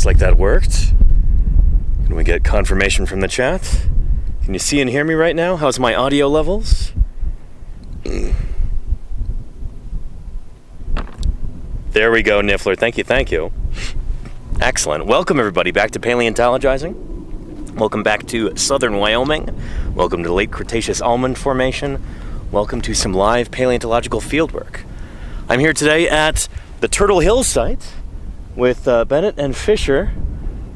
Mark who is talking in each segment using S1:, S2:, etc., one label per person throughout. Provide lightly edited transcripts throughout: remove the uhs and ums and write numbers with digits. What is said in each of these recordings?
S1: looks like that worked. Can we get confirmation from the chat? Can you see and hear me right now? How's my audio levels? There we go, Niffler. Thank you. Excellent. Welcome, everybody, back to Paleontologizing. Welcome back to southern Wyoming. Welcome to the late Cretaceous almond formation. Welcome to some live paleontological fieldwork. I'm here today at the Turtle Hill site with Bennett and Fisher,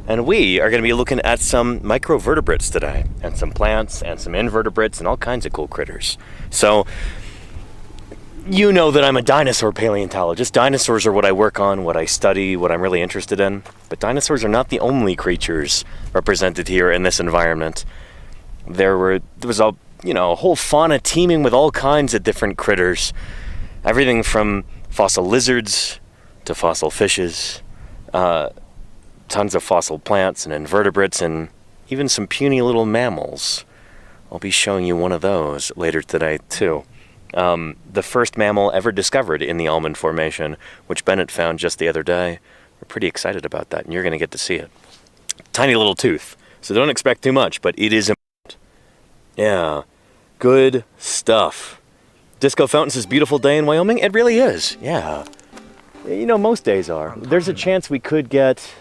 S1: and we are going to be looking at some microvertebrates today, and some plants, and some invertebrates, and all kinds of cool critters. So, you know that I'm a dinosaur paleontologist. Dinosaurs are what I work on, what I study, what I'm really interested in. But dinosaurs are not the only creatures represented here in this environment. There was a whole fauna teeming with all kinds of different critters. Everything from fossil lizards to fossil fishes, tons of fossil plants and invertebrates, and even some puny little mammals. I'll be showing you one of those later today, too. The first mammal ever discovered in the almond formation, which Bennett found just the other day. We're pretty excited about that, and you're going to get to see it. Tiny little tooth, so don't expect too much, but it is important. Yeah, good stuff. Disco Fountain says, beautiful day in Wyoming? It really is, yeah. You know, most days are. There's a chance we could get...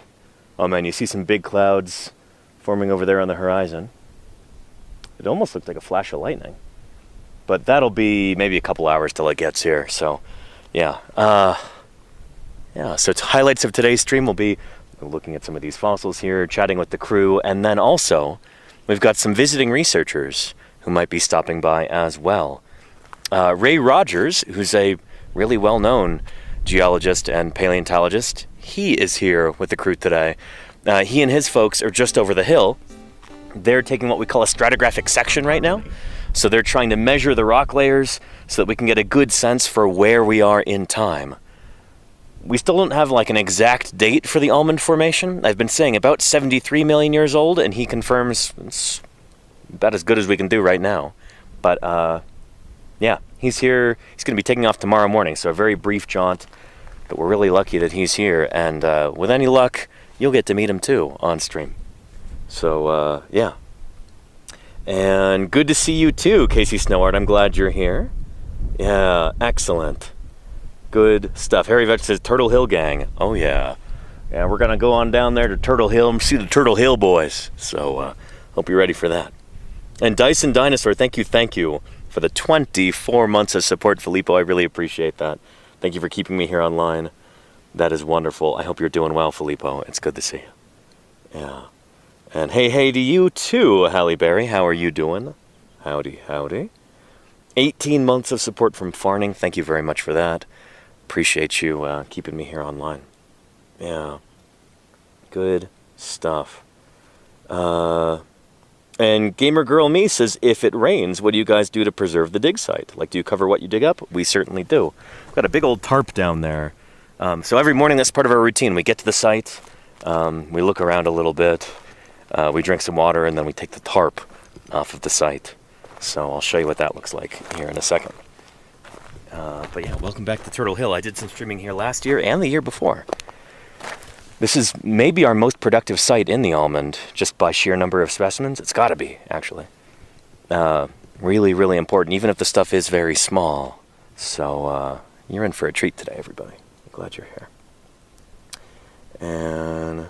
S1: Oh man, you see some big clouds forming over there on the horizon. It almost looked like a flash of lightning. But that'll be maybe a couple hours till it gets here, so yeah. So highlights of today's stream will be looking at some of these fossils here, chatting with the crew, and then also we've got some visiting researchers who might be stopping by as well. Ray Rogers, who's a really well-known geologist and paleontologist, he is here with the crew today. He and his folks are just over the hill. They're taking what we call a stratigraphic section right now. So they're trying to measure the rock layers so that we can get a good sense for where we are in time. We still don't have like an exact date for the almond formation. I've been saying about 73 million years old, and he confirms it's about as good as we can do right now. But yeah, he's here. He's going to be taking off tomorrow morning, so a very brief jaunt. But we're really lucky that he's here, and with any luck, you'll get to meet him too on stream. So yeah. And good to see you too, Casey Snowart. I'm glad you're here. Yeah, excellent. Good stuff. Harry Vetch says, Turtle Hill gang. Oh yeah. Yeah, we're going to go on down there to Turtle Hill and see the Turtle Hill boys. So hope you're ready for that. And Dyson Dinosaur, thank you for the 24 months of support, Filippo. I really appreciate that. Thank you for keeping me here online. That is wonderful. I hope you're doing well, Filippo. It's good to see you. Yeah. And hey to you too, Halle Berry. How are you doing? Howdy. 18 months of support from Farning. Thank you very much for that. Appreciate you keeping me here online. Yeah. Good stuff. And Gamer Girl Me says, if it rains, what do you guys do to preserve the dig site? Like, do you cover what you dig up? We certainly do. We've got a big old tarp down there. So every morning, that's part of our routine. We get to the site. We look around a little bit. We drink some water, and then we take the tarp off of the site. So I'll show you what that looks like here in a second. But yeah, welcome back to Turtle Hill. I did some streaming here last year and the year before. This is maybe our most productive site in the almond, just by sheer number of specimens. It's got to be, actually. Really, really important, even if the stuff is very small. So you're in for a treat today, everybody. I'm glad you're here. And...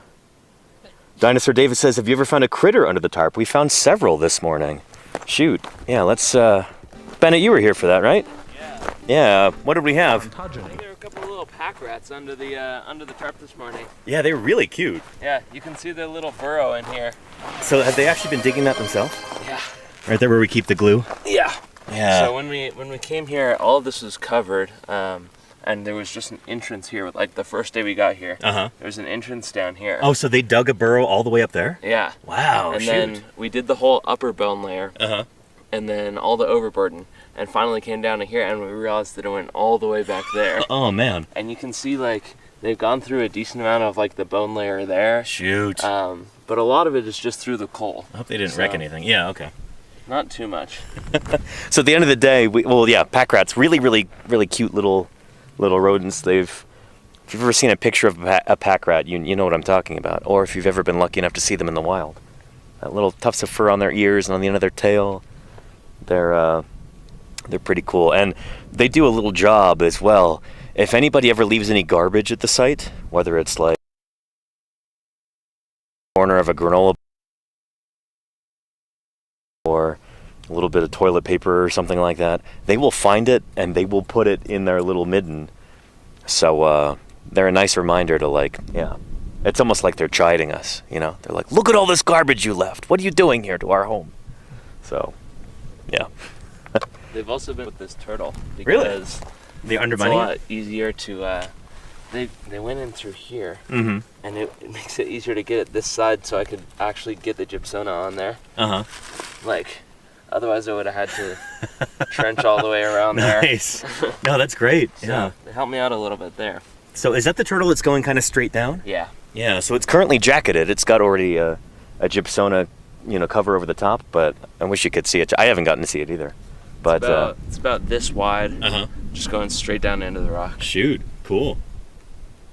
S1: Dinosaur David says, have you ever found a critter under the tarp? We found several this morning. Shoot. Yeah, let's... Bennett, you were here for that, right?
S2: Yeah.
S1: Yeah. What did we have?
S2: I think there were a couple of little pack rats under the tarp this morning.
S1: Yeah, they were really cute.
S2: Yeah, you can see their little burrow in here.
S1: So have they actually been digging that themselves?
S2: Yeah.
S1: Right there where we keep the glue?
S2: Yeah.
S1: Yeah.
S2: So when we came here, all of this was covered. And there was just an entrance here. Like the first day we got here, there was an entrance down here.
S1: Oh, so they dug a burrow all the way up there?
S2: Yeah.
S1: Wow,
S2: and then we did the whole upper bone layer, and then all the overburden, and finally came down to here, and we realized that it went all the way back there.
S1: Oh, man.
S2: And you can see, like, they've gone through a decent amount of, like, the bone layer there.
S1: Shoot.
S2: But a lot of it is just through the coal.
S1: I hope they didn't wreck anything. Yeah, okay.
S2: Not too much.
S1: So at the end of the day, pack rats, really, really, really cute little rodents. They've If you've ever seen a picture of a pack rat, you know what I'm talking about. Or if you've ever been lucky enough to see them in the wild. That little tufts of fur on their ears and on the end of their tail. They're pretty cool. And they do a little job as well. If anybody ever leaves any garbage at the site, whether it's like a corner of a granola or a little bit of toilet paper or something like that, they will find it and they will put it in their little midden. So they're a nice reminder to, like, yeah, it's almost like they're chiding us, you know? They're like, look at all this garbage you left. What are you doing here to our home? So, yeah.
S2: They've also been with this turtle because
S1: really? They're undermining
S2: it's a lot easier to. They went in through here, and it makes it easier to get it this side, so I could actually get the gypsona on there. Like, otherwise I would have had to trench all the way around there.
S1: Nice. No, that's great.
S2: So
S1: yeah.
S2: They helped me out a little bit there.
S1: So is that the turtle that's going kind of straight down?
S2: Yeah.
S1: Yeah. So it's currently jacketed. It's got already a gypsona, cover over the top. But I wish you could see it. I haven't gotten to see it either. But
S2: it's about this wide. Just going straight down into the rock.
S1: Shoot, cool.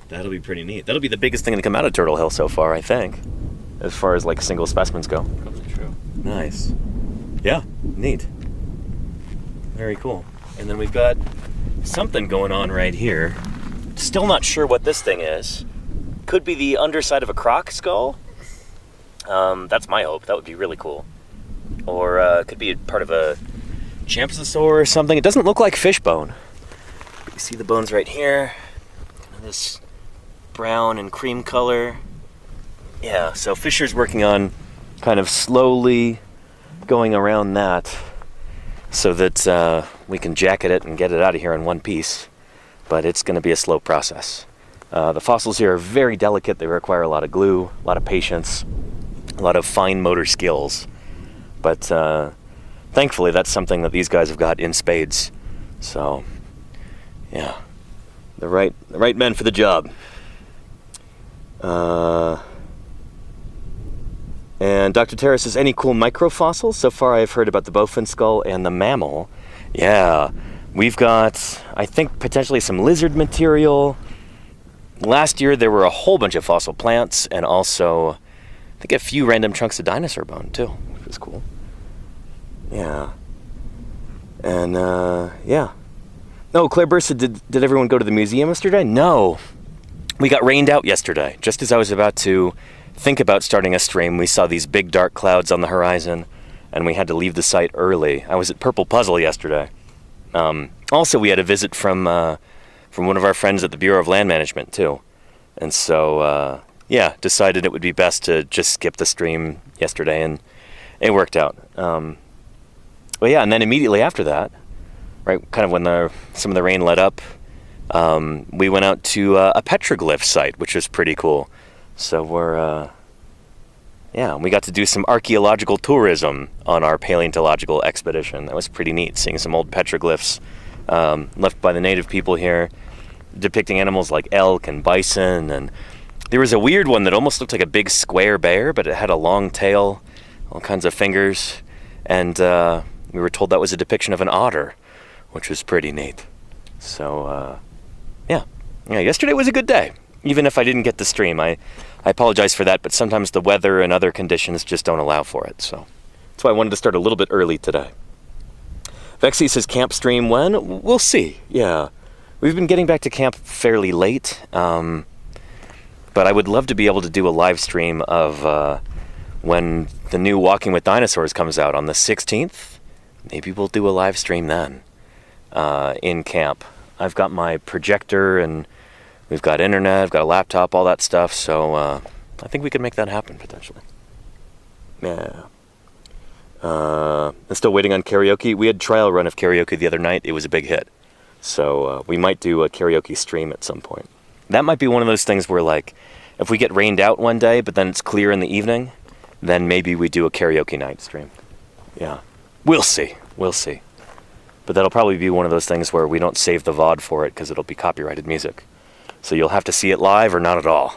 S1: That'll be pretty neat. That'll be the biggest thing to come out of Turtle Hill so far, I think, as far as like single specimens go.
S2: Probably true.
S1: Nice. Yeah, neat. Very cool. And then we've got something going on right here. Still not sure what this thing is. Could be the underside of a croc skull. That's my hope. That would be really cool. Or it could be part of a Champsosaur or something. It doesn't look like fish bone. But you see the bones right here. This brown and cream color. Yeah, so Fisher's working on kind of slowly going around that so that we can jacket it and get it out of here in one piece. But it's going to be a slow process. The fossils here are very delicate. They require a lot of glue, a lot of patience, a lot of fine motor skills. But thankfully, that's something that these guys have got in spades. So, yeah, the right men for the job. And Dr. Terra says, any cool microfossils? So far, I've heard about the bowfin skull and the mammal. Yeah, we've got, I think, potentially some lizard material. Last year, there were a whole bunch of fossil plants, and also, I think, a few random chunks of dinosaur bone, too, which was cool. Yeah. And, yeah. No, Claire Burr said, did everyone go to the museum yesterday? No. We got rained out yesterday. Just as I was about to think about starting a stream, we saw these big dark clouds on the horizon, and we had to leave the site early. I was at Purple Puzzle yesterday. Also, we had a visit from one of our friends at the Bureau of Land Management, too. And so, yeah, decided it would be best to just skip the stream yesterday, and it worked out. But yeah, and then immediately after that, right, kind of when some of the rain let up, we went out to a petroglyph site, which was pretty cool. So we got to do some archaeological tourism on our paleontological expedition. That was pretty neat, seeing some old petroglyphs left by the native people here, depicting animals like elk and bison. And there was a weird one that almost looked like a big square bear, but it had a long tail, all kinds of fingers. And we were told that was a depiction of an otter, which was pretty neat. So, yeah, yesterday was a good day. Even if I didn't get the stream, I apologize for that, but sometimes the weather and other conditions just don't allow for it. So that's why I wanted to start a little bit early today. Vexy says, camp stream when? We'll see, yeah. We've been getting back to camp fairly late, but I would love to be able to do a live stream of when the new Walking with Dinosaurs comes out on the 16th. Maybe we'll do a live stream then in camp. I've got my projector and we've got internet, I've got a laptop, all that stuff, so I think we could make that happen, potentially. Yeah. I'm still waiting on karaoke. We had trial run of karaoke the other night. It was a big hit. So we might do a karaoke stream at some point. That might be one of those things where, like, if we get rained out one day, but then it's clear in the evening, then maybe we do a karaoke night stream. Yeah. We'll see. But that'll probably be one of those things where we don't save the VOD for it because it'll be copyrighted music. So you'll have to see it live or not at all.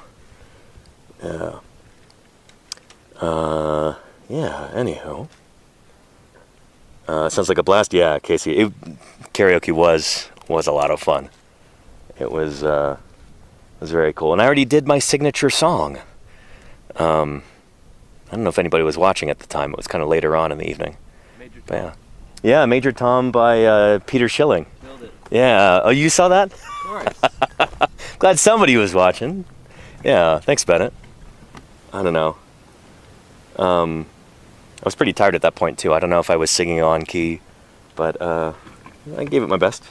S1: Yeah. Yeah, anyhow. Sounds like a blast. Yeah, Casey. Karaoke was a lot of fun. It was was very cool. And I already did my signature song. I don't know if anybody was watching at the time. It was kind of later on in the evening.
S2: Major
S1: But yeah. Yeah, Major Tom by Peter Schilling.
S2: Nailed it.
S1: Yeah. Oh, you saw that?
S2: Of course.
S1: Glad somebody was watching. Yeah, thanks, Bennett. I don't know. I was pretty tired at that point, too. I don't know if I was singing on key, but I gave it my best.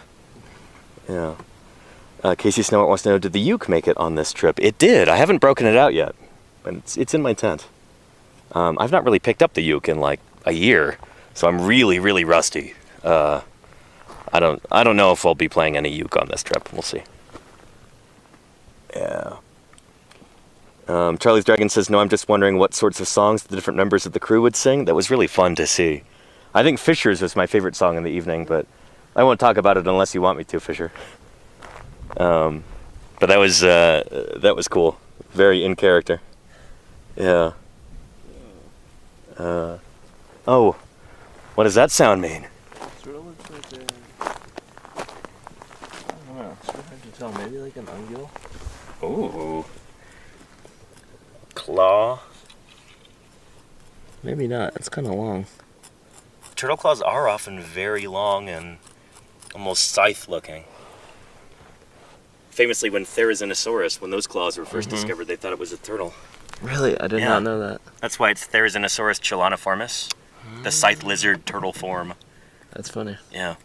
S1: Yeah. Casey Snowart wants to know, did the uke make it on this trip? It did. I haven't broken it out yet, but it's in my tent. I've not really picked up the uke in like a year, so I'm really, really rusty. I don't know if I'll be playing any uke on this trip. We'll see. Yeah. Charlie's Dragon says, no, I'm just wondering what sorts of songs the different members of the crew would sing. That was really fun to see. I think Fisher's was my favorite song in the evening, but I won't talk about it unless you want me to, Fisher. But that was cool. Very in character. Yeah. Oh, what does that sound mean?
S2: Sort of looks like I don't know. It's sort of hard to tell. Maybe like an ungule.
S1: Ooh. Claw.
S2: Maybe not. It's kind of long.
S1: Turtle claws are often very long and almost scythe-looking. Famously, when Therizinosaurus, when those claws were first discovered, they thought it was a turtle.
S2: Really? I did not know that.
S1: That's why it's Therizinosaurus cheloniformis, the scythe lizard turtle form.
S2: That's funny.
S1: Yeah.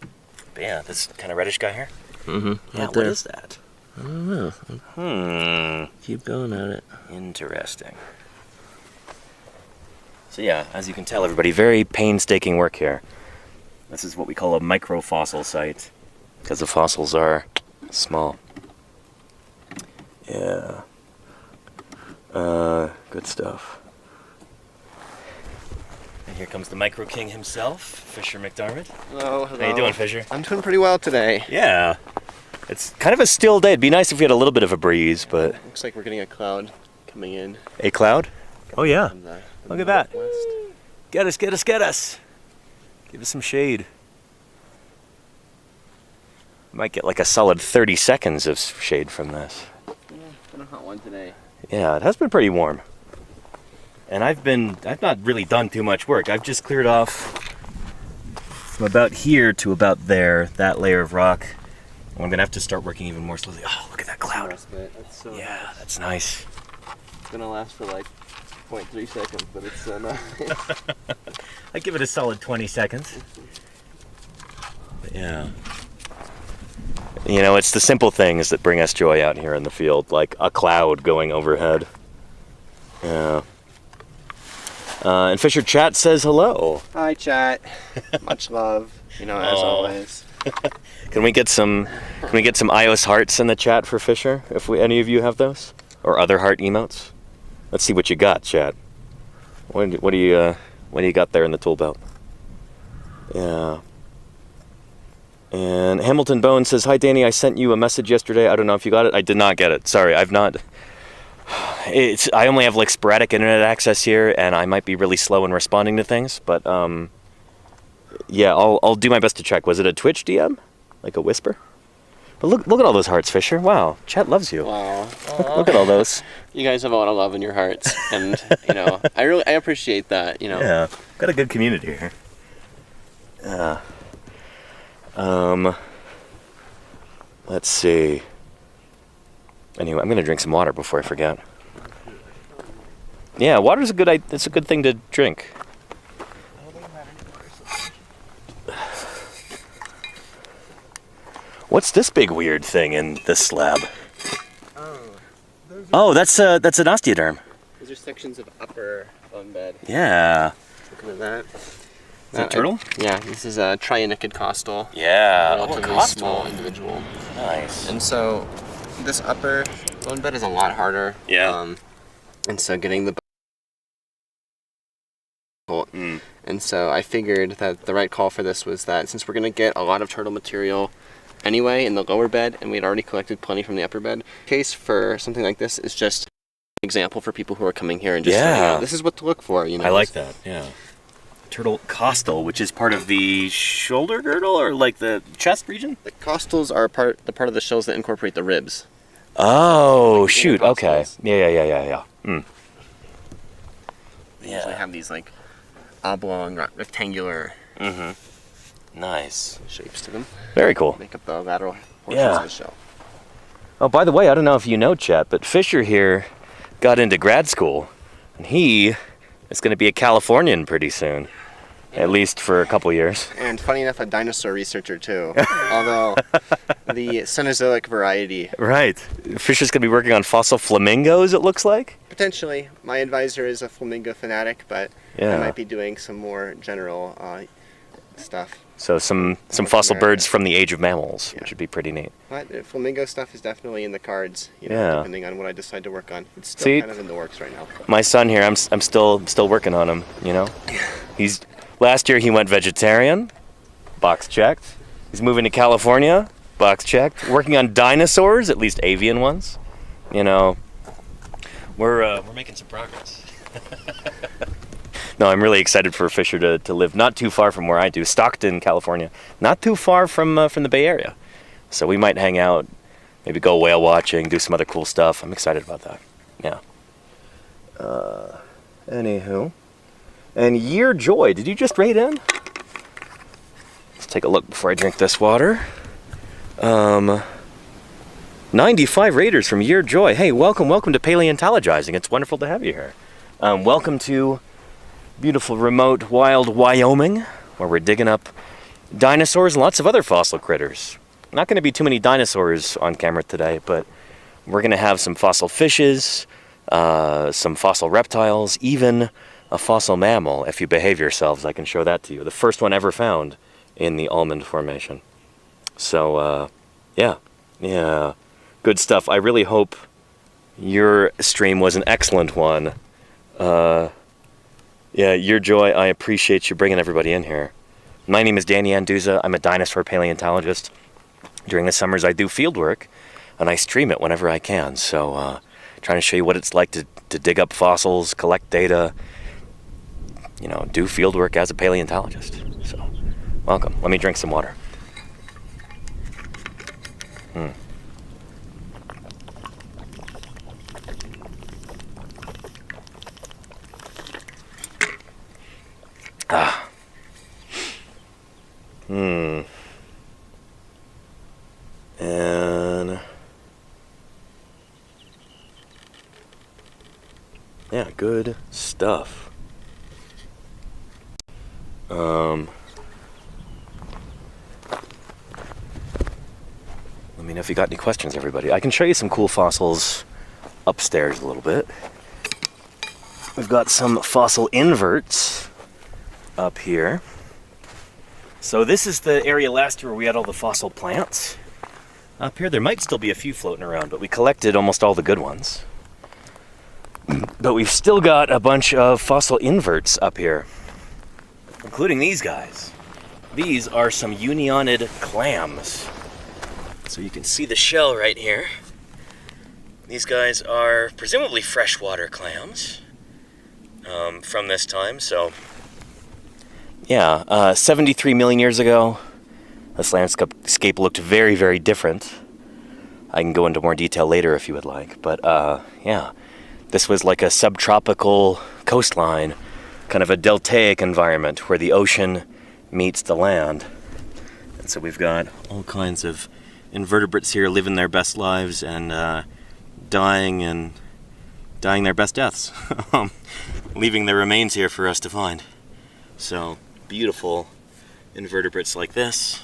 S1: But yeah, this kind of reddish guy here.
S2: Mm-hmm.
S1: Yeah, what is that?
S2: I don't know. Keep going at it.
S1: Interesting. So yeah, as you can tell, everybody, very painstaking work here. This is what we call a microfossil site, because the fossils are small. Yeah. Good stuff. And here comes the Micro King himself, Fisher McDermott.
S3: Hello.
S1: How you doing, Fisher?
S3: I'm doing pretty well today.
S1: Yeah. It's kind of a still day. It'd be nice if we had a little bit of a breeze, but...
S3: Looks like we're getting a cloud coming in.
S1: A cloud? Oh, yeah.
S3: From the
S1: Look at that.
S3: northwest.
S1: Get us, get us, get us. Give us some shade. Might get like a solid 30 seconds of shade from this.
S3: Yeah, it's been a hot one today.
S1: Yeah, it has been pretty warm. And I've not really done too much work. I've just cleared off from about here to about there, that layer of rock. And I'm gonna have to start working even more slowly. Oh, look at that cloud.
S3: That's so
S1: Yeah,
S3: nice.
S1: that's nice.
S3: It's gonna last for like 0.3 seconds, but it's so nice.
S1: I give it a solid 20 seconds. But yeah. You know, it's the simple things that bring us joy out here in the field, like a cloud going overhead. Yeah. And Fisher Chat says hello.
S3: Hi, chat. Much love. You know, as
S1: Aw.
S3: always.
S1: Can we get some iOS hearts in the chat for Fisher, if any of you have those, or other heart emotes? Let's see what you got, chat. What do you got there in the tool belt? Yeah. And Hamilton Bone says, hi Danny, I sent you a message yesterday. I don't know if you got it. I did not get it. Sorry, I've not. I only have like sporadic internet access here, and I might be really slow in responding to things. But yeah, I'll do my best to check. Was it a Twitch DM, like a whisper? But look at all those hearts, Fisher. Wow, chat loves you.
S3: Wow.
S1: Look at all those.
S3: You guys have a lot of love in your hearts, and you know, I appreciate that. You know.
S1: Yeah, got a good community here. Let's see. Anyway, I'm gonna drink some water before I forget. Yeah, water's it's a good thing to drink. What's this big weird thing in this slab? Oh, that's an osteoderm.
S3: These are sections of upper bone bed.
S1: Yeah.
S3: Looking at that.
S1: Is that a turtle?
S3: Yeah, this is a trianicid costal.
S1: Yeah.
S3: Relatively small individual.
S1: Nice.
S3: And so this upper bone bed is a lot harder.
S1: Yeah.
S3: And so getting the and so I figured that the right call for this was that since we're going to get a lot of turtle material anyway in the lower bed, and we'd already collected plenty from the upper bed, case for something like this is just an example for people who are coming here and just saying,
S1: Yeah.
S3: this is what to look for. You know,
S1: I like that. Yeah. Turtle costal, which is part of the shoulder girdle or like the chest region?
S3: The costals are the part of the shells that incorporate the ribs.
S1: Oh,
S3: like
S1: shoot.
S3: alien
S1: Okay.
S3: fossils.
S1: Yeah.
S3: They usually have these like oblong, rectangular
S1: Nice.
S3: shapes to them.
S1: Very cool.
S3: Make up the lateral portions
S1: Yeah.
S3: of the shell.
S1: Oh, by the way, I don't know if you know, Chet, but Fisher here got into grad school, and he is going to be a Californian pretty soon, at least for a couple years.
S3: And funny enough, a dinosaur researcher too. Although the Cenozoic variety.
S1: Right. Fisher's going to be working on fossil flamingos, it looks like.
S3: Potentially, my advisor is a flamingo fanatic, but
S1: Yeah.
S3: I might be doing some more general stuff.
S1: So some
S3: North
S1: fossil
S3: America.
S1: birds from the age of mammals,
S3: Yeah.
S1: which would be pretty neat.
S3: But flamingo stuff is definitely in the cards,
S1: Yeah.
S3: depending on what I decide to work on. It's still
S1: See?
S3: kind of in the works right now.
S1: My son here, I'm still working on him, you know. Last year he went vegetarian, box checked. He's moving to California, box checked. Working on dinosaurs, at least avian ones. You know, we're making some progress. No, I'm really excited for Fisher to live not too far from where I do, Stockton, California. Not too far from the Bay Area. So we might hang out, maybe go whale watching, do some other cool stuff. I'm excited about that. Yeah. Anywho. And Year Joy, did you just rate in? Let's take a look before I drink this water. 95 raters from Year Joy. Hey, welcome to Paleontologizing. It's wonderful to have you here. Welcome to beautiful, remote, wild Wyoming, where we're digging up dinosaurs and lots of other fossil critters. Not going to be too many dinosaurs on camera today, but we're going to have some fossil fishes, some fossil reptiles, even a fossil mammal. If you behave yourselves, I can show that to you. The first one ever found in the Almond Formation. So, yeah, good stuff. I really hope your stream was an excellent one. Yeah, Your Joy, I appreciate you bringing everybody in here. My name is Danny Anduza. I'm a dinosaur paleontologist. During the summers, I do field work, and I stream it whenever I can. So, trying to show you what it's like to dig up fossils, collect data, you know, do field work as a paleontologist. So, welcome. Let me drink some water. And yeah, good stuff. Let me know if you got any questions, everybody. I can show you some cool fossils upstairs a little bit. We've got some fossil inverts up here. So this is the area last year where we had all the fossil plants. Up here, there might still be a few floating around, but we collected almost all the good ones. But we've still got a bunch of fossil inverts up here, including these guys. These are some unionid clams. So you can see the shell right here. These guys are presumably freshwater clams from this time, so yeah, 73 million years ago, this landscape looked very, very different. I can go into more detail later if you would like, but yeah, this was like a subtropical coastline, kind of a deltaic environment where the ocean meets the land. And so we've got all kinds of invertebrates here living their best lives and dying their best deaths, leaving their remains here for us to find. So beautiful invertebrates like this.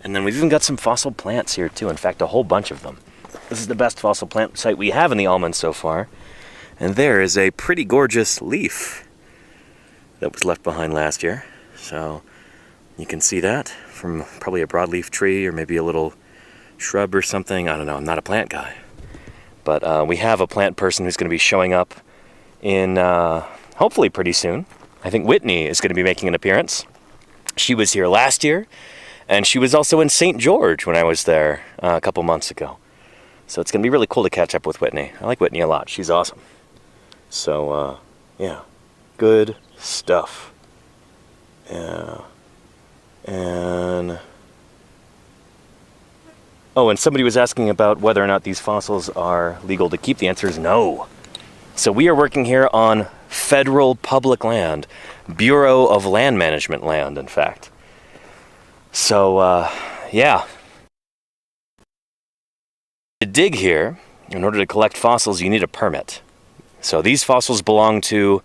S1: And then we've even got some fossil plants here too. In fact, a whole bunch of them. This is the best fossil plant site we have in the almond so far. And there is a pretty gorgeous leaf that was left behind last year. So you can see that from probably a broadleaf tree or maybe a little shrub or something. I don't know, I'm not a plant guy. But we have a plant person who's going to be showing up in hopefully pretty soon. I think Whitney is going to be making an appearance. She was here last year, and she was also in St. George when I was there a couple months ago. So it's going to be really cool to catch up with Whitney. I like Whitney a lot. She's awesome. So, yeah, good stuff. Yeah. And Oh, and somebody was asking about whether or not these fossils are legal to keep. The answer is no. So we are working here on federal public land, Bureau of Land Management land, in fact. So, yeah. To dig here, in order to collect fossils, you need a permit. So these fossils belong to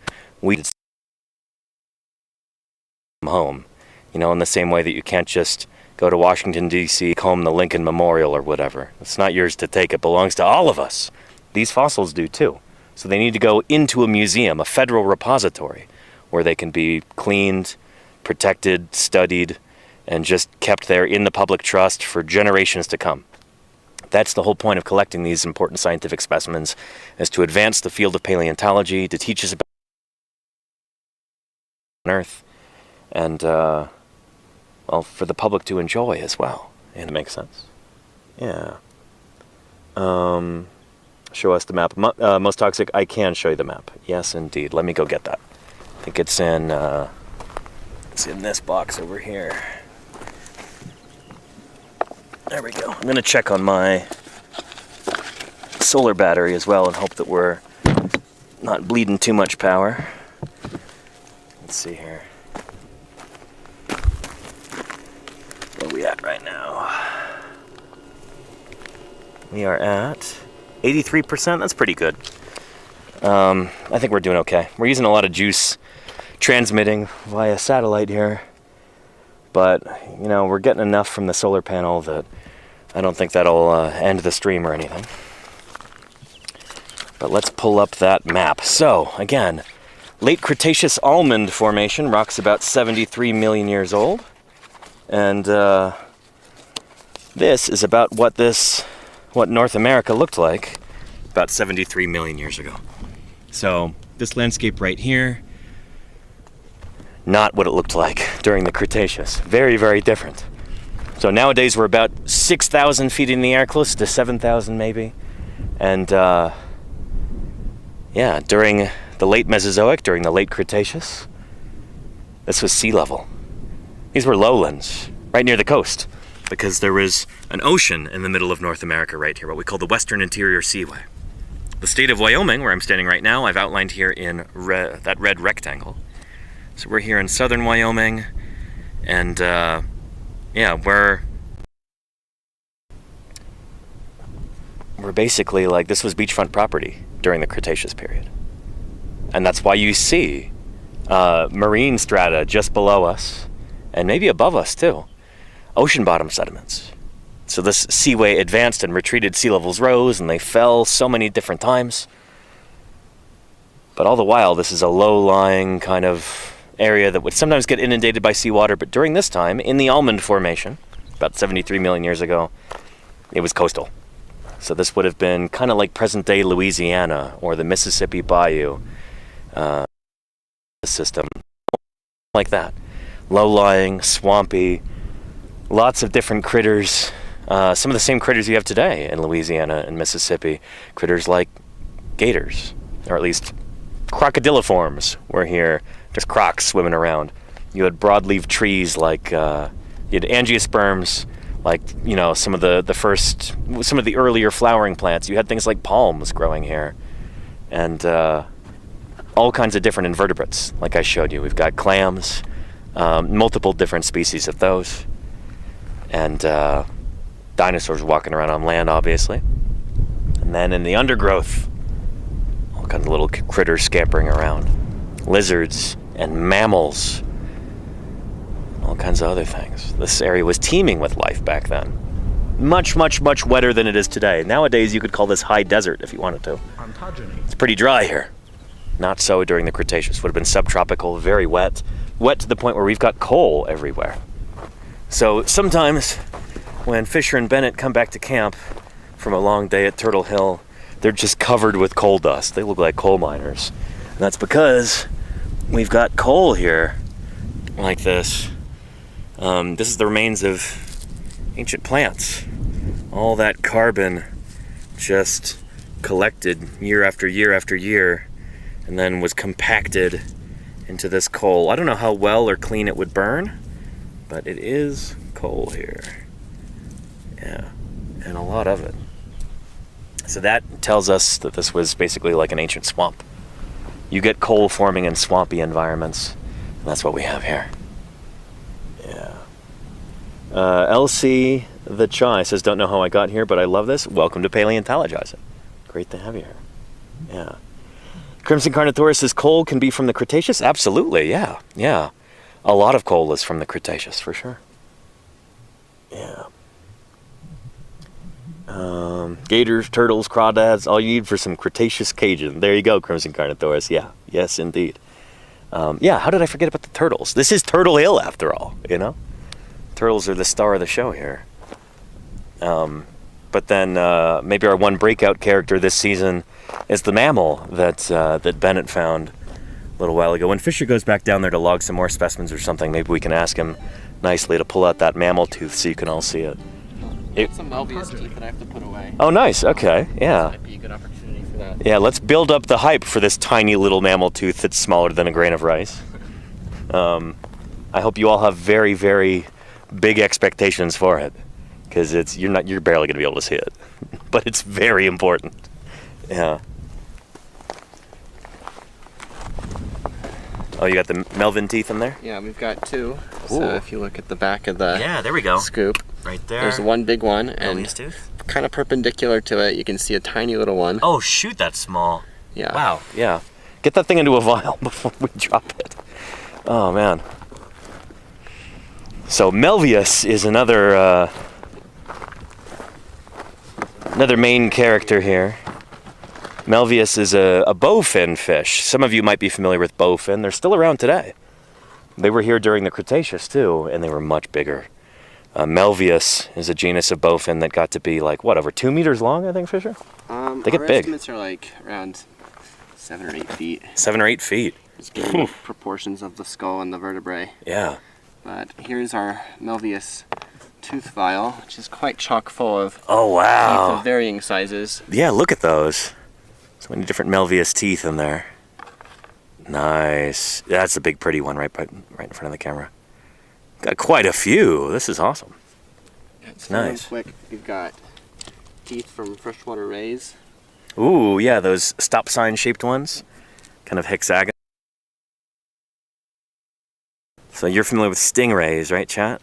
S1: home. You know, in the same way that you can't just go to Washington, D.C., comb the Lincoln Memorial or whatever. It's not yours to take. It belongs to all of us. These fossils do too. So they need to go into a museum, a federal repository, where they can be cleaned, protected, studied, and just kept there in the public trust for generations to come. That's the whole point of collecting these important scientific specimens, is to advance the field of paleontology, to teach us about Earth, and, well, for the public to enjoy as well. And it makes sense. Yeah. Show us the map. Most toxic, I can show you the map. Yes, indeed. Let me go get that. I think it's in this box over here. There we go. I'm going to check on my solar battery as well and hope that we're not bleeding too much power. Let's see here. Where are we at right now? We are at 83%. That's pretty good. I think we're doing okay. We're using a lot of juice transmitting via satellite here. But, you know, we're getting enough from the solar panel that I don't think that'll end the stream or anything. But let's pull up that map. So, again, late Cretaceous almond formation, rock's about 73 million years old. And this is about what North America looked like about 73 million years ago. So, this landscape right here, not what it looked like during the Cretaceous. Very, very different. So nowadays we're about 6,000 feet in the air, close to 7,000 maybe. And yeah, during the late Mesozoic, during the late Cretaceous, this was sea level. These were lowlands, right near the coast, because there was an ocean in the middle of North America right here, what we call the Western Interior Seaway. The state of Wyoming, where I'm standing right now, I've outlined here in that red rectangle. So we're here in southern Wyoming, and yeah, we're basically like, this was beachfront property during the Cretaceous period. And that's why you see marine strata just below us, and maybe above us too, ocean bottom sediments. So this seaway advanced and retreated, sea levels rose, and they fell so many different times. But all the while, this is a low-lying kind of area that would sometimes get inundated by seawater, but during this time, in the Almond Formation, about 73 million years ago, it was coastal. So this would have been kind of like present-day Louisiana or the Mississippi Bayou system, like that. Low-lying, swampy, lots of different critters, some of the same critters you have today in Louisiana and Mississippi, critters like gators, or at least crocodiliforms were here. There's crocs swimming around. You had broadleaf trees like, you had angiosperms, like, you know, some of the earlier flowering plants. You had things like palms growing here. And all kinds of different invertebrates, like I showed you. We've got clams, multiple different species of those. And dinosaurs walking around on land, obviously. And then in the undergrowth, all kinds of little critters scampering around. Lizards and mammals, all kinds of other things. This area was teeming with life back then. Much, much, much wetter than it is today. Nowadays, you could call this high desert if you wanted to. It's pretty dry here. Not so during the Cretaceous. Would have been subtropical, very wet. Wet to the point where we've got coal everywhere. So sometimes when Fisher and Bennett come back to camp from a long day at Turtle Hill, they're just covered with coal dust. They look like coal miners. And that's because we've got coal here like this. This is the remains of ancient plants. All that carbon just collected year after year after year and then was compacted into this coal. I don't know how well or clean it would burn, but it is coal here. Yeah. lot of it. So that tells us that this was basically like an ancient swamp. You get coal forming in swampy environments, and that's what we have here. Yeah. LC the Chai says, don't know how I got here, but I love this. Welcome to Paleontologizing. Great to have you here. Yeah. Crimson Carnothoris says, coal can be from the Cretaceous? Absolutely, yeah. Yeah. A lot of coal is from the Cretaceous, for sure. Yeah. Gators, turtles, crawdads, all you need for some Cretaceous Cajun. There you go, Crimson Carnothoris. Yeah, yes, indeed. Yeah, how did I forget about the turtles? This is Turtle Hill, after all, you know? Turtles are the star of the show here. But then maybe our one breakout character this season is the mammal that Bennett found a little while ago. When Fisher goes back down there to log some more specimens or something, maybe we can ask him nicely to pull out that mammal tooth so you can all see it.
S3: Some obvious teeth that I have to put away.
S1: Oh, nice. Okay. Yeah.
S3: Might be a good opportunity for that.
S1: Yeah, let's build up the hype for this tiny little mammal tooth that's smaller than a grain of rice. I hope you all have very, very big expectations for it, because you're barely going to be able to see it, but it's very important. Yeah. Oh, you got the Melvin teeth in there?
S3: Yeah, we've got two. So
S1: Ooh.
S3: if you look at the back of the
S1: Yeah, there we go.
S3: scoop,
S1: Right there.
S3: there's one big one,
S1: Melvin's
S3: and
S1: tooth.
S3: kind of perpendicular to it, you can see a tiny little one.
S1: Oh, shoot, that's small.
S3: Yeah.
S1: Wow, yeah. Get that thing into a vial before we drop it. Oh, man. So Melvius is another main character here. Melvius is a bowfin fish. Some of you might be familiar with bowfin. They're still around today. They were here during the Cretaceous, too, and they were much bigger. Melvius is a genus of bowfin that got to be, like, what, over 2 meters long, I think, Fisher?
S3: They
S1: get big.
S3: Estimates are like around 7 or 8 feet.
S1: 7 or 8 feet.
S3: Just given the proportions of the skull and the vertebrae.
S1: Yeah.
S3: But here's our Melvius tooth file, which is quite chock full of
S1: Oh,
S3: teeth
S1: wow.
S3: of varying sizes.
S1: Yeah, look at those. So many different Melvius teeth in there. Nice. That's a big, pretty one right in front of the camera. Got quite a few. This is awesome.
S3: So
S1: Nice.
S3: real quick, we've got teeth from freshwater rays.
S1: Ooh, yeah, those stop sign shaped ones. Kind of hexagon. So you're familiar with stingrays, right, chat?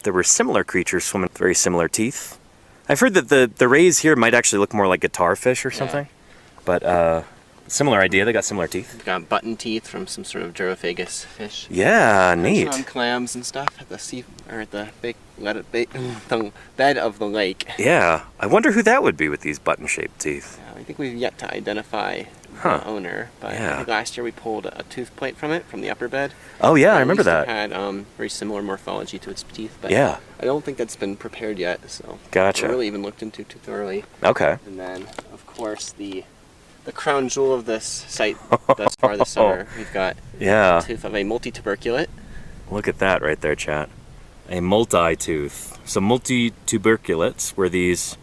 S1: There were similar creatures swimming with very similar teeth. I've heard that the rays here might actually look more like guitar fish or something. But similar idea, they got similar teeth.
S3: We've got button teeth from some sort of gyrophagus fish.
S1: Yeah, neat.
S3: On clams and stuff at the sea, or at the the bed of the lake.
S1: Yeah, I wonder who that would be with these button-shaped teeth.
S3: I think we've yet to identify
S1: Huh.
S3: the owner, but
S1: Yeah.
S3: I think last year we pulled a tooth plate from it, from the upper bed.
S1: Oh yeah, I
S3: At
S1: remember
S3: least it
S1: that.
S3: had very similar morphology to its teeth, but
S1: Yeah,
S3: I don't think that's been prepared yet, so
S1: Gotcha.
S3: I really even looked into too thoroughly.
S1: okay.
S3: And then, of course, the crown jewel of this site thus far this summer, we've got
S1: Yeah,
S3: the tooth of a multituberculate.
S1: look at that right there, chat. A multi-tooth. So multituberculates were these,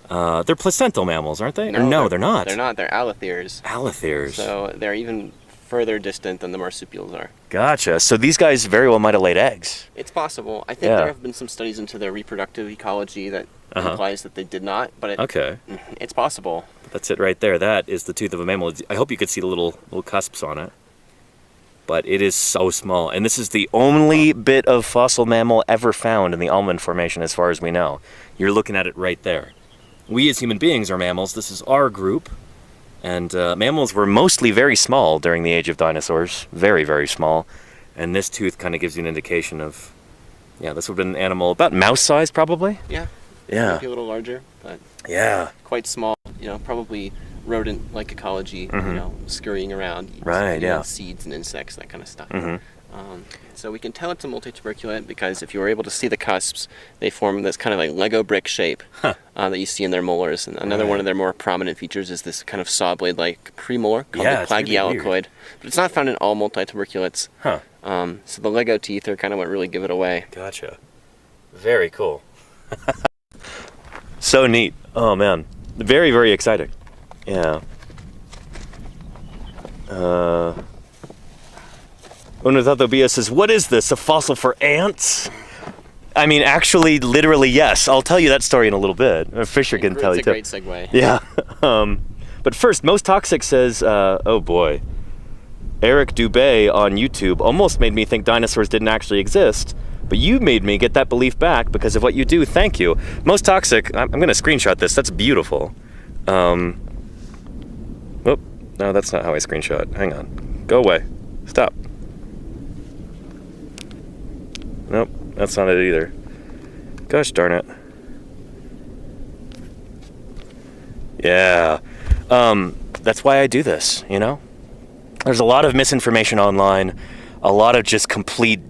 S1: they're placental mammals, aren't they? No, they're not.
S3: They're not, they're allotheres.
S1: Allotheres.
S3: So they're even further distant than the marsupials are.
S1: Gotcha. So these guys very well might have laid eggs.
S3: It's possible. I think
S1: Yeah.
S3: there have been some studies into their reproductive ecology that implies that they did not, but
S1: Okay.
S3: it's possible.
S1: That's it right there. That is the tooth of a mammal. I hope you could see the little cusps on it. But it is so small. And this is the only bit of fossil mammal ever found in the Almond Formation as far as we know. You're looking at it right there. We as human beings are mammals. This is our group. And mammals were mostly very small during the age of dinosaurs. Very, very small. And this tooth kind of gives you an indication of, yeah, this would have been an animal about mouse size probably.
S3: Yeah.
S1: Yeah.
S3: Maybe a little larger, but
S1: Yeah.
S3: quite small. You know, probably rodent-like ecology. You know, scurrying around.
S1: Right,
S3: eating
S1: yeah.
S3: seeds and insects, that kind of stuff.
S1: Mhm.
S3: So we can tell it's a multituberculate because if you were able to see the cusps, they form this kind of like Lego brick shape that you see in their molars. And another one of their more prominent features is this kind of saw blade-like premolar called
S1: Yeah,
S3: the
S1: it's really
S3: plagiaulacoid.
S1: weird.
S3: But it's not found in all multituberculates.
S1: Huh.
S3: So the Lego teeth are kind of what really give it away.
S1: Gotcha. Very cool. So neat. Oh man. Very, very exciting. Yeah. Unathatobia says, what is this? A fossil for ants? I mean, actually, literally, yes. I'll tell you that story in a little bit. Fisher can tell you too.
S3: It's a great segue.
S1: Yeah. But first, Most Toxic says, oh boy, Eric Dubé on YouTube almost made me think dinosaurs didn't actually exist, but you made me get that belief back because of what you do. Thank you. Most Toxic, I'm going to screenshot this. That's beautiful. Oh, no, that's not how I screenshot. Hang on. Go away. Stop. Nope, that's not it either. Gosh darn it. Yeah. That's why I do this, you know? There's a lot of misinformation online, a lot of just complete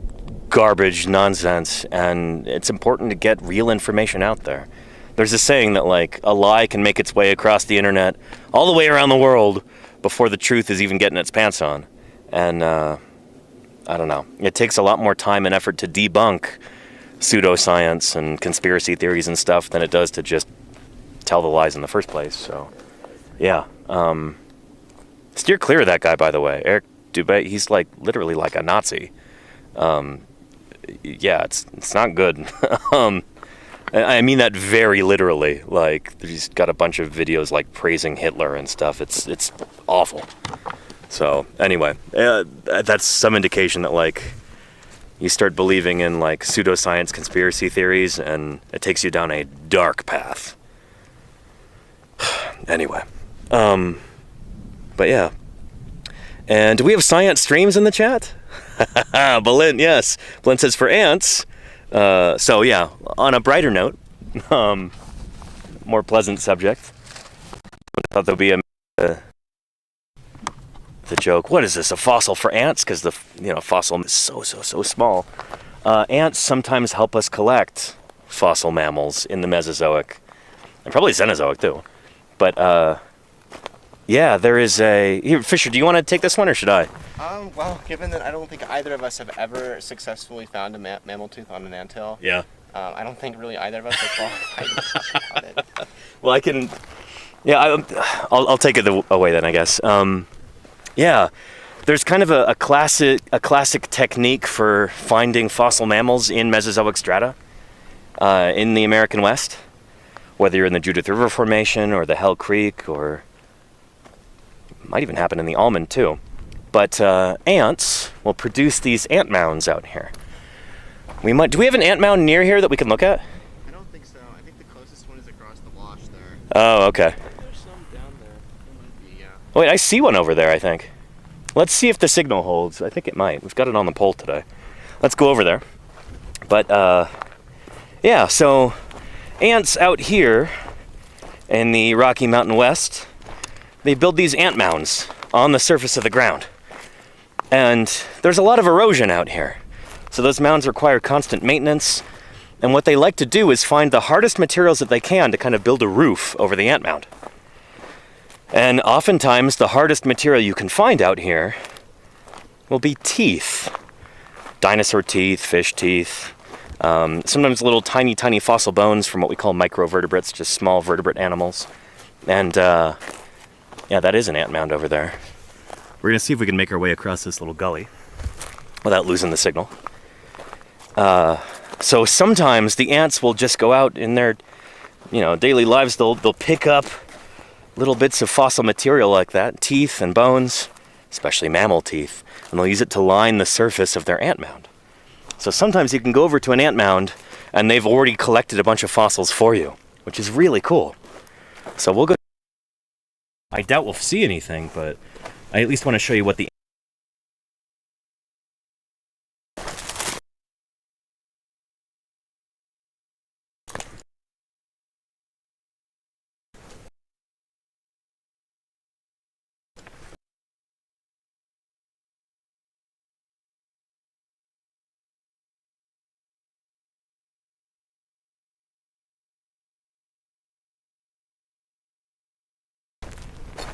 S1: garbage nonsense, and it's important to get real information out there. There's a saying that, like, a lie can make its way across the internet all the way around the world before the truth is even getting its pants on. And, I don't know. It takes a lot more time and effort to debunk pseudoscience and conspiracy theories and stuff than it does to just tell the lies in the first place. So, yeah. Steer clear of that guy, by the way. Eric Dubé, he's like literally like a Nazi. Yeah, it's not good. I mean that very literally. Like, he's got a bunch of videos like praising Hitler and stuff. It's awful. So anyway, that's some indication that like you start believing in like pseudoscience conspiracy theories, and it takes you down a dark path. Anyway, but yeah. And do we have science streams in the chat? Balint, yes. Balint says for ants. So yeah, on a brighter note, more pleasant subject. I thought there'd be the joke. What is this? A fossil for ants? Because the fossil is so small. Ants sometimes help us collect fossil mammals in the Mesozoic, and probably Cenozoic too. But yeah, there is a... Here, Fisher, do you want to take this one, or should I?
S3: Well, given that I don't think either of us have ever successfully found a mammal tooth on an anthill,
S1: Yeah.
S3: I don't think really either of us are qualified to talk about it.
S1: Well, I can... Yeah, I'll take it away then, I guess. Yeah, there's kind of a classic technique for finding fossil mammals in Mesozoic strata in the American West, whether you're in the Judith River Formation or the Hell Creek, or might even happen in the Almond too. But ants will produce these ant mounds out here. Do we have an ant mound near here that we can look at?
S3: I don't think so. I think the closest one is across the wash there.
S1: Oh, okay.
S2: There's some down there.
S3: There might be, yeah.
S1: Wait, I see one over there, I think. Let's see if the signal holds. I think it might. We've got it on the pole today. Let's go over there. But, yeah, so ants out here in the Rocky Mountain West, they build these ant mounds on the surface of the ground. And there's a lot of erosion out here. So those mounds require constant maintenance. And what they like to do is find the hardest materials that they can to kind of build a roof over the ant mound. And oftentimes the hardest material you can find out here will be teeth. Dinosaur teeth, fish teeth, sometimes little tiny fossil bones from what we call microvertebrates, just small vertebrate animals. And yeah, that is an ant mound over there. We're gonna see if we can make our way across this little gully without losing the signal. So sometimes the ants will just go out in their, daily lives. They'll pick up little bits of fossil material like that, teeth and bones, especially mammal teeth, and they'll use it to line the surface of their ant mound. So sometimes you can go over to an ant mound and they've already collected a bunch of fossils for you, which is really cool. So we'll go. I doubt we'll see anything, but I at least want to show you what the...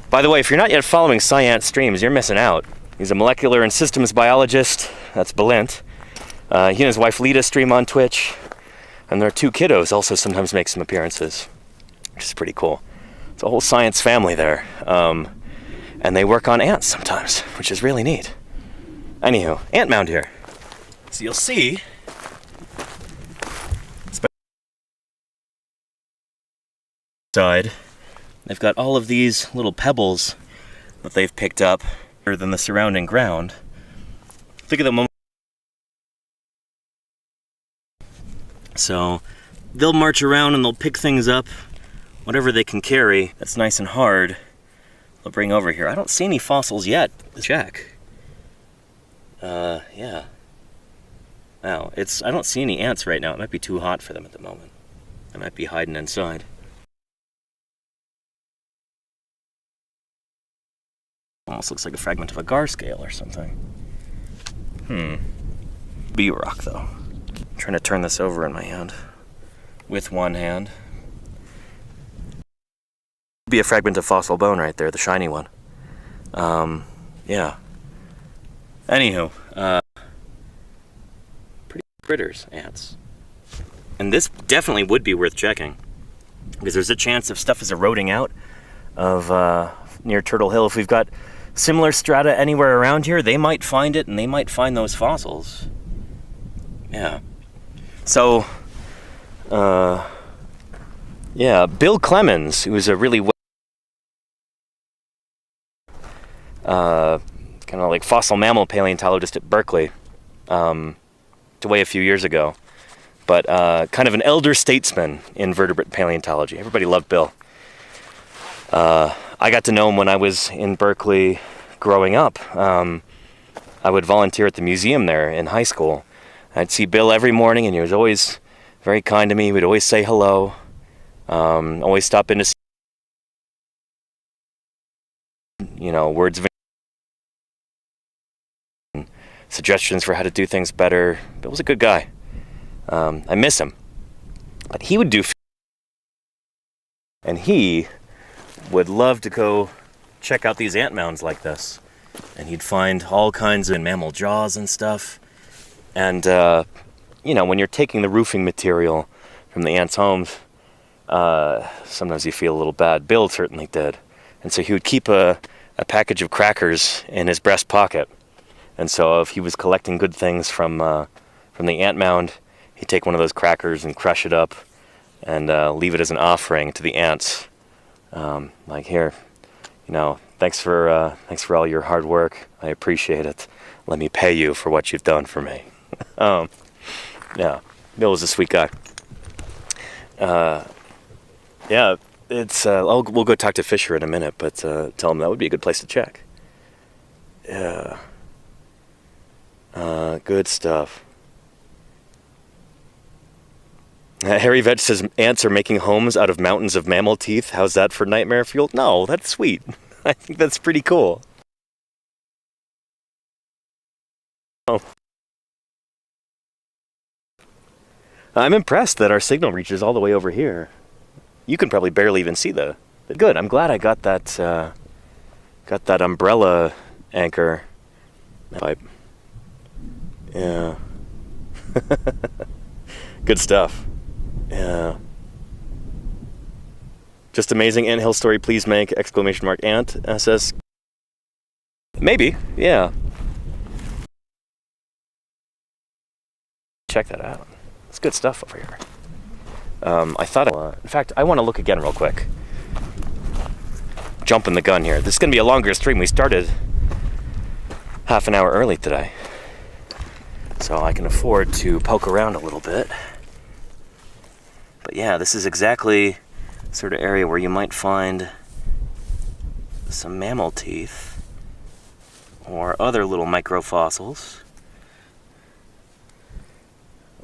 S1: By the way, if you're not yet following Science Streams, you're missing out. He's a molecular and systems biologist. That's Balint. He and his wife Lita stream on Twitch. And their two kiddos also sometimes make some appearances, which is pretty cool. It's a whole science family there. And they work on ants sometimes, which is really neat. Anywho, ant mound here. So you'll see Side, they've got all of these little pebbles that they've picked up rather than the surrounding ground. Look at the moment. So they'll march around and they'll pick things up, whatever they can carry that's nice and hard, they'll bring over here. I don't see any fossils yet. Let's check. Yeah. Wow, I don't see any ants right now. It might be too hot for them at the moment. They might be hiding inside. Almost looks like a fragment of a gar scale or something. B-rock, though. I'm trying to turn this over in my hand. With one hand. Be a fragment of fossil bone right there, the shiny one. Yeah. Anywho, pretty critters, ants. And this definitely would be worth checking, because there's a chance if stuff is eroding out of near Turtle Hill, if we've got similar strata anywhere around here, they might find it and they might find those fossils. Yeah. So, yeah, Bill Clemens, who was a really kind of like fossil mammal paleontologist at Berkeley, away a few years ago, but kind of an elder statesman in vertebrate paleontology. Everybody loved Bill. I got to know him when I was in Berkeley growing up. I would volunteer at the museum there in high school. I'd see Bill every morning, and he was always very kind to me. He would always say hello, always stop in to see, words of suggestions for how to do things better. Bill was a good guy. I miss him. But he would do, and he would love to go check out these ant mounds like this. And he'd find all kinds of mammal jaws and stuff. And, when you're taking the roofing material from the ants' homes, sometimes you feel a little bad. Bill certainly did. And so he would keep a package of crackers in his breast pocket. And so if he was collecting good things from the ant mound, he'd take one of those crackers and crush it up and leave it as an offering to the ants. Like, here, thanks for all your hard work. I appreciate it. Let me pay you for what you've done for me. Yeah, Bill was a sweet guy. Yeah, it's. We'll go talk to Fisher in a minute, but tell him that would be a good place to check. Yeah. Good stuff. Harry Vetch says ants are making homes out of mountains of mammal teeth. How's that for nightmare fuel? No, that's sweet. I think that's pretty cool. Oh. I'm impressed that our signal reaches all the way over here. You can probably barely even see the good. I'm glad I got that umbrella anchor pipe. Yeah. Good stuff. Yeah. Just amazing anthill story, please make! ! Ant says. Maybe, yeah. Check that out. It's good stuff over here. I thought, in fact, I want to look again real quick. Jumping the gun here. This is going to be a longer stream. We started half an hour early today, so I can afford to poke around a little bit. But yeah, this is exactly the sort of area where you might find some mammal teeth or other little microfossils.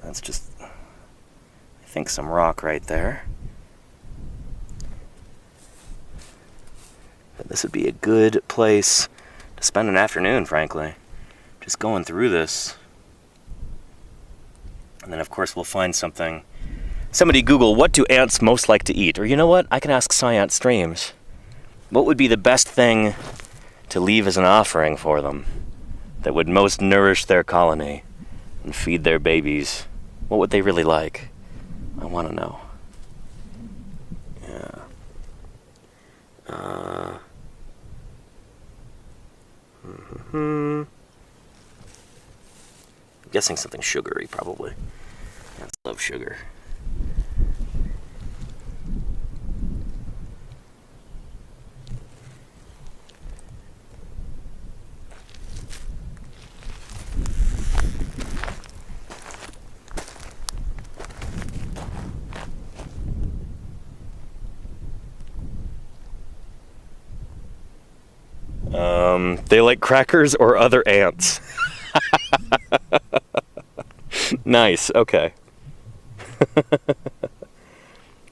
S1: That's just, I think, some rock right there. But this would be a good place to spend an afternoon, frankly. Just going through this. And then, of course, we'll find something. Somebody Google, what do ants most like to eat? Or you know what? I can ask Science Streams. What would be the best thing to leave as an offering for them that would most nourish their colony and feed their babies? What would they really like? I want to know. Yeah. I'm guessing something sugary, probably. Ants love sugar. They like crackers or other ants. Nice, okay.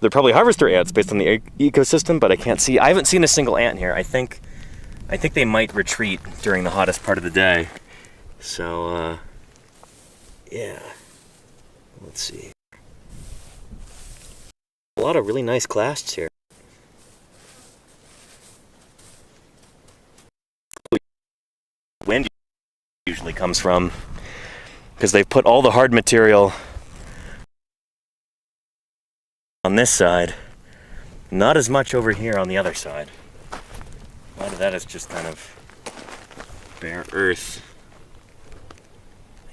S1: They're probably harvester ants based on the ecosystem, but I haven't seen a single ant here. I think they might retreat during the hottest part of the day. So, yeah. Let's see. A lot of really nice clasts here. Wind usually comes from, because they've put all the hard material on this side, not as much over here on the other side. A lot of that is just kind of bare earth.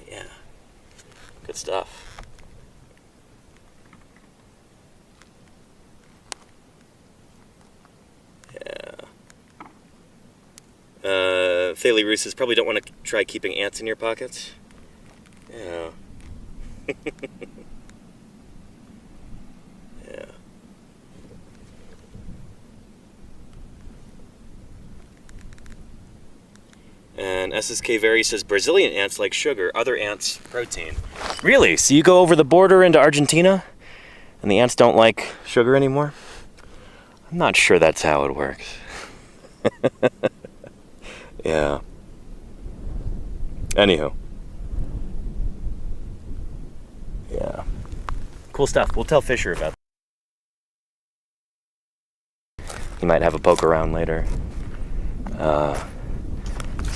S1: Yeah, good stuff. Thalie Rooses probably don't want to try keeping ants in your pockets. Yeah. Yeah. And SSK Very says Brazilian ants like sugar, other ants protein. Really? So you go over the border into Argentina and the ants don't like sugar anymore? I'm not sure that's how it works. Yeah. Anywho. Yeah. Cool stuff. We'll tell Fisher about that. He might have a poke around later.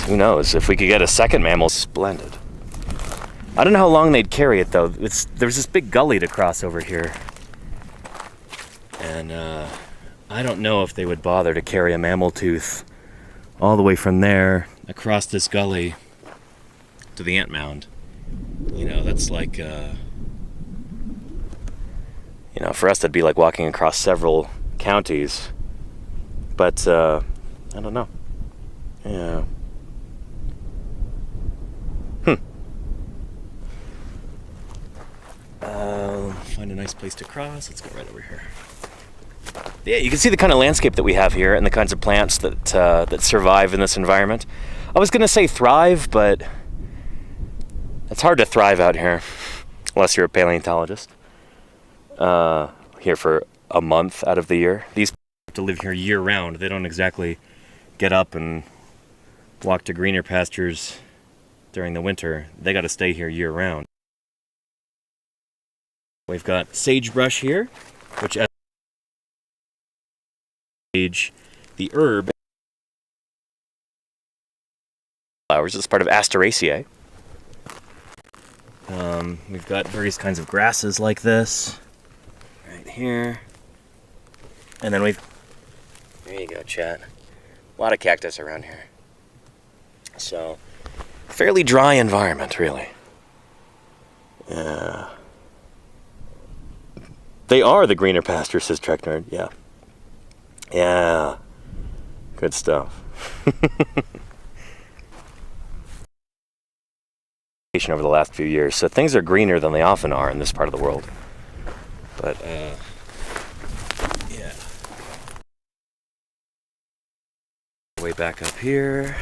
S1: Who knows? If we could get a second mammal, splendid. I don't know how long they'd carry it though. There's this big gully to cross over here. And I don't know if they would bother to carry a mammal tooth all the way from there across this gully to the ant mound. You know, that's like, for us that'd be like walking across several counties. But, I don't know. Yeah. Find a nice place to cross. Let's go right over here. Yeah, you can see the kind of landscape that we have here and the kinds of plants that survive in this environment. I was gonna say thrive, but it's hard to thrive out here unless you're a paleontologist. Here for a month out of the year. These people have to live here year round. They don't exactly get up and walk to greener pastures during the winter. They got to stay here year round. We've got sagebrush here, which the herb flowers is part of Asteraceae. We've got various kinds of grasses like this right here, and then there you go, chat. A lot of cactus around here. So, fairly dry environment, really. Yeah. They are the greener pastures, says Trek Nerd. Yeah. Yeah. Good stuff. Over the last few years, so things are greener than they often are in this part of the world. But, yeah. Way back up here.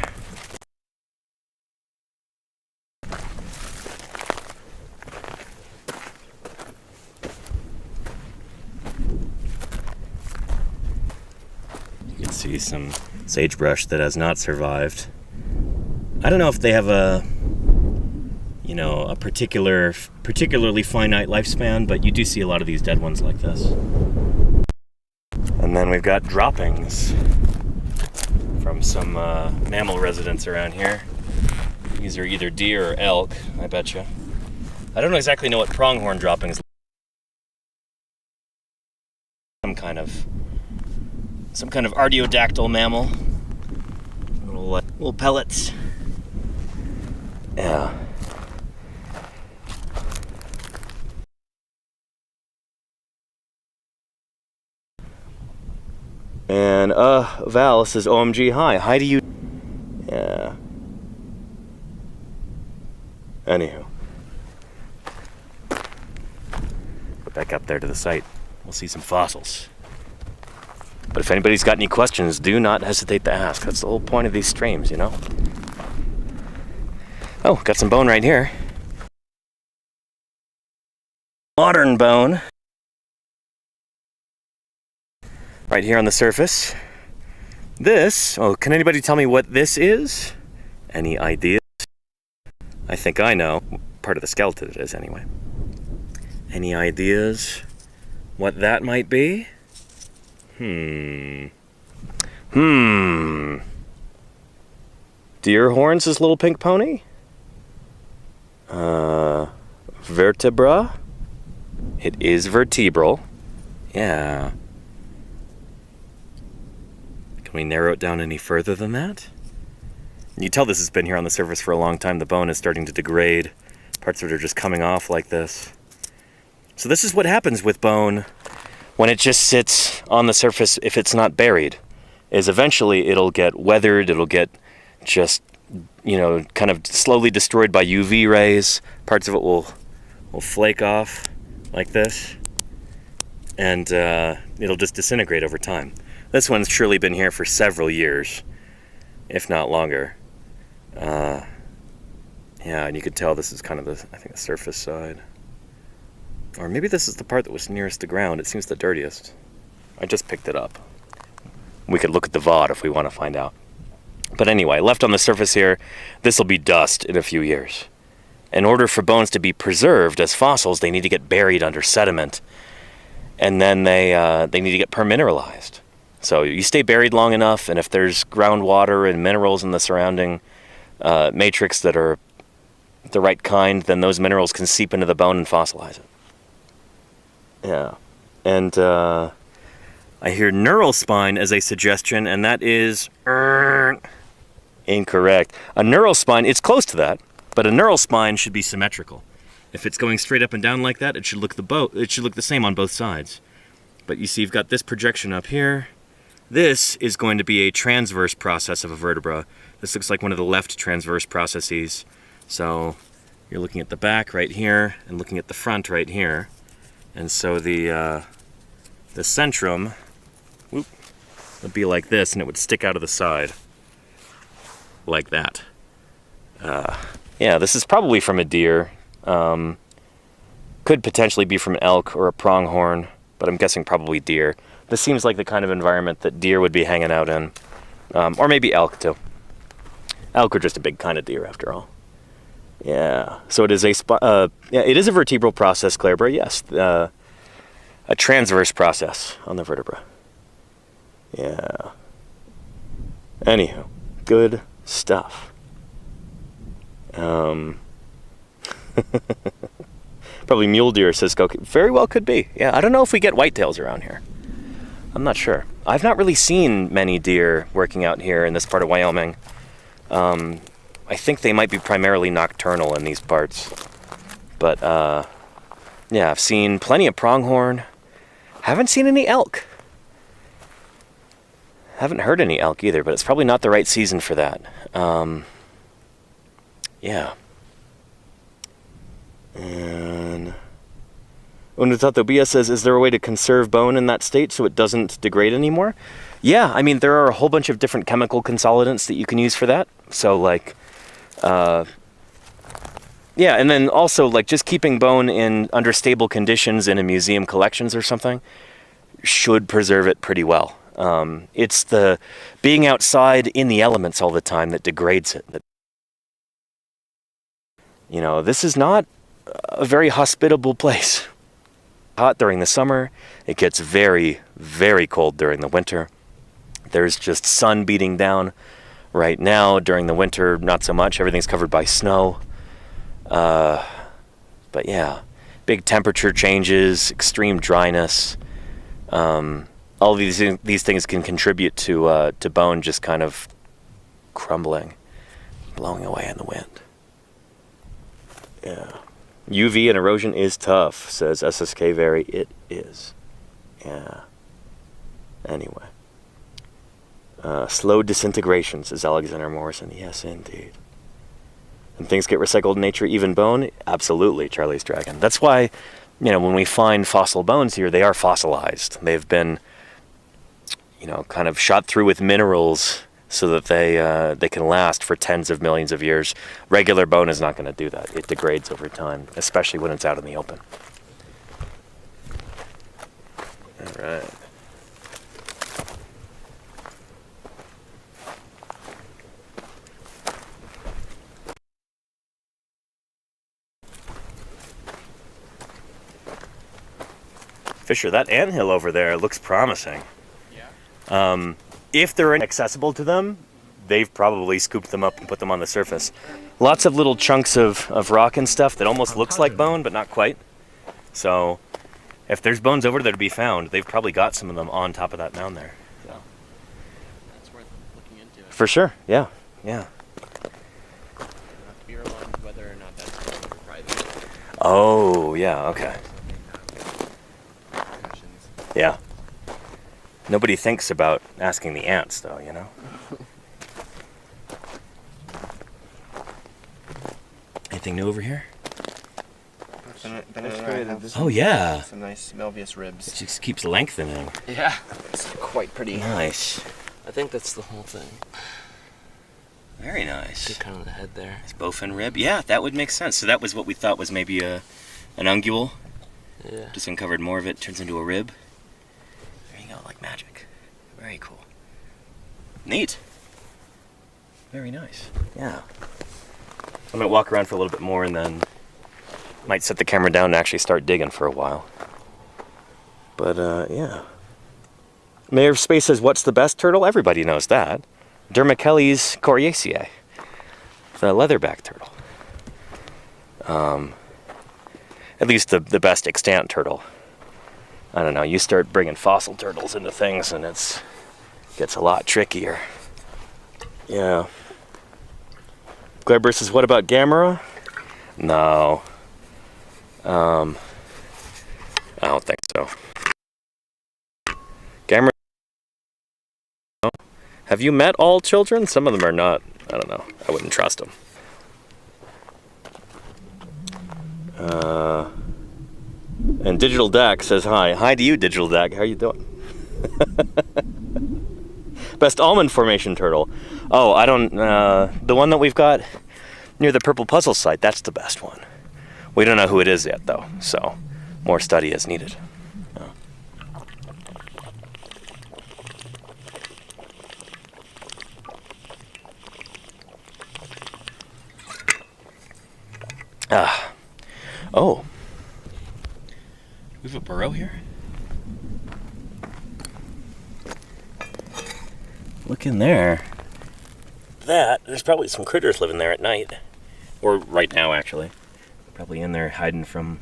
S1: You can see some sagebrush that has not survived. I don't know if they have a particularly finite lifespan, but you do see a lot of these dead ones like this. And then we've got droppings from some mammal residents around here. These are either deer or elk, I betcha. I don't exactly know what pronghorn droppings are. Some kind of artiodactyl mammal. Little pellets. Yeah. And Val says, OMG, hi. Hi to you. Yeah. Anywho. Go back up there to the site. We'll see some fossils. But if anybody's got any questions, do not hesitate to ask. That's the whole point of these streams, you know? Oh, got some bone right here. Modern bone. Right here on the surface. This, oh, can anybody tell me what this is? Any ideas? I think I know. Part of the skeleton it is, anyway. Any ideas what that might be? Deer horns, this little pink pony? Vertebra? It is vertebral. Yeah. Can we narrow it down any further than that? You tell this has been here on the surface for a long time. The bone is starting to degrade. Parts of it are just coming off like this. So this is what happens with bone when it just sits on the surface if it's not buried, is eventually it'll get weathered, it'll get just, you know, kind of slowly destroyed by UV rays. Parts of it will flake off like this, and it'll just disintegrate over time. This one's surely been here for several years, if not longer. Yeah, and you could tell this is kind of the, I think, the surface side. Or maybe this is the part that was nearest the ground. It seems the dirtiest. I just picked it up. We could look at the VOD if we want to find out. But anyway, left on the surface here, this will be dust in a few years. In order for bones to be preserved as fossils, they need to get buried under sediment. And then they need to get permineralized. So you stay buried long enough, and if there's groundwater and minerals in the surrounding matrix that are the right kind, then those minerals can seep into the bone and fossilize it. Yeah. And I hear neural spine as a suggestion, and that is incorrect. A neural spine, it's close to that, but a neural spine should be symmetrical. If it's going straight up and down like that, it should look the same on both sides. But you see, you've got this projection up here. This is going to be a transverse process of a vertebra. This looks like one of the left transverse processes. So you're looking at the back right here and looking at the front right here. And so the centrum would be like this, and it would stick out of the side like that. Yeah, this is probably from a deer. Could potentially be from an elk or a pronghorn, but I'm guessing probably deer. This seems like the kind of environment that deer would be hanging out in. Or maybe elk, too. Elk are just a big kind of deer, after all. Yeah, so it is it is a vertebral process, Clarebra, yes. A transverse process on the vertebra. Yeah. Anywho, good stuff. Probably mule deer, says Coke. Very well could be. Yeah, I don't know if we get whitetails around here. I'm not sure. I've not really seen many deer working out here in this part of Wyoming. I think they might be primarily nocturnal in these parts. But, yeah, I've seen plenty of pronghorn. Haven't seen any elk. Haven't heard any elk either, but it's probably not the right season for that. Yeah. And Unutato Bia says, is there a way to conserve bone in that state so it doesn't degrade anymore? Yeah, I mean, there are a whole bunch of different chemical consolidants that you can use for that. So, like, yeah, and then also, like, just keeping bone in under stable conditions in a museum collections or something should preserve it pretty well. It's the being outside in the elements all the time that degrades it. You know, this is not a very hospitable place. Hot during the summer, it gets very, very cold during the winter. There's just sun beating down right now. During the winter, not so much. Everything's covered by snow. But yeah, big temperature changes, extreme dryness. All these things can contribute to bone just kind of crumbling, blowing away in the wind. Yeah. UV and erosion is tough, says SSK Very. It is. Yeah. Anyway. Slow disintegration, says Alexander Morrison. Yes, indeed. And things get recycled in nature, even bone? Absolutely, Charlie's Dragon. That's why, you know, when we find fossil bones here, they are fossilized. They've been, kind of shot through with minerals so that they can last for tens of millions of years. Regular bone is not going to do that. It degrades over time, especially when it's out in the open. All right. Fisher, that anthill over there looks promising. Yeah. If they're inaccessible to them, they've probably scooped them up and put them on the surface. Lots of little chunks of rock and stuff that almost looks like bone, but not quite. So if there's bones over there to be found, they've probably got some of them on top of that mound there. So.
S3: That's worth looking into.
S1: For sure, yeah, yeah.
S3: Have to be reminded whether or not that's public or private.
S1: Oh, yeah, okay. Yeah. Nobody thinks about asking the ants, though, you know? Anything new over here? Oh, yeah.
S3: Some nice Melvius ribs.
S1: It just keeps lengthening.
S2: Yeah.
S3: It's quite pretty.
S1: Nice.
S2: I think that's the whole thing.
S1: Very nice.
S2: Just kind of the head there.
S1: It's bowfin rib. Yeah, that would make sense. So that was what we thought was maybe an ungule.
S2: Yeah.
S1: Just uncovered more of it, turns into a rib. There you go, like magic. Very cool. Neat. Very nice. Yeah. I might walk around for a little bit more and then might set the camera down and actually start digging for a while. But, yeah. Mayor of Space says, what's the best turtle? Everybody knows that. Dermachelys coriaceae. The leatherback turtle. At least the best extant turtle. I don't know, you start bringing fossil turtles into things and it gets a lot trickier. Yeah. Gleber says, what about Gamera? No. I don't think so. Gamera. Have you met all children? Some of them are not. I don't know. I wouldn't trust them. And Digital Dak says hi. Hi to you, Digital Dak. How are you doing? Best almond formation turtle. Oh, I don't. The one that we've got near the Purple Puzzle site, that's the best one. We don't know who it is yet, though, so more study is needed. Oh. We have a burrow here? Look in there. There's probably some critters living there at night. Or right now, actually. Probably in there hiding from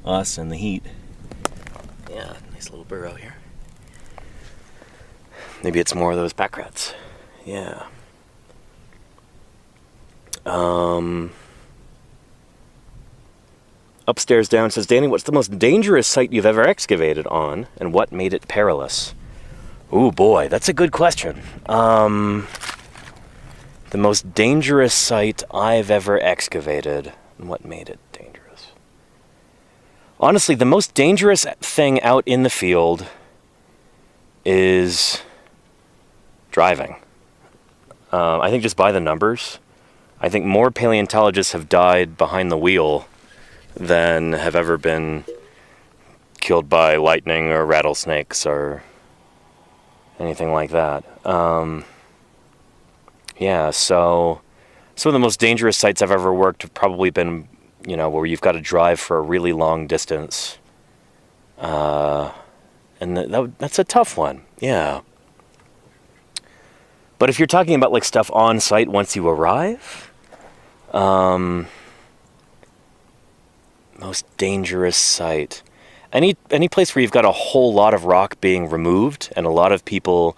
S1: us and the heat. Yeah, nice little burrow here. Maybe it's more of those pack rats. Yeah. Upstairs down says, Danny, what's the most dangerous site you've ever excavated on, and what made it perilous? Ooh, boy, that's a good question. The most dangerous site I've ever excavated, and what made it dangerous? Honestly, the most dangerous thing out in the field is driving. I think just by the numbers, I think more paleontologists have died behind the wheel than have ever been killed by lightning or rattlesnakes or anything like that. Yeah, so some of the most dangerous sites I've ever worked have probably been, where you've got to drive for a really long distance. And that's a tough one, yeah. But if you're talking about like stuff on site once you arrive, most dangerous site. Any place where you've got a whole lot of rock being removed and a lot of people,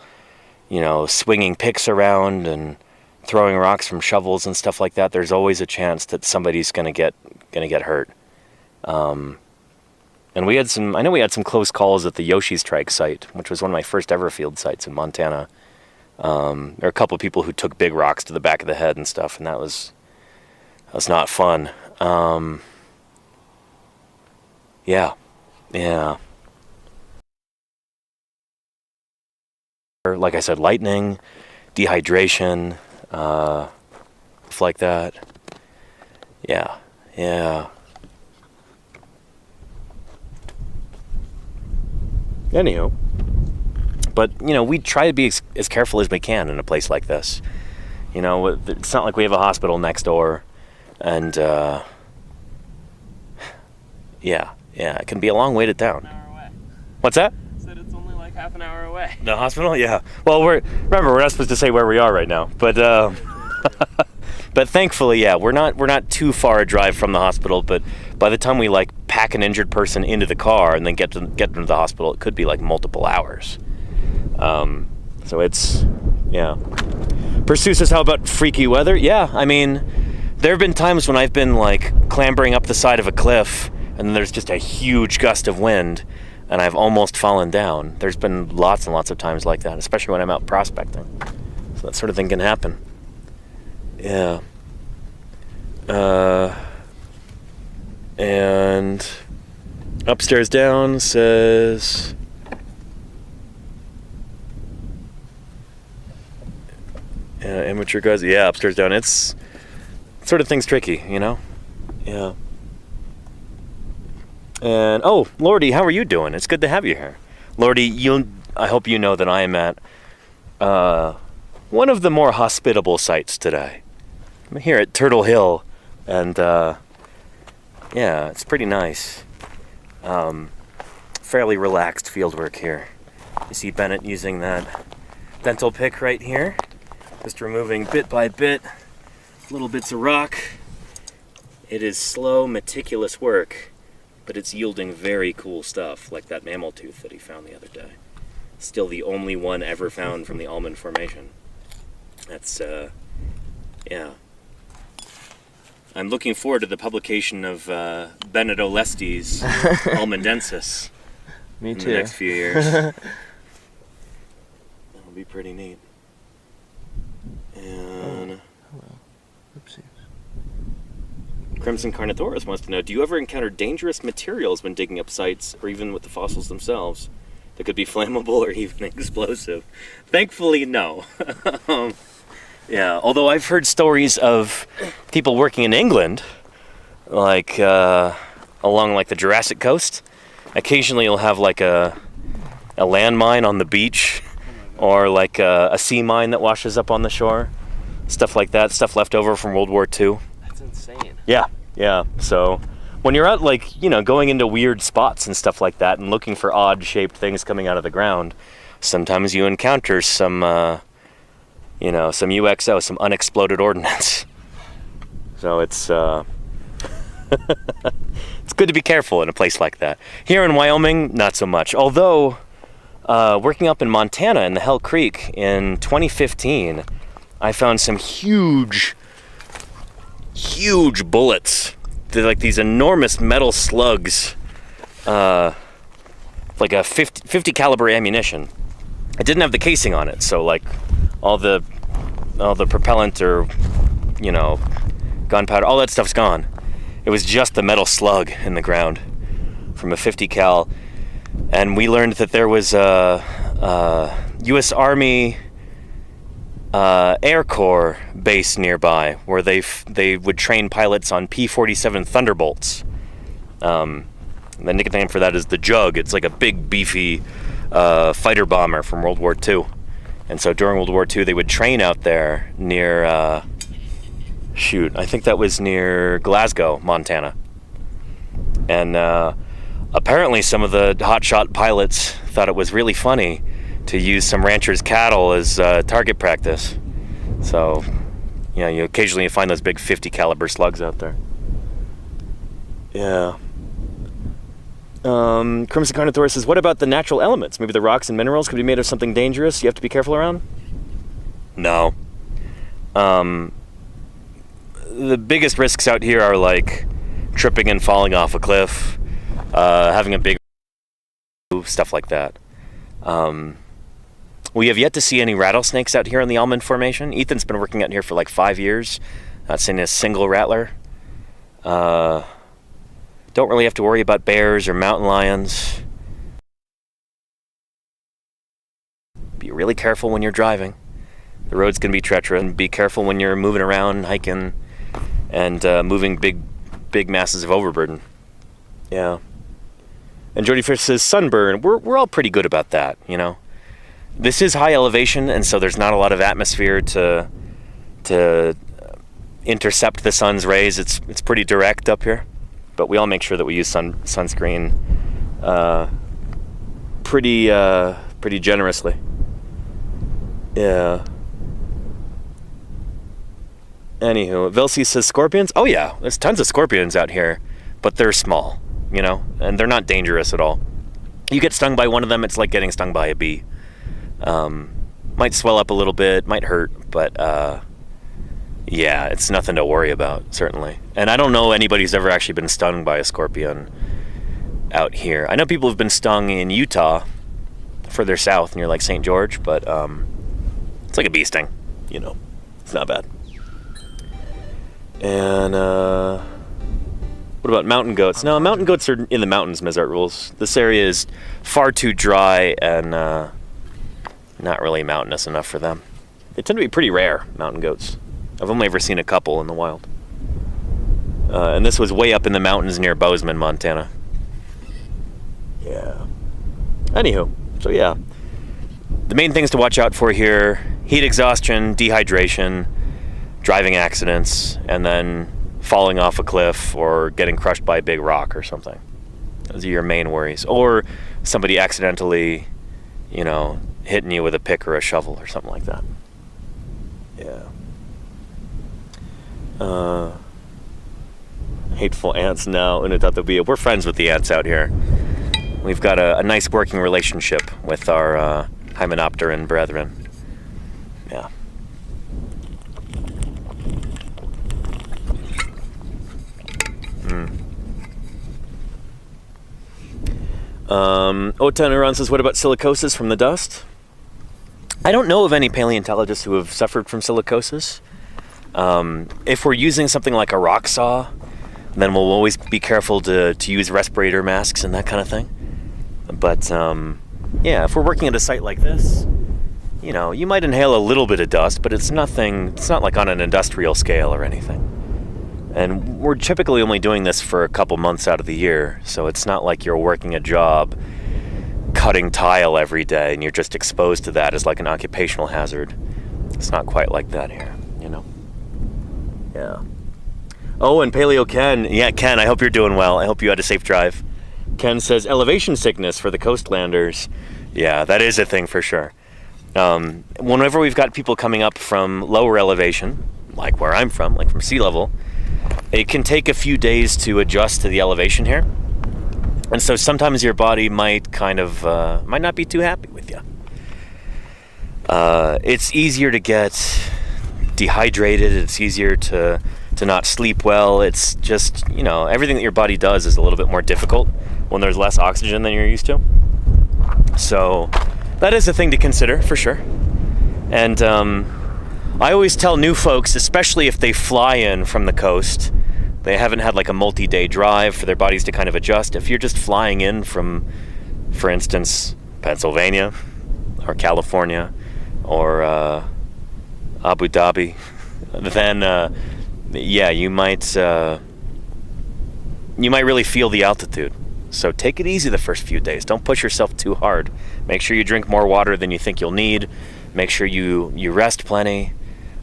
S1: swinging picks around and throwing rocks from shovels and stuff like that, there's always a chance that somebody's gonna get hurt. And I know we had some close calls at the Yoshi's Trike site, which was one of my first ever field sites in Montana. There are a couple of people who took big rocks to the back of the head and stuff, and that was not fun. Yeah. like I said, lightning, dehydration, stuff like that. Yeah. Anywho, but we try to be as careful as we can in a place like this. It's not like we have a hospital next door, and yeah, it can be a long way to town.
S2: An hour away.
S1: What's that?
S2: Said it's only like half an hour away.
S1: The hospital? Yeah. Well, we're not supposed to say where we are right now, but but thankfully, yeah, we're not too far a drive from the hospital. But by the time we pack an injured person into the car and then get them to the hospital, it could be multiple hours. So it's, yeah. Pursue says, how about freaky weather? Yeah, I mean, there have been times when I've been clambering up the side of a cliff and there's just a huge gust of wind and I've almost fallen down. There's been lots and lots of times like that, especially when I'm out prospecting. So that sort of thing can happen. Yeah. And upstairs down says, amateur guys. Yeah, upstairs down. It's sort of thing's tricky, Yeah. And Lordy, how are you doing? It's good to have you here. Lordy, I hope you know that I am at one of the more hospitable sites today. I'm here at Turtle Hill, and yeah, it's pretty nice. Fairly relaxed fieldwork here. You see Bennett using that dental pick right here, just removing bit by bit little bits of rock. It is slow, meticulous work, but it's yielding very cool stuff, like that mammal tooth that he found the other day. Still the only one ever found from the Almond Formation. That's, yeah. I'm looking forward to the publication of Bennett O'Lestes Almondensis.
S3: Me
S1: in
S3: too.
S1: the next few years. That'll be pretty neat. And
S3: Oopsies.
S1: Crimson Carnithoris wants to know, do you ever encounter dangerous materials when digging up sites, or even with the fossils themselves, that could be flammable or even explosive? Thankfully, no. Yeah, although I've heard stories of people working in England, along the Jurassic Coast. Occasionally you'll have a landmine on the beach, or a sea mine that washes up on the shore. Stuff like that, stuff left over from World War II.
S2: That's insane.
S1: Yeah. So when you're out, going into weird spots and stuff like that and looking for odd-shaped things coming out of the ground, sometimes you encounter some, some UXO, some unexploded ordnance. So it's it's good to be careful in a place like that. Here in Wyoming, not so much. Although, working up in Montana in the Hell Creek in 2015, I found some huge bullets. They're these enormous metal slugs, like a 50 caliber ammunition. It didn't have the casing on it, so all the propellant or gunpowder, all that stuff's gone. It was just the metal slug in the ground from a 50 cal, and we learned that there was a U.S. Army Air Corps base nearby where they would train pilots on P-47 Thunderbolts. The nickname for that is the Jug. It's like a big, beefy fighter bomber from World War II. And so during World War II, they would train out there near, I think that was near Glasgow, Montana. And apparently some of the hotshot pilots thought it was really funny to use some ranchers' cattle as target practice. So, you occasionally find those big 50 caliber slugs out there. Yeah. Crimson Carnithoris says, what about the natural elements? Maybe the rocks and minerals could be made of something dangerous you have to be careful around? No. The biggest risks out here are tripping and falling off a cliff, having a big stuff like that. We have yet to see any rattlesnakes out here in the Almond Formation. Ethan's been working out here for 5 years, not seeing a single rattler. Don't really have to worry about bears or mountain lions. be really careful when you're driving. The road's going to be treacherous, and be careful when you're moving around, hiking, and moving big masses of overburden. Yeah. And Jody Fish says sunburn. We're all pretty good about that, you know. This is high elevation, and so there's not a lot of atmosphere to intercept the sun's rays. It's pretty direct up here, but we all make sure that we use sunscreen pretty generously. Yeah. Anywho, Vilsi says scorpions. Oh yeah, there's tons of scorpions out here, but they're small, you know, and they're not dangerous at all. You get stung by one of them, it's like getting stung by a bee. Might swell up a little bit, might hurt, but yeah, it's nothing to worry about, certainly. And I don't know anybody who's ever actually been stung by a scorpion out here. I know people have been stung in Utah, further south near like St. George, but it's like a bee sting, you know. It's not bad. And what about mountain goats? No, mountain goats are in the mountains, Mizart rules. This area is far too dry and not really mountainous enough for them. They tend to be pretty rare, mountain goats. I've only ever seen a couple in the wild. And this was way up in the mountains near Bozeman, Montana. Yeah. Anywho, so yeah. The main things to watch out for here: heat exhaustion, dehydration, driving accidents, and then falling off a cliff or getting crushed by a big rock or something. Those are your main worries. Or somebody accidentally, you know, hitting you with a pick or a shovel or something like that. Yeah. Hateful ants now, and we're friends with the ants out here. We've got a nice working relationship with our hymenopteran brethren. Yeah. Otanuran says, what about silicosis from the dust? I don't know of any paleontologists who have suffered from silicosis. If we're using something like a rock saw, then we'll always be careful to use respirator masks and that kind of thing. But yeah, if we're working at a site like this, you know, you might inhale a little bit of dust, but it's not like on an industrial scale or anything. And we're typically only doing this for a couple months out of the year, so it's not like you're working a job cutting tile every day and you're just exposed to that as like an occupational hazard. It's not quite like that here, you know. Yeah. Oh, and Paleo Ken. Yeah, Ken, I hope you're doing well. I hope you had a safe drive. Ken says elevation sickness for the coastlanders. Yeah, that is a thing for sure. Whenever we've got people coming up from lower elevation, like where I'm from, like from sea level, it can take a few days to adjust to the elevation here. And so sometimes your body might might not be too happy with you. It's easier to get dehydrated. It's easier to not sleep well. It's just, you know, everything that your body does is a little bit more difficult when there's less oxygen than you're used to. So that is a thing to consider for sure. And I always tell new folks, especially if they fly in from the coast, they haven't had like a multi-day drive for their bodies to kind of adjust. If you're just flying in from, for instance, Pennsylvania or California or Abu Dhabi, then yeah, you might really feel the altitude. So take it easy the first few days. Don't push yourself too hard. Make sure you drink more water than you think you'll need. Make sure you rest plenty.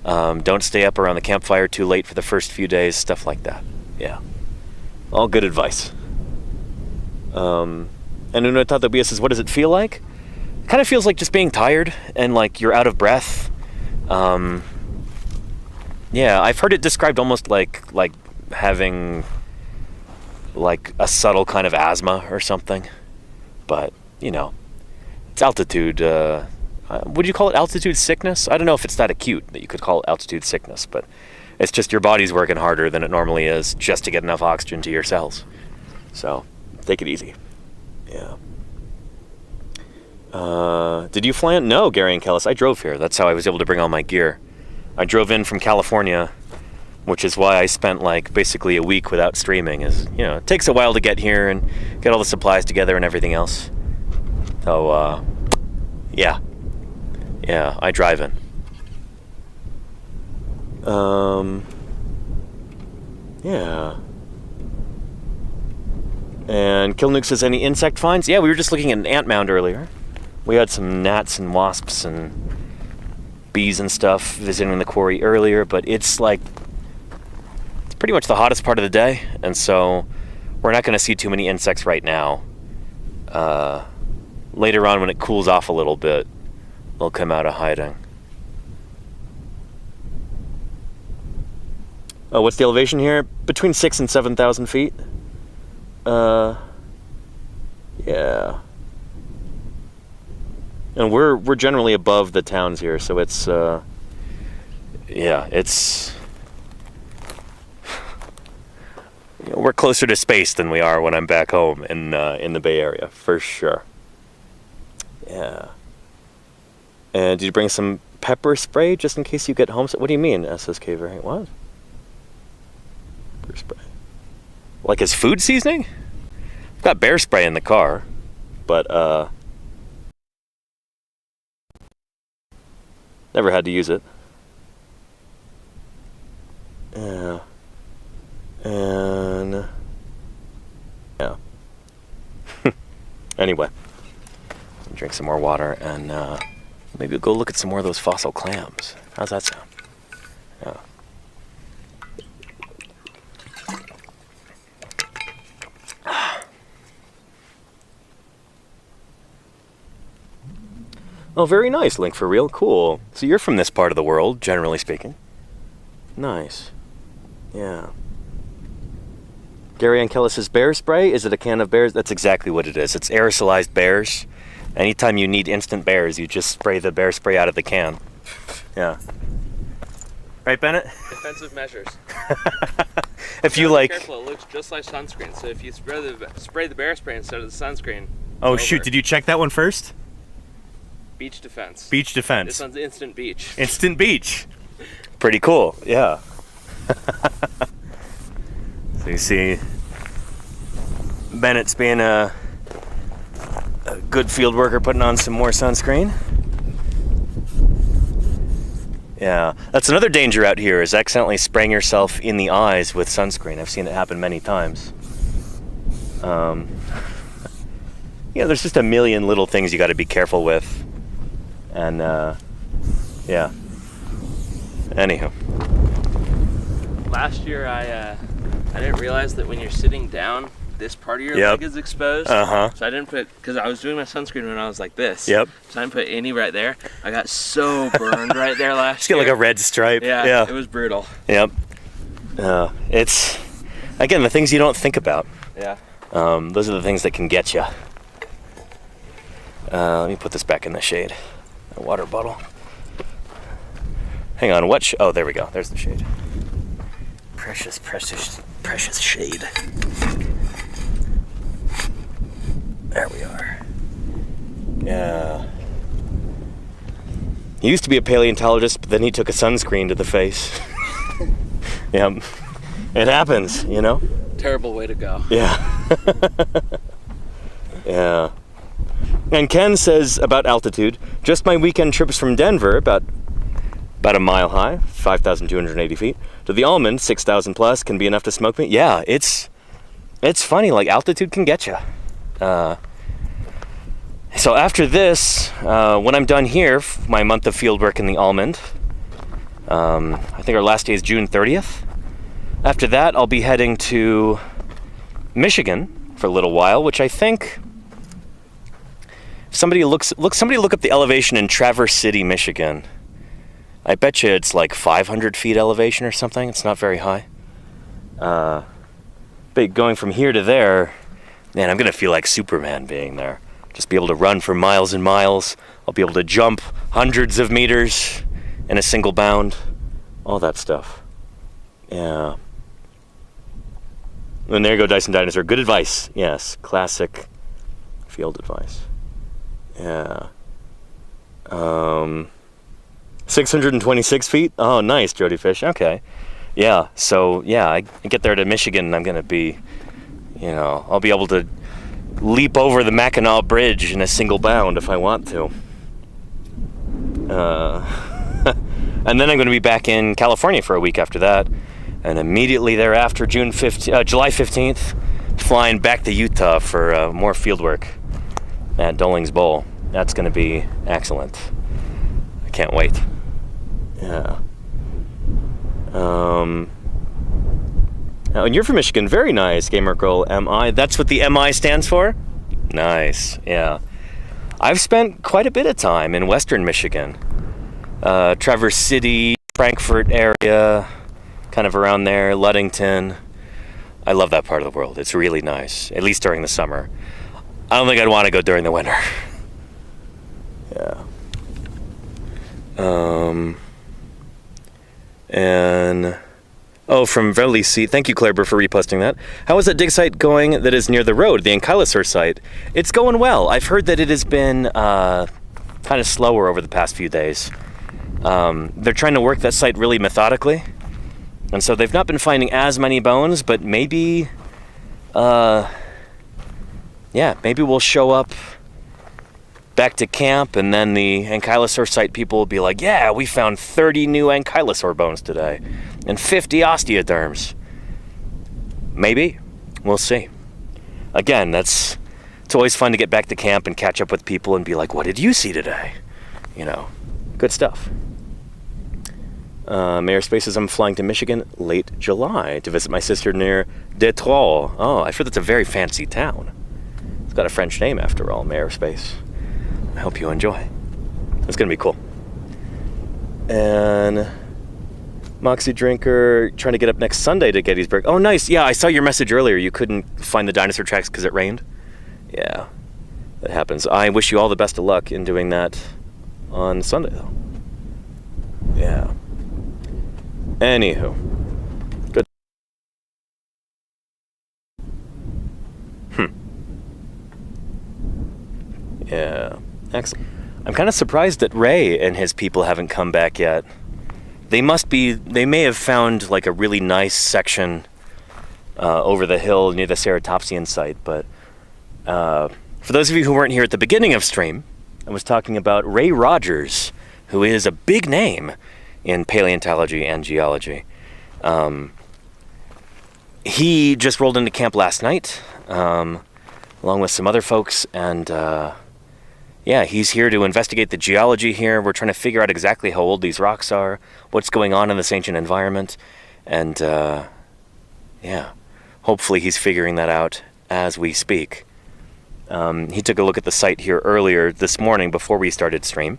S1: Don't stay up around the campfire too late for the first few days, stuff like that. Yeah. All good advice. And Unotata says, what does it feel like? It kind of feels like just being tired and like you're out of breath. Yeah, I've heard it described almost like having like a subtle kind of asthma or something. But, you know, it's altitude. Would you call it altitude sickness? I don't know if it's that acute that you could call it altitude sickness, but it's just your body's working harder than it normally is just to get enough oxygen to your cells. So, take it easy. Yeah. Did you fly in? No, Gary and Kellis. I drove here. That's how I was able to bring all my gear. I drove in from California, which is why I spent like basically a week without streaming. You know, it takes a while to get here and get all the supplies together and everything else. So, yeah. Yeah, I drive in. Yeah. And Kilnuke says, any insect finds? Yeah, we were just looking at an ant mound earlier. We had some gnats and wasps and bees and stuff visiting the quarry earlier, but it's pretty much the hottest part of the day, and so we're not going to see too many insects right now. Later on, when it cools off a little bit, they'll come out of hiding. Oh, what's the elevation here? Between 6,000 and 7,000 feet. Yeah. And we're generally above the towns here, so it's we're closer to space than we are when I'm back home in the Bay Area, for sure. Yeah. And did you bring some pepper spray just in case you get homesick? What do you mean, SSK variant? What? Pepper spray. Like as food seasoning? I've got bear spray in the car, but never had to use it. Yeah. And yeah. Anyway, drink some more water and maybe we'll go look at some more of those fossil clams. How's that sound? Yeah. Oh, very nice, Link, for real. Cool. So you're from this part of the world, generally speaking. Nice. Yeah. Gary Ankela says, bear spray? Is it a can of bears? That's exactly what it is. It's aerosolized bears. Anytime you need instant bears, you just spray the bear spray out of the can. Yeah. Right, Bennett?
S2: Defensive measures.
S1: If you like...
S2: Be careful, it looks just like sunscreen. So if you spray the bear spray instead of the sunscreen...
S1: Oh, shoot. Did you check that one first?
S2: Beach defense.
S1: Beach defense.
S2: This one's instant beach.
S1: Instant beach. Pretty cool, yeah. So you see Bennett's being a good field worker, putting on some more sunscreen. Yeah, that's another danger out here, is accidentally spraying yourself in the eyes with sunscreen. I've seen it happen many times. There's just a million little things you got to be careful with. And, yeah. Anywho.
S2: Last year, I didn't realize that when you're sitting down, this part of your leg is exposed.
S1: Uh-huh.
S2: So I didn't put, because I was doing my sunscreen when I was like this.
S1: Yep.
S2: So I didn't put any right there. I got so burned right there last
S1: Just get
S2: year.
S1: like a red stripe.
S2: Yeah, it was brutal.
S1: Yep. It's, again, the things you don't think about.
S2: Yeah.
S1: Those are the things that can get you. Let me put this back in the shade. A water bottle. Hang on, what? Oh, there we go. There's the shade. Precious, precious, precious shade. There we are. Yeah. He used to be a paleontologist, but then he took a sunscreen to the face. Yeah. It happens, you know?
S2: Terrible way to go.
S1: Yeah. Yeah. And Ken says about altitude, just my weekend trips from Denver, about a mile high, 5,280 feet, to the Almond, 6,000 plus, can be enough to smoke me. Yeah, it's funny, like altitude can get you. So after this, when I'm done here, my month of field work in the Almond, I think our last day is June 30th. After that, I'll be heading to Michigan for a little while, which I think... Somebody look up the elevation in Traverse City, Michigan. I bet you it's like 500 feet elevation or something. It's not very high. But going from here to there, man, I'm going to feel like Superman being there. Just be able to run for miles and miles. I'll be able to jump hundreds of meters in a single bound. All that stuff. Yeah. And there you go, Dyson Dinosaur. Good advice. Yes, classic field advice. Yeah. 626 feet? Oh, nice, Jody Fish. Okay. Yeah, so, yeah, I get there to Michigan and I'm going to be, I'll be able to leap over the Mackinac Bridge in a single bound if I want to. And then I'm going to be back in California for a week after that. And immediately thereafter, July 15th, flying back to Utah for more field work at Dolling's Bowl. That's going to be excellent. I can't wait. Yeah. Oh, and you're from Michigan. Very nice, Gamer Girl MI. That's what the MI stands for? Nice, yeah. I've spent quite a bit of time in western Michigan. Traverse City, Frankfort area, kind of around there, Ludington. I love that part of the world. It's really nice, at least during the summer. I don't think I'd want to go during the winter. Yeah. And from Verly C. Thank you, Claire, for reposting that. How is that dig site going that is near the road, the Ankylosaur site? It's going well. I've heard that it has been kind of slower over the past few days. They're trying to work that site really methodically. And so they've not been finding as many bones, but maybe, maybe we'll show up back to camp, and then the Ankylosaur site people will be like, yeah, we found 30 new Ankylosaur bones today, and 50 osteoderms. Maybe. We'll see. Again, it's always fun to get back to camp and catch up with people and be like, what did you see today? Good stuff. Mayor Spaces, I'm flying to Michigan late July to visit my sister near Detroit. Oh, I've heard that's a very fancy town. It's got a French name after all, Mayor Space. I hope you enjoy. It's gonna be cool. And Moxie Drinker trying to get up next Sunday to Gettysburg. Oh, nice. Yeah, I saw your message earlier. You couldn't find the dinosaur tracks because it rained. Yeah, that happens. I wish you all the best of luck in doing that on Sunday, though. Yeah. Anywho. Good. Yeah. Excellent. I'm kind of surprised that Ray and his people haven't come back yet. They may have found like a really nice section over the hill near the Ceratopsian site, but for those of you who weren't here at the beginning of stream, I was talking about Ray Rogers, who is a big name in paleontology and geology. He just rolled into camp last night, along with some other folks, and he's here to investigate the geology here. We're trying to figure out exactly how old these rocks are, what's going on in this ancient environment, and hopefully he's figuring that out as we speak. He took a look at the site here earlier this morning before we started stream,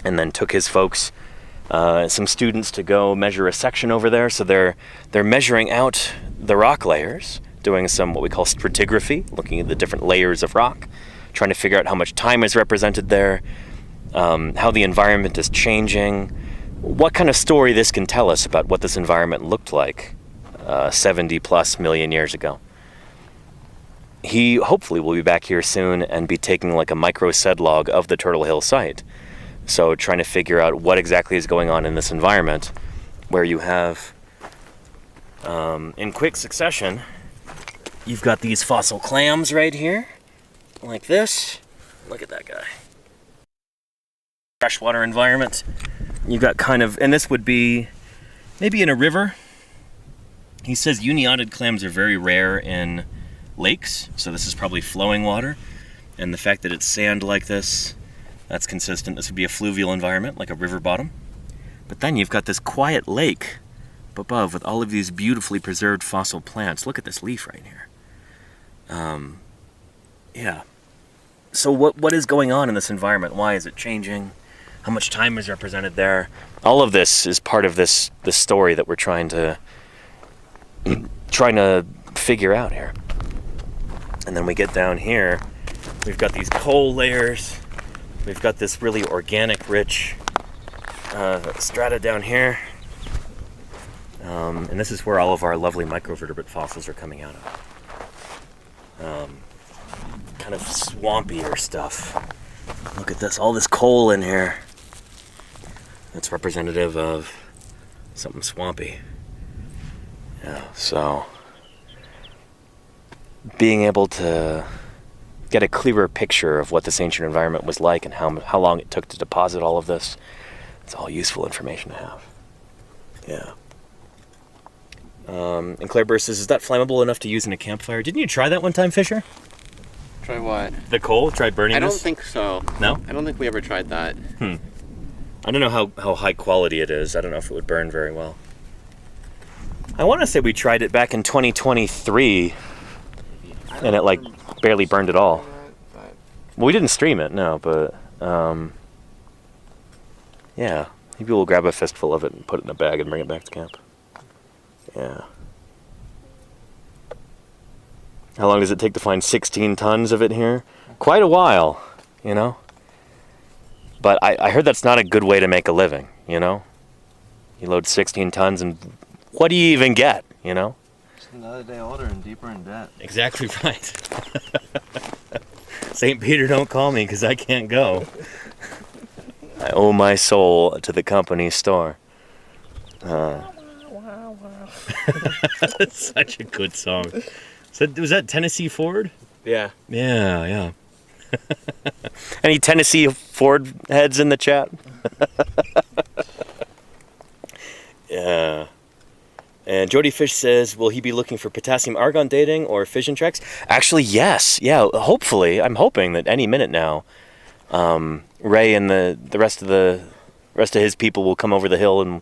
S1: and then took his folks, some students, to go measure a section over there. So they're measuring out the rock layers, doing some what we call stratigraphy, looking at the different layers of rock, trying to figure out how much time is represented there, how the environment is changing, what kind of story this can tell us about what this environment looked like 70 plus million years ago. He hopefully will be back here soon and be taking like a micro sed log of the Turtle Hill site. So trying to figure out what exactly is going on in this environment where you have, in quick succession, you've got these fossil clams right here, like this. Look at that guy. Freshwater environment. You got kind of, and this would be maybe in a river. He says uniotid clams are very rare in lakes, so this is probably flowing water. And the fact that it's sand like this, that's consistent. This would be a fluvial environment, like a river bottom. But then you've got this quiet lake above with all of these beautifully preserved fossil plants. Look at this leaf right here. Yeah. So what is going on in this environment? Why is it changing? How much time is represented there? All of this is part of this story that we're trying to figure out here. And then we get down here, we've got these coal layers. We've got this really organic, rich strata down here. And this is where all of our lovely microvertebrate fossils are coming out of. Kind of swampier stuff. Look at this, all this coal in here. That's representative of something swampy. Yeah, so being able to get a clearer picture of what this ancient environment was like and how long it took to deposit all of this. It's all useful information to have. Yeah. And Claire Burst says, is that flammable enough to use in a campfire? Didn't you try that one time, Fisher?
S3: Try what?
S1: The coal? Try burning
S3: I don't
S1: this?
S3: think so.
S1: No?
S3: I don't think we ever tried that.
S1: I don't know how high quality it is. I don't know if it would burn very well. I want to say we tried it back in 2023, and it, like, barely burned at all. Well, we didn't stream it, no, but, yeah. Maybe we'll grab a fistful of it and put it in a bag and bring it back to camp. Yeah. How long does it take to find 16 tons of it here? Quite a while, you know? But I heard that's not a good way to make a living, you know? You load 16 tons and what do you even get, you know?
S4: Just another day older and deeper in debt.
S1: Exactly right. St. Peter, don't call me because I can't go. I owe my soul to the company store. That's such a good song. So, was that Tennessee Ford?
S3: Yeah.
S1: Yeah. Any Tennessee Ford heads in the chat? Yeah. And Jody Fish says, will he be looking for potassium argon dating or fission tracks? Actually, yes. Yeah, hopefully. I'm hoping that any minute now, Ray and the rest of his people will come over the hill and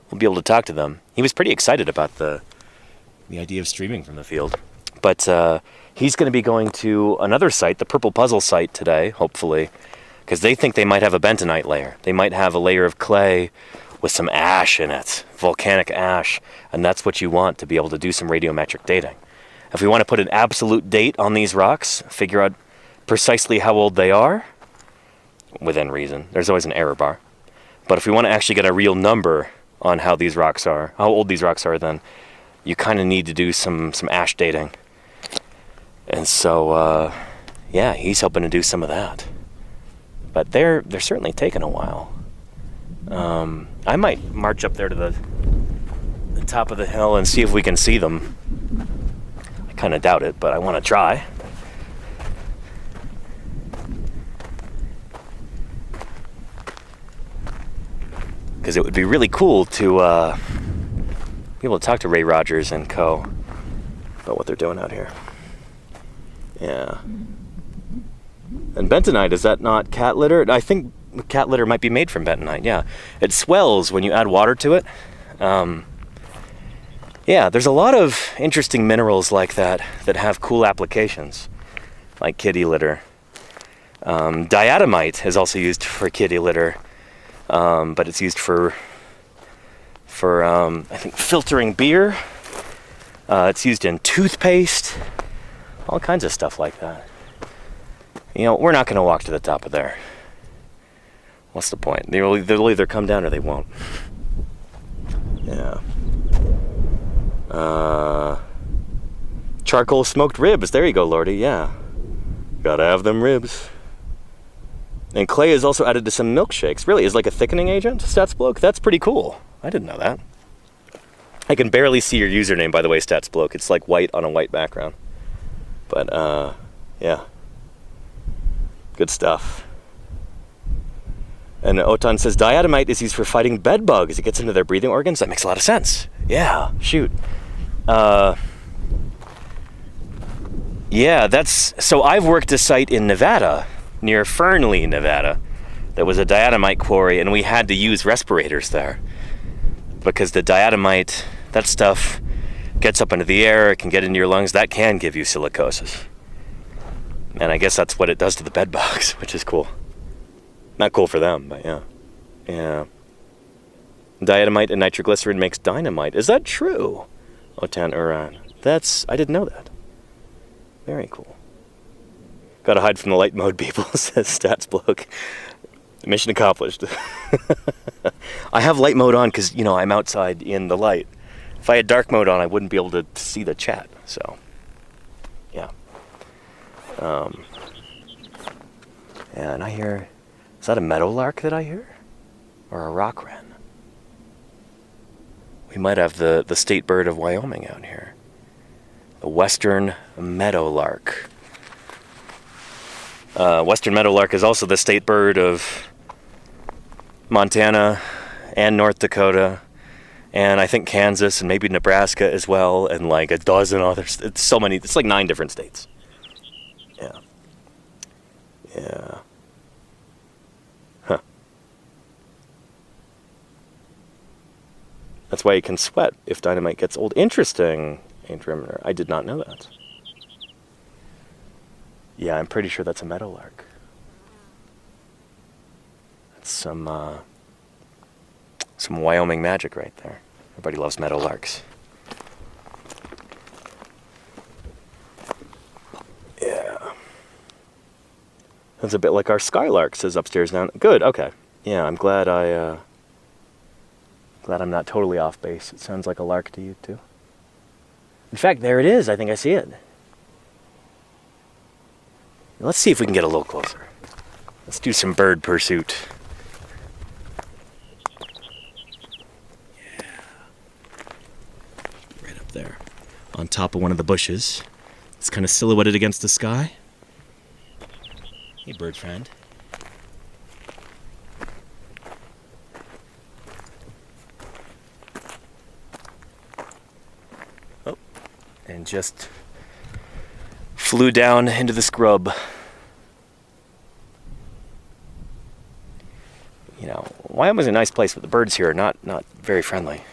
S1: we'll be able to talk to them. He was pretty excited about the idea of streaming from the field. But he's going to be going to another site, the Purple Puzzle site today, hopefully, because they think they might have a bentonite layer. They might have a layer of clay with some ash in it, volcanic ash, and that's what you want to be able to do some radiometric dating. If we want to put an absolute date on these rocks, figure out precisely how old they are, within reason, there's always an error bar. But if we want to actually get a real number on how these rocks are, how old these rocks are, then you kind of need to do some ash dating. And so, yeah, he's hoping to do some of that. But they're certainly taking a while. I might march up there to the top of the hill and see if we can see them. I kind of doubt it, but I want to try. Because it would be really cool to be able to talk to Ray Rogers and co. about what they're doing out here. Yeah. And bentonite, is that not cat litter? I think cat litter might be made from bentonite, yeah. It swells when you add water to it. Yeah, there's a lot of interesting minerals like that have cool applications, like kitty litter. Diatomite is also used for kitty litter, but it's used for I think filtering beer. It's used in toothpaste, all kinds of stuff like that. You know, we're not going to walk to the top of there. What's the point? They'll either come down or they won't. Yeah. Charcoal smoked ribs. There you go, Lordy. Yeah. Gotta have them ribs. And clay is also added to some milkshakes. Really, is like a thickening agent, StatsBloke? That's pretty cool. I didn't know that. I can barely see your username, by the way, StatsBloke. It's like white on a white background. But, yeah. Good stuff. And Otan says, diatomite is used for fighting bed bugs. It gets into their breathing organs. That makes a lot of sense. Yeah, shoot. Yeah, so I've worked a site in Nevada, near Fernley, Nevada, that was a diatomite quarry, and we had to use respirators there. Because the diatomite, that stuff gets up into the air, it can get into your lungs, that can give you silicosis. And I guess that's what it does to the bed bugs, which is cool. Not cool for them, but yeah. Yeah. Diatomite and nitroglycerin makes dynamite. Is that true? Otan Uran. I didn't know that. Very cool. Gotta hide from the light mode people, says StatsBloke. Mission accomplished. I have light mode on because, you know, I'm outside in the light. If I had dark mode on, I wouldn't be able to see the chat, so. Yeah. Yeah, and I hear... Is that a meadowlark that I hear? Or a rock wren? We might have the state bird of Wyoming out here. The western meadowlark. Western meadowlark is also the state bird of Montana and North Dakota, and I think Kansas and maybe Nebraska as well, and like a dozen others. It's so many. It's like 9 different states. Yeah. Yeah. Huh. That's why you can sweat if dynamite gets old. Interesting, Adrian. I did not know that. Yeah, I'm pretty sure that's a meadowlark. That's some Wyoming magic right there. Everybody loves meadowlarks. Yeah. That's a bit like our skylark, says upstairs now. Good, okay. Yeah, I'm glad I'm not totally off base. It sounds like a lark to you too. In fact, there it is. I think I see it. Let's see if we can get a little closer. Let's do some bird pursuit. Yeah. Right up there. On top of one of the bushes. It's kind of silhouetted against the sky. Hey, bird friend. Oh, and just flew down into the scrub. You know, Wyoming's a nice place, but the birds here are not very friendly.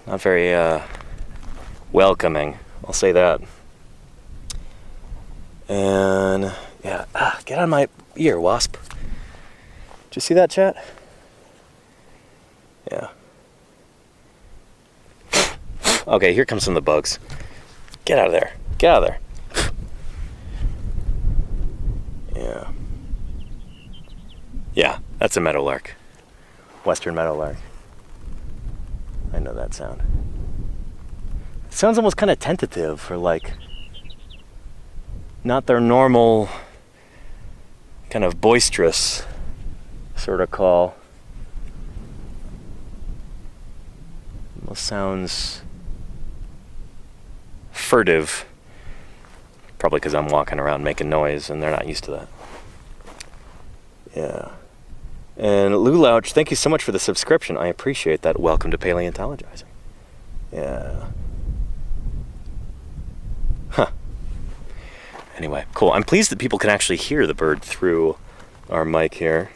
S1: Not very welcoming, I'll say that. And yeah, get on my ear, wasp. Did you see that, chat? Yeah. Okay, here comes some of the bugs. Get out of there. Get out of there. Yeah. Yeah, that's a meadowlark. Western meadowlark. I know that sound. It sounds almost kind of tentative for like not their normal kind of boisterous sort of call. Almost sounds furtive. Probably because I'm walking around making noise and they're not used to that. Yeah. And Lulouch, thank you so much for the subscription. I appreciate that. Welcome to Paleontologizing. Yeah. Huh. Anyway, cool. I'm pleased that people can actually hear the bird through our mic here.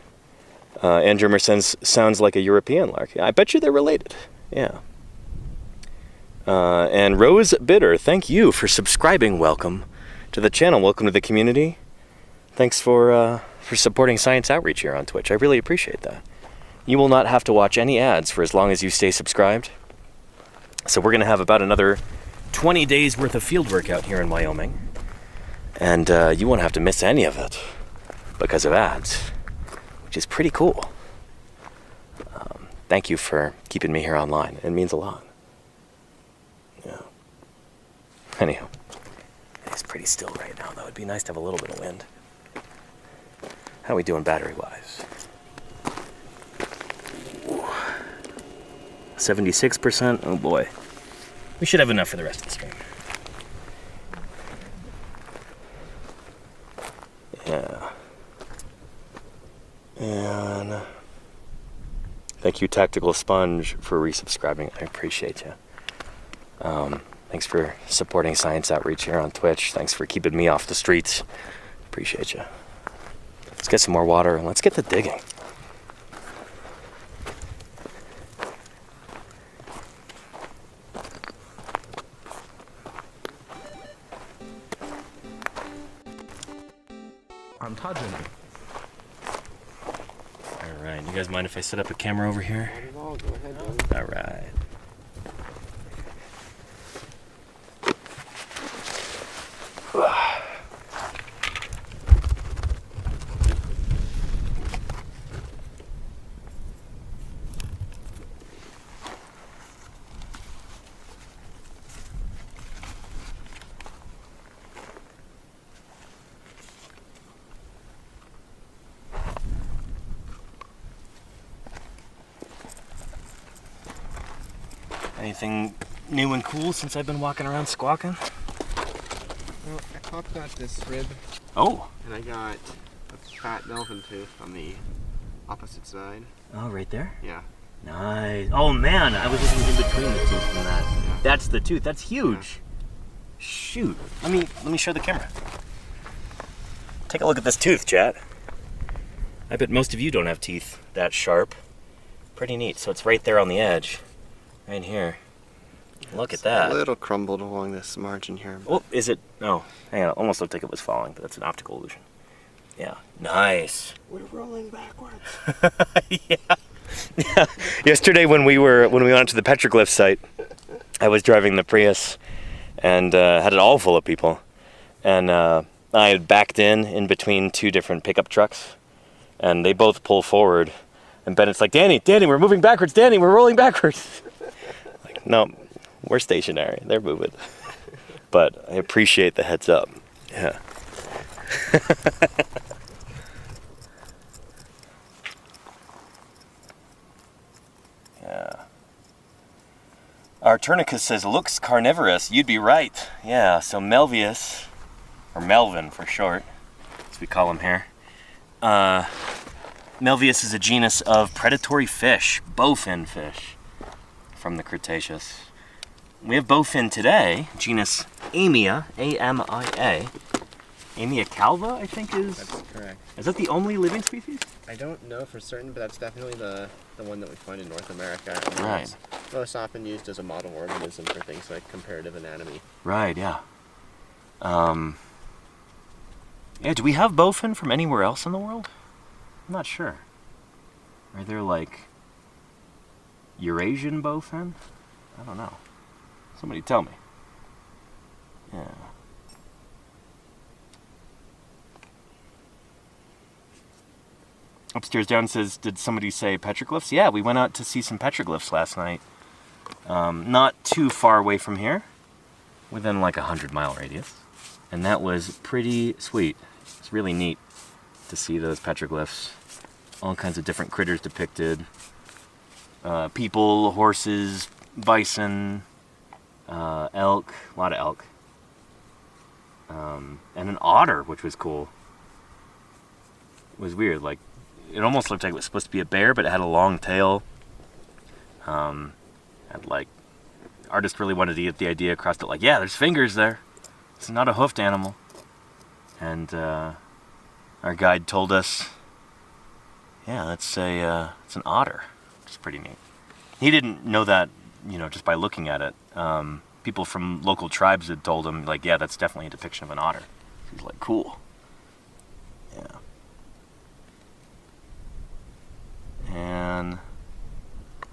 S1: Andrew Mersens sounds like a European lark. I bet you they're related. Yeah. And Rose Bitter, thank you for subscribing. Welcome to the channel. Welcome to the community. Thanks for supporting science outreach here on Twitch. I really appreciate that. You will not have to watch any ads for as long as you stay subscribed. So we're going to have about another 20 days worth of field work out here in Wyoming. And you won't have to miss any of it because of ads, which is pretty cool. Thank you for keeping me here online. It means a lot. Yeah. Anyhow, it's pretty still right now, though. It'd be nice to have a little bit of wind. How are we doing battery-wise? 76%? Oh boy. We should have enough for the rest of the stream. Yeah. And thank you, Tactical Sponge, for resubscribing. I appreciate you. Thanks for supporting science outreach here on Twitch. Thanks for keeping me off the streets. Appreciate you. Let's get some more water and let's get to digging.
S5: I'm touching it.
S1: All right, you guys mind if I set up a camera over here?
S3: Not at all. Go ahead,
S1: All right. Anything new and cool since I've been walking around squawking?
S3: Well, I popped out this rib
S1: Oh.
S3: And I got a fat Melvin tooth on the opposite side.
S1: Oh, right there?
S3: Yeah.
S1: Nice. Oh man, I was looking in between the tooth and that.
S3: Yeah.
S1: That's the tooth. That's huge. Yeah. Shoot. Let me show the camera. Take a look at this tooth, chat. I bet most of you don't have teeth that sharp. Pretty neat. So it's right there on the edge. Right here. Look at that.
S3: A little crumbled along this margin here.
S1: Oh, is it? No. Hang on. It almost looked like it was falling, but that's an optical illusion. Yeah. Nice.
S3: We're rolling backwards.
S1: Yeah. Yeah. Yesterday when we went to the petroglyph site, I was driving the Prius and had it all full of people. And I had backed in between two different pickup trucks, and they both pull forward. And Bennett's like, Danny, we're moving backwards. Danny, we're rolling backwards. Like, no, we're stationary. They're moving. But I appreciate the heads up. Yeah. Yeah. Arternicus says, looks carnivorous. You'd be right. Yeah, so Melvius, or Melvin for short, as we call him here. Melvius is a genus of predatory fish, bowfin fish, from the Cretaceous. We have bowfin today, genus Amia, A-M-I-A. Amia calva, I think is...
S3: That's correct.
S1: Is that the only living species?
S3: I don't know for certain, but that's definitely the one that we find in North America. And
S1: Right.
S3: It's most often used as a model organism for things like comparative anatomy.
S1: Right, yeah. Yeah, do we have bowfin from anywhere else in the world? I'm not sure. Are there like Eurasian bowfin? I don't know. Somebody tell me. Yeah. Upstairs down says, did somebody say petroglyphs? Yeah, we went out to see some petroglyphs last night. Not too far away from here, within like 100-mile radius. And that was pretty sweet. It's really neat to see those petroglyphs. All kinds of different critters depicted. People, horses, bison, elk, a lot of elk. And an otter, which was cool. It was weird, like, it almost looked like it was supposed to be a bear, but it had a long tail. Had like, artist really wanted to get the idea across that, like, yeah, there's fingers there. It's not a hoofed animal. And our guide told us, yeah, it's an otter, which is pretty neat. He didn't know that, just by looking at it. People from local tribes had told him, like, yeah, that's definitely a depiction of an otter. He's like, cool. Yeah. And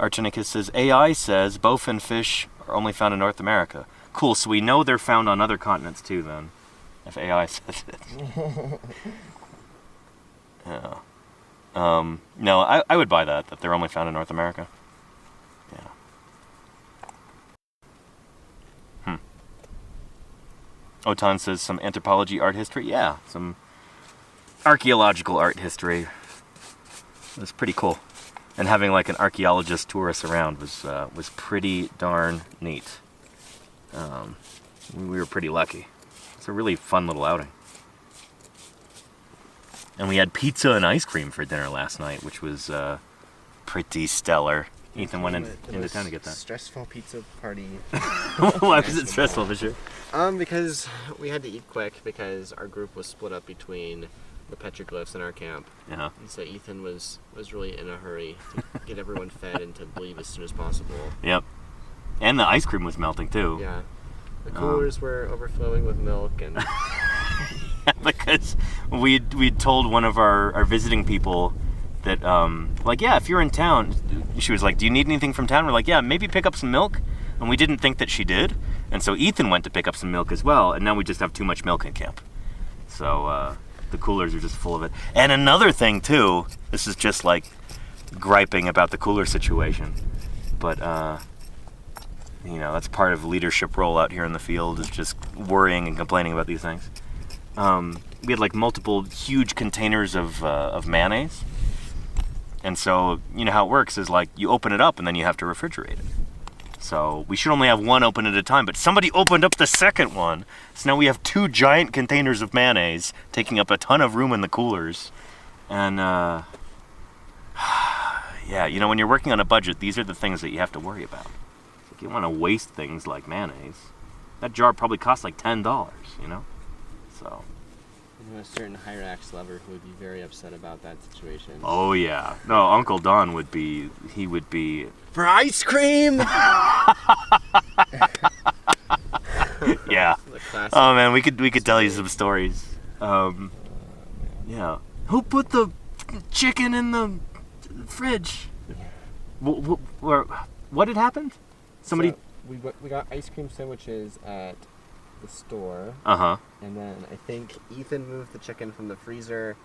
S1: Archenicus says, AI says bowfin fish are only found in North America. Cool, so we know they're found on other continents too then, if AI says it. Yeah. No, I would buy that they're only found in North America. Yeah. Otan says some anthropology art history. Yeah, some archaeological art history. It was pretty cool. And having like an archaeologist tour us around was pretty darn neat. We were pretty lucky. It's a really fun little outing. And we had pizza and ice cream for dinner last night, which was pretty stellar. Ethan went into town to get that.
S3: Stressful pizza party.
S1: Why was it stressful, for sure?
S3: Because we had to eat quick because our group was split up between the petroglyphs in our camp.
S1: Yeah.
S3: And so Ethan was really in a hurry to get everyone fed and to leave as soon as possible.
S1: Yep. And the ice cream was melting too.
S3: Yeah. The coolers were overflowing with milk and
S1: because we'd told one of our visiting people that like, yeah, if you're in town, she was like, do you need anything from town? We're like, yeah, maybe pick up some milk. And we didn't think that she did. And so Ethan went to pick up some milk as well, and now we just have too much milk in camp. So the coolers are just full of it. And another thing too, this is just like griping about the cooler situation, but that's part of leadership role out here in the field, is just worrying and complaining about these things. We had like multiple huge containers of mayonnaise, and so you know how it works is like you open it up and then you have to refrigerate it. So we should only have one open at a time, but somebody opened up the second one. So now we have 2 giant containers of mayonnaise taking up a ton of room in the coolers. And yeah, you know, when you're working on a budget, these are the things that you have to worry about. Like, you want to waste things like mayonnaise. That jar probably costs like $10, you know? So.
S3: You know, a certain Hyrax lover who would be very upset about that situation.
S1: Oh yeah. No, Uncle Don would be, he would be...
S3: For ice cream!
S1: Yeah. Oh man, we could tell you some stories. Yeah. Who put the chicken in the fridge? What had happened? Somebody...
S3: So we got ice cream sandwiches at the store.
S1: Uh-huh.
S3: And then I think Ethan moved the chicken from the freezer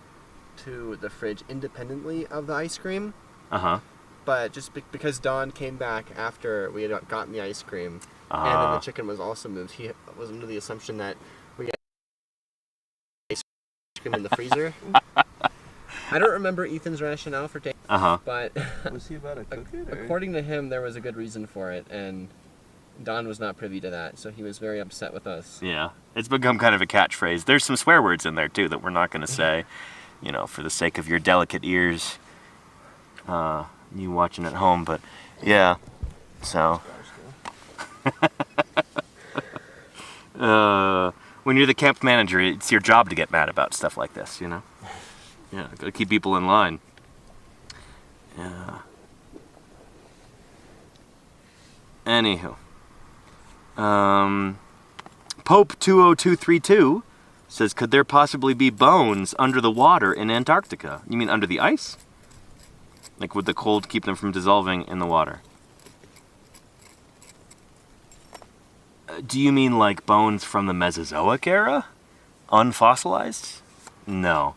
S3: to the fridge independently of the ice cream.
S1: Uh-huh.
S3: But just because Don came back after we had gotten the ice cream, and then the chicken was also moved, he was under the assumption that we had ice cream in the freezer. I don't remember Ethan's rationale for taking but
S4: Was he about to cook it? Or?
S3: according to him, there was a good reason for it, and Don was not privy to that, so he was very upset with us.
S1: Yeah. It's become kind of a catchphrase. There's some swear words in there, too, that we're not going to say, you know, for the sake of your delicate ears. You watching at home, but yeah, so when you're the camp manager, it's your job to get mad about stuff like this, you know? Yeah, gotta keep people in line. Yeah. Anywho, Pope 20232 says, could there possibly be bones under the water in Antarctica? You mean under the ice? Like, would the cold keep them from dissolving in the water? Do you mean like bones from the Mesozoic era? Unfossilized? No.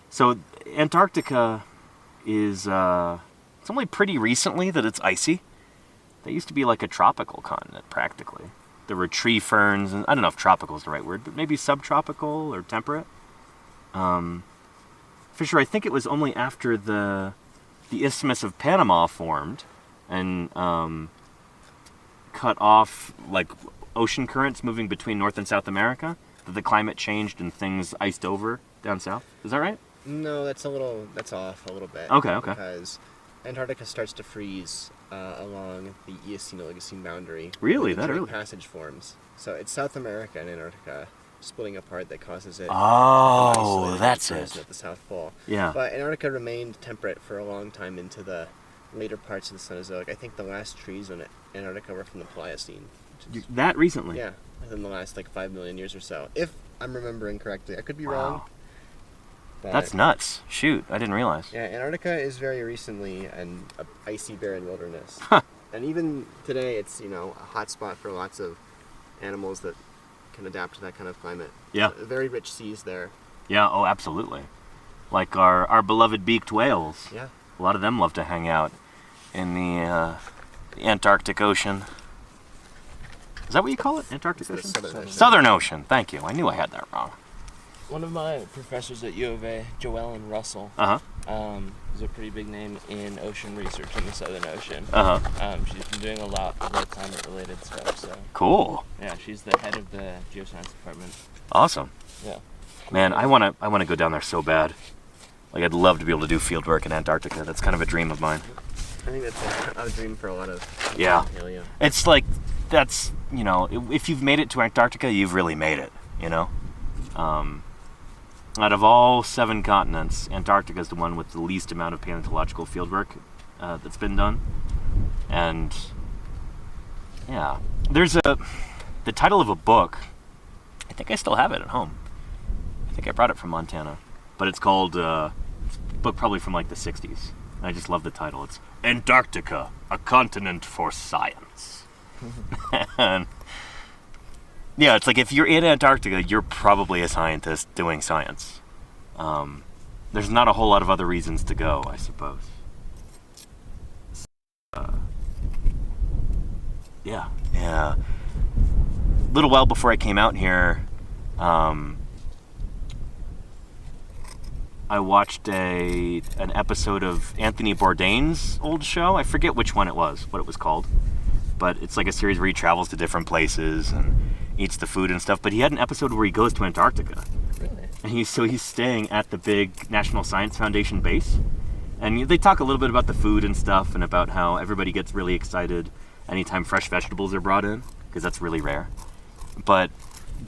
S1: So, Antarctica is, it's only pretty recently that it's icy. That used to be like a tropical continent, practically. There were tree ferns, and I don't know if tropical is the right word, but maybe subtropical or temperate. For sure, I think it was only after the Isthmus of Panama formed and cut off like ocean currents moving between North and South America that the climate changed and things iced over down south. Is that right?
S3: No, that's off a little bit.
S1: Okay.
S3: Because Antarctica starts to freeze along the Eocene-Oligocene boundary.
S1: Really?
S3: That
S1: That
S3: early
S1: early?
S3: passage forms. So it's South America and Antarctica splitting apart that causes it.
S1: Oh,
S3: isolated
S1: that's
S3: frozen
S1: it.
S3: At the South Pole.
S1: Yeah.
S3: But Antarctica remained temperate for a long time into the later parts of the Cenozoic. I think the last trees in Antarctica were from the Pliocene.
S1: That recently?
S3: Yeah, within the last like 5 million years or so, if I'm remembering correctly. I could be wrong.
S1: Wow.
S3: But
S1: That's nuts. Shoot, I didn't realize.
S3: yeah, Antarctica is very recently an icy, barren wilderness.
S1: Huh.
S3: And even today, it's, you know, a hot spot for lots of animals that can adapt to that kind of climate.
S1: Yeah.
S3: Very rich seas there.
S1: Yeah, oh, absolutely. Like our beloved beaked whales.
S3: Yeah.
S1: A lot of them love to hang out in the Antarctic Ocean. Is that what you call it? Antarctic
S3: It's the
S1: Ocean?
S3: Southern Ocean.
S1: Southern Ocean. Thank you. I knew I had that wrong.
S2: One of my professors at U of A, Joellen Russell, is a pretty big name in ocean research in the Southern Ocean. She's been doing a lot of climate-related stuff. So
S1: Cool.
S2: yeah, she's the head of the geoscience department.
S1: Awesome.
S2: Yeah.
S1: Man, I wanna go down there so bad. Like, I'd love to be able to do field work in Antarctica. That's kind of a dream of mine.
S3: I think that's a dream for a lot of
S1: Yeah.
S3: paleo.
S1: It's like, that's, you know, if you've made it to Antarctica, you've really made it, you know? Out of all 7 continents, Antarctica is the one with the least amount of paleontological fieldwork that's been done. And, yeah. There's the title of a book, I think I still have it at home. I think I brought it from Montana. But it's called, book probably from like the 60s. I just love the title. It's Antarctica, a Continent for Science. And yeah, it's like if you're in Antarctica, you're probably a scientist doing science. There's not a whole lot of other reasons to go, I suppose. Yeah. A little while before I came out here, I watched an episode of Anthony Bourdain's old show. I forget which one it was, what it was called. but it's like a series where he travels to different places and eats the food and stuff. But he had an episode where he goes to Antarctica.
S3: Really?
S1: And he's staying at the big National Science Foundation base. And they talk a little bit about the food and stuff, and about how everybody gets really excited anytime fresh vegetables are brought in, because that's really rare. But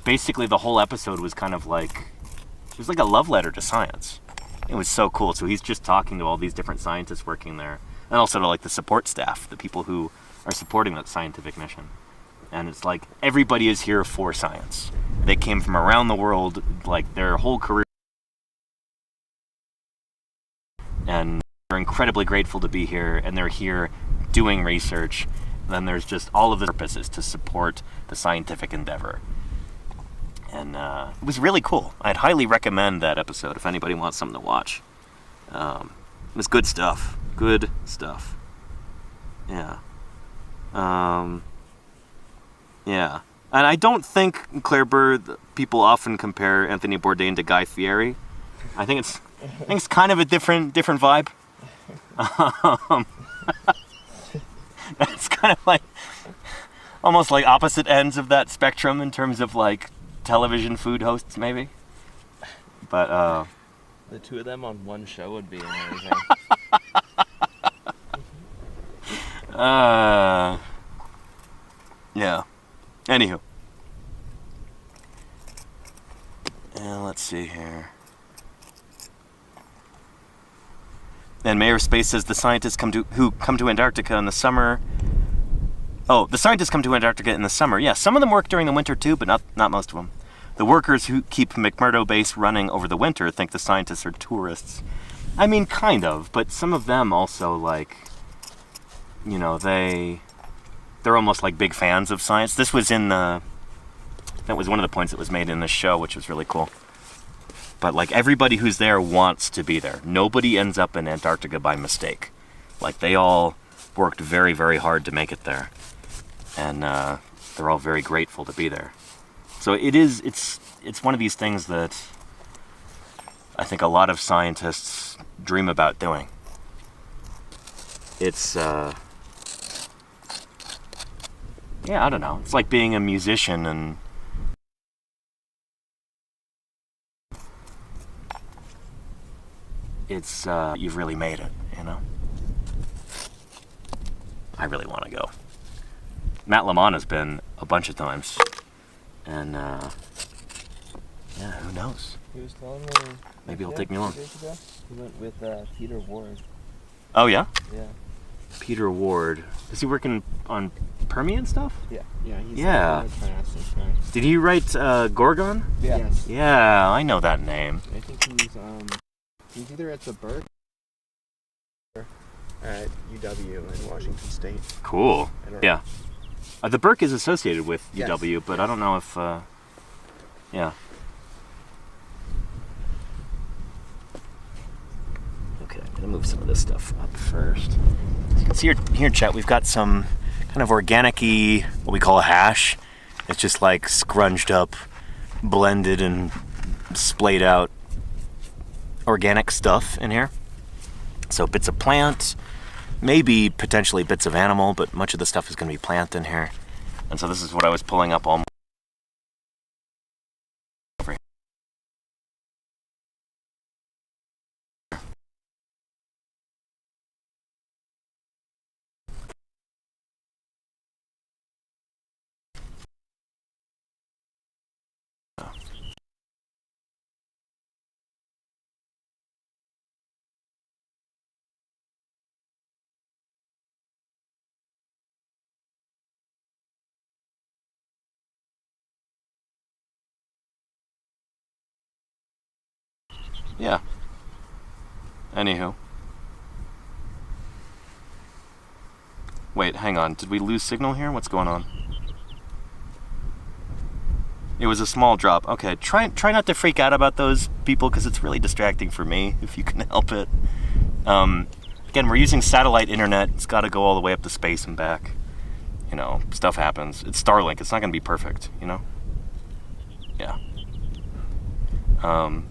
S1: basically the whole episode was kind of like, it was like a love letter to science. It was so cool. So he's just talking to all these different scientists working there, and also to like the support staff, the people who are supporting that scientific mission. And it's like, everybody is here for science. They came from around the world, like their whole career. And they're incredibly grateful to be here, and they're here doing research. And then there's just all of the purposes to support the scientific endeavor. And it was really cool. I'd highly recommend that episode if anybody wants something to watch. It was good stuff. Good stuff. Yeah. Yeah. And I don't think, Claire Burr, people often compare Anthony Bourdain to Guy Fieri. I think it's kind of a different vibe. It's kind of like almost like opposite ends of that spectrum in terms of like television food hosts, maybe. But
S2: The two of them on one show would be amazing.
S1: Yeah. Anywho. And let's see here. And Mayor Space says the scientists who come to Antarctica in the summer. Oh, the scientists come to Antarctica in the summer. Yeah, some of them work during the winter too, but not most of them. The workers who keep McMurdo Base running over the winter think the scientists are tourists. I mean, kind of, but some of them also, like, you know, they're almost like big fans of science. That was one of the points that was made in this show, which was really cool. But like, everybody who's there wants to be there. Nobody ends up in Antarctica by mistake. Like, they all worked very, very hard to make it there. And they're all very grateful to be there. So it's one of these things that I think a lot of scientists dream about doing. It's yeah, I don't know. It's like being a musician and it's you've really made it, you know. I really want to go. Matt Lamont has been a bunch of times, and yeah, who knows?
S2: He was telling me.
S1: Maybe he'll take me along.
S2: He went with Peter Ward.
S1: Oh yeah?
S2: Yeah.
S1: Peter Ward. Is he working on Permian stuff?
S2: Yeah.
S3: Yeah, he's
S1: Yeah. Did he write Gorgon?
S2: Yeah.
S3: Yes.
S1: Yeah, I know that name.
S3: I think he's either at the Burke or at UW in Washington State.
S1: Cool.
S3: I don't know.
S1: Yeah. The Burke is associated with
S3: Yes.
S1: UW, but I don't know if, yeah. Okay, I'm gonna move some of this stuff up first. As you can see here, chat, we've got some kind of organic-y, what we call a hash. It's just like scrunched up, blended and splayed out organic stuff in here. So bits of plant, maybe potentially bits of animal, but much of the stuff is going to be plant in here. And so this is what I was pulling up all over here. Yeah. Anywho. Wait, hang on. Did we lose signal here? What's going on? It was a small drop. Okay, try not to freak out about those people because it's really distracting for me, if you can help it. Again, we're using satellite internet. It's got to go all the way up to space and back. You know, stuff happens. It's Starlink. It's not going to be perfect, you know? Yeah.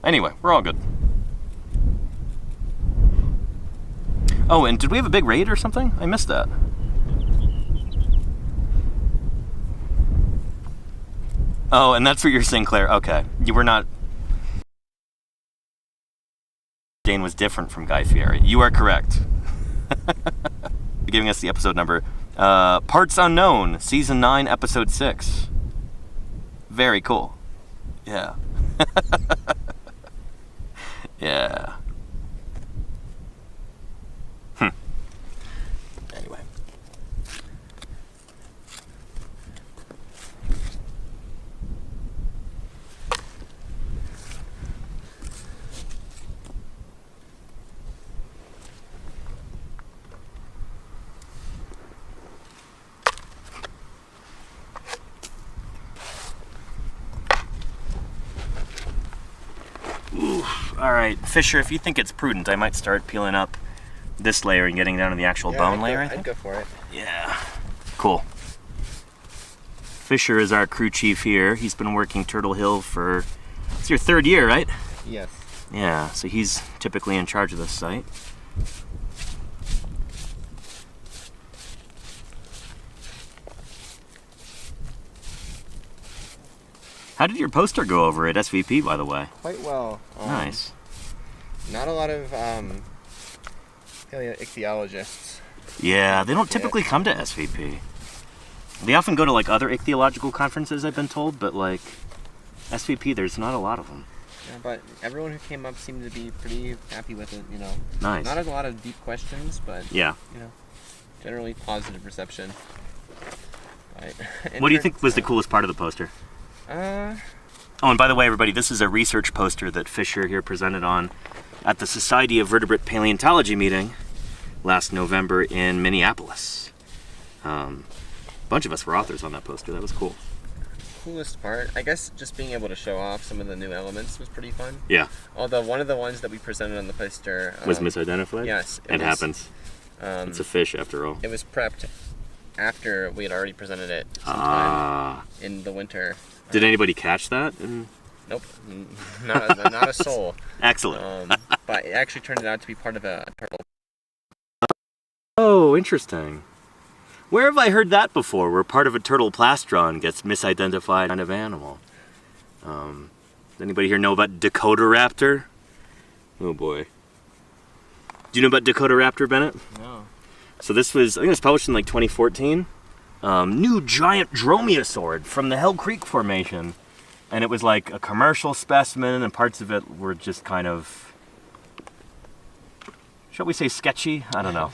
S1: Anyway, we're all good. Oh, and did we have a big raid or something? I missed that. Oh, and that's what you're saying, Claire. Okay. You were not... Dane was different from Guy Fieri. You are correct. Giving us the episode number. Parts Unknown, Season 9, Episode 6. Very cool. Yeah. Yeah. Anyway. All right, Fisher, if you think it's prudent, I might start peeling up this layer and getting down to the actual bone layer, I think.
S3: I'd go for it.
S1: Yeah. Cool. Fisher is our crew chief here. He's been working Turtle Hill for, it's your 3rd year, right?
S3: Yes.
S1: Yeah, so he's typically in charge of this site. How did your poster go over at SVP, by the way?
S3: Quite well.
S1: Nice.
S3: Not a lot of paleoichthyologists.
S1: Yeah, they don't typically come to SVP. They often go to like other ichthyological conferences, I've been told, but like SVP, there's not a lot of them.
S3: Yeah, but everyone who came up seemed to be pretty happy with it, you know.
S1: Nice.
S3: Not a lot of deep questions, but
S1: yeah,
S3: you know, generally positive reception. Right.
S1: What do you think was the coolest part of the poster? Oh, and by the way, everybody, this is a research poster that Fisher here presented on at the Society of Vertebrate Paleontology meeting last November in Minneapolis. A bunch of us were authors on that poster. That was cool.
S3: Coolest part, I guess, just being able to show off some of the new elements was pretty fun.
S1: Yeah.
S3: Although one of the ones that we presented on the poster
S1: was misidentified?
S3: Yes.
S1: It happens. It's a fish, after all.
S3: It was prepped after we had already presented it sometime in the winter.
S1: Did anybody catch that?
S3: Nope, not a soul.
S1: Excellent.
S3: But it actually turned out to be part of a turtle.
S1: Oh, interesting. Where have I heard that before, where part of a turtle plastron gets misidentified kind of animal? Does anybody here know about Dakotaraptor? Oh boy. Do you know about Dakotaraptor, Bennett?
S3: No.
S1: So this was, I think it was published in like 2014. New giant dromaeosaur from the Hell Creek Formation. And it was like a commercial specimen, and parts of it were just kind of, shall we say, sketchy? I don't know.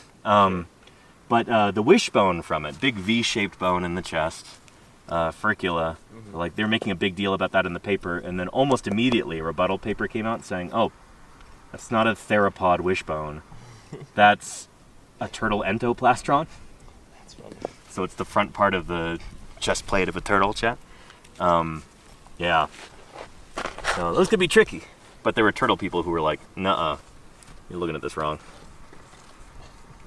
S1: But the wishbone from it, big V-shaped bone in the chest, furcula, like they were making a big deal about that in the paper, and then almost immediately a rebuttal paper came out saying, oh, that's not a theropod wishbone, that's a turtle entoplastron.
S3: That's funny.
S1: So it's the front part of the chest plate of a turtle, chat. Yeah. So those could be tricky, but there were turtle people who were like, nuh-uh, you're looking at this wrong.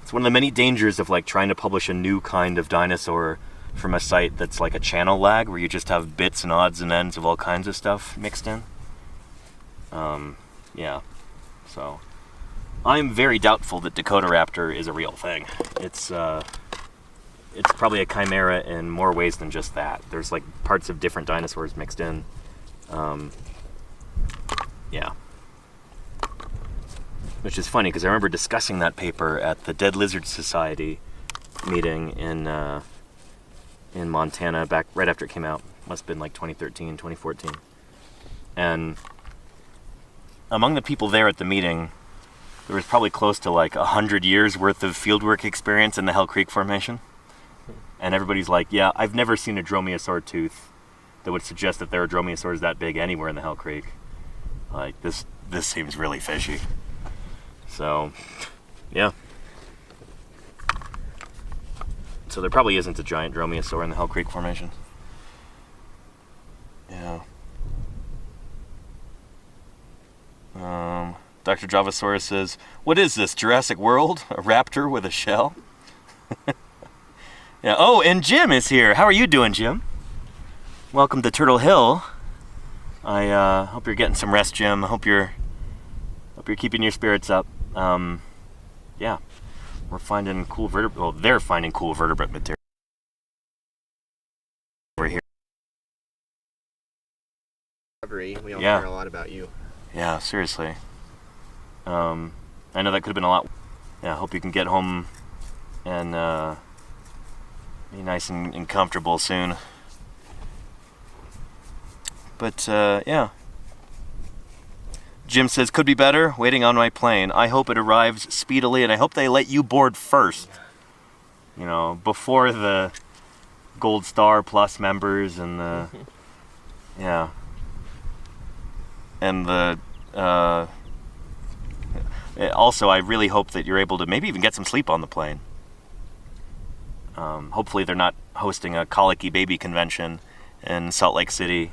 S1: It's one of the many dangers of like trying to publish a new kind of dinosaur from a site that's like a channel lag, where you just have bits and odds and ends of all kinds of stuff mixed in. Yeah. So I'm very doubtful that Dakotaraptor is a real thing. It's probably a chimera in more ways than just that. There's like parts of different dinosaurs mixed in. Yeah. Which is funny, because I remember discussing that paper at the Dead Lizard Society meeting in Montana back right after it came out. Must have been like 2013, 2014. And among the people there at the meeting, there was probably close to like 100 years worth of fieldwork experience in the Hell Creek Formation. And everybody's like, yeah, I've never seen a dromaeosaur tooth that would suggest that there are dromaeosaurs that big anywhere in the Hell Creek. Like, this seems really fishy. So, yeah. So there probably isn't a giant dromaeosaur in the Hell Creek Formation. Yeah. Dr. Javasaurus says, what is this, Jurassic World? A raptor with a shell? Yeah. Oh, and Jim is here. How are you doing, Jim? Welcome to Turtle Hill. I hope you're getting some rest, Jim. Hope you're keeping your spirits up. Yeah, we're finding cool vertebrate. Well, they're finding cool vertebrate material.
S3: We all
S1: Yeah.
S3: care a lot about you.
S1: Yeah, seriously. I know that could have been a lot. Yeah, I hope you can get home and be nice and comfortable soon. But yeah. Jim says, could be better, waiting on my plane. I hope it arrives speedily, and I hope they let you board first. You know, before the Gold Star Plus members and the... Yeah. And the... also, I really hope that you're able to maybe even get some sleep on the plane. Hopefully they're not hosting a colicky baby convention in Salt Lake City.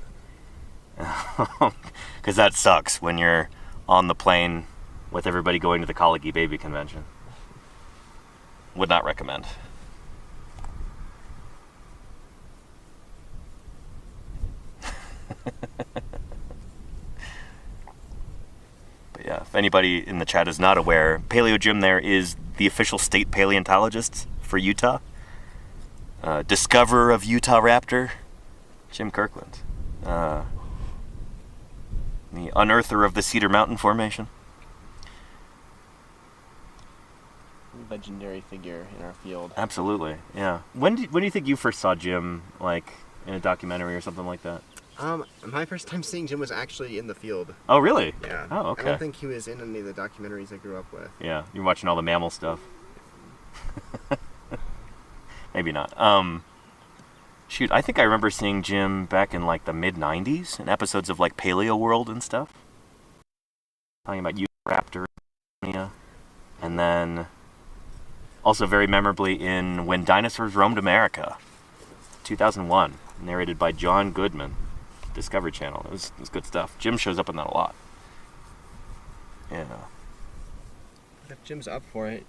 S1: Because that sucks when you're on the plane with everybody going to the colicky baby convention. Would not recommend. But yeah, if anybody in the chat is not aware, Paleo Jim there is the official state paleontologist for Utah. Discoverer of Utah Raptor, Jim Kirkland. The unearther of the Cedar Mountain Formation.
S3: Legendary figure in our field.
S1: Absolutely, yeah. When do you think you first saw Jim, like in a documentary or something like that?
S3: My first time seeing Jim was actually in the field.
S1: Oh, really?
S3: Yeah.
S1: Oh, okay.
S3: I don't think he was in any of the documentaries I grew up with.
S1: Yeah, you're watching all the mammal stuff. Maybe not. Shoot, I think I remember seeing Jim back in like the mid-90s in episodes of like Paleo World and stuff. Talking about Raptor, and then also very memorably in When Dinosaurs Roamed America, 2001, narrated by John Goodman, Discovery Channel. It was good stuff. Jim shows up in that a lot. Yeah.
S3: If Jim's up for it,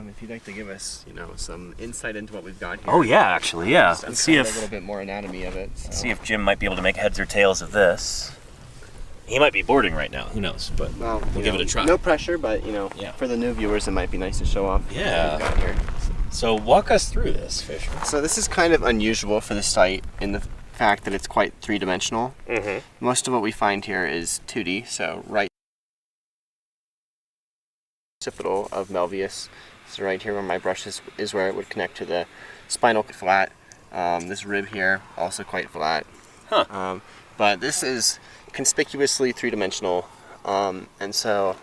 S3: if you'd like to give us, some insight into what we've got here.
S1: Oh yeah, actually, yeah.
S3: Just
S1: Let's see
S3: a
S1: if
S3: little bit more anatomy of it. So.
S1: see if Jim might be able to make heads or tails of this. He might be boarding right now. Who knows? But
S3: Well,
S1: we'll give it a try.
S3: No pressure, but
S1: Yeah.
S3: for the new viewers, it might be nice to show off
S1: Yeah.
S3: what we've got here.
S1: So walk us through this, Fisher.
S3: So this is kind of unusual for the site in the fact that it's quite three-dimensional.
S1: Mm-hmm.
S3: Most of what we find here is 2D, so right occipital of Melvius. So right here where my brush is where it would connect to the spinal flat. This rib here, also quite flat.
S1: Huh.
S3: But this is conspicuously three-dimensional, and so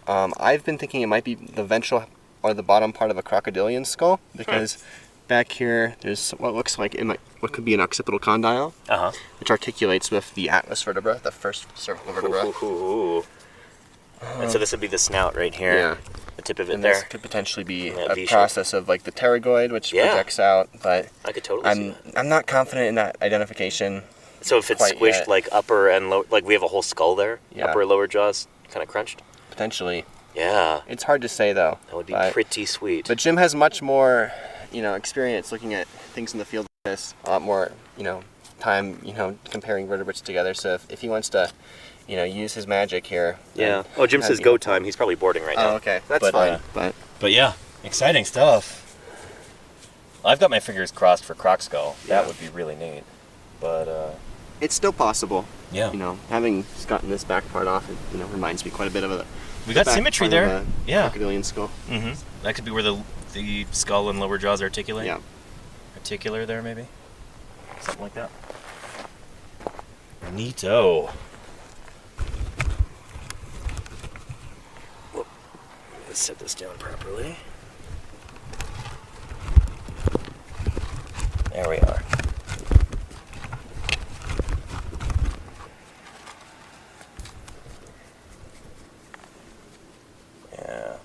S3: I've been thinking it might be the ventral or the bottom part of a crocodilian skull, because back here there's what looks like what could be an occipital condyle, which articulates with the atlas vertebra, the first cervical vertebra.
S1: And so this would be the snout right here.
S3: Yeah.
S1: The tip of it
S3: And
S1: there.
S3: this could potentially be
S1: Yeah,
S3: a
S1: V-shape.
S3: process of like the pterygoid, which
S1: Yeah.
S3: projects out, but
S1: I could totally see that.
S3: I'm not confident in that identification.
S1: So if it's
S3: quite
S1: squished
S3: yet.
S1: like upper and lower, like we have a whole skull there,
S3: Yeah.
S1: upper and lower jaws kind of crunched.
S3: Potentially.
S1: Yeah,
S3: It's hard to say though.
S1: that would be
S3: but,
S1: pretty sweet.
S3: But Jim has much more, experience looking at things in the field like this. A lot more, time, comparing vertebrates together. So if he wants to, use his magic here.
S1: yeah.
S3: then
S1: Oh, Jim
S3: that'd
S1: says
S3: be
S1: go
S3: helpful.
S1: time. He's probably boarding right now.
S3: Oh, okay. That's
S1: But,
S3: fine. But
S1: But yeah, exciting stuff. I've got my fingers crossed for croc skull. That
S3: Yeah.
S1: would be really neat. But
S3: it's still possible.
S1: yeah,
S3: Having just gotten this back part off, it, reminds me quite a bit of a
S1: we got
S3: back
S1: symmetry
S3: part of
S1: there.
S3: a
S1: Yeah.
S3: crocodilian skull.
S1: Mm-hmm. That could be where the skull and lower jaws articulate.
S3: Yeah.
S1: Articular there, maybe? Something like that. Neato. Whoop. Let's set this down properly. There we are. Yeah.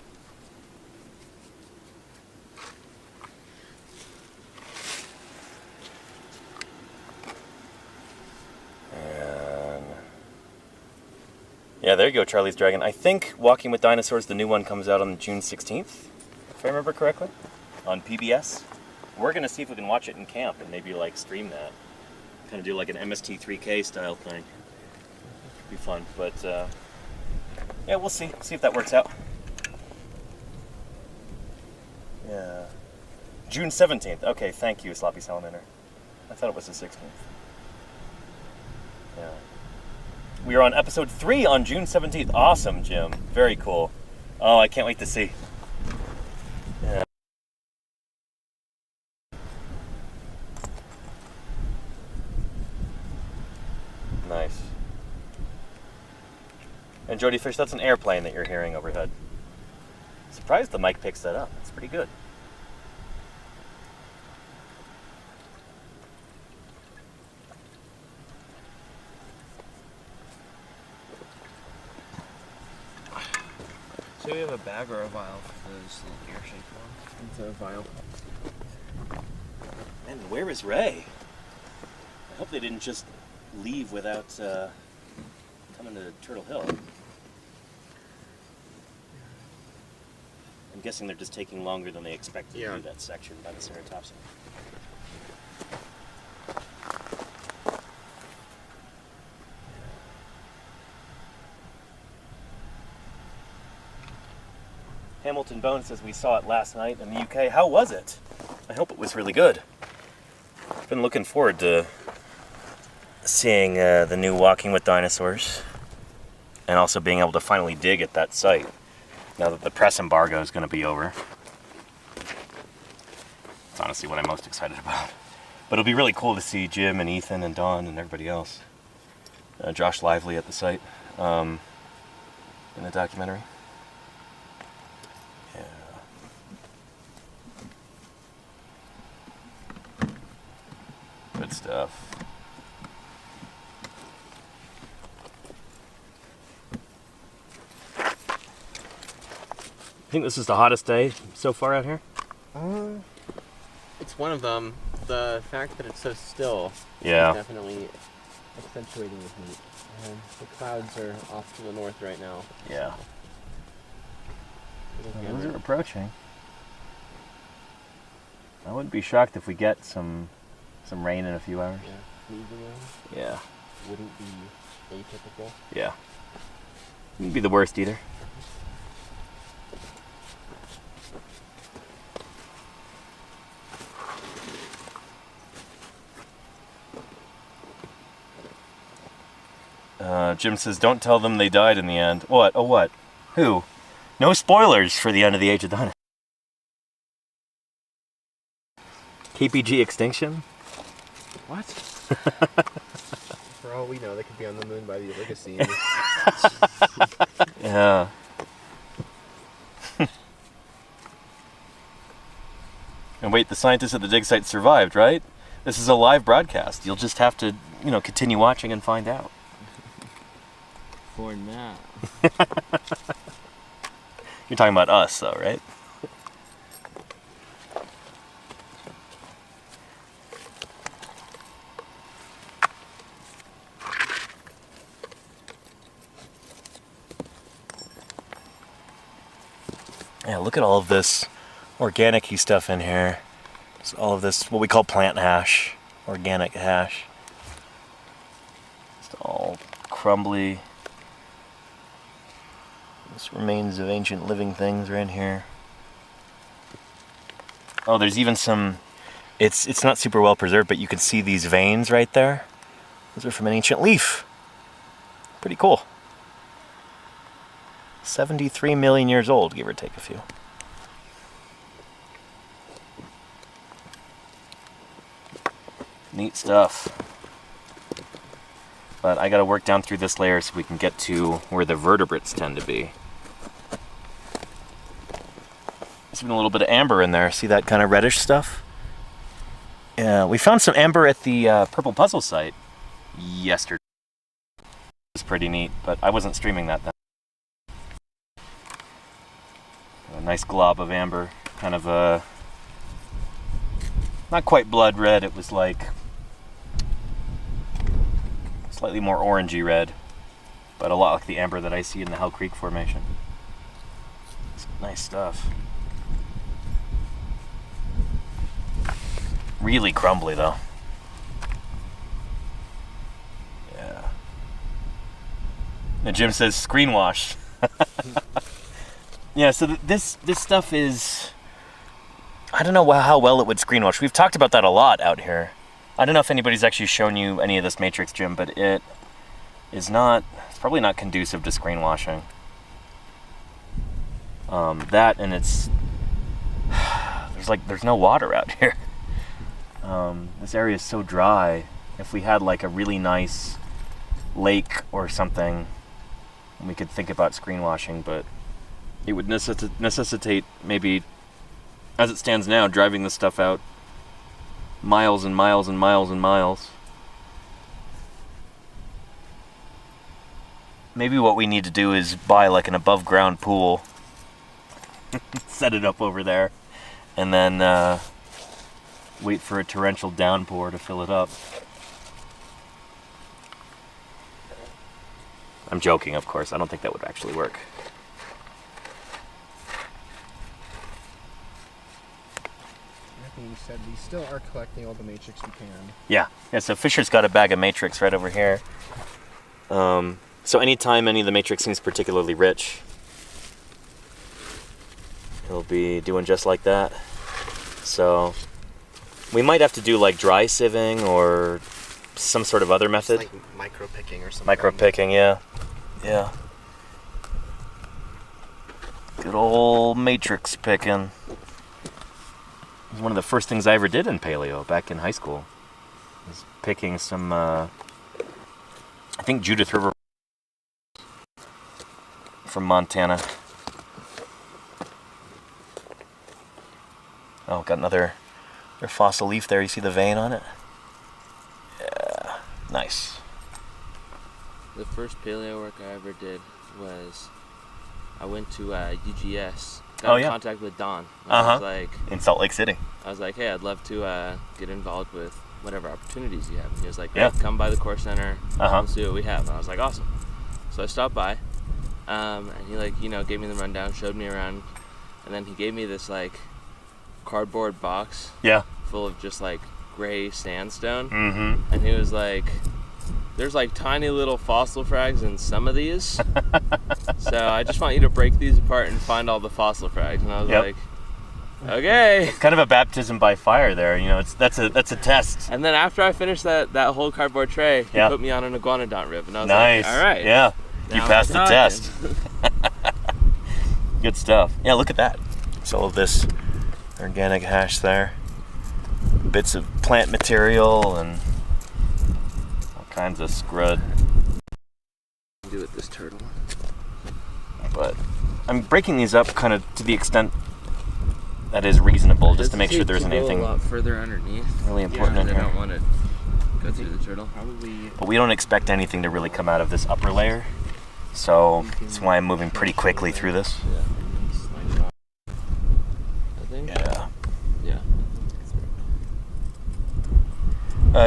S1: Yeah, there you go, Charlie's Dragon. I think Walking with Dinosaurs, the new one, comes out on June 16th, if I remember correctly, on PBS. We're going to see if we can watch it in camp and maybe like stream that. Kind of do like an MST3K style thing. Be fun, but yeah, we'll see. See if that works out. Yeah. June 17th. Okay, thank you, Sloppy Salamander. I thought it was the 16th. Yeah. We are on episode 3 on June 17th. Awesome, Jim. Very cool. Oh, I can't wait to see. Yeah. Nice. And Jody Fish, that's an airplane that you're hearing overhead. Surprised the mic picks that up. It's pretty good.
S3: So we have a bag or a vial for those little ear-shaped ones? It's a vial.
S1: Man, where is Ray? I hope they didn't just leave without coming to Turtle Hill. I'm guessing they're just taking longer than they expected to do that section by the ceratopsia. Hamilton Bone says we saw it last night in the UK. How was it? I hope it was really good. I've been looking forward to seeing the new Walking with Dinosaurs and also being able to finally dig at that site now that the press embargo is going to be over. It's honestly what I'm most excited about. But it'll be really cool to see Jim and Ethan and Don and everybody else. Josh Lively at the site in the documentary. Good stuff. I think this is the hottest day so far out here.
S3: It's one of them. The fact that it's so still is definitely accentuating the heat. And the clouds are off to the north right now.
S1: Yeah. Those are approaching. I wouldn't be shocked if we get some rain in a few hours.
S3: Yeah, sneezing rain.
S1: Yeah.
S3: Wouldn't be atypical.
S1: Yeah. Wouldn't be the worst either. Jim says, don't tell them they died in the end. What? Oh, what? Who? No spoilers for the end of the Age of Dinosaurs. KPG extinction?
S3: What? For all we know, they could be on the moon by the Oligocene.
S1: Yeah. And wait, the scientists at the dig site survived, right? This is a live broadcast. You'll just have to, continue watching and find out.
S3: For now.
S1: You're talking about us, though, right? Yeah, look at all of this organic-y stuff in here. So all of this, what we call plant hash, organic hash. It's all crumbly. This remains of ancient living things right in here. Oh, there's even some, it's not super well preserved, but you can see these veins right there. Those are from an ancient leaf. Pretty cool. 73 million years old, give or take a few. Neat stuff. But I gotta work down through this layer so we can get to where the vertebrates tend to be. There's been a little bit of amber in there. See that kind of reddish stuff? Yeah, we found some amber at the Purple Puzzle site yesterday. It was pretty neat, but I wasn't streaming that then. A nice glob of amber, kind of a, not quite blood red, it was like slightly more orangey red, but a lot like the amber that I see in the Hell Creek Formation. It's nice stuff. Really crumbly though. Yeah. And Jim says screen wash. Yeah, so this stuff is, I don't know how well it would screen wash. We've talked about that a lot out here. I don't know if anybody's actually shown you any of this matrix, Jim, but is not, it's probably not conducive to screen washing. That and it's, there's no water out here. This area is so dry. If we had like a really nice lake or something, we could think about screen washing, but it would necessitate maybe, as it stands now, driving this stuff out miles and miles and miles and miles. Maybe what we need to do is buy like an above ground pool, set it up over there, and then wait for a torrential downpour to fill it up. I'm joking, of course. I don't think that would actually work.
S3: That being said, we still are collecting all the matrix we can.
S1: Yeah, so Fisher's got a bag of matrix right over here. So anytime any of the matrix seems particularly rich, he'll be doing just like that. So we might have to do like dry sieving or some sort of other method.
S3: It's like micro picking or something.
S1: Micro picking, yeah. Yeah. Good old matrix picking. It was one of the first things I ever did in paleo back in high school. Was picking some, I think Judith River from Montana. Oh, got another fossil leaf there. You see the vein on it? Yeah, nice.
S2: The first paleo work I ever did was I went to UGS, got in contact with Don. I was like,
S1: in Salt Lake City.
S2: I was like, hey, I'd love to get involved with whatever opportunities you have. And he was like, yeah, come by the core center, we'll see what we have. And I was like, awesome. So I stopped by, and he gave me the rundown, showed me around, and then he gave me this like cardboard box full of just like gray sandstone. Mm-hmm. And he was like, there's like tiny little fossil frags in some of these. So I just want you to break these apart and find all the fossil frags. And I was like, okay.
S1: It's kind of a baptism by fire there, that's a test.
S2: And then after I finished that whole cardboard tray, he put me on an iguanodont rib. And I was
S1: like,
S2: all right.
S1: Yeah, you passed the test. Good stuff. Yeah, look at that. It's all of this organic hash there. Bits of plant material and all kinds of scrud.
S2: Do with this turtle.
S1: But I'm breaking these up kind of to the extent that is reasonable, just to make sure there isn't anything
S2: a lot further underneath.
S1: Really important in here.
S2: I don't want to go through the turtle.
S1: But we don't expect anything to really come out of this upper layer, so that's why I'm moving pretty quickly through this.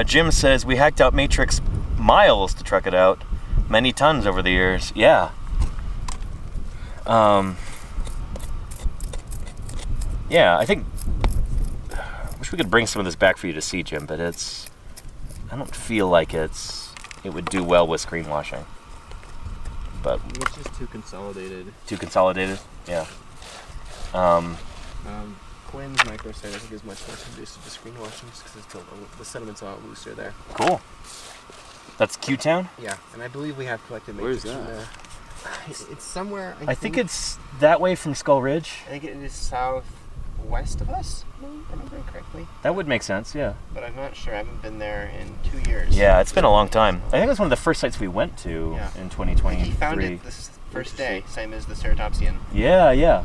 S1: Jim says we hacked out matrix miles to truck it out, many tons over the years. Yeah. Yeah, I think. I wish we could bring some of this back for you to see, Jim, but I don't feel like it would do well with screen washing. But
S3: it's just too consolidated.
S1: Too consolidated? Yeah.
S3: Quinn's microsite, I think, is much more conducive to screen washing just because the sediment's a lot looser there.
S1: Cool. That's Q-Town?
S3: Yeah, and I believe we have collected matrix from there. It's somewhere.
S1: I think it's that way from Skull Ridge.
S3: I think it is southwest of us, if I remember correctly.
S1: That would make sense, yeah.
S3: But I'm not sure. I haven't been there in 2 years.
S1: Yeah, it's been a long time. I think it was one of the first sites we went to in 2023.
S3: He found it this first day, same as the ceratopsian.
S1: Yeah.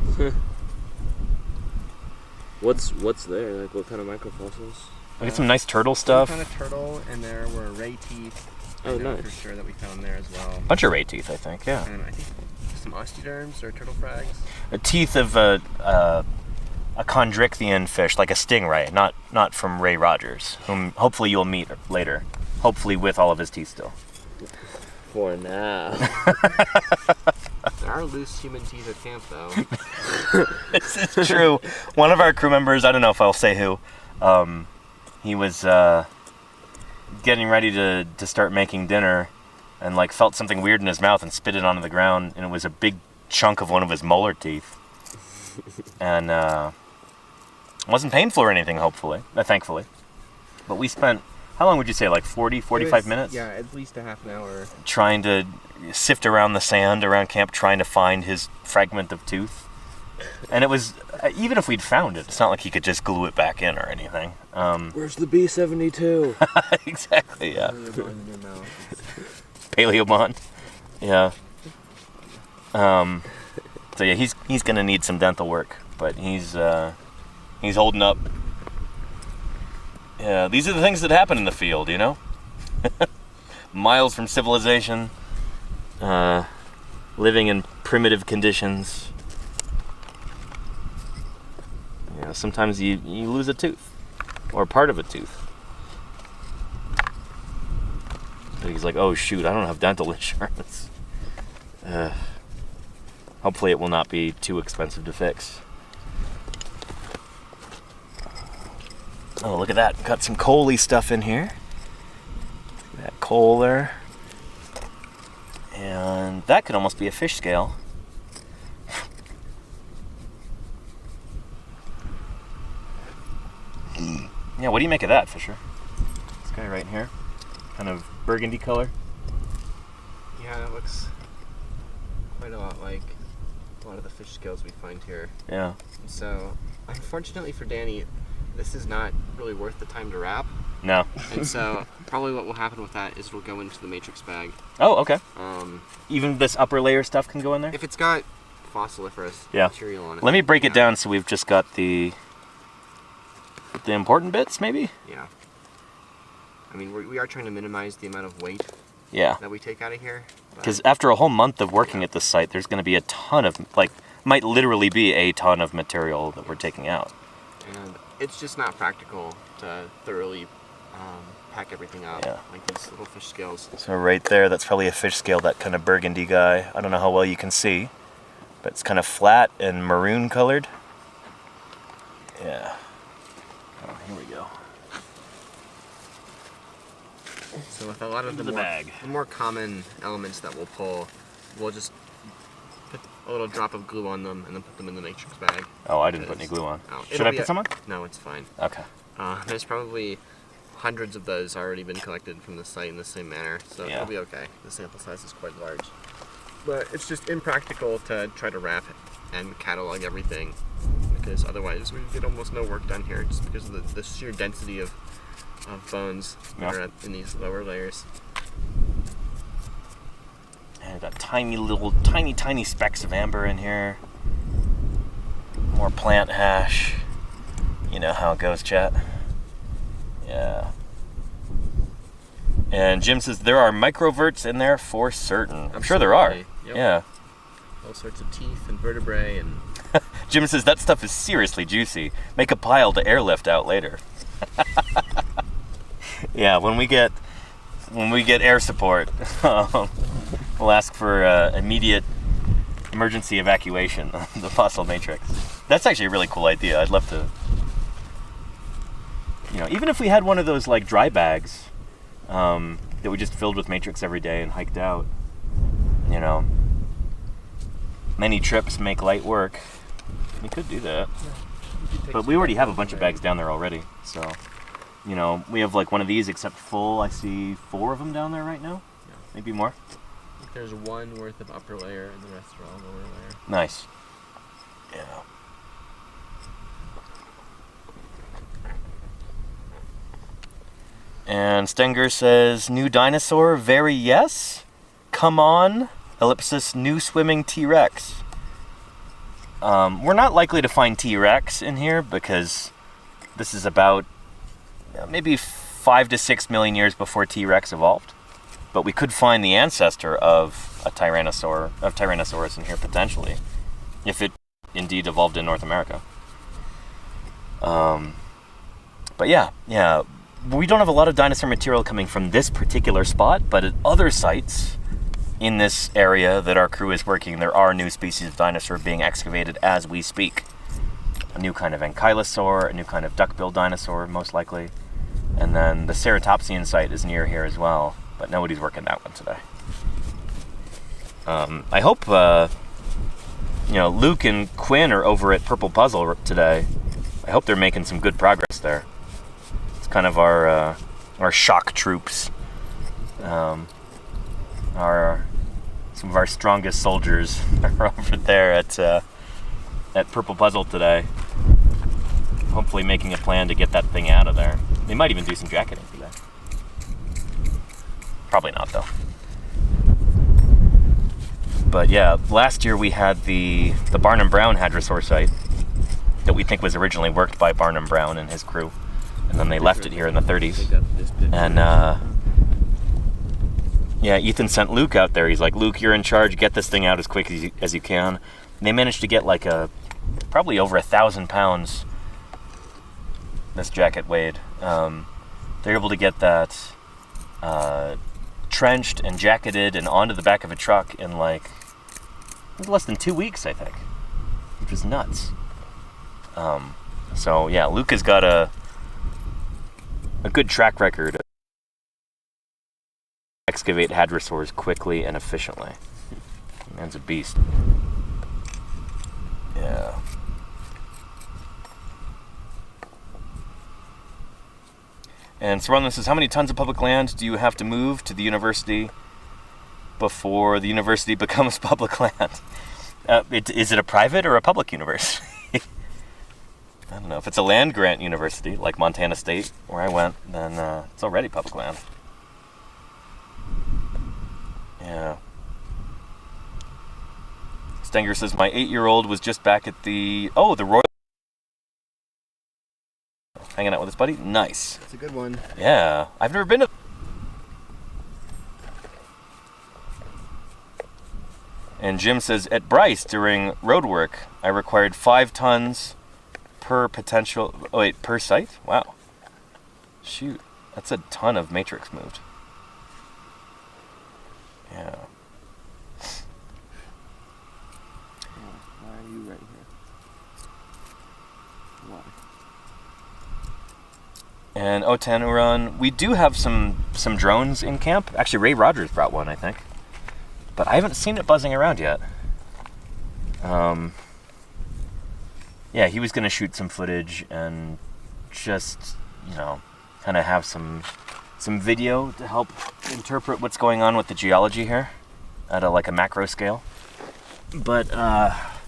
S2: What's there? Like what kind of microfossils?
S1: I got some nice turtle stuff.
S3: Some kind of turtle, and there were ray teeth.
S2: Oh, nice.
S3: For sure that we found there as well.
S1: Bunch of ray teeth, I think. Yeah.
S3: And I think some osteoderms or turtle frags.
S1: The teeth of a chondrichthyan fish, like a stingray, not from Ray Rogers, whom hopefully you'll meet later. Hopefully with all of his teeth still.
S2: For now.
S3: There are loose human teeth at camp, though.
S1: This is true. One of our crew members, I don't know if I'll say who, he was getting ready to start making dinner and like felt something weird in his mouth and spit it onto the ground, and it was a big chunk of one of his molar teeth. And it wasn't painful or anything, thankfully. But we spent How long would you say, like 40, 45 minutes?
S3: Yeah, at least a half an hour.
S1: Trying to sift around the sand around camp, trying to find his fragment of tooth. And it was, even if we'd found it, it's not like he could just glue it back in or anything.
S2: Where's the B-72?
S1: Exactly, yeah. Paleobond. Yeah. So yeah, he's gonna need some dental work, but he's holding up. Yeah, these are the things that happen in the field, you know? Miles from civilization, living in primitive conditions. You know, sometimes you lose a tooth, or part of a tooth. So he's like, oh shoot, I don't have dental insurance. Hopefully it will not be too expensive to fix. Oh, look at that. Got some coaly stuff in here. That coal there. And that could almost be a fish scale. Yeah, what do you make of that, Fisher? This guy right here. Kind of burgundy color.
S3: Yeah, it looks quite a lot like a lot of the fish scales we find here.
S1: Yeah.
S3: So, unfortunately for Danny, this is not really worth the time to wrap.
S1: No.
S3: And so, probably what will happen with that is it'll go into the matrix bag.
S1: Oh, okay.
S3: Um,
S1: Even this upper layer stuff can go in there?
S3: if it's got fossiliferous
S1: Yeah.
S3: material on it.
S1: Let me break it
S3: yeah.
S1: down so we've just got the important bits, maybe?
S3: Yeah. I mean, we are trying to minimize the amount of weight
S1: Yeah.
S3: that we take out of here. but-
S1: Because after a whole month of working at this site, there's going to be a ton of, like, might literally be a ton of material that we're taking out.
S3: And it's just not practical to thoroughly pack everything up,
S1: Yeah.
S3: like these little fish scales.
S1: So right there, that's probably a fish scale, that kind of burgundy guy. I don't know how well you can see, but it's kind of flat and maroon colored. Yeah. Oh, here we go.
S3: So with a lot of
S1: Into
S3: the
S1: the bag.
S3: more common elements that we'll pull, we'll just put a little drop of glue on them and then put them in the matrix bag.
S1: Oh, I didn't put any glue on.
S3: Oh,
S1: Should
S3: it'll
S1: I
S3: be
S1: put some on?
S3: No, it's fine.
S1: Okay.
S3: There's probably hundreds of those already been collected from the site in the same manner, so
S1: Yeah.
S3: it'll be okay. The sample size is quite large. But it's just impractical to try to wrap and catalog everything, because otherwise we get almost no work done here just because of the sheer density of bones that
S1: Yeah.
S3: are in these lower layers.
S1: And got tiny specks of amber in here. More plant hash. You know how it goes, chat. Yeah. And Jim says there are microverts in there for certain. I'm sure there are.
S3: Absolutely. Yep.
S1: Yeah.
S3: All sorts of teeth and vertebrae and
S1: Jim says that stuff is seriously juicy. Make a pile to airlift out later. Yeah, when we get air support, we'll ask for immediate emergency evacuation of the fossil matrix. That's actually a really cool idea. I'd love to, you know, even if we had one of those like dry bags that we just filled with matrix every day and hiked out, you know, many trips make light work. We could do that. But we already have a bunch of bags down there already, so, you know, we have like one of these except full. I see 4 of them down there right now.
S3: Yeah.
S1: Maybe more.
S3: I think there's one worth of upper layer and the rest are all lower layer.
S1: Nice. Yeah. And Stenger says, new dinosaur, very yes. Come on, ellipsis, new swimming T-Rex. We're not likely to find T-Rex in here because this is about maybe 5 to 6 million years before T-Rex evolved. But we could find the ancestor of a Tyrannosaurus in here potentially, if it indeed evolved in North America. But yeah, we don't have a lot of dinosaur material coming from this particular spot, but at other sites in this area that our crew is working, there are new species of dinosaur being excavated as we speak. A new kind of ankylosaur, a new kind of duck-billed dinosaur, most likely. And then the ceratopsian site is near here as well, but nobody's working that one today. I hope, you know, Luke and Quinn are over at Purple Puzzle today. I hope they're making some good progress there. It's kind of our our shock troops. Some of our strongest soldiers are over there at Purple Puzzle today. Hopefully making a plan to get that thing out of there. They might even do some jacketing today. Probably not though. But yeah, last year we had the Barnum Brown hadrosaur site that we think was originally worked by Barnum Brown and his crew. And then they left it here in the 30s. And yeah, Ethan sent Luke out there. He's like, Luke, you're in charge. Get this thing out as quick as you can. And they managed to get like probably over 1,000 pounds. This jacket weighed. They're able to get that trenched and jacketed and onto the back of a truck in like less than 2 weeks, I think, which is nuts. So yeah, Luke has got a good track record of excavate hadrosaurs quickly and efficiently. Man's a beast. Yeah. And Sarandon says, how many tons of public land do you have to move to the university before the university becomes public land? Is it a private or a public university? I don't know. If it's a land grant university, like Montana State, where I went, then it's already public land. Yeah. Stenger says, my 8-year-old was just back at the Royal... Hanging out with his buddy? Nice.
S3: That's a good one.
S1: Yeah. I've never been to... And Jim says, at Bryce, during road work, I required 5 tons per potential... Oh, wait, per site? Wow. Shoot. That's a ton of matrix moved. Yeah.
S3: Why are you right here? Why?
S1: And Otanuran, we do have some drones in camp. Actually, Ray Rogers brought one, I think. But I haven't seen it buzzing around yet. Yeah, he was going to shoot some footage and just, kind of have some video to help interpret what's going on with the geology here at a macro scale. But I've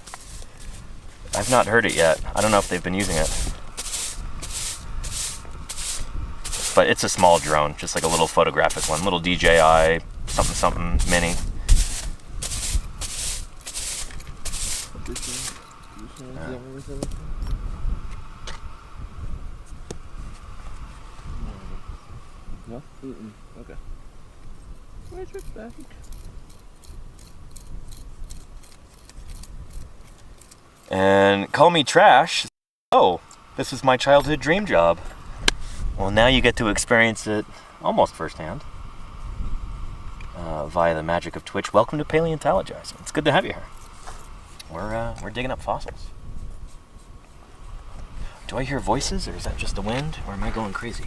S1: not heard it yet. I don't know if they've been using it. But it's a small drone, just like a little photographic one, little DJI something mini.
S3: No? Okay. Where's your back?
S1: And Call Me Trash. Oh, this was my childhood dream job. Well, now you get to experience it almost firsthand via the magic of Twitch. Welcome to Paleontologizing. It's good to have you here. We're digging up fossils. Do I hear voices, or is that just the wind, or am I going crazy?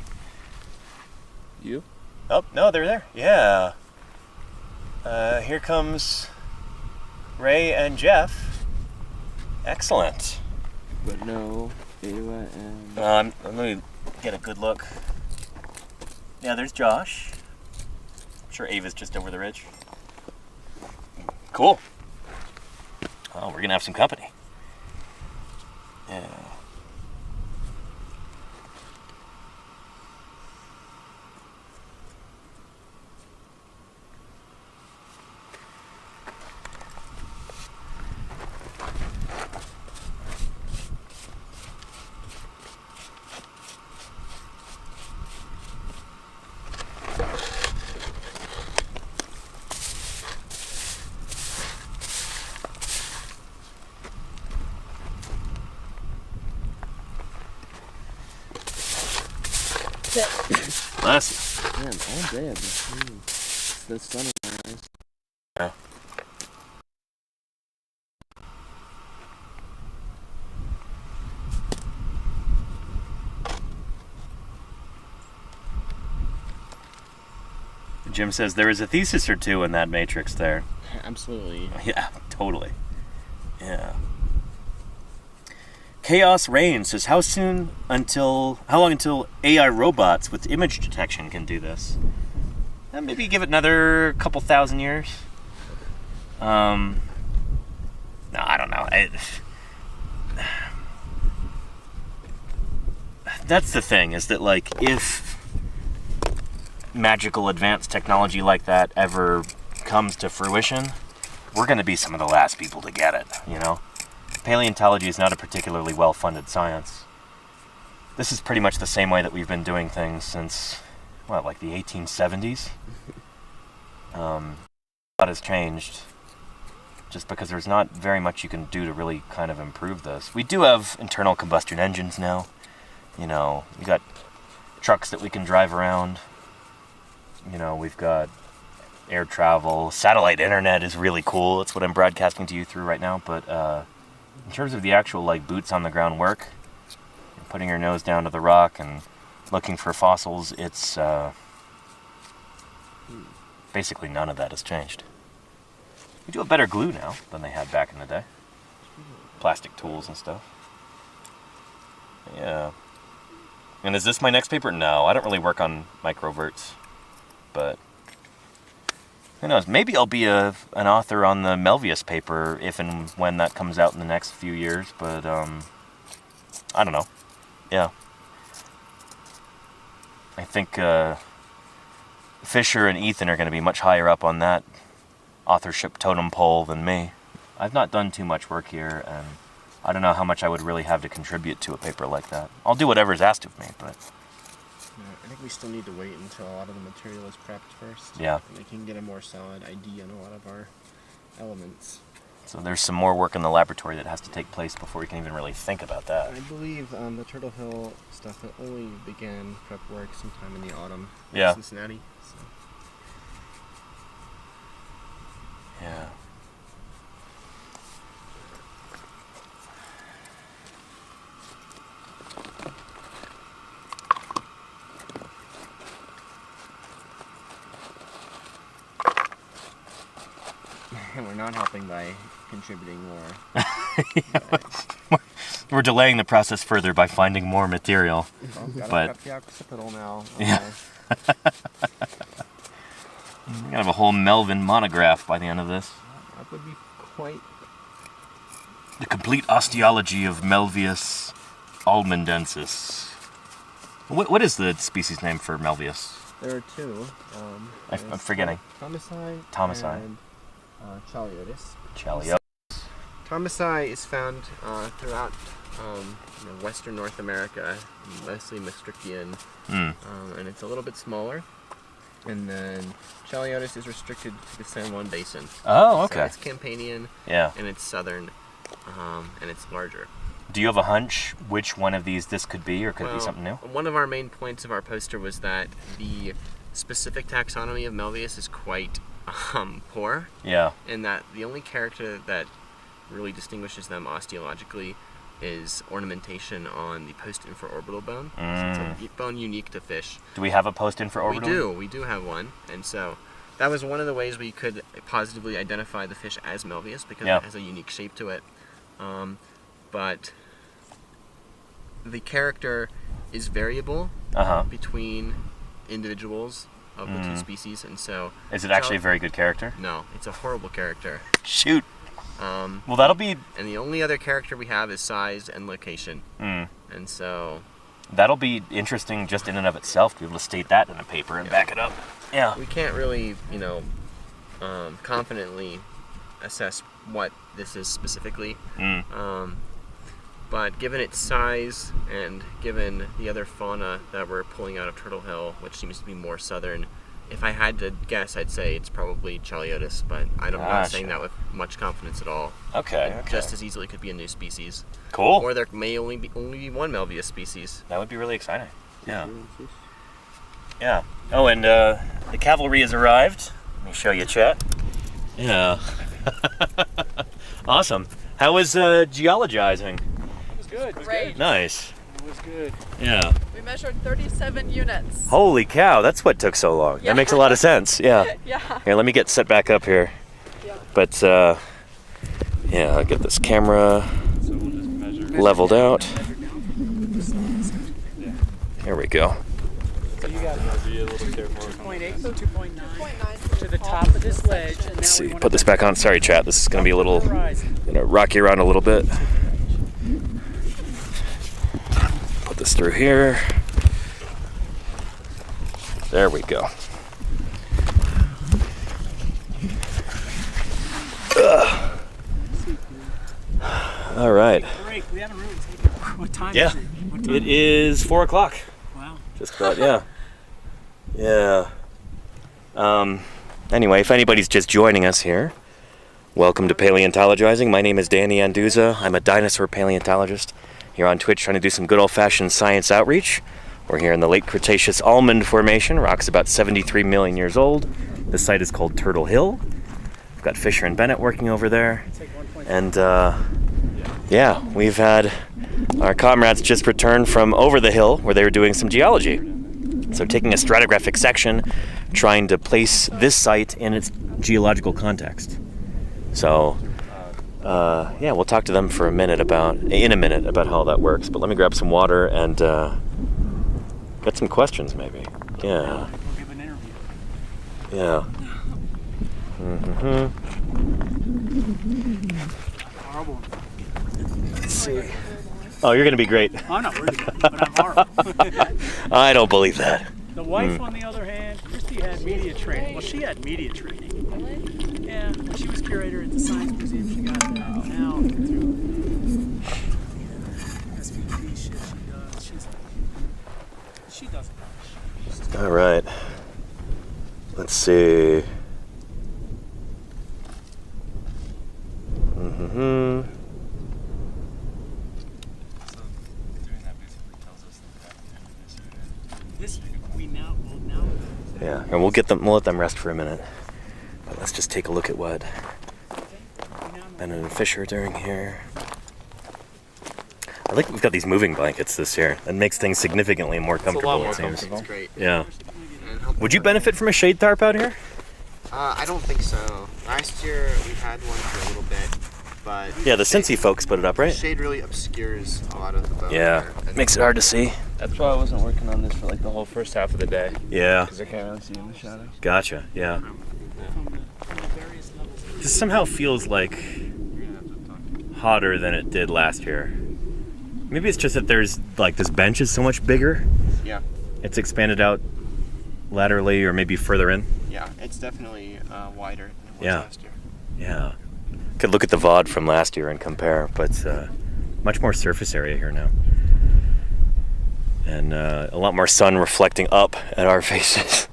S3: You?
S1: Oh, no, they're there. Yeah. Here comes Ray and Jeff. Excellent.
S3: But no, Ava and...
S1: Let me get a good look. Yeah, there's Josh. I'm sure Ava's just over the ridge. Cool. Oh, we're gonna have some company. Yeah. Bless you.
S3: Man, all day I've been seeing the sun in my eyes.
S1: Yeah. Jim says there is a thesis or two in that matrix there.
S3: Absolutely.
S1: Yeah, totally. Yeah. Chaos Rain says, how long until AI robots with image detection can do this? Maybe give it another couple thousand years. No, I don't know. That's the thing, is that, like, if magical advanced technology like that ever comes to fruition, we're going to be some of the last people to get it, you know? Paleontology is not a particularly well-funded science. This is pretty much the same way that we've been doing things since, like the 1870s? A lot has changed, just because there's not very much you can do to really kind of improve this. We do have internal combustion engines now. You know, we got trucks that we can drive around. You know, we've got air travel. Satellite internet is really cool. That's what I'm broadcasting to you through right now. But in terms of the actual, like, boots on the ground work, putting your nose down to the rock and looking for fossils, it's basically none of that has changed. We do have better glue now than they had back in the day. Plastic tools and stuff. Yeah. And is this my next paper? No, I don't really work on microverts. But who knows? Maybe I'll be an author on the Melvius paper if and when that comes out in the next few years. But I don't know. Yeah. I think Fisher and Ethan are going to be much higher up on that authorship totem pole than me. I've not done too much work here, and I don't know how much I would really have to contribute to a paper like that. I'll do whatever's asked of me, but...
S3: I think we still need to wait until a lot of the material is prepped first.
S1: Yeah.
S3: And we can get a more solid ID on a lot of our elements.
S1: So there's some more work in the laboratory that has to take place before we can even really think about that.
S3: I believe the Turtle Hill stuff only began prep work sometime in the autumn
S1: Yeah.
S3: in Cincinnati. So.
S1: Yeah.
S3: And we're not helping by contributing more.
S1: We're delaying the process further by finding more material.
S3: Got the occipital now.
S1: Yeah. We're going to have a whole Melvin monograph by the end of this.
S3: That would be quite...
S1: The complete osteology of Melvius almondensis. What is the species name for Melvius?
S3: There are two.
S1: I'm forgetting.
S3: Thomasi. And Chaliotis.
S1: Chaliotis.
S3: Thomasi is found throughout western North America, mostly Maastrichtian, and it's a little bit smaller. And then Chaliotis is restricted to the San Juan Basin.
S1: Oh, okay.
S3: So it's Campanian,
S1: yeah,
S3: and it's southern, and it's larger.
S1: Do you have a hunch which one of these this could be, or could it be something new?
S3: One of our main points of our poster was that the specific taxonomy of Melvius is quite poor.
S1: Yeah.
S3: And that the only character that really distinguishes them osteologically is ornamentation on the post-infraorbital bone. So it's a bone unique to fish.
S1: Do we have a post-infraorbital?
S3: We do have one. And so that was one of the ways we could positively identify the fish as Melvius, because it has a unique shape to it. But the character is variable between individuals of the two species, and so...
S1: Is it actually a very good character?
S3: No, it's a horrible character.
S1: Shoot! Well, that'll be...
S3: And the only other character we have is size and location. And so...
S1: That'll be interesting just in and of itself to be able to state that in a paper and back it up. Yeah.
S3: We can't really, confidently assess what this is specifically. But given its size and given the other fauna that we're pulling out of Turtle Hill, which seems to be more southern, if I had to guess, I'd say it's probably Chaliotis, but I'm not saying that with much confidence at all.
S1: Okay.
S3: It just as easily could be a new species.
S1: Cool.
S3: Or there may only be one Melvius species.
S1: That would be really exciting. Yeah. Yeah. Oh, and the cavalry has arrived. Let me show you, chat. Yeah. Awesome. How was geologizing?
S5: Good. Great.
S1: Nice.
S4: It was good.
S1: Yeah.
S5: We measured 37 units.
S1: Holy cow, that's what took so long.
S5: Yeah.
S1: That makes a lot of sense. Yeah.
S5: Yeah.
S1: Here, let me get set back up here.
S5: Yeah.
S1: But, yeah, I'll get this camera.
S4: So we'll just measure
S1: leveled out. Here we go.
S6: So you got 2.8, so 2.9 to the top of this ledge. And
S1: Let's see, put this back on. Sorry, chat. This is going to be a little, gonna rock you around a little bit. Put this through here. There we go. All right.
S6: We haven't really taken. What time
S1: Yeah,
S6: is it? What time
S1: it is 4 o'clock.
S6: Wow.
S1: Just about, yeah. Yeah. Anyway, if anybody's just joining us here, welcome to Paleontologizing. My name is Danny Anduza. I'm a dinosaur paleontologist here on Twitch trying to do some good old-fashioned science outreach. We're here in the late Cretaceous Almond Formation. Rock's about 73 million years old. The site is called Turtle Hill. We've got Fisher and Bennett working over there. And, yeah, we've had our comrades just returned from over the hill where they were doing some geology. So taking a stratigraphic section, trying to place this site in its geological context. So, yeah, we'll talk to them for in a minute about how that works. But let me grab some water and get some questions maybe. Yeah.
S6: We'll give an interview.
S1: Yeah.
S6: Horrible.
S1: Let's see. Oh, you're gonna be great.
S6: I'm not worried about it, but I'm horrible.
S1: I don't believe that.
S6: The wife, on the other hand, Christy had media training. Well, she had media training. Yeah, when she was curator at the Science Museum, she got that. Now, through SVP shit she does, she does it.
S1: All right. Let's see.
S6: This we now will now.
S1: Yeah, and we'll let them rest for a minute. But let's just take a look at what Bennett and Fisher are doing here. I like we've got these moving blankets this year. That makes things significantly more comfortable, it seems.
S3: It's great.
S1: Yeah.
S3: And hopefully-
S1: Would you benefit from a shade tarp out here?
S3: I don't think so. Last year we had one for a little bit, but
S1: Yeah, the Cincy folks put it up, right?
S3: shade really obscures a lot of the bone.
S1: Yeah,
S3: and
S1: makes it hard to see.
S2: That's why I wasn't working on this for like the whole first half of the day.
S1: Yeah,
S2: Because I can't really see in the shadows.
S1: gotcha, yeah.
S6: From the various levels.
S1: This somehow feels like hotter than it did last year. Maybe it's just that there's, like, this bench is so much bigger.
S3: Yeah,
S1: It's expanded out laterally or maybe further in.
S3: yeah, it's definitely wider than it was
S1: Yeah.
S3: last year.
S1: Yeah. Could look at the VOD from last year and compare, but much more surface area here now. And a lot more sun reflecting up at our faces.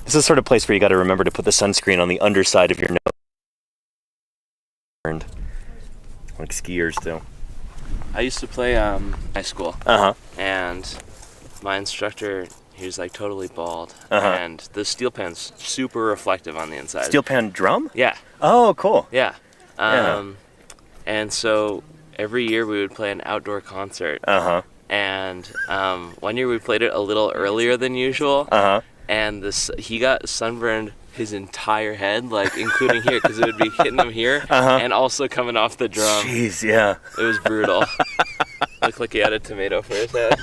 S1: This is the sort of place where you got to remember to put the sunscreen on the underside of your nose. Like skiers do.
S2: I used to play high school,
S1: Uh-huh.
S2: and my instructor, he was like totally bald,
S1: Uh-huh.
S2: and the steel pan's super reflective on the inside.
S1: Steel pan drum?
S2: Yeah,
S1: Oh, cool.
S2: yeah.
S1: Yeah.
S2: And so every year we would play an outdoor concert,
S1: Uh-huh.
S2: and one year we played it a little earlier than usual,
S1: Uh-huh.
S2: and he got sunburned his entire head, like including here, because it would be hitting him here and also coming off the drum.
S1: Jeez, yeah.
S2: It was brutal. Looked like he had a tomato for his head.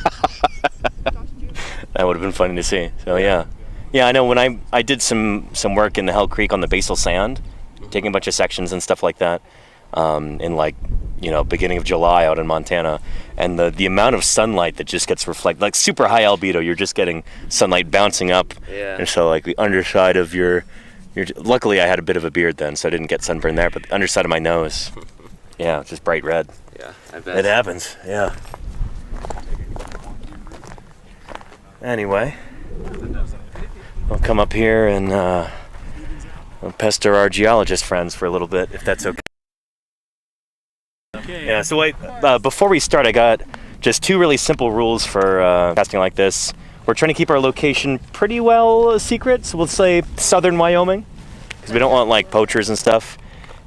S1: That would have been funny to see. So yeah. Yeah, I know when I did some work in the Hell Creek on the basal sand, taking a bunch of sections and stuff like that, in like, beginning of July out in Montana, and the amount of sunlight that just gets reflected, like super high albedo, you're just getting sunlight bouncing up.
S2: Yeah.
S1: And so like the underside of your luckily I had a bit of a beard then, so I didn't get sunburn there, but the underside of my nose, yeah, just bright red.
S2: Yeah, I bet.
S1: It happens, yeah. Anyway, I'll come up here and I'll pester our geologist friends for a little bit, if that's okay.
S6: Okay.
S1: Yeah, so before we start, I got just two really simple rules for casting like this. We're trying to keep our location pretty well secret, so we'll say southern Wyoming, because we don't want like poachers and stuff.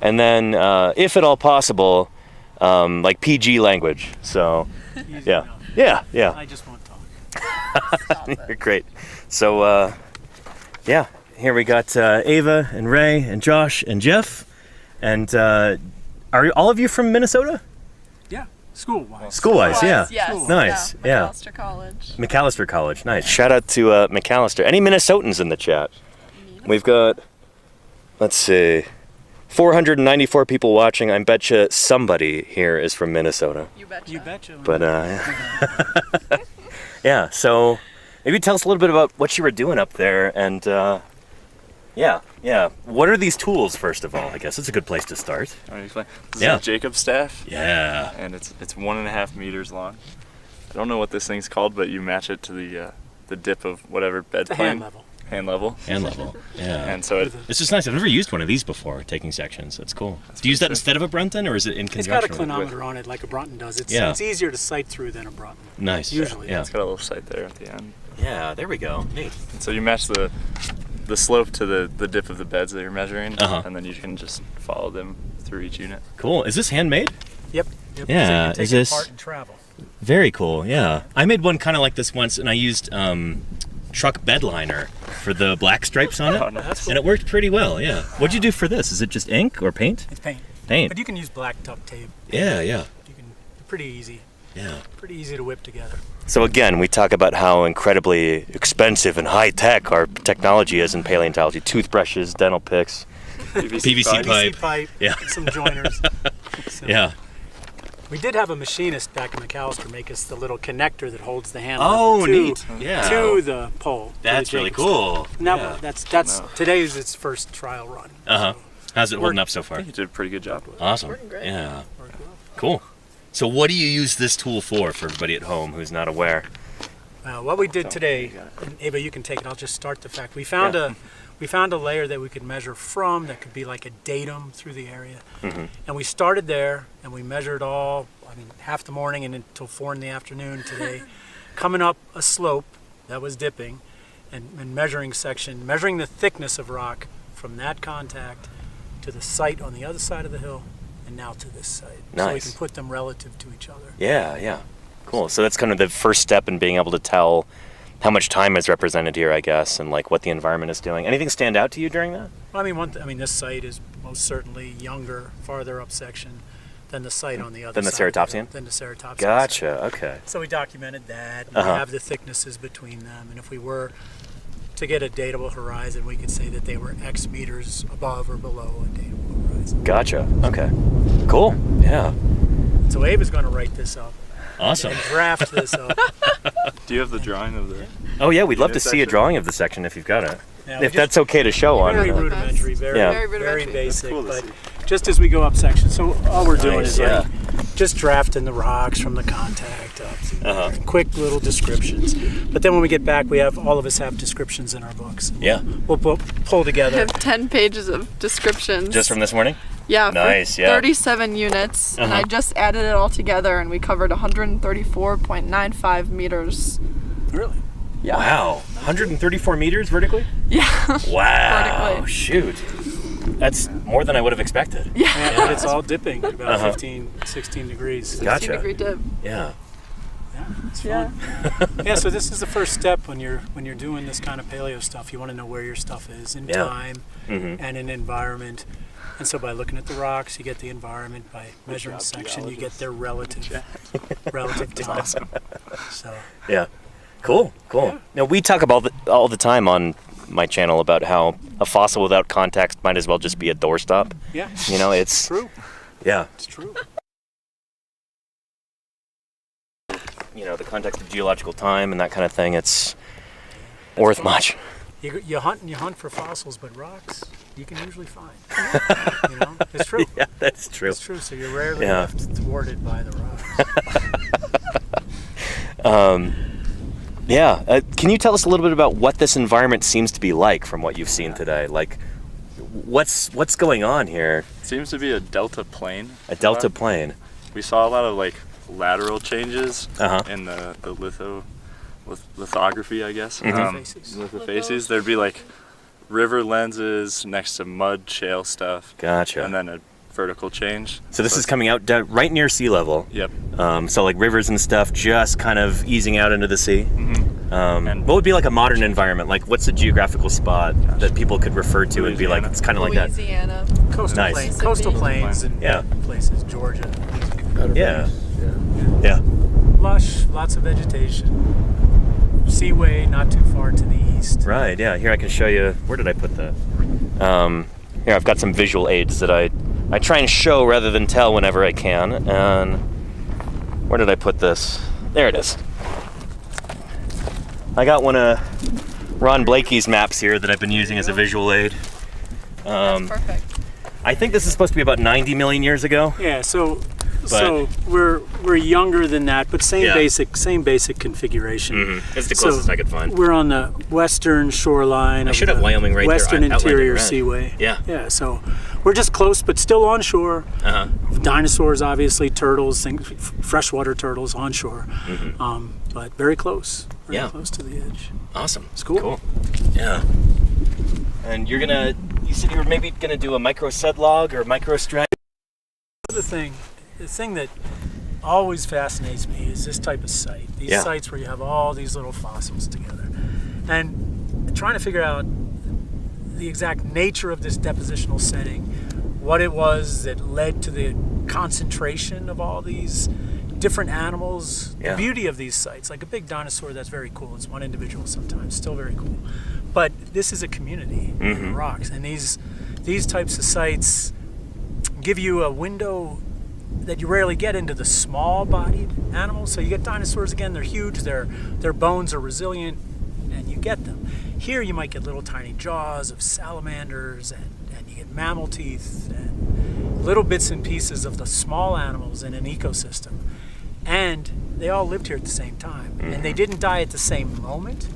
S1: And then, if at all possible, like PG language. So, yeah. Yeah.
S6: I just won't talk.
S1: You're great. So, yeah, here we got Ava and Ray and Josh and Jeff. And are all of you from Minnesota?
S6: Yeah. School-wise.
S1: School-wise, yeah.
S5: Yes.
S1: Nice, yeah.
S5: McAllister College.
S1: McAllister College, nice. Shout out to McAllister. Any Minnesotans in the chat? We've got, let's see, 494 people watching. I betcha somebody here is from Minnesota.
S5: You betcha.
S6: You betcha.
S1: But, yeah, so maybe tell us a little bit about what you were doing up there and, yeah. What are these tools, first of all? I guess it's a good place to start.
S7: All right, explain. This
S1: Yeah.
S7: is a Jacob staff.
S1: Yeah.
S7: And it's 1.5 meters long. I don't know what this thing's called, but you match it to the dip of whatever bed
S6: The
S7: plane.
S6: hand level.
S7: Hand level.
S1: Hand level. Yeah.
S7: And so
S1: It's just nice. I've never used one of these before, taking sections. That's cool. Do you use that instead of a Brunton, or is it in
S6: It's got a
S1: conjunction with
S6: clinometer on it like a Brunton does. It's,
S1: Yeah.
S6: it's easier to sight through than a Brunton.
S1: Nice.
S6: Usually.
S1: Yeah.
S7: it's got a little sight there at the end.
S1: Yeah, there we go. Neat.
S7: And so you match the slope to the dip of the beds that you're measuring,
S1: Uh-huh.
S7: and then you can just follow them through each unit.
S1: Cool. Is this handmade?
S6: Yep.
S1: Yeah,
S6: So you can take
S1: is
S6: it
S1: this-
S6: apart and travel.
S1: Very cool, yeah. I made one kind of like this once, and I used truck bed liner for the black stripes on it.
S7: Oh, nice.
S1: And it worked pretty well, yeah. What'd you do for this? Is it just ink or paint?
S6: It's paint.
S1: Paint.
S6: But you can use black duct tape.
S1: Yeah.
S6: You can. Pretty easy.
S1: Yeah.
S6: Pretty easy to whip together.
S1: So again, we talk about how incredibly expensive and high-tech our technology is in paleontology. Toothbrushes, dental picks. PVC pipe.
S6: PVC pipe.
S1: Yeah.
S6: Some joiners. So,
S1: Yeah.
S6: We did have a machinist back in McAllister make us the little connector that holds the hand
S1: Oh,
S6: level to,
S1: neat. Yeah.
S6: to the pole. to the
S1: That's really
S6: Jacobs.
S1: cool.
S6: And that,
S1: Yeah.
S6: that's today's its first trial run.
S1: Uh-huh.
S6: So
S1: How's it holding
S6: Work-
S1: up so
S7: I
S1: far?
S7: think you did a pretty good job with it.
S1: Awesome.
S5: Working great.
S1: Yeah.
S6: worked well.
S1: Cool. So what do you use this tool for everybody at home who's not aware?
S6: What we did today, and Ava, you can take it. I'll just start the fact. We found a layer that we could measure from that could be like a datum through the area, and we started there and we measured all. I mean, half the morning and until 4 in the afternoon today, coming up a slope that was dipping, and measuring the thickness of rock from that contact to the site on the other side of the hill, and now to this site. So we
S1: Nice.
S6: can put them relative to each other.
S1: Yeah. Cool. So that's kind of the first step in being able to tell how much time is represented here, I guess, and like what the environment is doing. Anything stand out to you during that?
S6: Well, I mean, this site is most certainly younger, farther up section than the site on the other
S1: Than the
S6: side.
S1: Ceratopsian?
S6: Than the Ceratopsian.
S1: Gotcha. Okay.
S6: So we documented that. And
S1: Uh-huh.
S6: We have the thicknesses between them, and if we were to get a datable horizon, we could say that they were X meters above or below a datable horizon.
S1: Gotcha. Okay. Cool. Yeah.
S6: So Ava's going to write this up
S1: Awesome.
S6: and draft this up.
S7: Do you have the drawing of the?
S1: Oh yeah, we'd love to
S7: This
S1: see a
S7: section?
S1: drawing of the section if you've got it.
S6: Now, we
S1: If
S6: just-
S1: that's okay to show on.
S6: very
S1: uh,
S6: rudimentary, very,
S1: Yeah.
S5: Very
S6: very
S5: rudimentary.
S6: basic.
S7: cool to
S6: But
S7: see.
S6: just as we go up section, so all we're doing
S1: Nice,
S6: is
S1: yeah.
S6: like just drafting the rocks from the contact up. through there,
S1: Uh-huh.
S6: and quick little descriptions. But then when we get back, all of us have descriptions in our books.
S1: Yeah.
S6: We'll pull
S5: I
S6: together.
S5: have 10 pages of descriptions.
S1: Just from this morning?
S5: Yeah,
S1: Nice,
S5: for
S1: yeah.
S5: 37 units. And
S1: Uh-huh.
S5: I just added it all together and we covered 134.95 meters.
S6: Really?
S5: Yeah.
S1: Wow. 134 meters vertically?
S5: Yeah.
S1: Wow.
S5: Vertically.
S1: Shoot. That's more than I would have expected.
S6: Yeah, but it's all dipping at about
S1: Uh-huh.
S6: 15, 16 degrees.
S1: Gotcha.
S5: 16-degree dip.
S1: Yeah.
S6: Yeah, it's
S5: Yeah.
S6: fun. Yeah, so this is the first step when you're doing this kind of paleo stuff. You want to know where your stuff is in
S1: Yeah.
S6: time and in environment. And so by looking at the rocks, you get the environment. By measuring section, you get their relative time. So
S1: Yeah. Cool.
S6: Yeah.
S1: Now we talk about all the time on my channel about how a fossil without context might as well just be a doorstop.
S6: yeah,
S1: You know, it's
S6: true.
S1: yeah.
S6: It's true.
S1: You know, the context of geological time and that kind of thing. It's worth much.
S6: You hunt for fossils, but rocks you can usually find. You know, it's true.
S1: Yeah, that's true.
S6: It's true. So you're rarely
S1: Yeah.
S6: left thwarted by the rocks.
S1: Yeah. Can you tell us a little bit about what this environment seems to be like from what you've seen today? Like, what's going on here?
S7: Seems to be a delta plane.
S1: A delta plane.
S7: We saw a lot of like lateral changes
S1: Uh-huh.
S7: in the lithography, I guess.
S6: Lithofaces.
S7: Lithofaces. There'd be like river lenses next to mud shale stuff,
S1: Gotcha.
S7: and then a vertical change.
S1: So this is coming out right near sea level.
S7: Yep.
S1: So like rivers and stuff just kind of easing out into the sea.
S7: And-
S1: What would be like a modern environment? Like what's a geographical spot that people could refer to and be like,
S7: Louisiana.
S1: it's kind of like that?
S5: Louisiana.
S6: Coastal
S1: Nice.
S6: plains, coastal plains, and
S1: Yeah.
S6: places, Georgia.
S1: Yeah.
S6: Yeah. Lush, lots of vegetation. Seaway not too far to the east.
S1: Right, yeah. Here I can show you. Where did I put that? Here, I've got some visual aids that I try and show rather than tell whenever I can. And where did I put this? There it is. I got one of Ron Blakey's maps here that I've been using as a visual aid.
S5: That's perfect.
S1: I think this is supposed to be about 90 million years ago.
S6: Yeah, so we're younger than that, but same basic configuration.
S1: Mm-hmm. It's the closest I could find.
S6: We're on the western shoreline.
S1: I should have Wyoming right
S6: western
S1: there. Western
S6: interior seaway.
S1: Yeah.
S6: Yeah, so we're just close, but still onshore.
S1: Uh-huh.
S6: Dinosaurs, obviously, turtles, freshwater turtles onshore,
S1: Mm-hmm.
S6: but very close. Very
S1: Yeah.
S6: close to the edge.
S1: Awesome.
S6: It's cool.
S1: Yeah. And you said you were maybe gonna do a micro sedlog or micro strike.
S6: The thing that always fascinates me is this type of site. These sites where you have all these little fossils together, and trying to figure out the exact nature of this depositional setting, what it was that led to the concentration of all these different animals. The beauty of these sites, like a big dinosaur, that's very cool. It's one individual sometimes, still very cool. But this is a community in the rocks, and these types of sites give you a window that you rarely get into the small-bodied animals. So you get dinosaurs again; they're huge. Their bones are resilient, and you get them. Here you might get little tiny jaws of salamanders, and you get mammal teeth, and little bits and pieces of the small animals in an ecosystem. And they all lived here at the same time, and they didn't die at the same moment,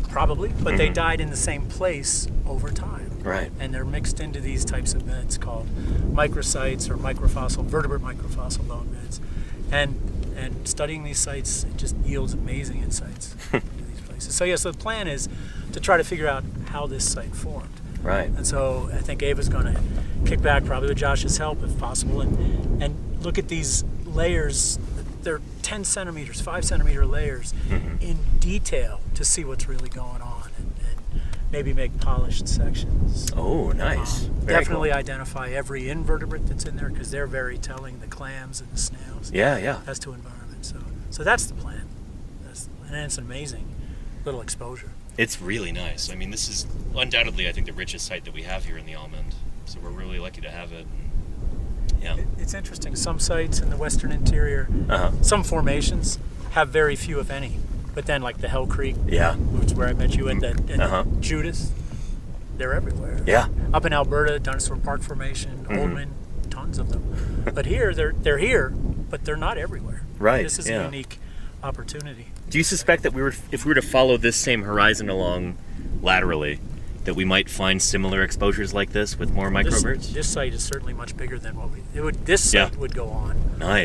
S6: probably, but they died in the same place over time.
S1: Right.
S6: And they're mixed into these types of beds called microsites or vertebrate microfossil bone beds. And studying these sites, it just yields amazing insights into these places. So so the plan is to try to figure out how this site formed.
S1: Right.
S6: And so I think Ava's going to kick back, probably with Josh's help if possible, and look at these layers. They're 10 centimeters, 5 centimeter layers in detail to see what's really going on, and maybe make polished sections.
S1: Oh, nice. Very
S6: Definitely
S1: cool.
S6: identify every invertebrate that's in there, because they're very telling, the clams and the snails.
S1: Yeah.
S6: As to environment. So that's the plan. And it's an amazing little exposure.
S1: It's really nice. I mean, this is undoubtedly, I think, the richest site that we have here in the Almond. So we're really lucky to have it. Yeah.
S6: It's interesting. Some sites in the western interior, some formations have very few, if any. But then, like the Hell Creek, which is where I met you at Judas, they're everywhere.
S1: Yeah.
S6: Up in Alberta, Dinosaur Park Formation, Oldman, tons of them. But here, they're here, but they're not everywhere.
S1: Right.
S6: This is a unique opportunity.
S1: Do you suspect that if we were to follow this same horizon along laterally, that we might find similar exposures like this with more microverts?
S6: This site is certainly much bigger than what this site would go on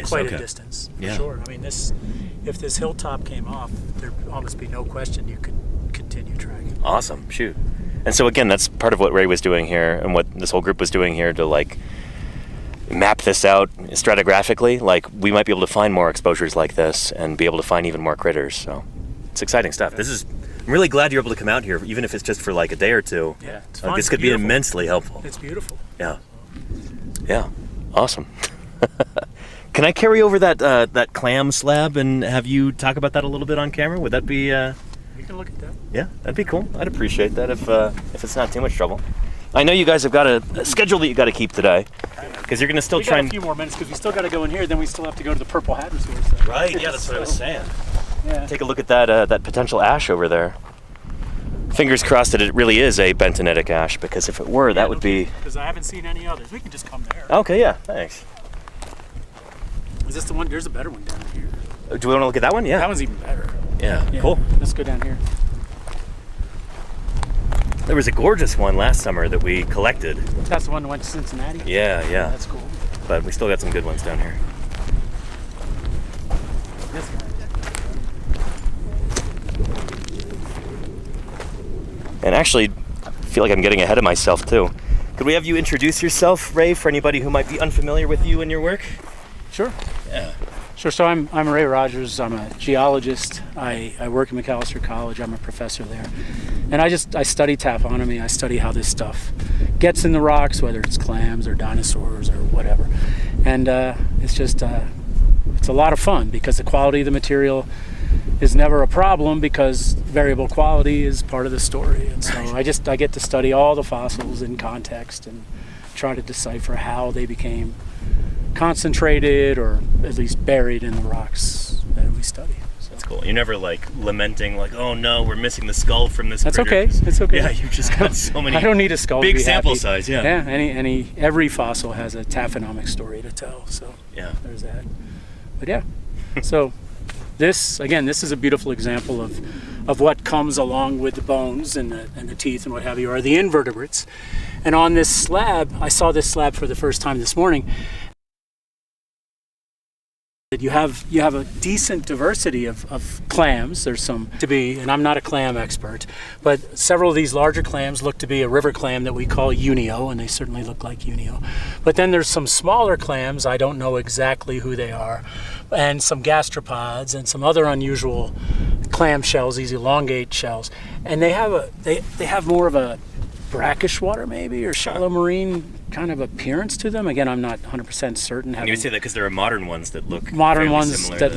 S6: quite a distance, for sure. I mean, if this hilltop came off, there'd almost be no question you could continue tracking.
S1: Awesome, shoot. And so again, that's part of what Ray was doing here and what this whole group was doing here to map this out stratigraphically. We might be able to find more exposures like this and be able to find even more critters. So it's exciting stuff. I'm really glad you're able to come out here, even if it's just for a day or two.
S6: Yeah, it's fun.
S1: This could be immensely helpful.
S6: It's beautiful.
S1: Yeah, awesome. Can I carry over that clam slab and have you talk about that a little bit on camera? Would that be?
S6: You can look at that.
S1: Yeah, that'd be cool. I'd appreciate that if it's not too much trouble. I know you guys have got a schedule that you got to keep today, because you're going to still try
S6: a few more minutes because we still got to go in here. Then we still have to go to the Purple Hat Resort.
S1: Right. Yeah, that's what I was saying.
S6: Yeah.
S1: Take a look at that potential ash over there. Fingers crossed that it really is a bentonitic ash, because if it were, that would be...
S6: Because I haven't seen any others. We can just come there.
S1: Okay, yeah, thanks.
S6: Is this the one? There's a better one down here.
S1: Do we want to look at that one? Yeah.
S6: That one's even better.
S1: Yeah, cool.
S6: Let's go down here.
S1: There was a gorgeous one last summer that we collected.
S6: That's the one that went to Cincinnati?
S1: Yeah.
S6: That's cool.
S1: But we still got some good ones down here.
S6: This guy.
S1: And actually, I feel like I'm getting ahead of myself too. Could we have you introduce yourself, Ray, for anybody who might be unfamiliar with you and your work?
S6: Sure.
S1: Yeah.
S6: Sure. So I'm Ray Rogers. I'm a geologist. I work at Macalester College. I'm a professor there, and I study taphonomy. I study how this stuff gets in the rocks, whether it's clams or dinosaurs or whatever. And it's a lot of fun because the quality of the material is never a problem because variable quality is part of the story. And so I get to study all the fossils in context and try to decipher how they became concentrated or at least buried in the rocks that we study. So.
S1: That's cool. You're never like lamenting, like, oh no, we're missing the skull from this.
S6: That's
S1: critter.
S6: okay. It's okay.
S1: Yeah, you've just got so many.
S6: I don't need a skull.
S1: Big
S6: to be
S1: sample
S6: happy.
S1: size. Yeah.
S6: Yeah. Every fossil has a taphonomic story to tell. So
S1: yeah,
S6: there's that. But yeah, so this is a beautiful example of what comes along with the bones and the teeth and what have you, are the invertebrates. And on this slab, I saw this slab for the first time this morning. You have a decent diversity of clams. There's some to be, and I'm not a clam expert, but several of these larger clams look to be a river clam that we call unio, and they certainly look like unio. But then there's some smaller clams, I don't know exactly who they are, and some gastropods and some other unusual clam shells, these elongate shells. And they have more of a brackish water maybe, or shallow marine kind of appearance to them. Again, I'm not 100% certain.
S1: And you would say that because there are modern ones that look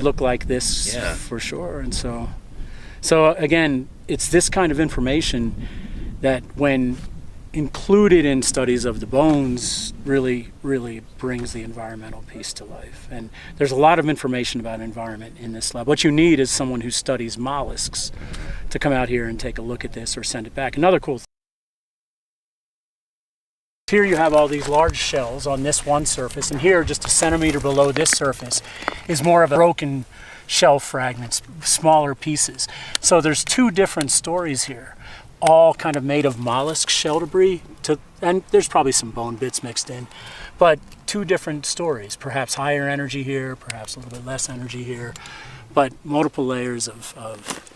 S6: look like this,
S1: yeah,
S6: for sure. And so again, it's this kind of information that, when included in studies of the bones, really brings the environmental piece to life. And there's a lot of information about environment in this lab. What you need is someone who studies mollusks to come out here and take a look at this or send it back. Another cool thing. Here you have all these large shells on this one surface, and here, just a centimeter below this surface, is more of a broken shell fragments, smaller pieces. So there's two different stories here, all kind of made of mollusk shell debris, and there's probably some bone bits mixed in, but two different stories, perhaps higher energy here, perhaps a little bit less energy here, but multiple layers of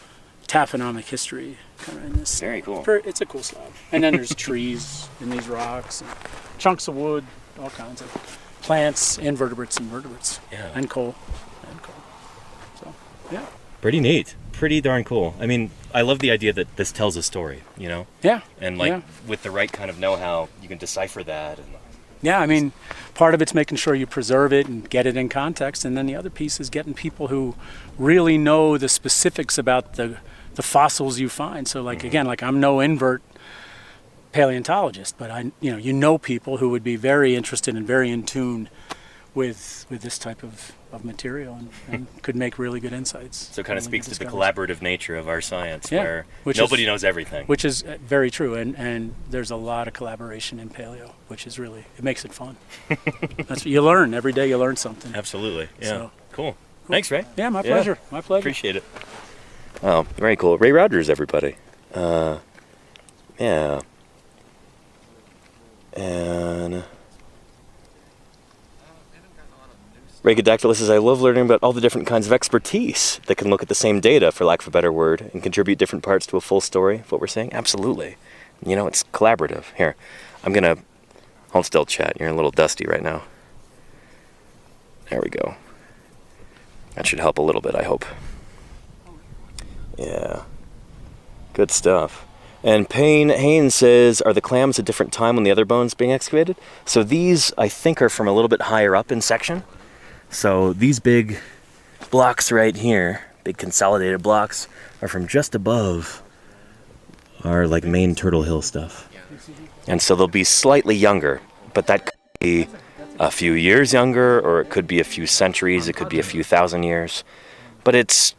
S6: taphonomic history kind of in this.
S1: Very cool.
S6: It's a cool slab. And then there's trees in these rocks, and chunks of wood, all kinds of plants, invertebrates,
S1: yeah,
S6: and coal. So, yeah.
S1: Pretty neat. Pretty darn cool. I mean, I love the idea that this tells a story, you know?
S6: Yeah.
S1: And with the right kind of know-how, you can decipher that. And
S6: yeah, I mean, part of it's making sure you preserve it and get it in context, and then the other piece is getting people who really know the specifics about the fossils you find. So again, I'm no invert paleontologist, but you know people who would be very interested and very in tune with this type of material and could make really good insights.
S1: So it kind of speaks to the collaborative nature of our science,
S6: yeah,
S1: where nobody knows everything.
S6: Which is very true, and there's a lot of collaboration in paleo, which is really, it makes it fun. That's what you learn. Every day you learn something.
S1: Absolutely, yeah.
S6: So,
S1: cool. Thanks, Ray.
S6: Yeah, my pleasure. My pleasure.
S1: Appreciate it. Oh, very cool. Ray Rogers, everybody. Yeah. And Rhagodactylus says, I love learning about all the different kinds of expertise that can look at the same data, for lack of a better word, and contribute different parts to a full story of what we're saying. Absolutely. You know, it's collaborative. Here, I'm going to hold still, chat. You're a little dusty right now. There we go. That should help a little bit, I hope. Yeah. Good stuff. And Payne Haynes says, are the clams a different time when the other bones being excavated? So these, I think, are from a little bit higher up in section. So these big blocks right here, big consolidated blocks, are from just above our main Turtle Hill stuff. And so they'll be slightly younger, but that could be a few years younger, or it could be a few centuries, it could be a few thousand years. But it's,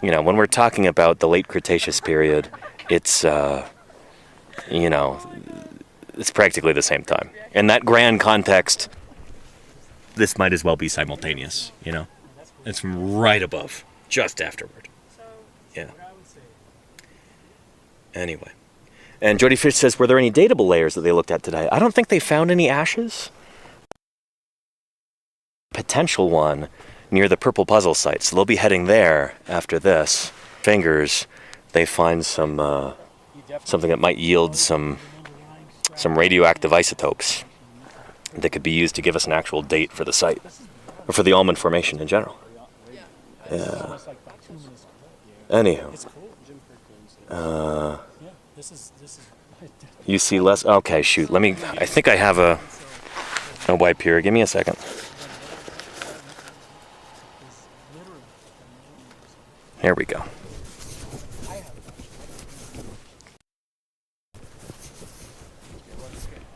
S1: when we're talking about the late Cretaceous period, it's, it's practically the same time. In that grand context, this might as well be simultaneous, It's from right above, just afterward. Yeah. Anyway. And Jody Fish says, were there any datable layers that they looked at today? I don't think they found any ashes. Potential one near the Purple Puzzle site, so they'll be heading there after this. Fingers, they find some something that might yield some radioactive isotopes that could be used to give us an actual date for the site, or for the almond formation in general. Yeah. Anywho. You see less? Okay, shoot. I think I have a wipe here. Give me a second. Here we go.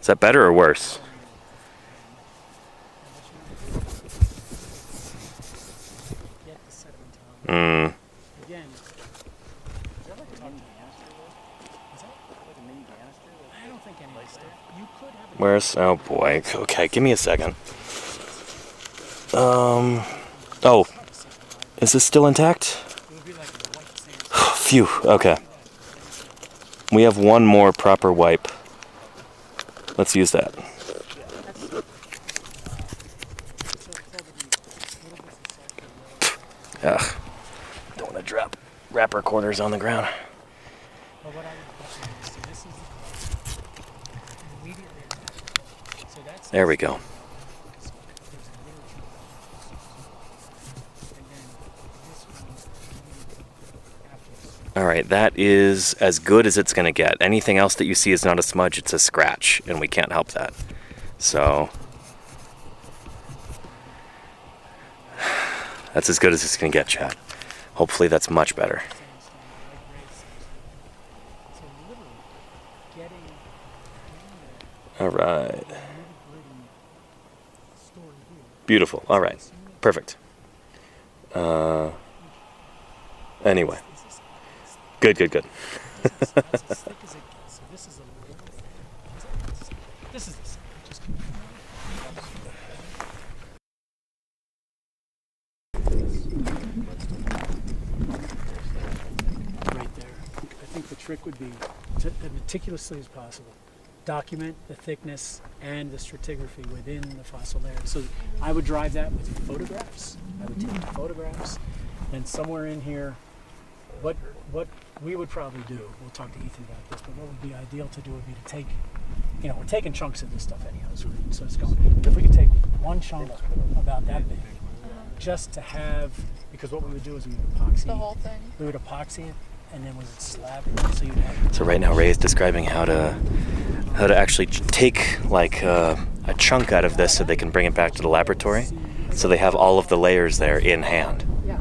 S1: Is that better or worse?
S6: Get the sediment on.
S1: Mm.
S6: Again, is that like a canister? Is that like a mini canister? I don't think any of this stuff. You could have a
S1: Where's... Oh boy. Okay, give me a second. Oh. Is this still intact?
S6: it would be like a white sand.
S1: Phew. Okay. We have one more proper wipe. Let's use that. Ugh. Don't want to drop wrapper corners on the ground.
S6: But what I would so this is the cross. Immediately attached. So that's
S1: There we go.
S6: there's a little and then this one after.
S1: All right, that is as good as it's going to get. Anything else that you see is not a smudge, it's a scratch, and we can't help that. So that's as good as it's going to get, Chad. Hopefully that's much better.
S6: So literally getting
S1: All right.
S6: the nitty-gritty story here.
S1: Beautiful. All right. Perfect. Anyway. Good.
S6: That's as thick as it gets. So this is a little this is the same. Just right there. I think the trick would be to, as meticulously as possible, document the thickness and the stratigraphy within the fossil layer. So I would drive that with photographs. I would take photographs, and somewhere in here, what we would probably do, we'll talk to Ethan about this, but what would be ideal to do would be to take, you know, we're taking chunks of this stuff anyhow, so it's going. But if we could take one chunk about that big, just to have, because what we would do is we would epoxy.
S5: The whole thing.
S6: We would epoxy it, and then we would slab it, so you'd have.
S1: So right now Ray is describing how to actually take like a chunk out of this so they can bring it back to the laboratory. So they have all of the layers there in hand.
S6: Yeah.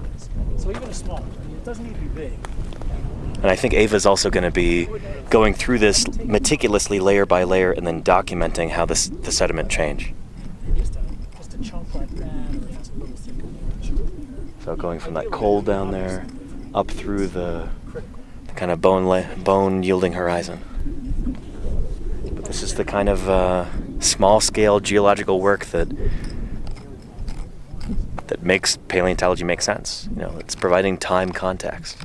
S6: So even a small one, it doesn't need to be big.
S1: And I think Ava's also going to be going through this meticulously layer by layer and then documenting how the sediment change.
S6: Just a chunk like that, or just a little thicker layer.
S1: So going from that coal down there up through the kind of bone yielding horizon. But this is the kind of small scale geological work that makes paleontology make sense. You know, it's providing time context.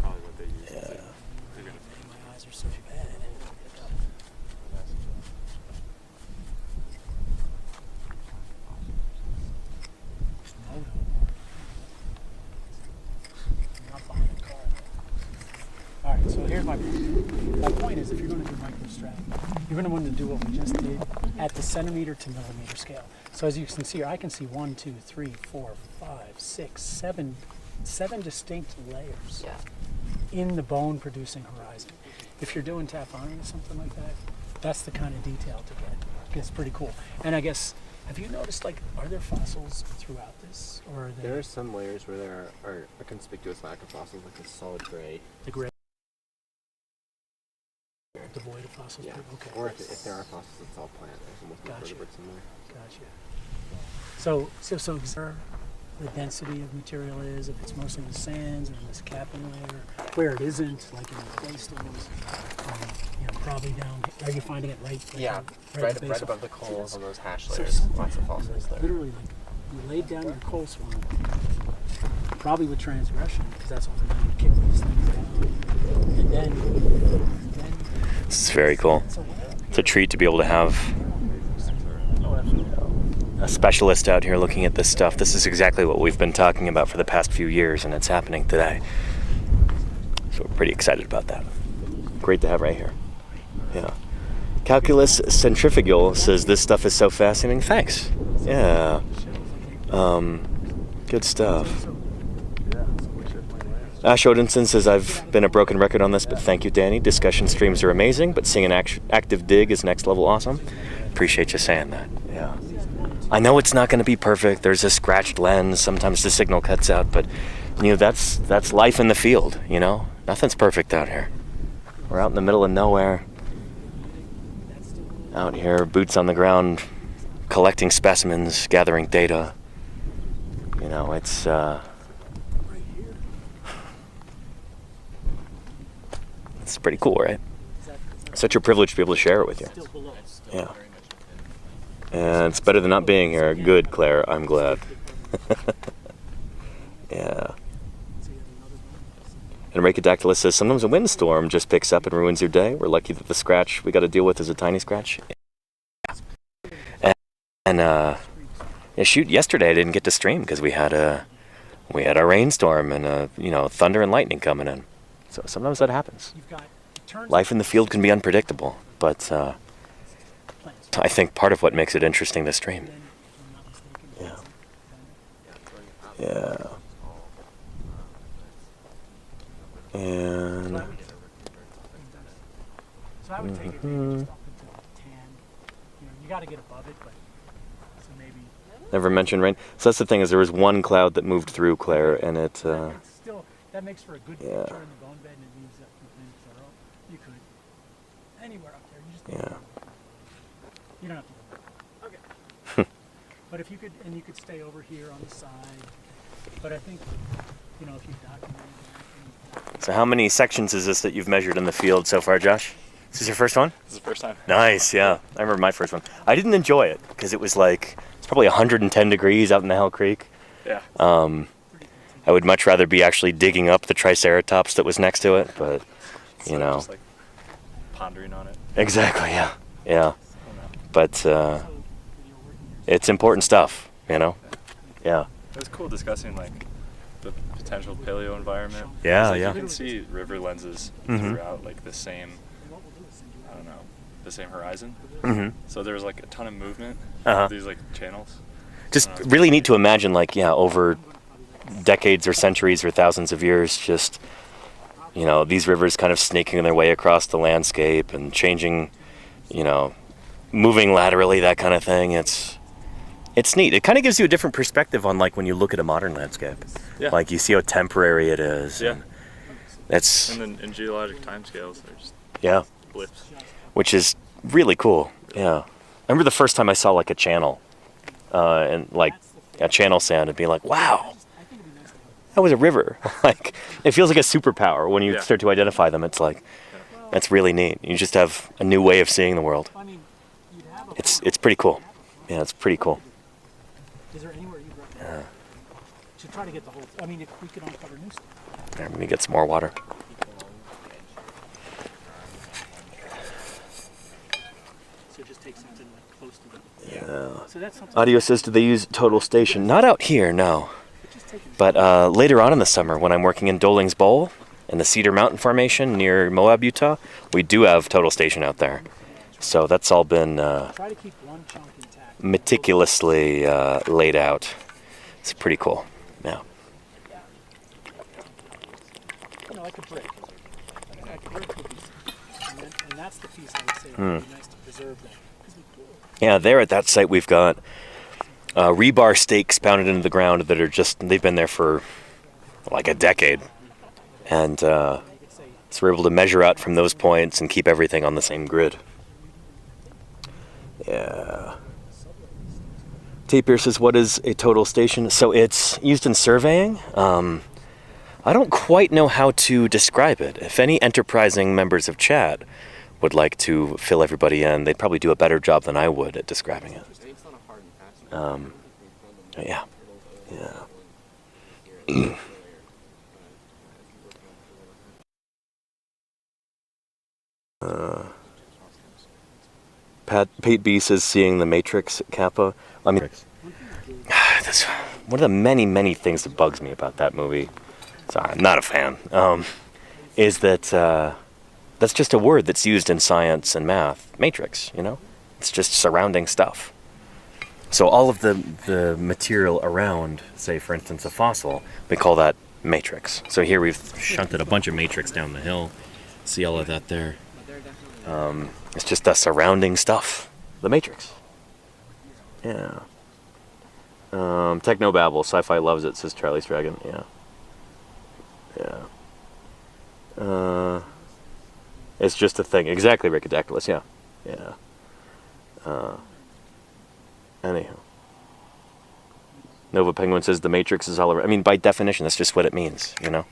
S6: My eyes are so bad. Not behind the car. All right, so here's my point. My point is, if you're going to do microstrat, you're going to want to do what we just did at the centimeter to millimeter scale. So as you can see here, I can see 1, 2, 3, 4, 5, 6, 7 distinct layers in the bone producing horizon. If you're doing taphonomy or something like that, that's the kind of detail to get. It's pretty cool. And I guess, have you noticed, like, are there fossils throughout this? Or are
S3: There are some layers where there are a conspicuous lack of fossils, like this solid gray.
S6: the gray devoid of fossils?
S3: Yeah.
S6: Okay.
S3: Or if there are fossils, it's all plant. There's almost no
S6: Gotcha.
S3: vertebrates in there.
S6: Gotcha. So observe the density of material is, if it's mostly in the sands or in this capping layer, where it isn't, like in the clay stones, you know, probably down. Are you finding it right?
S3: Yeah,
S6: at
S3: right
S6: the base of-
S3: above the coals on those hash
S6: So
S3: layers.
S6: something
S3: Lots of fossils there.
S6: literally, like, you laid down your coal swamp, probably with transgression, because that's what we're going to kick these things down. And then
S1: This is very cool.
S6: so
S1: It's a treat to be able to have a specialist out here looking at this stuff. This is exactly what we've been talking about for the past few years, and it's happening today. So we're pretty excited about that. Great to have right here. Yeah. Calculus Centrifugal says this stuff is so fascinating. Thanks. Yeah. Good stuff. Ash Odinson says, I've been a broken record on this, but thank you, Danny. Discussion streams are amazing, but seeing an active dig is next level awesome. Appreciate you saying that. Yeah. I know it's not going to be perfect. There's a scratched lens. Sometimes the signal cuts out, but that's life in the field. Nothing's perfect out here. We're out in the middle of nowhere. Out here, boots on the ground, collecting specimens, gathering data. It's pretty cool, right? Such a privilege to be able to share it with you. Yeah. And it's better than not being here. Good, Claire. I'm glad. Yeah. And Rachidactylus says, sometimes a windstorm just picks up and ruins your day. We're lucky that the scratch we got to deal with is a tiny scratch. And shoot, yesterday I didn't get to stream because we had a rainstorm and thunder and lightning coming in. So sometimes that happens. Life in the field can be unpredictable, but I think part of what makes it interesting to stream. Yeah. Yeah. And
S6: so I would take it maybe just up into the 10. You got to get above it, but so maybe.
S1: Never mentioned rain. So that's the thing, is there was one cloud that moved through, Claire, and it.
S6: Still, that makes for a good picture in the bone bed, and it leaves that thing thorough. You could anywhere up there. You just you don't have to go there. Okay. But if you could, and you could stay over here on the side. But I think if you document.
S1: So how many sections is this that you've measured in the field so far, Josh? Is this your first one?
S7: This is the first time.
S1: Nice, yeah. I remember my first one. I didn't enjoy it because it was it's probably 110 degrees out in the Hell Creek.
S7: Yeah.
S1: I would much rather be actually digging up the Triceratops that was next to it, but,
S7: Just pondering on it.
S1: Exactly, yeah. Yeah. But it's important stuff, Yeah.
S7: It was cool discussing the potential paleo environment.
S1: Yeah,
S7: You
S1: yeah.
S7: can see river lenses throughout the same, the same horizon.
S1: Mm-hmm.
S7: So there's a ton of movement. These channels.
S1: Just really neat to imagine, over decades or centuries or thousands of years, just, these rivers kind of snaking their way across the landscape and changing, moving laterally, that kind of thing. It's neat. It kind of gives you a different perspective on when you look at a modern landscape.
S7: Yeah.
S1: You see how temporary it is.
S7: Yeah.
S1: And that's.
S7: And then in geologic timescales, there's blips.
S1: Which is really cool. Yeah. I remember the first time I saw a channel, and a channel sand, and being wow, that was a river. It feels like a superpower when you start to identify them. It's that's really neat. You just have a new way of seeing the world. It's pretty cool. Yeah, it's pretty cool.
S6: Is there anywhere you'd recommend? Should try to get the whole. If we could uncover new stuff.
S1: There, let me get some more water.
S6: So just take something close to the.
S1: Yeah.
S6: So that's something.
S1: Audio says, do they use total station? Not out here, no. But later on in the summer, when I'm working in Doling's Bowl in the Cedar Mountain Formation near Moab, Utah, we do have total station out there. So that's all been
S6: Try to keep one chunk intact.
S1: meticulously laid out. It's pretty cool. Yeah.
S6: Like a brick. Like a brick would be, and that's the piece I would say would be nice to preserve that.
S1: Yeah, there at that site we've got rebar stakes pounded into the ground that are they've been there for a decade. And so we're able to measure out from those points and keep everything on the same grid. Yeah. Tapir says, what is a total station? So it's used in surveying. I don't quite know how to describe it. If any enterprising members of chat would like to fill everybody in, they'd probably do a better job than I would at describing it. Yeah. Yeah. Pete B says, seeing the Matrix at Kappa. That's one of the many, many things that bugs me about that movie. Sorry, I'm not a fan. Is that that's just a word that's used in science and math. Matrix, It's just surrounding stuff. So all of the material around, say, for instance, a fossil, we call that matrix. So here we've shunted a bunch of matrix down the hill. See all of that there? It's just the surrounding stuff. The matrix. Yeah. Technobabble, sci-fi loves it, says Charlie's Dragon. Yeah. It's just a thing. Exactly, Ricodactylus, yeah. Anyhow. Nova Penguin says the Matrix is all around. I mean, by definition, that's just what it means, you know?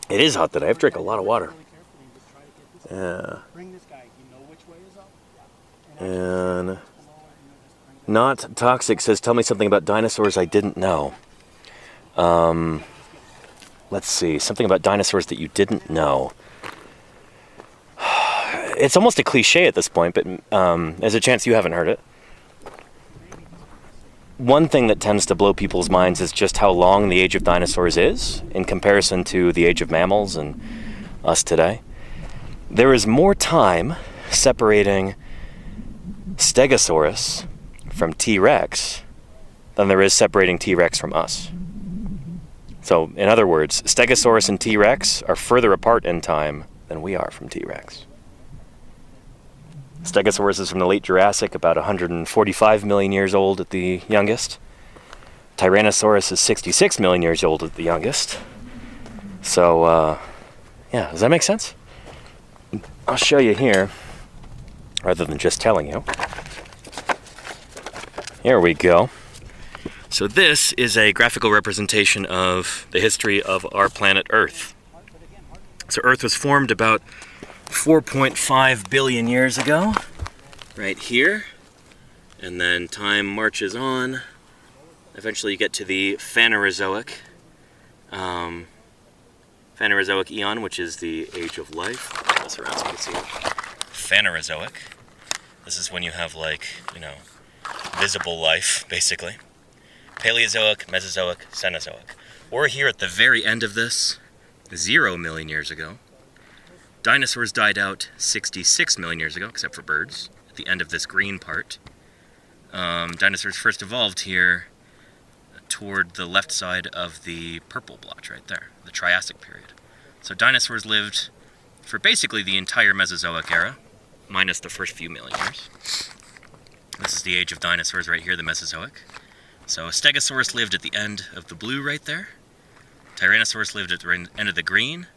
S1: It is hot today. I've drank a lot of water. Yeah. And Not Toxic says, tell me something about dinosaurs I didn't know. Let's see. Something about dinosaurs that you didn't know. It's almost a cliche at this point, but there's a chance you haven't heard it. One thing that tends to blow people's minds is just how long the age of dinosaurs is in comparison to the age of mammals and us today. There is more time separating Stegosaurus from T-Rex than there is separating T-Rex from us. So, in other words, Stegosaurus and T-Rex are further apart in time than we are from T-Rex. Stegosaurus is from the late Jurassic, about 145 million years old at the youngest. Tyrannosaurus is 66 million years old at the youngest. So, yeah, does that make sense? I'll show you here, rather than just telling you. Here we go. So this is a graphical representation of the history of our planet Earth. So Earth was formed about 4.5 billion years ago, right here. And then time marches on. Eventually you get to the Phanerozoic. Phanerozoic eon, which is the age of life. Turn this around so you can see it. Phanerozoic. This is when you have, like, you know, visible life, basically. Paleozoic, Mesozoic, Cenozoic. We're here at the very end of this, 0 million years ago. Dinosaurs died out 66 million years ago, except for birds, at the end of this green part. Dinosaurs first evolved here toward the left side of the purple blotch right there, the Triassic period. So dinosaurs lived for basically the entire Mesozoic era, minus the first few million years. This is the age of dinosaurs right here, the Mesozoic. So Stegosaurus lived at the end of the blue right there. Tyrannosaurus lived at the end of the green.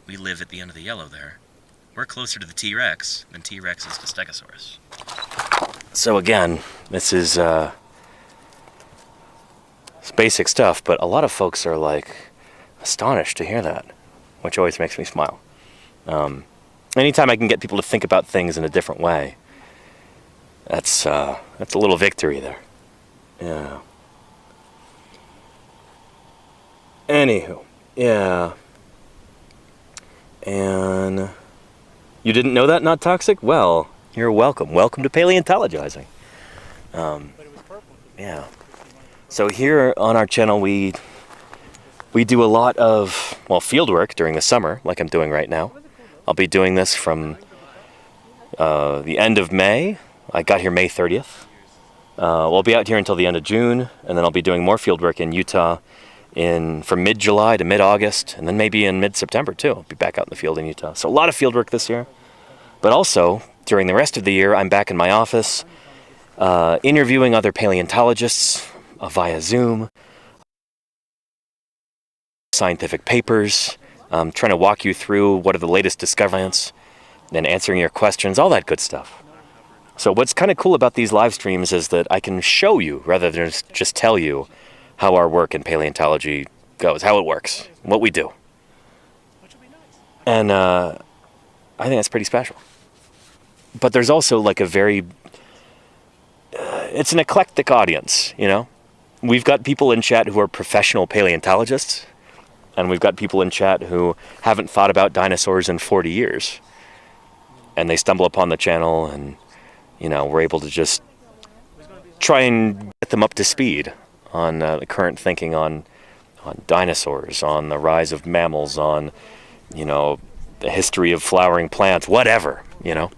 S1: We live at the end of the yellow there. We're closer to the T-Rex than T-Rex is to Stegosaurus. So again, this is it's basic stuff, but a lot of folks are like astonished to hear that, which always makes me smile. Anytime I can get people to think about things in a different way, that's a little victory there. Yeah. Anywho, yeah. And you didn't know that, Not Toxic? Well, you're welcome. Welcome to Paleontologizing. Yeah. So here on our channel, we do a lot of, well, field work during the summer, like I'm doing right now. I'll be doing this from the end of May. I got here May 30th. We'll be out here until the end of June, and then I'll be doing more field work in Utah from mid-July to mid-August, and then maybe in mid-September too. I'll be back out in the field in Utah. So a lot of field work this year. But also, during the rest of the year, I'm back in my office interviewing other paleontologists via Zoom, scientific papers, trying to walk you through what are the latest discoveries, and answering your questions, all that good stuff. So what's kind of cool about these live streams is that I can show you, rather than just tell you, how our work in paleontology goes, how it works, what we do. And I think that's pretty special. But there's also like a very, it's an eclectic audience, you know? We've got people in chat who are professional paleontologists, and we've got people in chat who haven't thought about dinosaurs in 40 years. And they stumble upon the channel, and, you know, we're able to just try and get them up to speed on the current thinking on dinosaurs, on the rise of mammals, on, you know, the history of flowering plants, whatever, you know.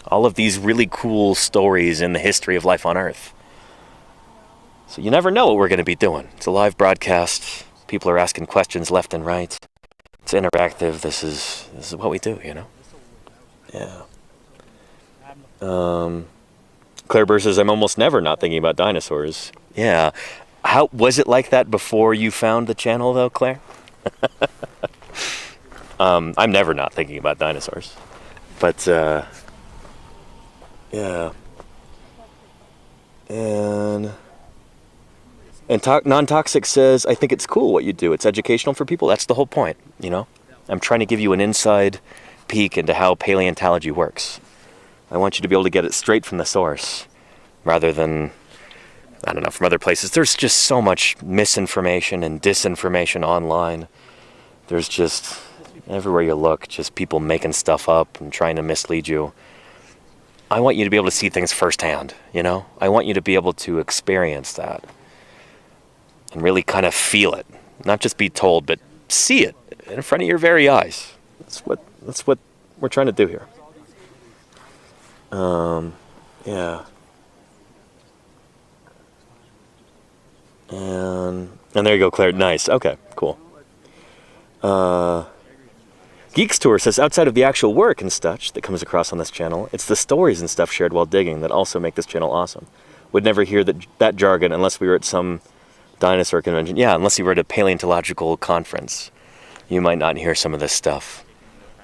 S1: All of these really cool stories in the history of life on Earth. So you never know what we're going to be doing. It's a live broadcast. People are asking questions left and right. It's interactive. This is what we do, you know? Yeah. Claire Burr says, I'm almost never not thinking about dinosaurs. Yeah. How was it like that before you found the channel, though, Claire? I'm never not thinking about dinosaurs. But, yeah. And Non-Toxic says, I think it's cool what you do. It's educational for people. That's the whole point, you know? I'm trying to give you an inside peek into how paleontology works. I want you to be able to get it straight from the source, rather than, I don't know, from other places. There's just so much misinformation and disinformation online. There's just, everywhere you look, just people making stuff up and trying to mislead you. I want you to be able to see things firsthand, you know? I want you to be able to experience that. And really kind of feel it. Not just be told, but see it in front of your very eyes. That's what we're trying to do here. Yeah. And there you go, Claire. Nice. Okay, cool. Geeks Tour says, outside of the actual work and stuff that comes across on this channel, it's the stories and stuff shared while digging that also make this channel awesome. Would never hear that jargon unless we were at some dinosaur convention. Yeah, unless you were at a paleontological conference. You might not hear some of this stuff.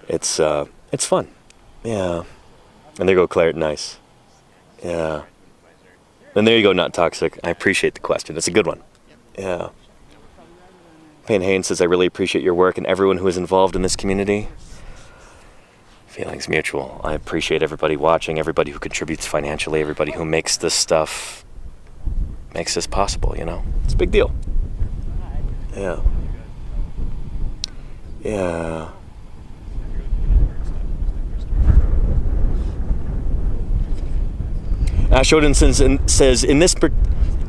S1: It's fun. Yeah. And there you go, Claire. Nice. Yeah. And there you go, Not Toxic. I appreciate the question. It's a good one. Yeah. Payne Haynes says, I really appreciate your work and everyone who is involved in this community. Feelings mutual. I appreciate everybody watching, everybody who contributes financially, everybody who makes this stuff, makes this possible, you know? It's a big deal. Yeah. Yeah. Ash Odinson says,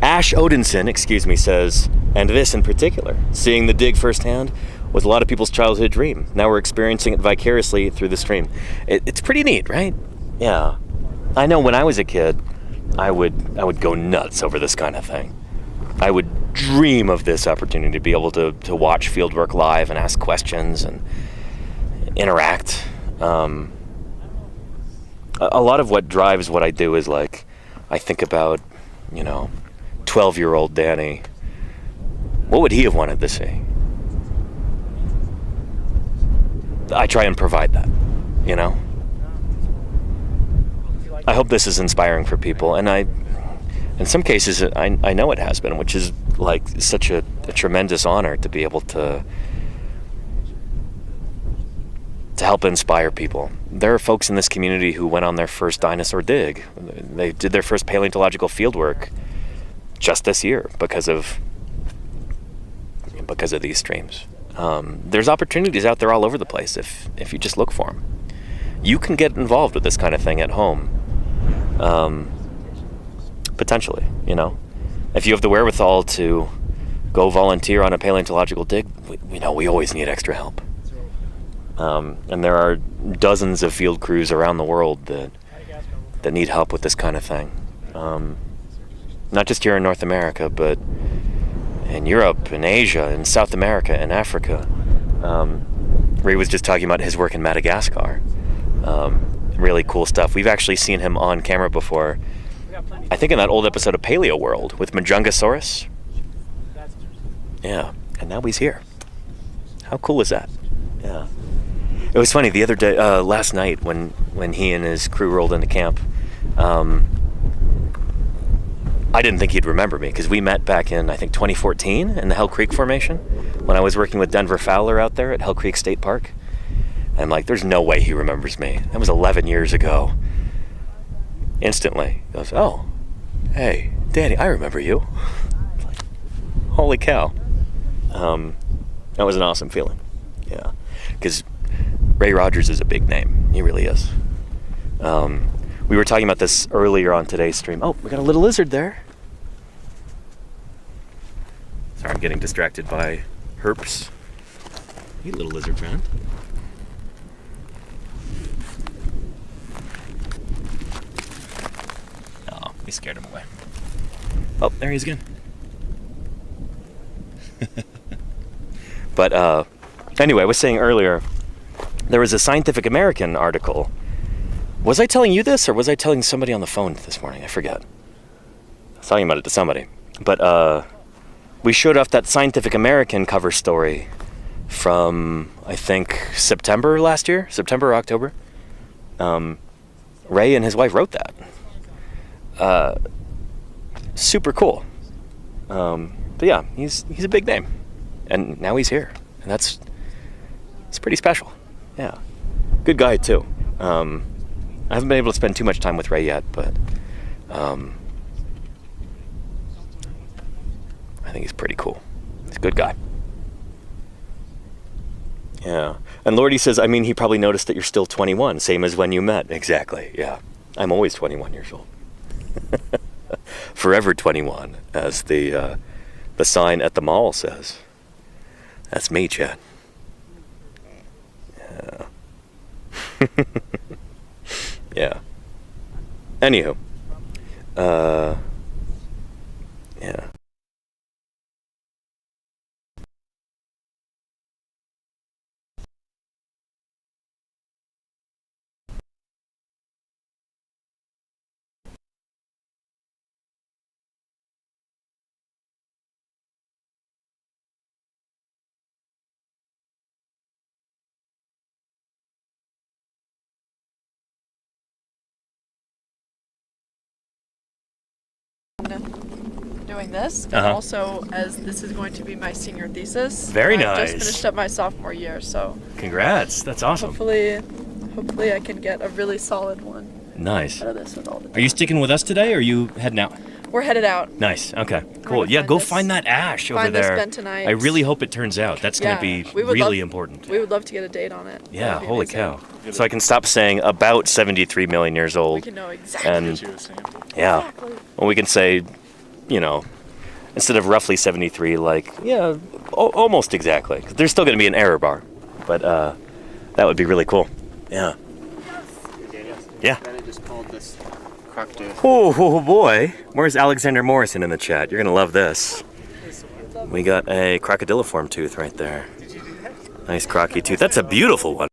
S1: Ash Odinson, says, and this in particular, seeing the dig firsthand was a lot of people's childhood dream. Now we're experiencing it vicariously through the stream. It's pretty neat, right? Yeah. I know when I was a kid, I would go nuts over this kind of thing. I would dream of this opportunity to be able to watch fieldwork live and ask questions and interact. A lot of what drives what I do is like, I think about, 12-year-old Danny. What would he have wanted to see? I try and provide that, I hope this is inspiring for people, and in some cases, I know it has been, which is like such a tremendous honor to be able to help inspire people. There are folks in this community who went on their first dinosaur dig. They did their first paleontological fieldwork just this year because of these streams. There's opportunities out there all over the place if you just look for them. You can get involved with this kind of thing at home, potentially. If you have the wherewithal to go volunteer on a paleontological dig, we always need extra help. And there are dozens of field crews around the world that need help with this kind of thing. Not just here in North America, but in Europe, in Asia, in South America, in Africa. Ray was just talking about his work in Madagascar. Really cool stuff. We've actually seen him on camera before. I think in that old episode of Paleo World with Majungasaurus. Yeah, and now he's here. How cool is that? Yeah. It was funny, the other day, last night, when he and his crew rolled into camp, I didn't think he'd remember me, because we met back in, I think, 2014 in the Hell Creek Formation, when I was working with Denver Fowler out there at Hell Creek State Park. And I'm like, there's no way he remembers me. That was 11 years ago. Instantly. He goes, oh, hey, Danny, I remember you. Like, holy cow. That was an awesome feeling. Yeah. Because Ray Rogers is a big name. He really is. We were talking about this earlier on today's stream. Oh, we got a little lizard there. Sorry, I'm getting distracted by herps. You little lizard friend. Oh, we scared him away. Oh, there he is again. But Anyway, I was saying earlier, there was a Scientific American article. Was I telling you this, or was I telling somebody on the phone this morning? I forget. I was talking about it to somebody. But we showed off that Scientific American cover story from, I think, September last year? September or October? Ray and his wife wrote that. Super cool. But yeah, he's a big name. And now he's here. And it's pretty special. Yeah. Good guy, too. I haven't been able to spend too much time with Ray yet, but I think he's pretty cool. He's a good guy. Yeah. And Lordy says, I mean, he probably noticed that you're still 21, same as when you met. Exactly, yeah. I'm always 21 years old. Forever 21, as the sign at the mall says. That's me, Chad. Yeah. Yeah. Anywho. Yeah.
S5: Doing this, and
S1: Uh-huh.
S5: also as this is going to be my senior thesis.
S1: Very
S5: I
S1: nice.
S5: just finished up my sophomore year, so
S1: Congrats. That's awesome.
S5: hopefully I can get a really solid one
S1: Nice.
S5: out of this with all the.
S1: Are you sticking with us today, or are you heading out?
S5: We're headed out.
S1: Nice. Okay. Cool.
S5: gonna
S1: Yeah,
S5: find
S1: go
S5: this-
S1: find that ash over
S5: find this
S1: there.
S5: bentonite.
S1: I really hope it turns out. That's
S5: Yeah,
S1: going to be
S5: we would
S1: really
S5: love-
S1: important.
S5: We would love to get a date on it.
S1: Yeah,
S5: That'd be
S1: holy
S5: amazing.
S1: cow. So I can stop saying about 73 million years
S5: We
S1: old.
S5: can know exactly.
S1: And
S7: Get you a sample.
S1: yeah,
S5: Exactly.
S1: well, we can say, you know, instead of roughly 73, like, yeah, almost exactly. 'Cause there's still going to be an error bar, but that would be really cool. Yeah. Yeah.
S3: Bennett just called this crocodile.
S1: Oh boy, where's Alexander Morrison in the chat? You're going to love this. We got a crocodiliform tooth right there. Nice crocky tooth. That's a beautiful one.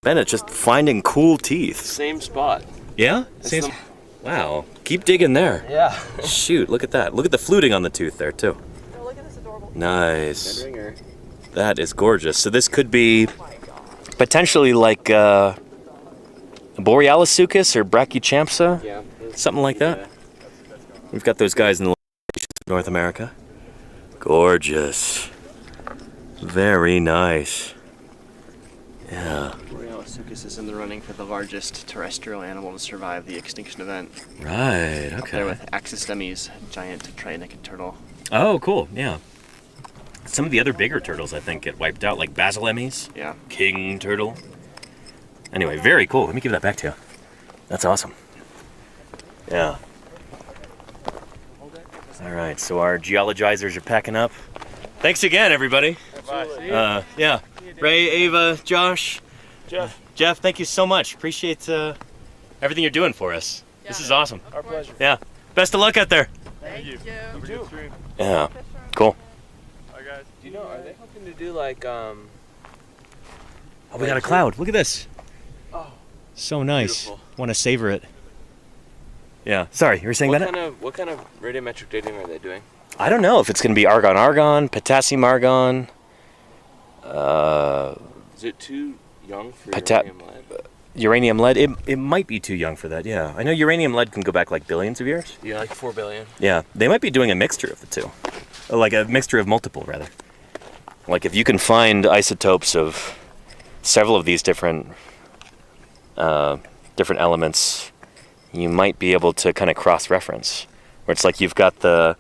S1: Bennett just finding cool teeth.
S2: Same spot.
S1: Yeah?
S2: Same-
S1: Wow. Keep digging there.
S2: Yeah.
S1: Shoot, look at that. Look at the fluting on the tooth there, too.
S5: Oh, look at this adorable.
S1: Nice.
S3: Ringer.
S1: That is gorgeous. So this could be potentially like Borealisuchus or Brachychampsa,
S3: Yeah.
S1: something like that. We've got those guys in the North America. Gorgeous. Very nice. Yeah.
S3: Borealisuchus is in the running for the largest terrestrial animal to survive the extinction event.
S1: Right,
S3: Up there
S1: okay.
S3: with Axistemys, giant triannic turtle.
S1: Oh, cool, yeah. Some of the other bigger turtles, I think, get wiped out, like Basilemys,
S3: Yeah.
S1: king turtle. Anyway, very cool. Let me give that back to you. That's awesome. Yeah. All right, so our geologizers are packing up. Thanks again, everybody. Yeah. Ray, Ava, Josh, Jeff, thank you so much. Appreciate everything you're doing for us. This is awesome.
S6: Our pleasure.
S1: Yeah. Best of luck out there.
S5: Thank you.
S1: Yeah. Cool.
S7: Bye, guys.
S2: Do you know, are they hoping to do like,
S1: Oh, we got a cloud. Look at this.
S2: Oh,
S1: So nice.
S2: beautiful.
S1: Want to savor it. Yeah. Sorry, you were saying that?
S2: what kind of radiometric dating are they doing?
S1: I don't know if it's going to be argon, potassium argon.
S2: Is it too young for
S1: Pota-
S2: uranium lead?
S1: Uranium lead. It might be too young for that. Yeah. I know uranium lead can go back like billions of years.
S2: Yeah, like 4 billion.
S1: Yeah. They might be doing a mixture of the two. Like a mixture of multiple, rather. Like if you can find isotopes of several of these different elements, you might be able to kind of cross-reference. Where it's like you've got the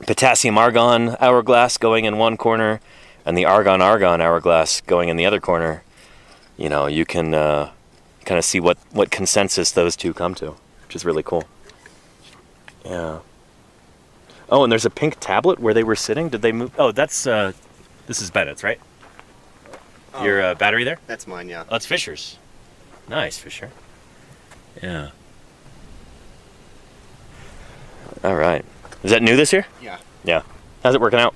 S1: potassium argon hourglass going in one corner and the argon hourglass going in the other corner. You know, you can kind of see what consensus those two come to, which is really cool. Yeah. Oh, and there's a pink tablet where they were sitting. Did they move? Oh, that's this is Bennett's, right?
S3: Oh.
S1: Your battery there?
S3: That's mine, yeah.
S1: Oh, it's Fisher's. Nice, Fisher. Yeah. All right. Is that new this year?
S3: Yeah.
S1: Yeah. How's it working out?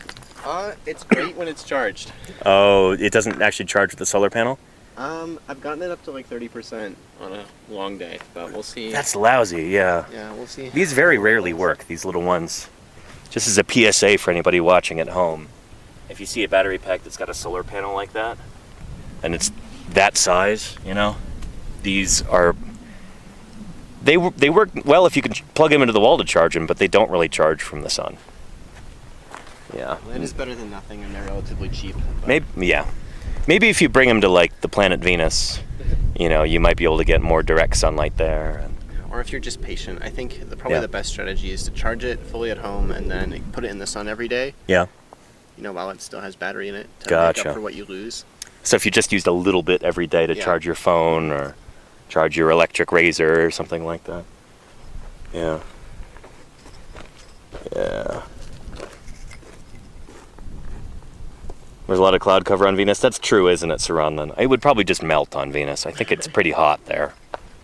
S3: It's great when it's charged.
S1: Oh, it doesn't actually charge with the solar panel?
S3: I've gotten it up to like 30% on a long day, but we'll see.
S1: That's lousy, yeah.
S3: Yeah, we'll see.
S1: These very rarely work, these little ones. Just as a PSA for anybody watching at home. If you see a battery pack that's got a solar panel like that, and it's that size, you know, these are... They work well if you can plug them into the wall to charge them, but they don't really charge from the sun. Yeah.
S3: Well, it is better than nothing, and they're relatively cheap. But...
S1: Maybe if you bring them to like the planet Venus, you know, you might be able to get more direct sunlight there.
S3: Or if you're just patient, I think probably the best strategy is to charge it fully at home and then put it in the sun every day.
S1: Yeah.
S3: You know, while it still has battery in it to
S1: Gotcha.
S3: make up for what you lose.
S1: So if you just used a little bit every day to charge your phone or charge your electric razor or something like that. Yeah. Yeah. There's a lot of cloud cover on Venus. That's true, isn't it, Saran? It would probably just melt on Venus. I think it's pretty hot there.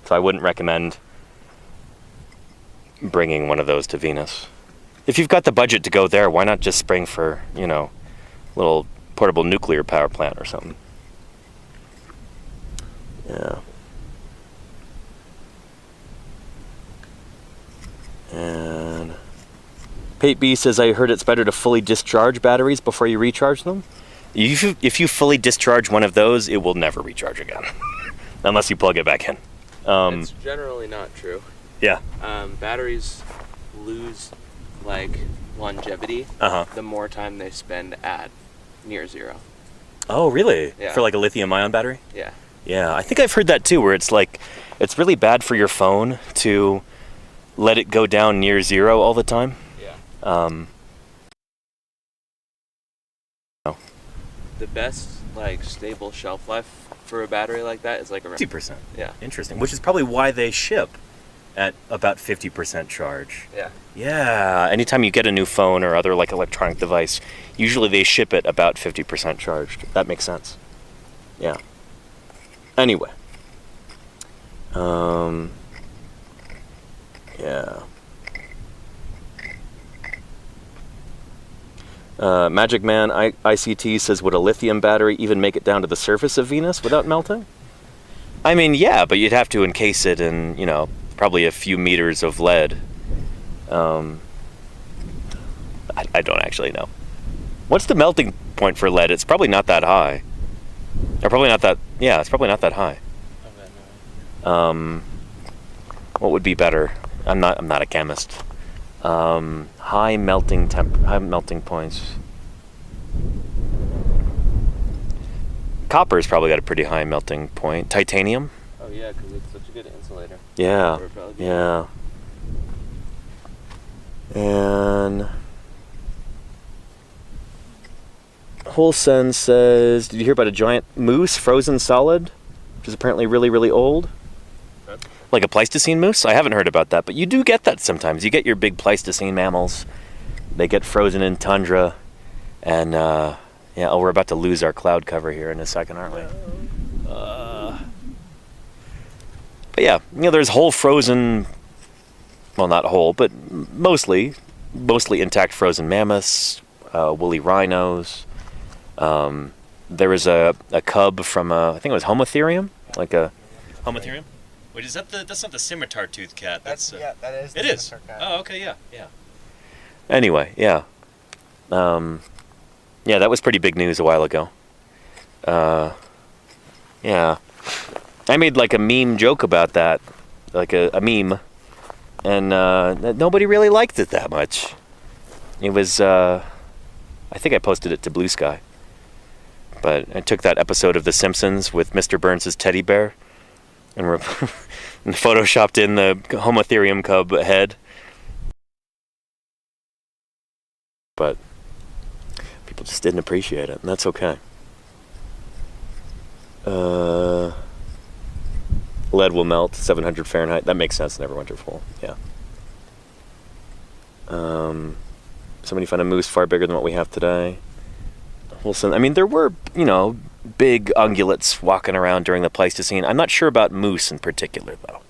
S1: So I wouldn't recommend bringing one of those to Venus. If you've got the budget to go there, why not just spring for, you know, a little portable nuclear power plant or something? Yeah. And Pate B says, I heard it's better to fully discharge batteries before you recharge them. If you fully discharge one of those, it will never recharge again. Unless you plug it back in.
S2: It's generally not true.
S1: Yeah.
S2: Batteries lose like longevity the more time they spend at near zero.
S1: Oh, really?
S2: Yeah.
S1: For like a lithium ion battery?
S2: Yeah.
S1: Yeah, I think I've heard that too, where it's like, it's really bad for your phone to let it go down near zero all the time.
S2: Yeah. The best like stable shelf life for a battery like that is like around
S1: 50%.
S2: Yeah.
S1: Interesting. Which is probably why they ship at about 50% charge.
S2: Yeah.
S1: Yeah. Anytime you get a new phone or other like electronic device, usually they ship it about 50% charged. That makes sense. Yeah. Anyway. Yeah. Magic Man ICT says, would a lithium battery even make it down to the surface of Venus without melting? I mean, yeah, but you'd have to encase it in, you know, probably a few meters of lead. I don't actually know. What's the melting point for lead? It's probably not that high. Or probably not that, yeah, it's probably not that high. What would be better? I'm not a chemist. High melting points. Copper's probably got a pretty high melting point. Titanium?
S2: Oh yeah, because it's such a good insulator.
S1: Yeah. Yeah. And Wholesen says, did you hear about a giant moose frozen solid, which is apparently really, really old? Like a Pleistocene moose? I haven't heard about that, but you do get that sometimes. You get your big Pleistocene mammals. They get frozen in tundra. And, we're about to lose our cloud cover here in a second, aren't we? But yeah, you know, there's whole frozen, well, not whole, but mostly intact frozen mammoths, woolly rhinos. There was a cub from I think it was Homotherium, like a Homotherium. Wait, is that that's not the scimitar tooth cat? That's
S3: yeah, that is.
S1: It is. Oh, okay, yeah. Anyway, yeah. Yeah, that was pretty big news a while ago. Yeah. I made like a meme joke about that, like a meme, and nobody really liked it that much. It was, I think I posted it to Blue Sky, but I took that episode of The Simpsons with Mr. Burns' teddy bear, and and photoshopped in the Homotherium cub head. But people just didn't appreciate it, and that's okay. Lead will melt, 700 Fahrenheit. That makes sense, never winter full. Yeah. Somebody found a moose far bigger than what we have today. Wilson, I mean, there were, you know, big ungulates walking around during the Pleistocene. I'm not sure about moose in particular, though.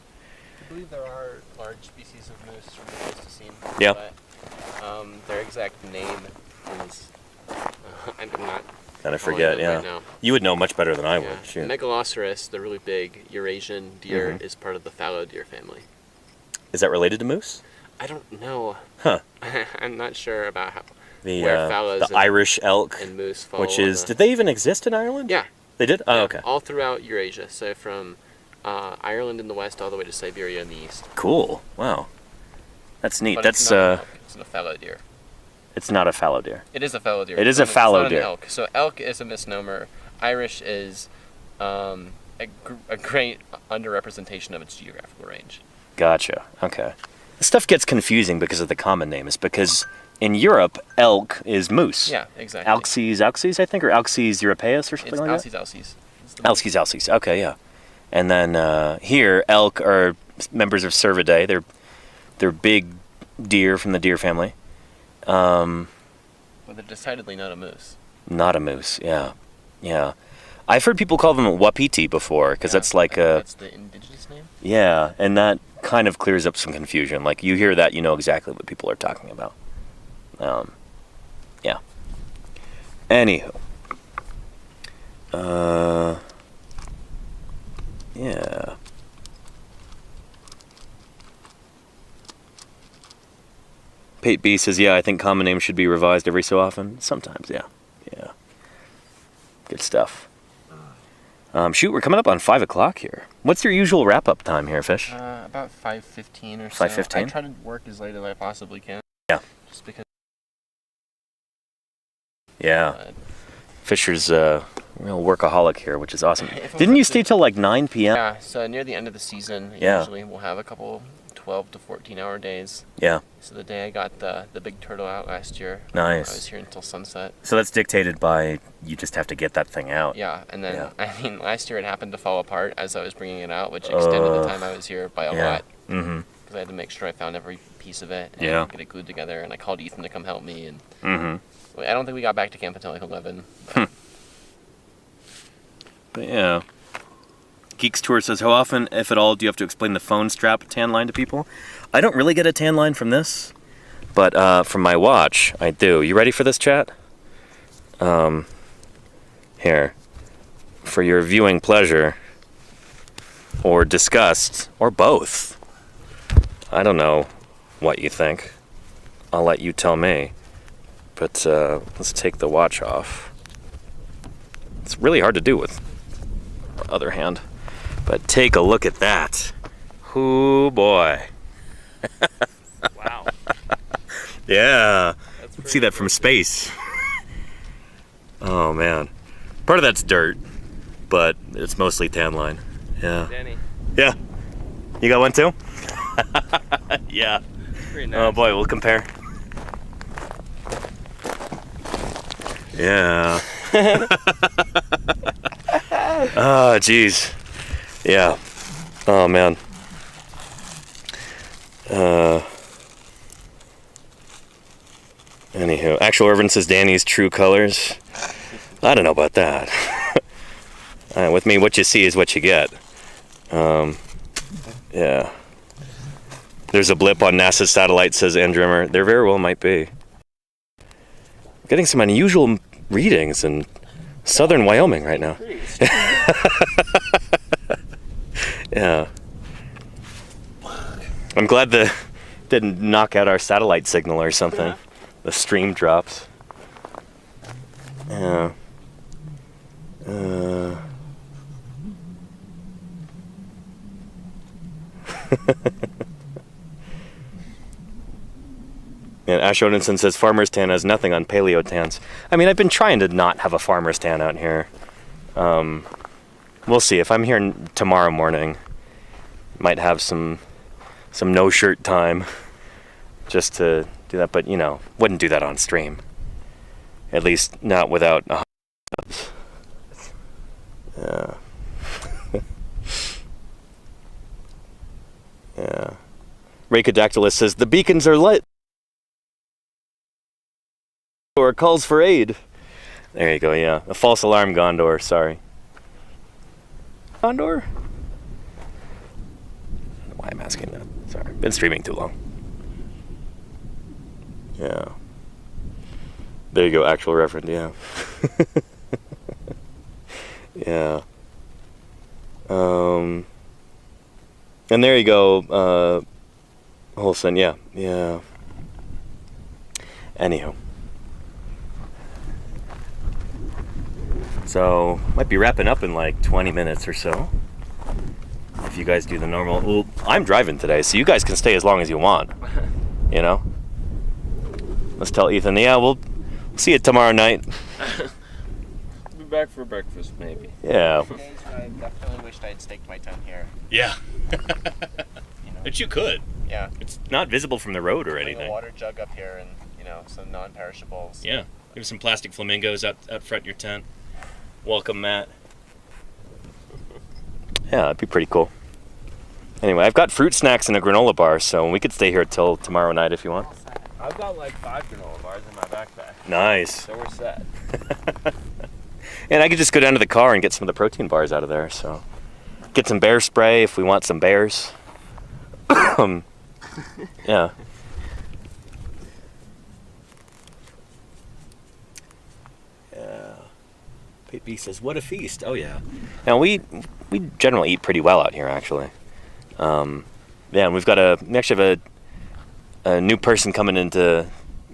S3: I believe there are large species of moose from the Pleistocene.
S1: Yeah.
S3: But their exact name is I'm not.
S1: Kind of forget,
S3: them
S1: yeah.
S3: Right now.
S1: You would know much better than I
S3: Yeah.
S1: would. Shoot.
S3: Megaloceros, the really big Eurasian deer, is part of the fallow deer family.
S1: Is that related to moose?
S3: I don't know.
S1: Huh.
S3: I'm not sure about how
S1: The
S3: where fallows
S1: the Irish elk,
S3: and moose fall.
S1: which
S3: on
S1: is,
S3: the-
S1: did they even exist in Ireland?
S3: Yeah.
S1: They did? Oh,
S3: Yeah,
S1: okay.
S3: all throughout Eurasia, so from Ireland in the west all the way to Siberia in the east.
S1: Cool. Wow. That's neat.
S3: But
S1: That's
S3: it's not an elk, it's a fallow deer.
S1: it's not a fallow deer.
S3: It is a fallow deer.
S1: It is
S3: It's
S1: a
S3: not
S1: fallow
S3: it's not
S1: deer.
S3: An elk. So elk is a misnomer. Irish is a great underrepresentation of its geographical range.
S1: Gotcha. Okay. This stuff gets confusing because of the common name. It's because in Europe, elk is moose.
S3: Yeah, exactly.
S1: Alces, I think, or Alces europaeus or something
S3: It's
S1: like
S3: Alces.
S1: that?
S3: It's the
S1: Alces. Okay, yeah. And then here, elk are members of Cervidae. They're big deer from the deer family.
S3: Well, they're decidedly not a moose.
S1: Not a moose, yeah. Yeah. I've heard people call them wapiti before, because that's like
S3: That's the indigenous name?
S1: yeah, and that kind of clears up some confusion. Like, you hear that, you know exactly what people are talking about. Yeah. Anywho. Yeah. Pate B says, yeah, I think common names should be revised every so often. Sometimes, yeah. Yeah. Good stuff. Shoot, we're coming up on 5 o'clock here. What's your usual wrap-up time here, Fish?
S3: About 5:15 or so.
S1: 5:15?
S3: I try to work as late as I possibly can.
S1: Yeah.
S3: Just because.
S1: Yeah. Fisher's a real workaholic here, which is awesome.
S3: If I'm
S1: Didn't you
S3: up to-
S1: stay till like 9 p.m.?
S3: Yeah, so near the end of the season,
S1: Yeah.
S3: usually we'll have a couple 12 to 14-hour days.
S1: Yeah.
S3: So the day I got the big turtle out last year,
S1: Nice.
S3: I was here until sunset.
S1: So that's dictated by you just have to get that thing out.
S3: Yeah, and then,
S1: Yeah.
S3: I mean, last year it happened to fall apart as I was bringing it out, which extended the time I was here by a
S1: Yeah.
S3: lot.
S1: Mm-hmm.
S3: Because I had to make sure I found every piece of it and
S1: Yeah.
S3: get it glued together. And I called Ethan to come help me. And
S1: Mm-hmm.
S3: I don't think we got back to camp until like 11.
S1: But yeah. Geeks Tour says, how often, if at all, do you have to explain the phone strap tan line to people? I don't really get a tan line from this, but from my watch, I do. You ready for this, chat? Here. For your viewing pleasure, or disgust, or both. I don't know what you think. I'll let you tell me. But let's take the watch off. It's really hard to do with the other hand. But take a look at that. Hoo boy.
S6: Wow.
S1: Yeah.
S6: That's
S1: You can see that from space. Oh man. Part of that's dirt, but it's mostly tan line. Yeah.
S3: Danny,
S1: Yeah. You got one too? Yeah.
S3: pretty nice.
S1: Oh boy, we'll compare. Yeah. Oh, jeez. Yeah. Oh, man. Anywho, Actual Urban says Danny's true colors. I don't know about that. With me, what you see is what you get. Yeah. There's a blip on NASA's satellite, says Andrimmer. There very well might be. Getting some unusual readings in southern Wyoming right now. Yeah. I'm glad the didn't knock out our satellite signal or something. The stream drops. Yeah. And Ash Odinson says farmer's tan has nothing on paleo tans. I mean, I've been trying to not have a farmer's tan out here. We'll see. If I'm here tomorrow morning, might have some no shirt time just to do that. But you know, wouldn't do that on stream. At least not without. Yeah. Yeah. Raycadactylus says the beacons are lit. Or calls for aid. There you go, yeah. A false alarm, Gondor, sorry. Gondor? I don't know why I'm asking that. Sorry. Been streaming too long. Yeah. There you go, actual reference, yeah. Yeah. And there you go, Holson, yeah. Anywho. So, might be wrapping up in like 20 minutes or so. If you guys do the normal... Well, I'm driving today, so you guys can stay as long as you want. You know? Let's tell Ethan, yeah, we'll see you tomorrow night.
S2: Be back for breakfast, maybe.
S1: Yeah.
S3: I definitely wished I'd staked my tent here.
S1: Yeah. But you could.
S3: Yeah.
S1: It's not visible from the road or
S3: Bring
S1: anything.
S3: a water jug up here and, some non-perishables.
S1: Yeah. There's some plastic flamingos out front of your tent. Welcome, Matt. Yeah, that'd be pretty cool. Anyway, I've got fruit snacks and a granola bar, so we could stay here till tomorrow night if you want.
S2: I've got like 5 granola bars in my backpack.
S1: Nice.
S2: So we're set.
S1: And I could just go down to the car and get some of the protein bars out of there, so. Get some bear spray if we want some bears. Yeah. Pete B says, "What a feast!" Oh yeah. Now we generally eat pretty well out here, actually. Yeah, and we actually have a new person coming into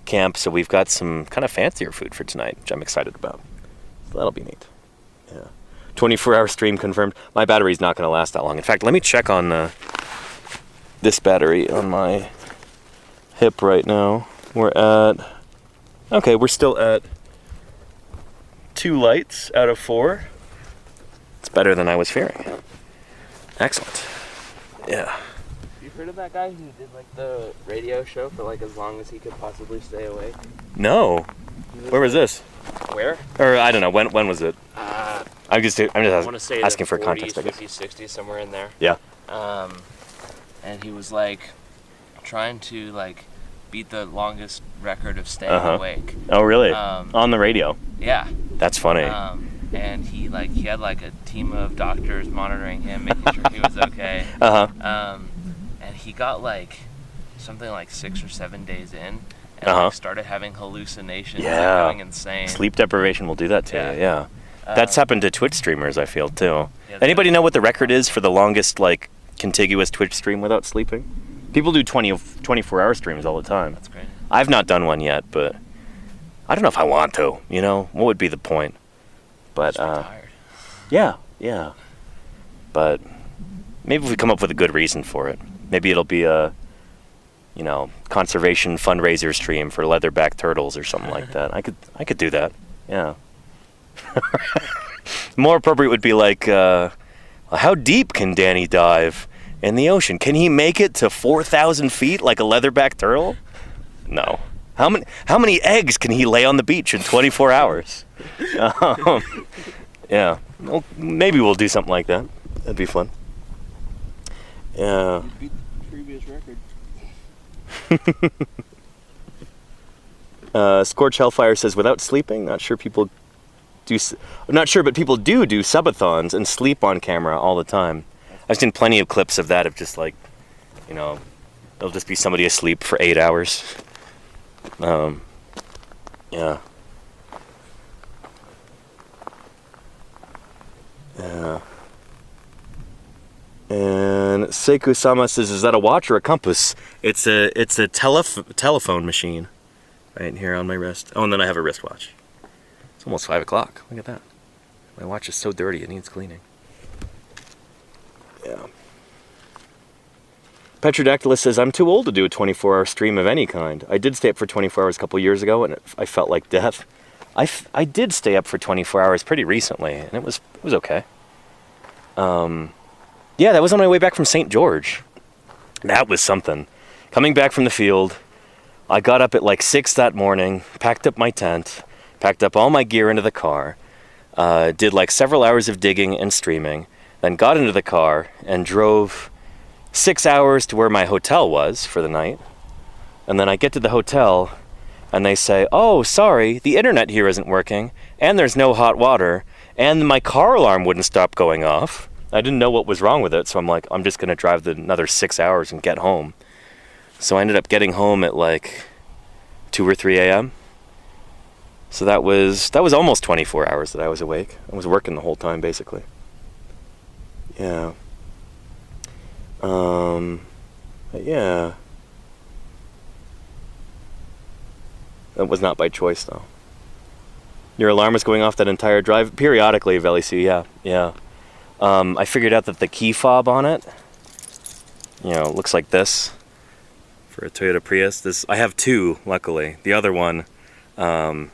S1: camp, so we've got some kind of fancier food for tonight, which I'm excited about. So that'll be neat. Yeah. 24-hour stream confirmed. My battery's not going to last that long. In fact, let me check on this battery on my hip right now. We're still at 2 lights out of 4. It's better than I was fearing. Excellent. Yeah.
S2: You heard of that guy who did like the radio show for like as long as he could possibly stay awake?
S1: No. Where was this?
S2: Where?
S1: Or I don't know. When was it? I'm just
S2: I want to say
S1: asking
S2: the
S1: for
S2: 40s,
S1: context, I guess.
S2: 50s, 60s, somewhere in there.
S1: Yeah.
S2: And he was like trying to like beat the longest record of staying awake.
S1: Oh, really?
S2: Um,
S1: On the radio.
S2: Yeah.
S1: That's funny.
S2: And he had like a team of doctors monitoring him, making sure he was okay. And he got like something like 6 or 7 days in, and like started having hallucinations and going insane.
S1: Sleep deprivation will do that to you. Yeah. That's happened to Twitch streamers, I feel, too.
S2: Yeah,
S1: Anybody know what the record is for the longest like contiguous Twitch stream without sleeping? People do 24-hour streams all the time.
S2: That's great.
S1: I've not done one yet, but I don't know if I want to. What would be the point? But
S2: Tired.
S1: yeah. But maybe if we come up with a good reason for it, maybe it'll be a conservation fundraiser stream for leatherback turtles or something like that. I could do that. Yeah. More appropriate would be like, how deep can Danny dive in the ocean? Can he make it to 4,000 feet like a leatherback turtle? No. How many eggs can he lay on the beach in 24 hours? Yeah. Well, maybe we'll do something like that. That'd be fun. Yeah.
S4: You beat the previous record.
S1: Scorch Hellfire says, without sleeping, not sure, but people do subathons and sleep on camera all the time. I've seen plenty of clips of that, of just like, there'll just be somebody asleep for 8 hours. Yeah. Yeah. And Seiko-sama says, is that a watch or a compass? It's a telephone machine right here on my wrist. Oh, and then I have a wristwatch. It's almost 5 o'clock. Look at that. My watch is so dirty, it needs cleaning. Yeah. Petrodactylus says, I'm too old to do a 24-hour stream of any kind. I did stay up for 24 hours a couple years ago, and I felt like death. I did stay up for 24 hours pretty recently, and it was okay. Yeah, that was on my way back from St. George. That was something. Coming back from the field, I got up at like 6 that morning, packed up my tent, packed up all my gear into the car, did like several hours of digging and streaming, then got into the car and drove 6 hours to where my hotel was for the night. And then I get to the hotel and they say, oh, sorry, the internet here isn't working, and there's no hot water, and my car alarm wouldn't stop going off. I didn't know what was wrong with it, so I'm like, I'm just going to drive another 6 hours and get home. So I ended up getting home at like 2 or 3 a.m. So that was almost 24 hours that I was awake. I was working the whole time, basically. Yeah. But yeah. That was not by choice, though. Your alarm was going off that entire drive? Periodically, Velisu, yeah. I figured out that the key fob on it, looks like this. For a Toyota Prius. I have two, luckily. The other one, I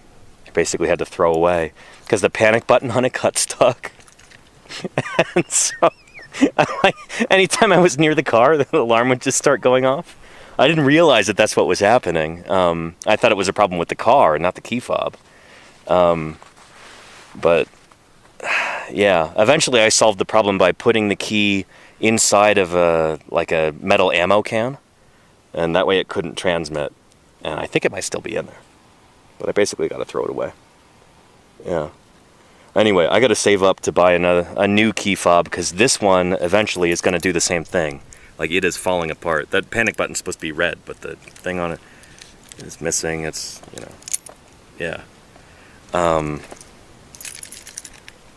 S1: basically had to throw away because the panic button on it got stuck. And so, anytime I was near the car, the alarm would just start going off. I didn't realize that that's what was happening. I thought it was a problem with the car, not the key fob. But yeah, eventually I solved the problem by putting the key inside of a metal ammo can, and that way it couldn't transmit. And I think it might still be in there, but I basically got to throw it away. Yeah. Anyway, I got to save up to buy a new key fob because this one eventually is going to do the same thing. Like, it is falling apart. That panic button's supposed to be red, but the thing on it is missing. It's, yeah.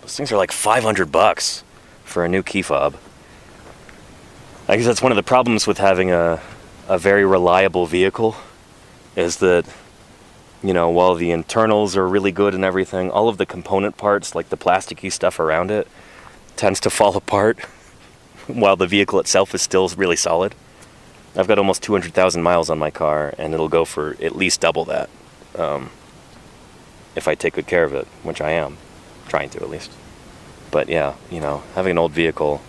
S1: Those things are like $500 for a new key fob. I guess that's one of the problems with having a very reliable vehicle, is that, while the internals are really good and everything, all of the component parts, like the plasticky stuff around it, tends to fall apart while the vehicle itself is still really solid. I've got almost 200,000 miles on my car, and it'll go for at least double that if I take good care of it, which I am trying to, at least. But yeah, having an old vehicle,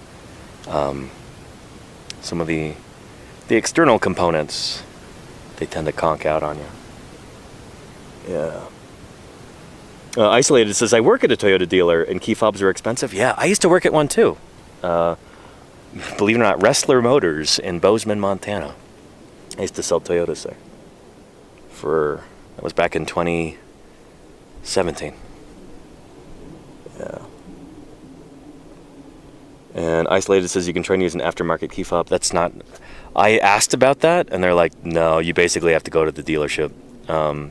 S1: some of the external components, they tend to conk out on you. Yeah. Isolated says, I work at a Toyota dealer and key fobs are expensive. Yeah, I used to work at one too. Believe it or not, Wrestler Motors in Bozeman, Montana. I used to sell Toyotas there. That was back in 2017. Yeah. And Isolated says you can try and use an aftermarket key fob. That's not... I asked about that, and they're like, no, you basically have to go to the dealership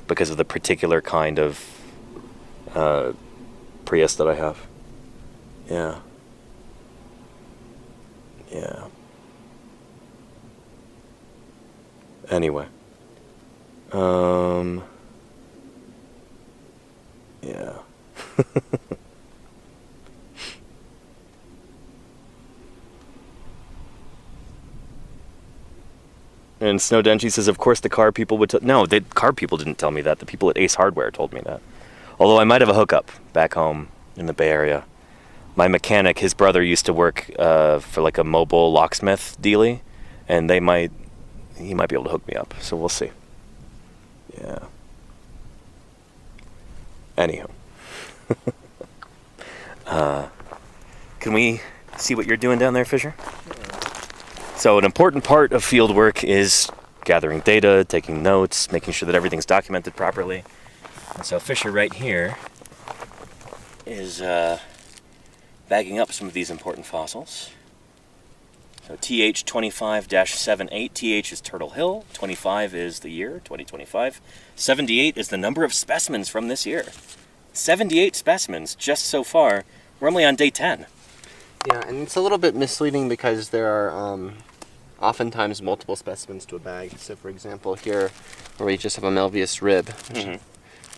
S1: because of the particular kind of Prius that I have. Yeah. Yeah. Anyway. Yeah. And Snow Denchi says, of course the car people would... No, the car people didn't tell me that. The people at Ace Hardware told me that. Although I might have a hookup back home in the Bay Area. My mechanic, his brother used to work for like a mobile locksmith dealie, and he might be able to hook me up. So we'll see. Yeah. Anywho. Can we see what you're doing down there, Fisher? So an important part of field work is gathering data, taking notes, making sure that everything's documented properly. And so Fisher right here is bagging up some of these important fossils. So TH 25-78, TH is Turtle Hill, 25 is the year, 2025, 78 is the number of specimens from this year. 78 specimens just so far. We're only on day 10.
S3: Yeah, and it's a little bit misleading because there are oftentimes multiple specimens to a bag. So for example here, where we just have a Melvius rib,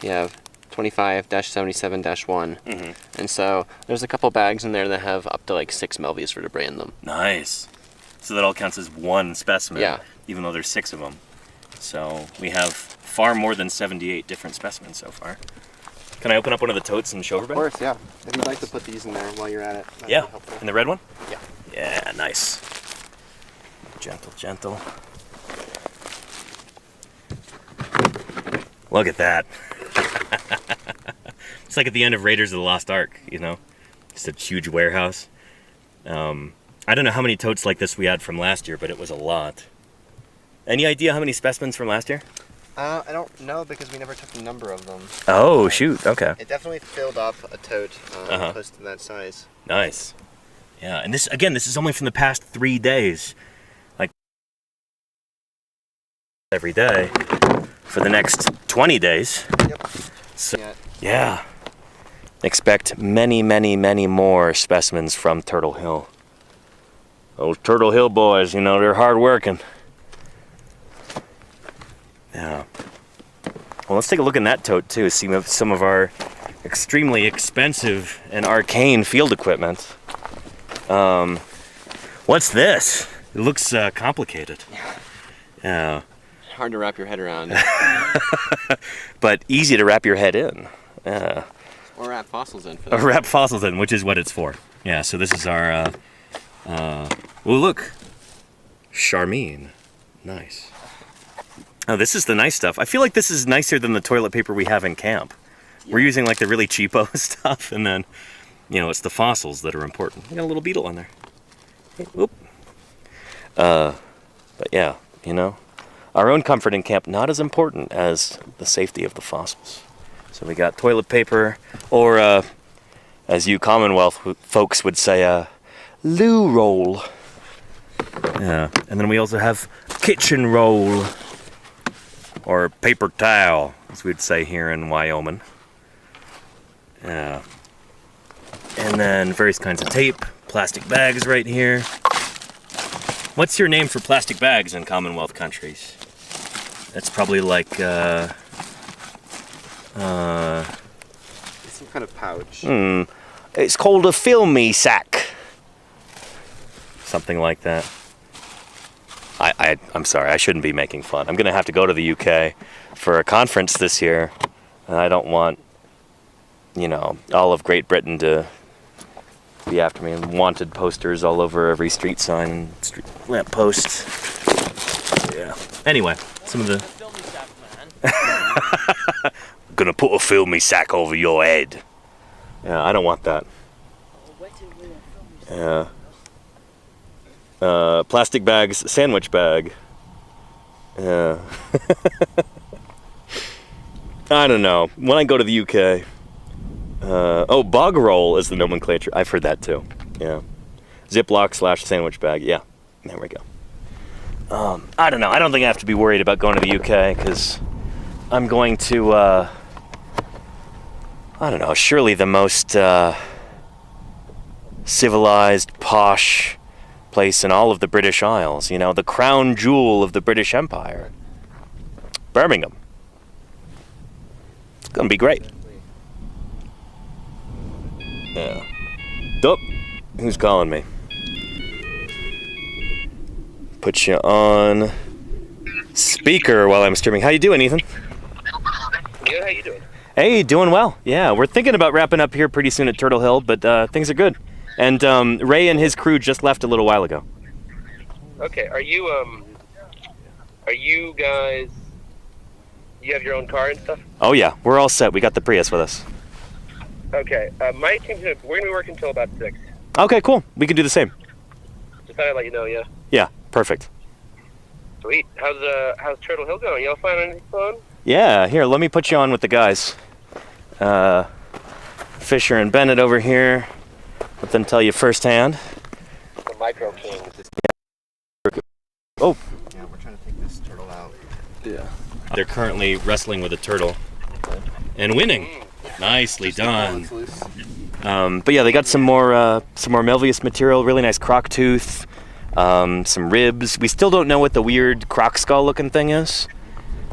S3: you have 25-77-1. And so there's a couple bags in there that have up to like 6 Melvius vertebrae in them.
S1: Nice. So that all counts as one specimen,
S3: yeah,
S1: even though there's 6 of them. So we have far more than 78 different specimens so far. Can I open up one of the totes and show everybody?
S3: Of course, yeah. If you'd like to put these in there while you're at it, that'd
S1: yeah,
S3: be helpful.
S1: In the red one?
S3: Yeah.
S1: Yeah, nice. Gentle, gentle. Look at that. It's like at the end of Raiders of the Lost Ark, Just a huge warehouse. I don't know how many totes like this we had from last year, but it was a lot. Any idea how many specimens from last year?
S3: I don't know because we never took a number of them.
S1: Oh, shoot, okay.
S3: It definitely filled up a tote close to that size.
S1: Nice. Yeah, and this is only from the past 3 days. Like, every day for the next 20 days.
S3: Yep.
S1: So,
S3: Yeah.
S1: yeah. Expect many, many, many more specimens from Turtle Hill. Those Turtle Hill boys, you know, they're hard working. Yeah. Well, let's take a look in that tote too, see some of our extremely expensive and arcane field equipment. What's this? It looks complicated. Yeah.
S3: Hard to wrap your head around.
S1: But easy to wrap your head in. Yeah.
S3: Or wrap fossils in. For
S1: Or
S3: that.
S1: wrap fossils in, which is what it's for. Yeah, so this is our, oh look, Charmine. Nice. Oh, this is the nice stuff. I feel like this is nicer than the toilet paper we have in camp. Yeah. We're using like the really cheapo stuff, and then, you know, it's the fossils that are important. We got a little beetle on there. Hey, whoop. But yeah, you know, our own comfort in camp, not as important as the safety of the fossils. So we got toilet paper, or as you Commonwealth folks would say, loo roll. Yeah, and then we also have kitchen roll, or paper towel, as we'd say here in Wyoming. Yeah. And then various kinds of tape, plastic bags right here. What's your name for plastic bags in Commonwealth countries? That's probably like,
S3: It's some kind of pouch.
S1: It's called a filmy sack. Something like that. I'm sorry, I shouldn't be making fun. I'm gonna have to go to the UK for a conference this year, and I don't want, you know, all of Great Britain to be after me, and wanted posters all over every street sign and street lamp post. Yeah. Anyway, some of the. Gonna put a filmy sack over your head. Yeah, I don't want that. Yeah. Plastic bags, sandwich bag. Yeah. I don't know. When I go to the UK, bog roll is the nomenclature. I've heard that too. Yeah. Ziploc / sandwich bag. Yeah. There we go. I don't know. I don't think I have to be worried about going to the UK because I'm going to, I don't know, surely the most civilized, posh place in all of the British Isles, you know, the crown jewel of the British Empire. Birmingham. It's gonna be great. Yeah. Oh, who's calling me? Put you on speaker while I'm streaming. How you doing, Ethan?
S8: Good, how you doing?
S1: Hey, doing well. Yeah, we're thinking about wrapping up here pretty soon at Turtle Hill, but things are good. And Ray and his crew just left a little while ago.
S8: Okay, are you guys, you have your own car and stuff?
S1: Oh yeah, we're all set. We got the Prius with us.
S8: Okay, my team's we're gonna be working until about 6.
S1: Okay, cool. We can do the same.
S8: Just thought I'd let you know, yeah.
S1: Yeah, perfect.
S8: Sweet. How's Turtle Hill going? Y'all find anything fun?
S1: Yeah, here, let me put you on with the guys. Fisher and Bennett over here. Let them tell you firsthand.
S8: The Micro Kings.
S1: Oh.
S3: Yeah, we're trying to take this turtle out.
S1: Yeah. They're currently wrestling with a turtle and winning. Nicely done. But yeah, they got some more Melvius material, really nice croc tooth, some ribs. We still don't know what the weird croc skull looking thing is,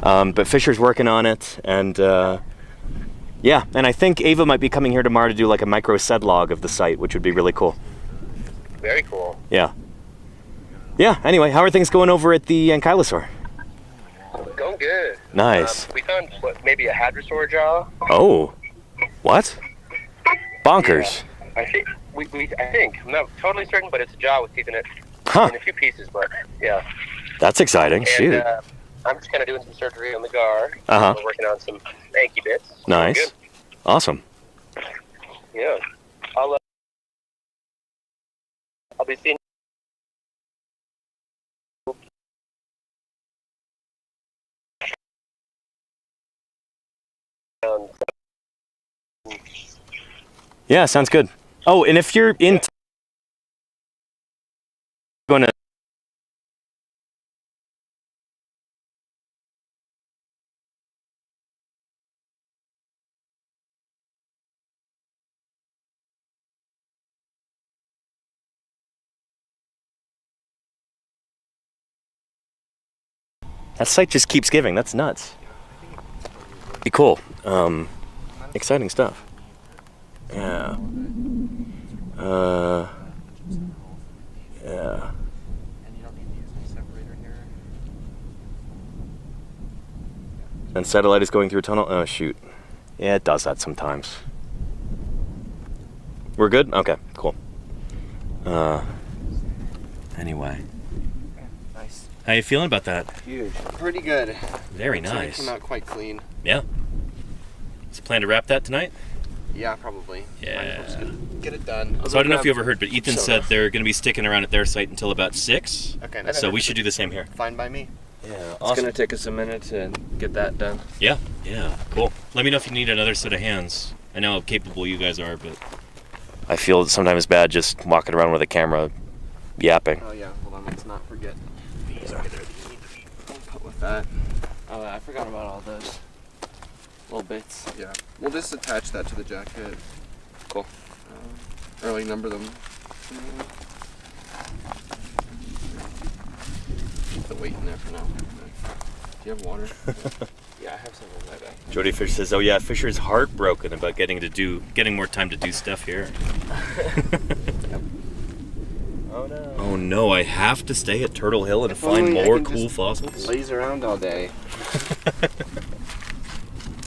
S1: but Fisher's working on it, and yeah, and I think Ava might be coming here tomorrow to do like a micro sedlog of the site, which would be really cool.
S8: Very cool.
S1: Yeah. Yeah, anyway, how are things going over at the Ankylosaur?
S8: Going good.
S1: Nice.
S8: We found, maybe a hadrosaur jaw?
S1: Oh, what? Bonkers.
S8: Yeah, I think, I think, I'm not totally certain, but it's a jaw with teeth in it.
S1: Huh.
S8: In a few pieces, but yeah.
S1: That's exciting.
S8: And,
S1: Shoot.
S8: I'm just kind of doing some surgery on the gar.
S1: Uh-huh.
S8: We're working on some hanky bits.
S1: Nice.
S8: Good.
S1: Awesome.
S8: Yeah. I'll be seeing
S1: Yeah, sounds good. Oh, and if you're in going to That site just keeps giving. That's nuts. Be cool. Exciting stuff. Yeah. Yeah.
S3: And you don't need to use any separator here.
S1: And satellite is going through a tunnel. Oh shoot. Yeah, it does that sometimes. We're good? Okay, cool. Anyway.
S3: Nice.
S1: How you feeling about that?
S3: Huge. Pretty good.
S1: Very
S3: So it
S1: nice.
S3: came out quite clean.
S1: Yeah. Is the plan to wrap that tonight?
S3: Yeah, probably.
S1: Yeah.
S3: Might as well just get it done.
S1: So I don't know if you ever heard, but Ethan
S3: soda.
S1: said they're going to be sticking around at their site until about 6.
S3: Okay.
S1: So we should do the same here.
S3: Fine by me.
S1: Yeah,
S2: It's gonna take us a minute to get that done.
S1: Yeah, cool. Let me know if you need another set of hands. I know how capable you guys are, but I feel sometimes bad just walking around with a camera yapping.
S3: Oh yeah. Hold on. Let's not forget. These are there. These need to be put with that.
S2: Oh, I forgot about all those little bits.
S3: Yeah. We'll just attach that to the jacket.
S2: Cool.
S3: Or like number them. Put the weight in there for now. Do you have water?
S2: Yeah, I have some in my bag.
S1: Jody Fish says, "Oh yeah, Fisher's heartbroken about getting more time to do stuff here."
S2: Oh no.
S1: Oh no, I have to stay at Turtle Hill and
S3: If
S1: find
S3: only I
S1: more
S3: can
S1: cool
S3: just
S1: fossils.
S3: Laze around all day.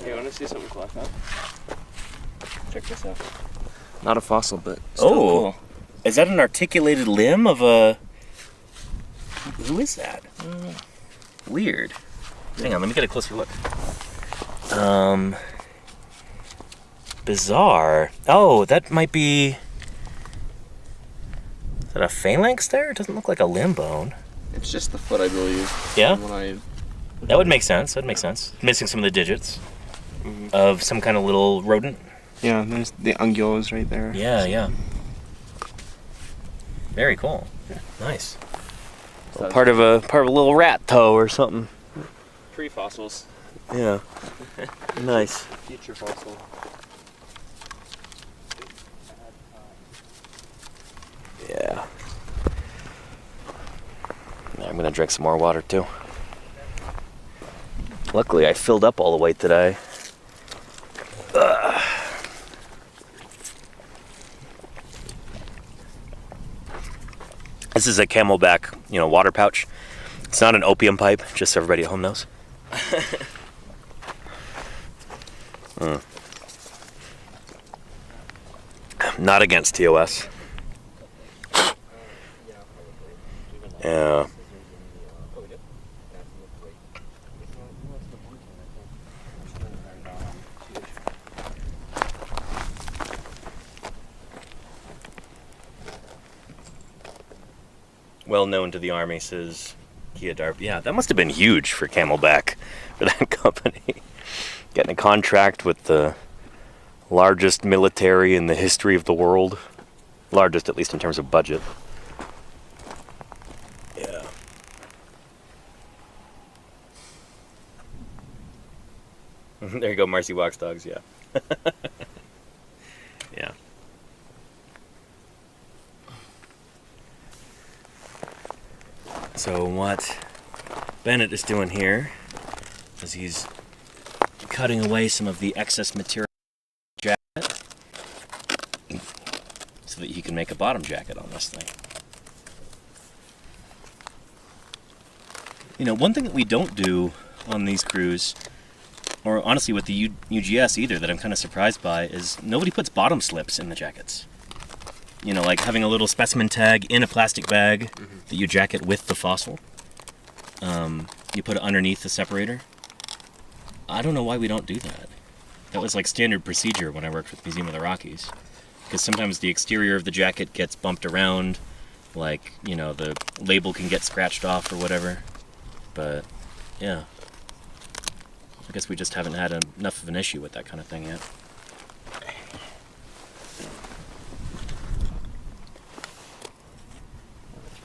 S2: Hey, you wanna see something cool I found? Check this out. Not a fossil, but
S1: still cool. Is that an articulated limb of a... Who is that? Weird. Hang on, let me get a closer look. Bizarre. Oh, that might be... Is that a phalanx there? It doesn't look like a limb bone.
S3: It's just the foot, I believe.
S1: Yeah?
S3: From what I...
S1: That would make sense. That'd make sense. Missing some of the digits of some kind of little rodent.
S3: Yeah, there's the ungulates right there.
S1: Yeah. Very cool.
S3: Yeah.
S1: Nice. Well, part of a little rat toe or something.
S2: Tree fossils.
S1: Yeah. Nice.
S3: Future fossil.
S1: Yeah. I'm gonna drink some more water too. Luckily, I filled up all the way today. This is a Camelback, water pouch. It's not an opium pipe, just so everybody at home knows. Not against TOS. Yeah. Well known to the army, says Kia Darp. Yeah, that must have been huge for Camelback, for that company. Getting a contract with the largest military in the history of the world. Largest, at least in terms of budget. Yeah. There you go, Marcy Walks Dogs, yeah. Yeah. So what Bennett is doing here is he's cutting away some of the excess material jacket so that he can make a bottom jacket on this thing. One thing that we don't do on these crews, or honestly with the UGS either, that I'm kind of surprised by, is nobody puts bottom slips in the jackets. Like having a little specimen tag in a plastic bag that you jacket with the fossil. You put it underneath the separator. I don't know why we don't do that. That was like standard procedure when I worked with Museum of the Rockies. Because sometimes the exterior of the jacket gets bumped around, like, the label can get scratched off or whatever. But, yeah. I guess we just haven't had enough of an issue with that kind of thing yet.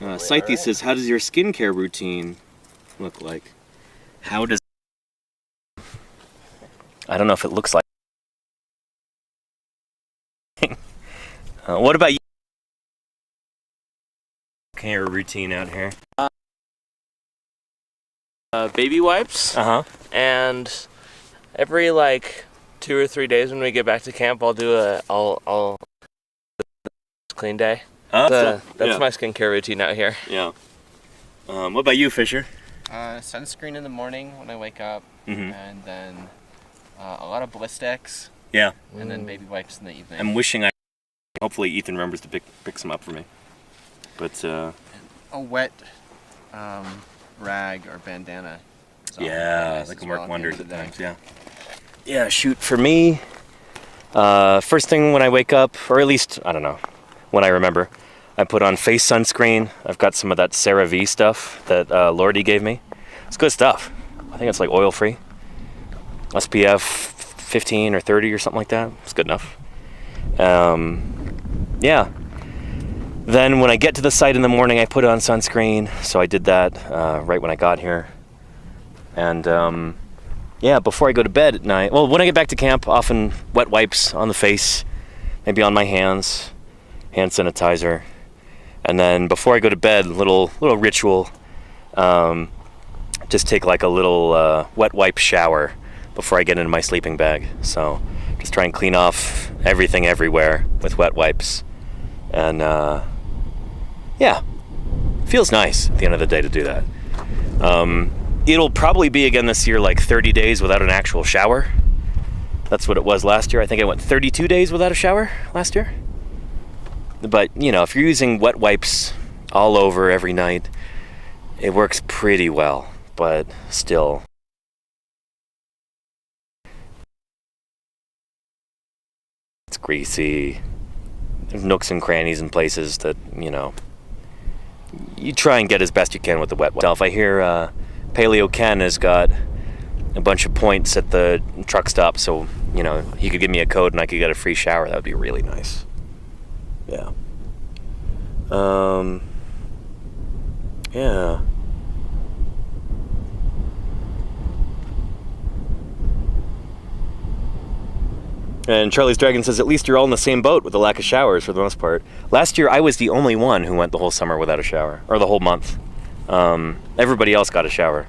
S1: Cythe says, how does your skincare routine look like? How does... I don't know if it looks like... what about you? Care routine out here?
S2: baby wipes. And every like 2 or 3 days when we get back to camp, I'll do I'll clean day. That's my skincare routine out here.
S1: Yeah. What about you, Fisher?
S3: Sunscreen in the morning when I wake up, and then a lot of Blistex.
S1: Yeah.
S3: And then baby wipes in the evening.
S1: I'm wishing hopefully Ethan remembers to pick some up for me. But
S3: a wet rag or bandana.
S1: Yeah, that can work wonders at times. Yeah. Yeah. Shoot, for me, first thing when I wake up, or at least I don't know, when I remember, I put on face sunscreen. I've got some of that CeraVe stuff that Lordy gave me. It's good stuff. I think it's like oil-free. SPF 15 or 30 or something like that. It's good enough. Yeah. Then when I get to the site in the morning, I put on sunscreen. So I did that right when I got here. And yeah, before I go to bed at night, well, when I get back to camp, often wet wipes on the face, maybe on my hands, hand sanitizer. And then before I go to bed, little ritual, just take like a little wet wipe shower before I get into my sleeping bag. So just try and clean off everything everywhere with wet wipes. And yeah, feels nice at the end of the day to do that. It'll probably be again this year like 30 days without an actual shower. That's what it was last year. I think I went 32 days without a shower last year. But, you know, if you're using wet wipes all over every night, it works pretty well, but still. It's greasy. There's nooks and crannies and places that, you know, you try and get as best you can with the wet wipe. If I hear Paleo Ken has got a bunch of points at the truck stop, so, you know, he could give me a code and I could get a free shower, that would be really nice. Yeah. Yeah. And Charlie's Dragon says, at least you're all in the same boat with the lack of showers for the most part. Last year, I was the only one who went the whole summer without a shower, or the whole month. Everybody else got a shower.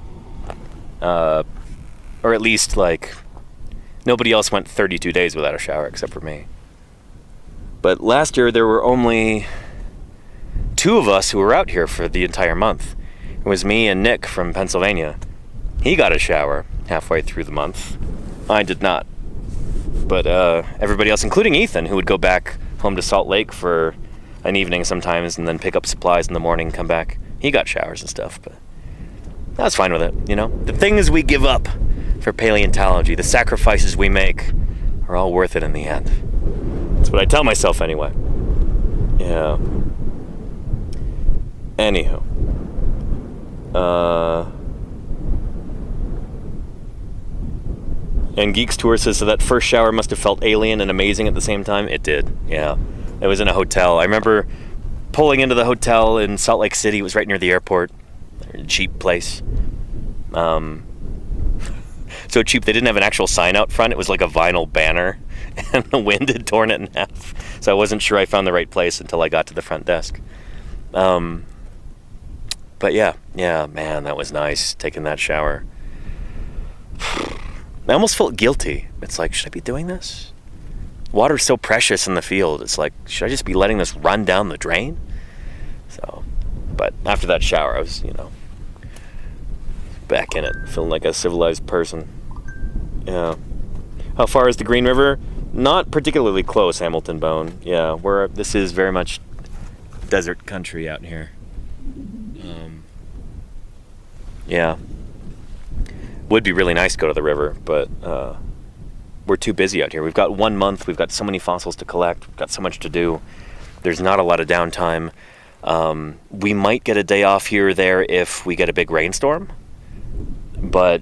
S1: Or at least, like, nobody else went 32 days without a shower except for me. But last year, there were only 2 of us who were out here for the entire month. It was me and Nick from Pennsylvania. He got a shower halfway through the month. I did not. But everybody else, including Ethan, who would go back home to Salt Lake for an evening sometimes and then pick up supplies in the morning and come back, he got showers and stuff. But I was fine with it, you know? The things we give up for paleontology, the sacrifices we make, are all worth it in the end. That's what I tell myself anyway. Yeah. Anywho. And Geeks Tour says, so that first shower must have felt alien and amazing at the same time. It did, yeah. It was in a hotel. I remember pulling into the hotel in Salt Lake City. It was right near the airport. A cheap place. So cheap, they didn't have an actual sign out front. It was like a vinyl banner, and the wind had torn it in half. So I wasn't sure I found the right place until I got to the front desk. But yeah, man, that was nice, taking that shower. I almost felt guilty. It's like, should I be doing this? Water's so precious in the field. It's like, should I just be letting this run down the drain? So, but after that shower, I was, you know, back in it, feeling like a civilized person. Yeah. How far is the Green River? Not particularly close, Hamilton Bone. Yeah, this is very much desert country out here. Yeah. Would be really nice to go to the river, but we're too busy out here. We've got 1 month, we've got so many fossils to collect, we've got so much to do. There's not a lot of downtime. We might get a day off here or there if we get a big rainstorm, but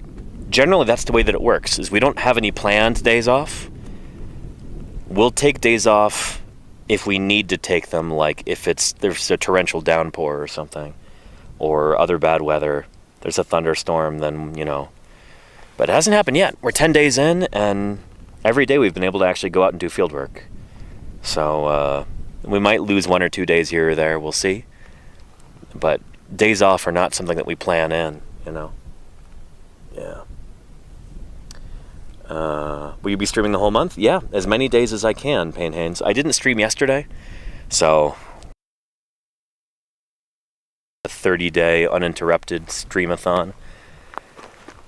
S1: generally that's the way that it works, is we don't have any planned days off. We'll take days off if we need to take them, like if there's a torrential downpour or something, or other bad weather, there's a thunderstorm, then, you know. But it hasn't happened yet. We're 10 days in, and every day we've been able to actually go out and do field work. So we might lose 1 or 2 days here or there, we'll see. But days off are not something that we plan in, you know. Will you be streaming the whole month? Yeah, as many days as I can, Payne Haynes. I didn't stream yesterday, so a 30-day uninterrupted streamathon.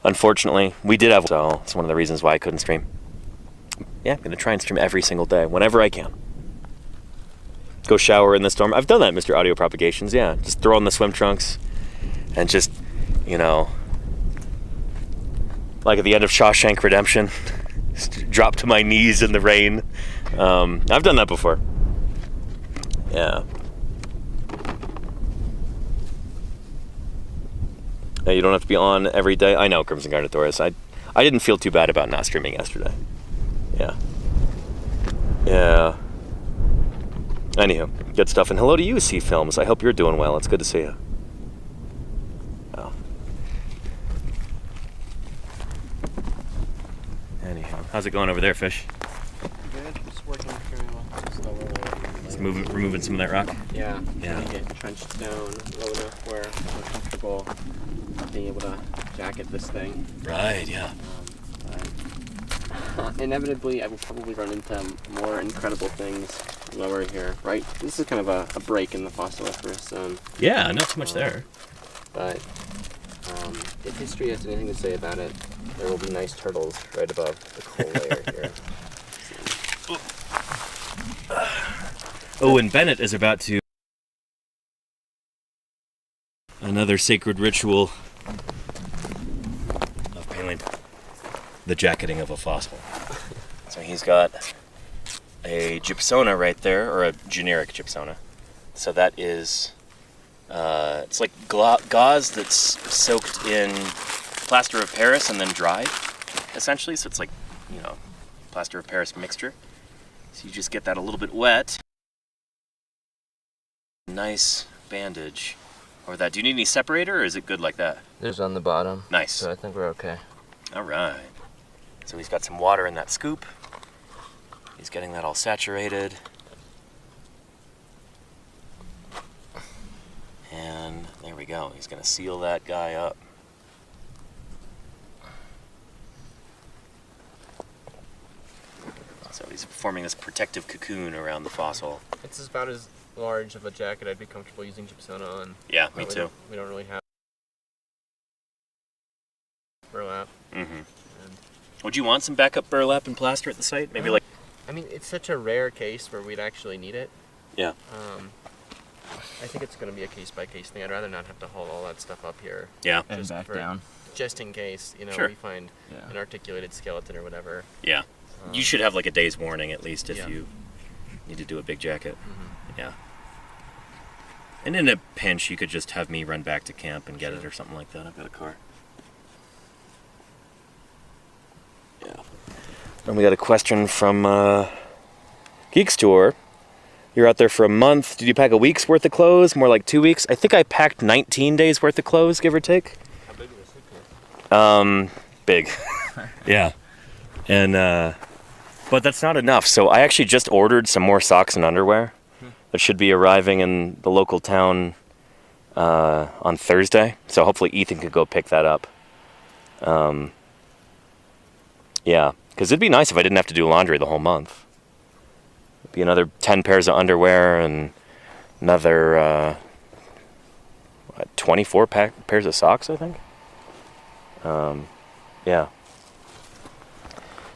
S1: Unfortunately, we did have, so it's one of the reasons why I couldn't stream. Yeah, I'm going to try and stream every single day, whenever I can. Go shower in the storm. I've done that, Mr. Audio Propagations, yeah. Just throw on the swim trunks and just, you know, like at the end of Shawshank Redemption, drop to my knees in the rain. I've done that before. Yeah. You don't have to be on every day. I know, Crimson Garnitoris. I didn't feel too bad about not streaming yesterday. Yeah. Yeah. Anywho, good stuff. And hello to you, C Films. I hope you're doing well. It's good to see you. Oh. Anyhow, how's it going over there, Fish?
S3: Good. Just working very well. Just lower.
S1: Just removing some of that rock?
S3: Yeah.
S1: Yeah.
S3: Get trenched down low enough where we're comfortable being able to jacket this thing.
S1: Right, yeah.
S3: Inevitably, I will probably run into more incredible things lower here, right? This is kind of a break in the fossiliferous zone.
S1: Yeah, not too much there.
S3: But if history has anything to say about it, there will be nice turtles right above the coal layer here.
S1: Oh, and Bennett is about to... Another sacred ritual of Palin. The jacketing of a fossil. So he's got a gypsona right there, or a generic gypsona. So that is, it's like gauze that's soaked in plaster of Paris and then dried, essentially. So it's like, you know, plaster of Paris mixture. So you just get that a little bit wet. Nice bandage over that. Do you need any separator, or is it good like that?
S2: There's on the bottom.
S1: Nice.
S2: So I think we're okay.
S1: All right. So he's got some water in that scoop. He's getting that all saturated. And there we go. He's going to seal that guy up. So he's forming this protective cocoon around the fossil.
S3: It's about as large of a jacket I'd be comfortable using gypsona on.
S1: Yeah, me too.
S3: We don't really have burlap.
S1: Mm-hmm. Would you want some backup burlap and plaster at the site? Maybe like...
S3: I mean, it's such a rare case where we'd actually need it.
S1: Yeah.
S3: I think it's going to be a case-by-case thing. I'd rather not have to haul all that stuff up here.
S1: Yeah.
S2: And back down.
S3: Just in case, you know,
S1: Sure.
S3: we find an articulated skeleton or whatever.
S1: Yeah. You should have like a day's warning at least if
S3: Yeah.
S1: you need to do a big jacket.
S3: Mm-hmm.
S1: Yeah. And in a pinch, you could just have me run back to camp and get it or something like that. I've got a car. Yeah. And we got a question from Geek Store. You're out there for a month. Did you pack a week's worth of clothes? More like 2 weeks? I think I packed 19 days worth of clothes, give or take.
S3: How big is a suitcase?
S1: Big. Yeah. And, but that's not enough. So I actually just ordered some more socks and underwear that should be arriving in the local town on Thursday. So hopefully Ethan could go pick that up. Yeah, because it'd be nice if I didn't have to do laundry the whole month. It'd be another 10 pairs of underwear and another 24 pairs of socks, I think. Yeah.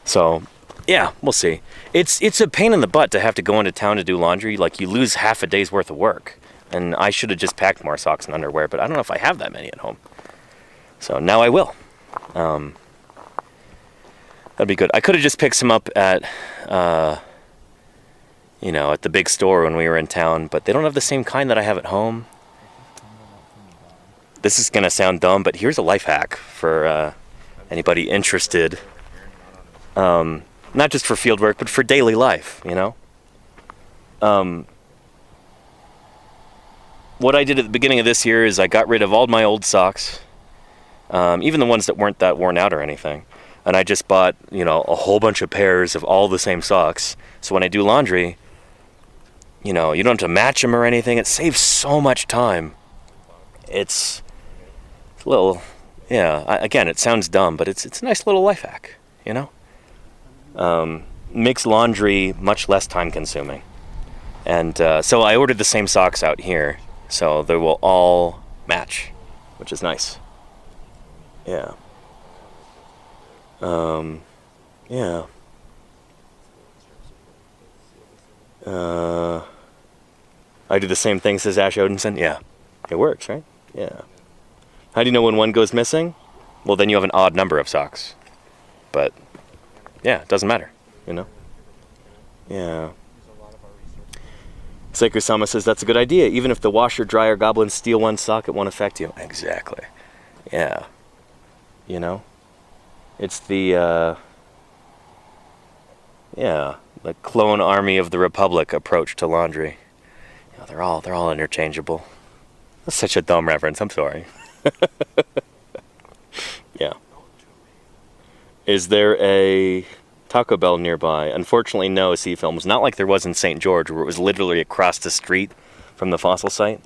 S1: So, yeah, we'll see. It's a pain in the butt to have to go into town to do laundry. Like, you lose half a day's worth of work. And I should have just packed more socks and underwear, but I don't know if I have that many at home. So now I will. That'd be good. I could have just picked some up at, you know, at the big store when we were in town, but they don't have the same kind that I have at home. This is going to sound dumb, but here's a life hack for anybody interested. Not just for field work, but for daily life, you know? What I did at the beginning of this year is I got rid of all my old socks, even the ones that weren't that worn out or anything. And I just bought, you know, a whole bunch of pairs of all the same socks. So when I do laundry, you know, you don't have to match them or anything. It saves so much time. It's a little, yeah, again, it sounds dumb, but it's a nice little life hack, you know? makes laundry much less time consuming. And so I ordered the same socks out here, so they will all match, which is nice. Yeah. Yeah. I do the same thing, says Ash Odinson. Yeah. It works, right? Yeah. How do you know when one goes missing? Well, then you have an odd number of socks. But, yeah, it doesn't matter, you know? Yeah. Seiko-sama says that's a good idea. Even if the washer, dryer, goblins steal one sock, it won't affect you. Exactly. Yeah. You know? It's the, the clone army of the Republic approach to laundry. You know, they're all interchangeable. That's such a dumb reference. I'm sorry. Yeah. Is there a Taco Bell nearby? Unfortunately, no, Sea Films. Not like there was in St. George, where it was literally across the street from the fossil site.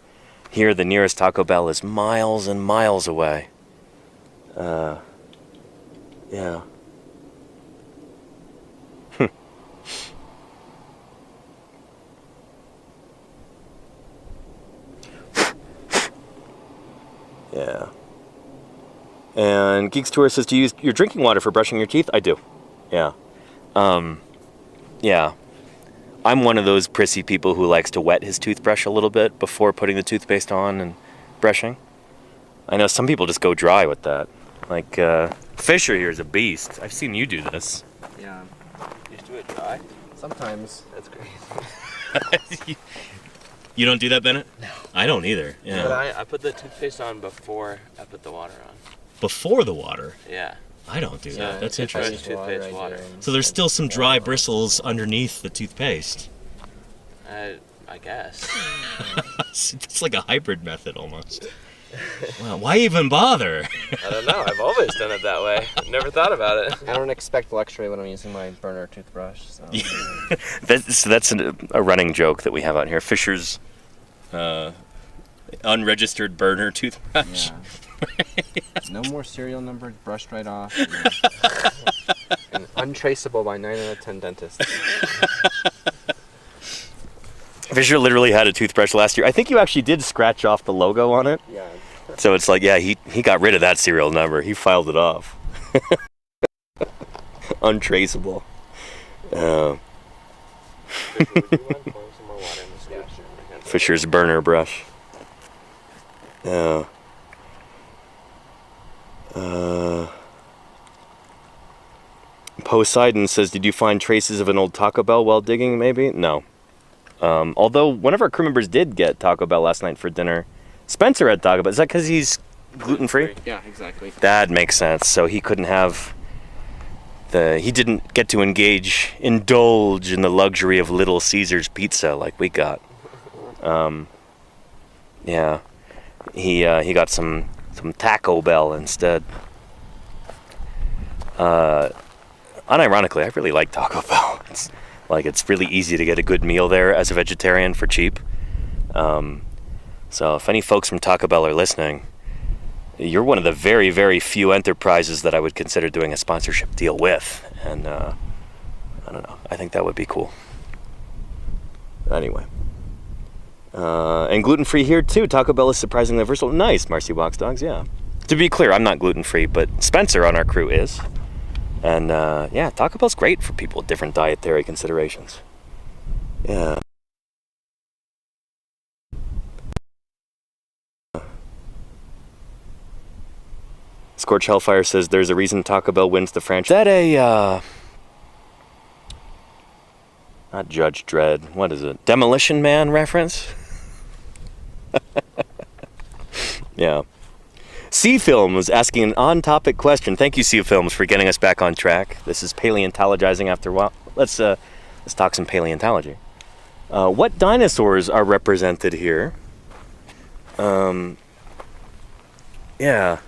S1: Here, the nearest Taco Bell is miles and miles away. Yeah. Yeah. And Geeks Tour says, do you use your drinking water for brushing your teeth? I do. Yeah. Yeah. I'm one of those prissy people who likes to wet his toothbrush a little bit before putting the toothpaste on and brushing. I know some people just go dry with that. Like, Fisher here is a beast. I've seen you do this.
S3: Yeah.
S2: You just do it dry?
S3: Sometimes.
S2: That's crazy.
S1: You don't do that, Bennett? No. I don't either. Yeah.
S2: But I put the toothpaste on before I put the water on.
S1: Before the water?
S2: Yeah.
S1: I don't do
S2: So
S1: that. That's
S2: toothbrush,
S1: interesting.
S2: toothpaste, water.
S1: So there's still some dry bristles underneath the toothpaste.
S2: I guess.
S1: It's like a hybrid method almost. Wow, why even bother?
S2: I don't know. I've always done it that way. Never thought about it.
S3: I don't expect luxury when I'm using my burner toothbrush. So.
S1: That's a running joke that we have out here. Fisher's unregistered burner toothbrush.
S3: Yeah. No more serial numbers, brushed right off. And untraceable by 9 out of 10 dentists.
S1: Fisher literally had a toothbrush last year. I think you actually did scratch off the logo on it.
S3: Yeah.
S1: So it's like, yeah, he got rid of that serial number. He filed it off. Untraceable. Fisher's burner brush. Poseidon says, did you find traces of an old Taco Bell while digging, maybe? No. Although one of our crew members did get Taco Bell last night for dinner. Spencer had Taco Bell. Is that because he's gluten-free?
S3: Yeah, exactly.
S1: That makes sense. So he couldn't have he didn't get to indulge in the luxury of Little Caesar's pizza like we got. Yeah. He got some Taco Bell instead. Unironically, I really like Taco Bell. It's really easy to get a good meal there as a vegetarian for cheap. So if any folks from Taco Bell are listening, you're one of the very, very few enterprises that I would consider doing a sponsorship deal with. And I don't know. I think that would be cool. Anyway. And gluten-free here too. Taco Bell is surprisingly versatile. Nice, Marcy Walks Dogs, yeah. To be clear, I'm not gluten-free, but Spencer on our crew is. And yeah, Taco Bell's great for people with different dietary considerations. Yeah. Scorch Hellfire says there's a reason Taco Bell wins the franchise. Is that a not Judge Dredd, what is it? Demolition Man reference? Yeah. Sea Film was asking an on-topic question. Thank you, Sea Films, for getting us back on track. This is paleontologizing after a while. Let's talk some paleontology. What dinosaurs are represented here? Yeah.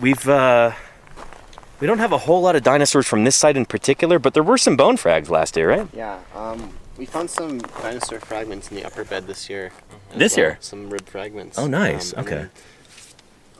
S1: We don't have a whole lot of dinosaurs from this site in particular, but there were some bone frags last year, right?
S3: Yeah. We found some dinosaur fragments in the upper bed this year.
S1: This year?
S3: Some rib fragments.
S1: Oh, nice. Okay.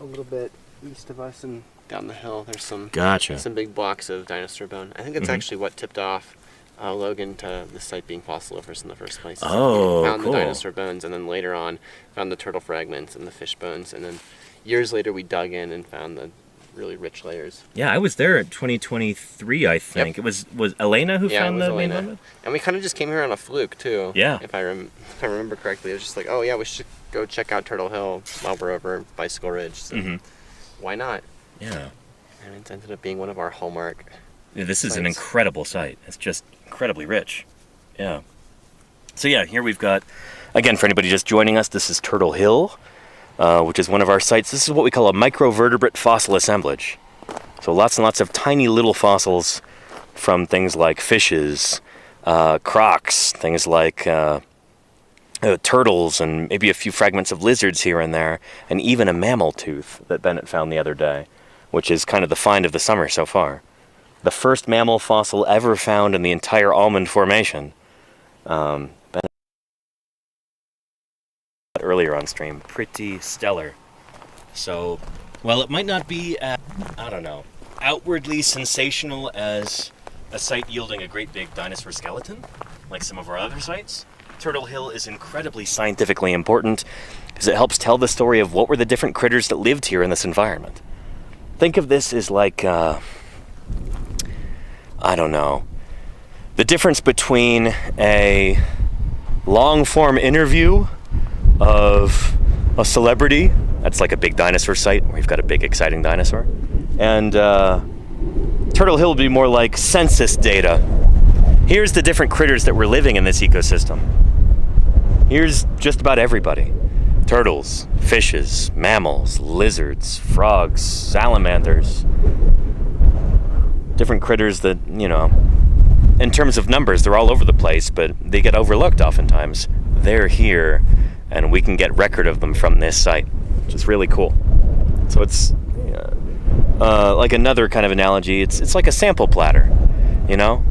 S3: A little bit east of us and down the hill. There's some
S1: Gotcha.
S3: some big blocks of dinosaur bone. I think that's actually what tipped off Logan to the site being fossiliferous in the first place.
S1: Oh,
S3: he found
S1: cool.
S3: the dinosaur bones, and then later on found the turtle fragments and the fish bones, and then years later we dug in and found the really rich layers.
S1: Yeah, I was there at 2023, I think.
S3: Yep.
S1: It was Elena who found the main limit?
S3: And we kind of just came here on a fluke too.
S1: Yeah.
S3: If I remember correctly, it was just like, oh yeah, we should go check out Turtle Hill while we're over Bicycle Ridge. So why not?
S1: Yeah.
S3: And it ended up being one of our hallmark.
S1: Yeah, this is an
S3: sites.
S1: incredible site. It's just incredibly rich. Yeah. So yeah, here we've got, again, for anybody just joining us, this is Turtle Hill, which is one of our sites. This is what we call a microvertebrate fossil assemblage. So lots and lots of tiny little fossils from things like fishes, crocs, things like turtles, and maybe a few fragments of lizards here and there, and even a mammal tooth that Bennett found the other day, which is kind of the find of the summer so far. The first mammal fossil ever found in the entire Almond Formation. Bennett earlier on stream. Pretty stellar. So, while it might not be, I don't know, outwardly sensational as a site yielding a great big dinosaur skeleton, like some of our other sites, Turtle Hill is incredibly scientifically important because it helps tell the story of what were the different critters that lived here in this environment. Think of this as like, I don't know, the difference between a long-form interview of a celebrity, that's like a big dinosaur site where you've got a big exciting dinosaur, and Turtle Hill would be more like census data. Here's the different critters that were living in this ecosystem. Here's just about everybody. Turtles, fishes, mammals, lizards, frogs, salamanders. Different critters that, you know, in terms of numbers, they're all over the place, but they get overlooked oftentimes. They're here, and we can get record of them from this site, which is really cool. So it's like another kind of analogy. It's like a sample platter, you know?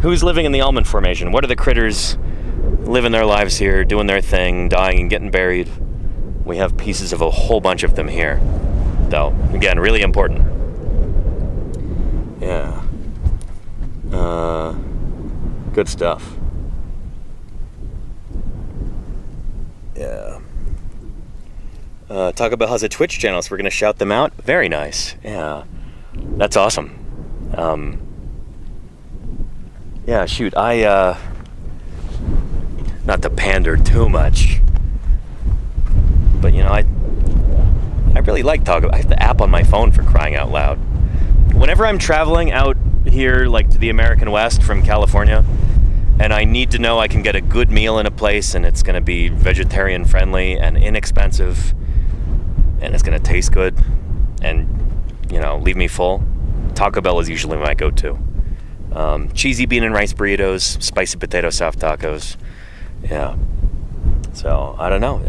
S1: Who's living in the Almond Formation? What are the critters living their lives here, doing their thing, dying and getting buried? We have pieces of a whole bunch of them here, though. Again, really important. Yeah. Good stuff. Yeah. Taco Bell has a Twitch channel, so we're gonna shout them out. Very nice. Yeah. That's awesome. Yeah, shoot, not to pander too much, but you know, I really like Taco Bell. I have the app on my phone, for crying out loud. Whenever I'm traveling out here, like to the American West from California, and I need to know I can get a good meal in a place and it's gonna be vegetarian friendly and inexpensive and it's gonna taste good and, you know, leave me full, Taco Bell is usually my go-to. Cheesy bean and rice burritos, spicy potato soft tacos. Yeah. So, I don't know.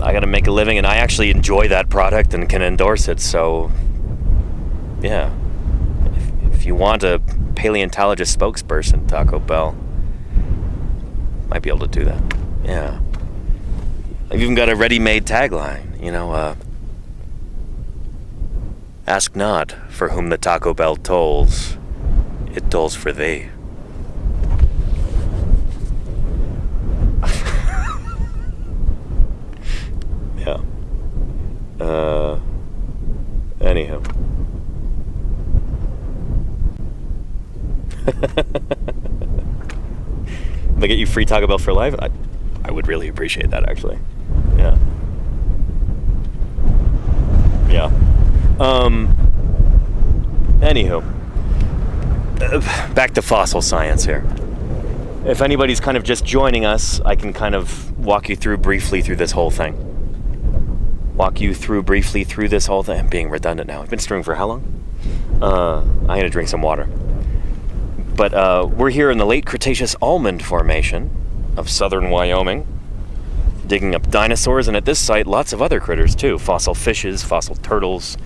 S1: I gotta make a living, and I actually enjoy that product and can endorse it, so yeah. If you want a paleontologist spokesperson, Taco Bell might be able to do that. Yeah. I've even got a ready-made tagline, you know, ask not for whom the Taco Bell tolls, it tolls for thee. Yeah. Anyhow. If I get you free Taco Bell for life, I would really appreciate that, actually. Yeah. Yeah. Anywho. Back to fossil science here. If anybody's kind of just joining us, I can kind of walk you through briefly through this whole thing. I'm being redundant now. I've been streaming for how long? I'm gonna drink some water. But we're here in the late Cretaceous Almond Formation of southern Wyoming, digging up dinosaurs, and at this site, lots of other critters too. Fossil fishes, fossil turtles,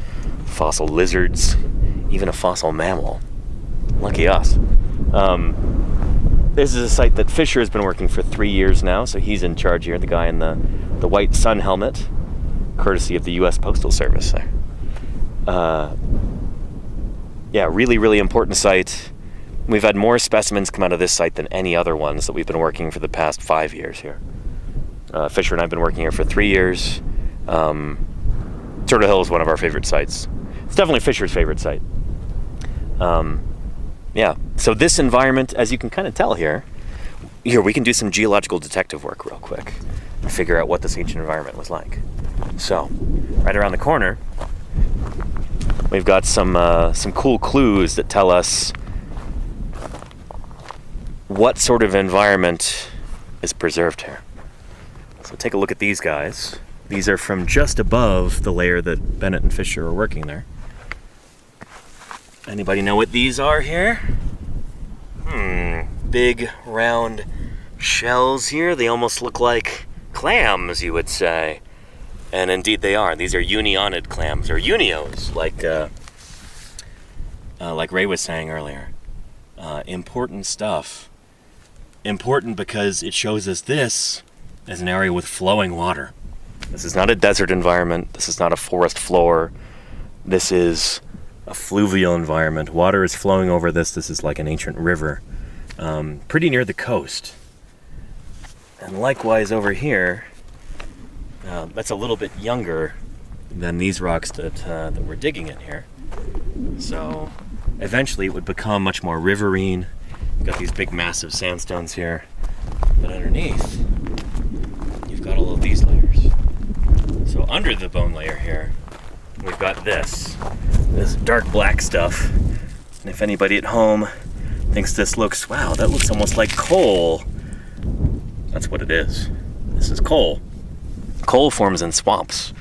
S1: fossil lizards, even a fossil mammal. Lucky us. This is a site that Fisher has been working for 3 years now, so he's in charge here, the guy in the white sun helmet, courtesy of the U.S. Postal Service there. Yeah, really, really important site. We've had more specimens come out of this site than any other ones that we've been working for the past 5 years here. Fisher and I have been working here for 3 years. Turtle Hill is one of our favorite sites. It's definitely Fisher's favorite site. Yeah, so this environment, as you can kind of tell here we can do some geological detective work real quick and figure out what this ancient environment was like. So, right around the corner, we've got some cool clues that tell us what sort of environment is preserved here. So take a look at these guys. These are from just above the layer that Bennett and Fisher are working there. Anybody know what these are here? Big round shells here. They almost look like clams, you would say. And indeed they are. These are unionid clams, or unios, like Ray was saying earlier. Important stuff. Important because it shows us this as an area with flowing water. This is not a desert environment. This is not a forest floor. This is a fluvial environment. Water is flowing over this. This is like an ancient river, pretty near the coast. And likewise over here, that's a little bit younger than these rocks that we're digging in here. So eventually it would become much more riverine. You've got these big massive sandstones here, but underneath you've got all of these layers. So under the bone layer here, we've got this dark black stuff. And if anybody at home thinks this looks, wow, that looks almost like coal, that's what it is. This is coal. Coal forms in swamps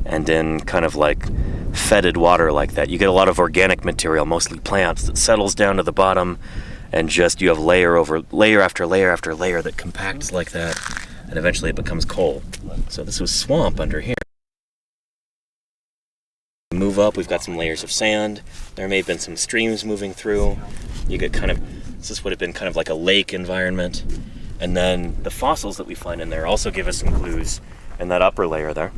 S1: and in kind of like fetid water like that. You get a lot of organic material, mostly plants, that settles down to the bottom, and just you have layer over layer after layer after layer that compacts like that, and eventually it becomes coal. So this was swamp under here. Move up, we've got some layers of sand. There may have been some streams moving through. You get this would have been kind of like a lake environment. And then the fossils that we find in there also give us some clues. In that upper layer there,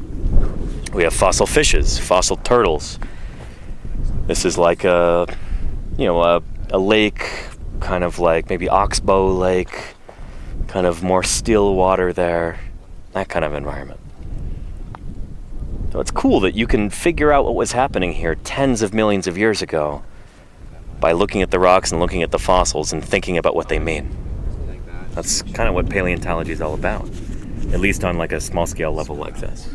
S1: we have fossil fishes, fossil turtles. This is like a lake, kind of like maybe Oxbow Lake, kind of more still water there, that kind of environment. So it's cool that you can figure out what was happening here tens of millions of years ago by looking at the rocks and looking at the fossils and thinking about what they mean. That's kind of what paleontology is all about, at least on like a small scale level like this,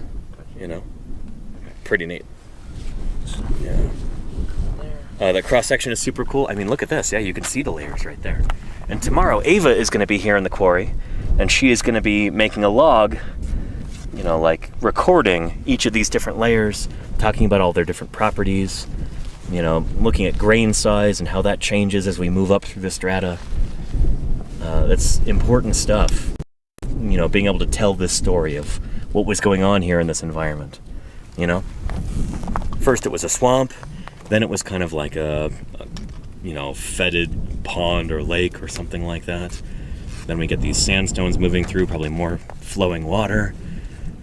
S1: Pretty neat. Yeah. The cross section is super cool. I mean, look at this. Yeah, you can see the layers right there. And tomorrow, Ava is going to be here in the quarry, and she is going to be making a log, like recording each of these different layers, talking about all their different properties, looking at grain size and how that changes as we move up through the strata. That's important stuff. Being able to tell this story of what was going on here in this environment. First it was a swamp, then it was kind of like a fetid pond or lake or something like that. Then we get these sandstones moving through, probably more flowing water.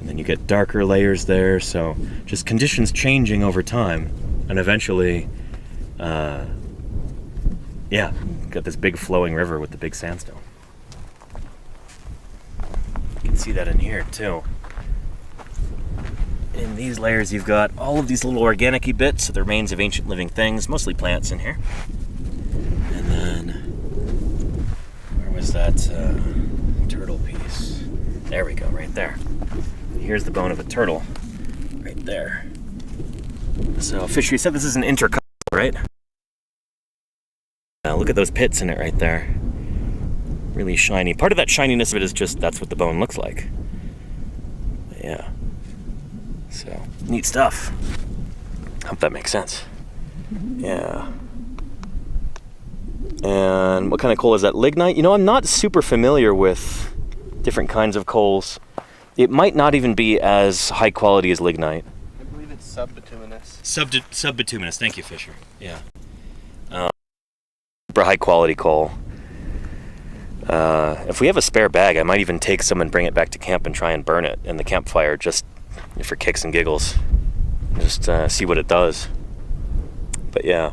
S1: And then you get darker layers there, so just conditions changing over time. And eventually, got this big flowing river with the big sandstone. You can see that in here too. In these layers you've got all of these little organic-y bits, the remains of ancient living things, mostly plants in here. And then, where was that turtle piece? There we go, right there. Here's the bone of a turtle, right there. So Fisher, you said this is an intercostal, right? Look at those pits in it right there. Really shiny. Part of that shininess of it is just that's what the bone looks like. Yeah. So, neat stuff. Hope that makes sense. Yeah. And what kind of coal is that? Lignite? I'm not super familiar with different kinds of coals. It might not even be as high quality as lignite.
S3: I believe it's subbituminous.
S1: Subbituminous, thank you, Fisher. Yeah. Super high quality coal. If we have a spare bag, I might even take some and bring it back to camp and try and burn it in the campfire just for kicks and giggles. Just see what it does. But yeah.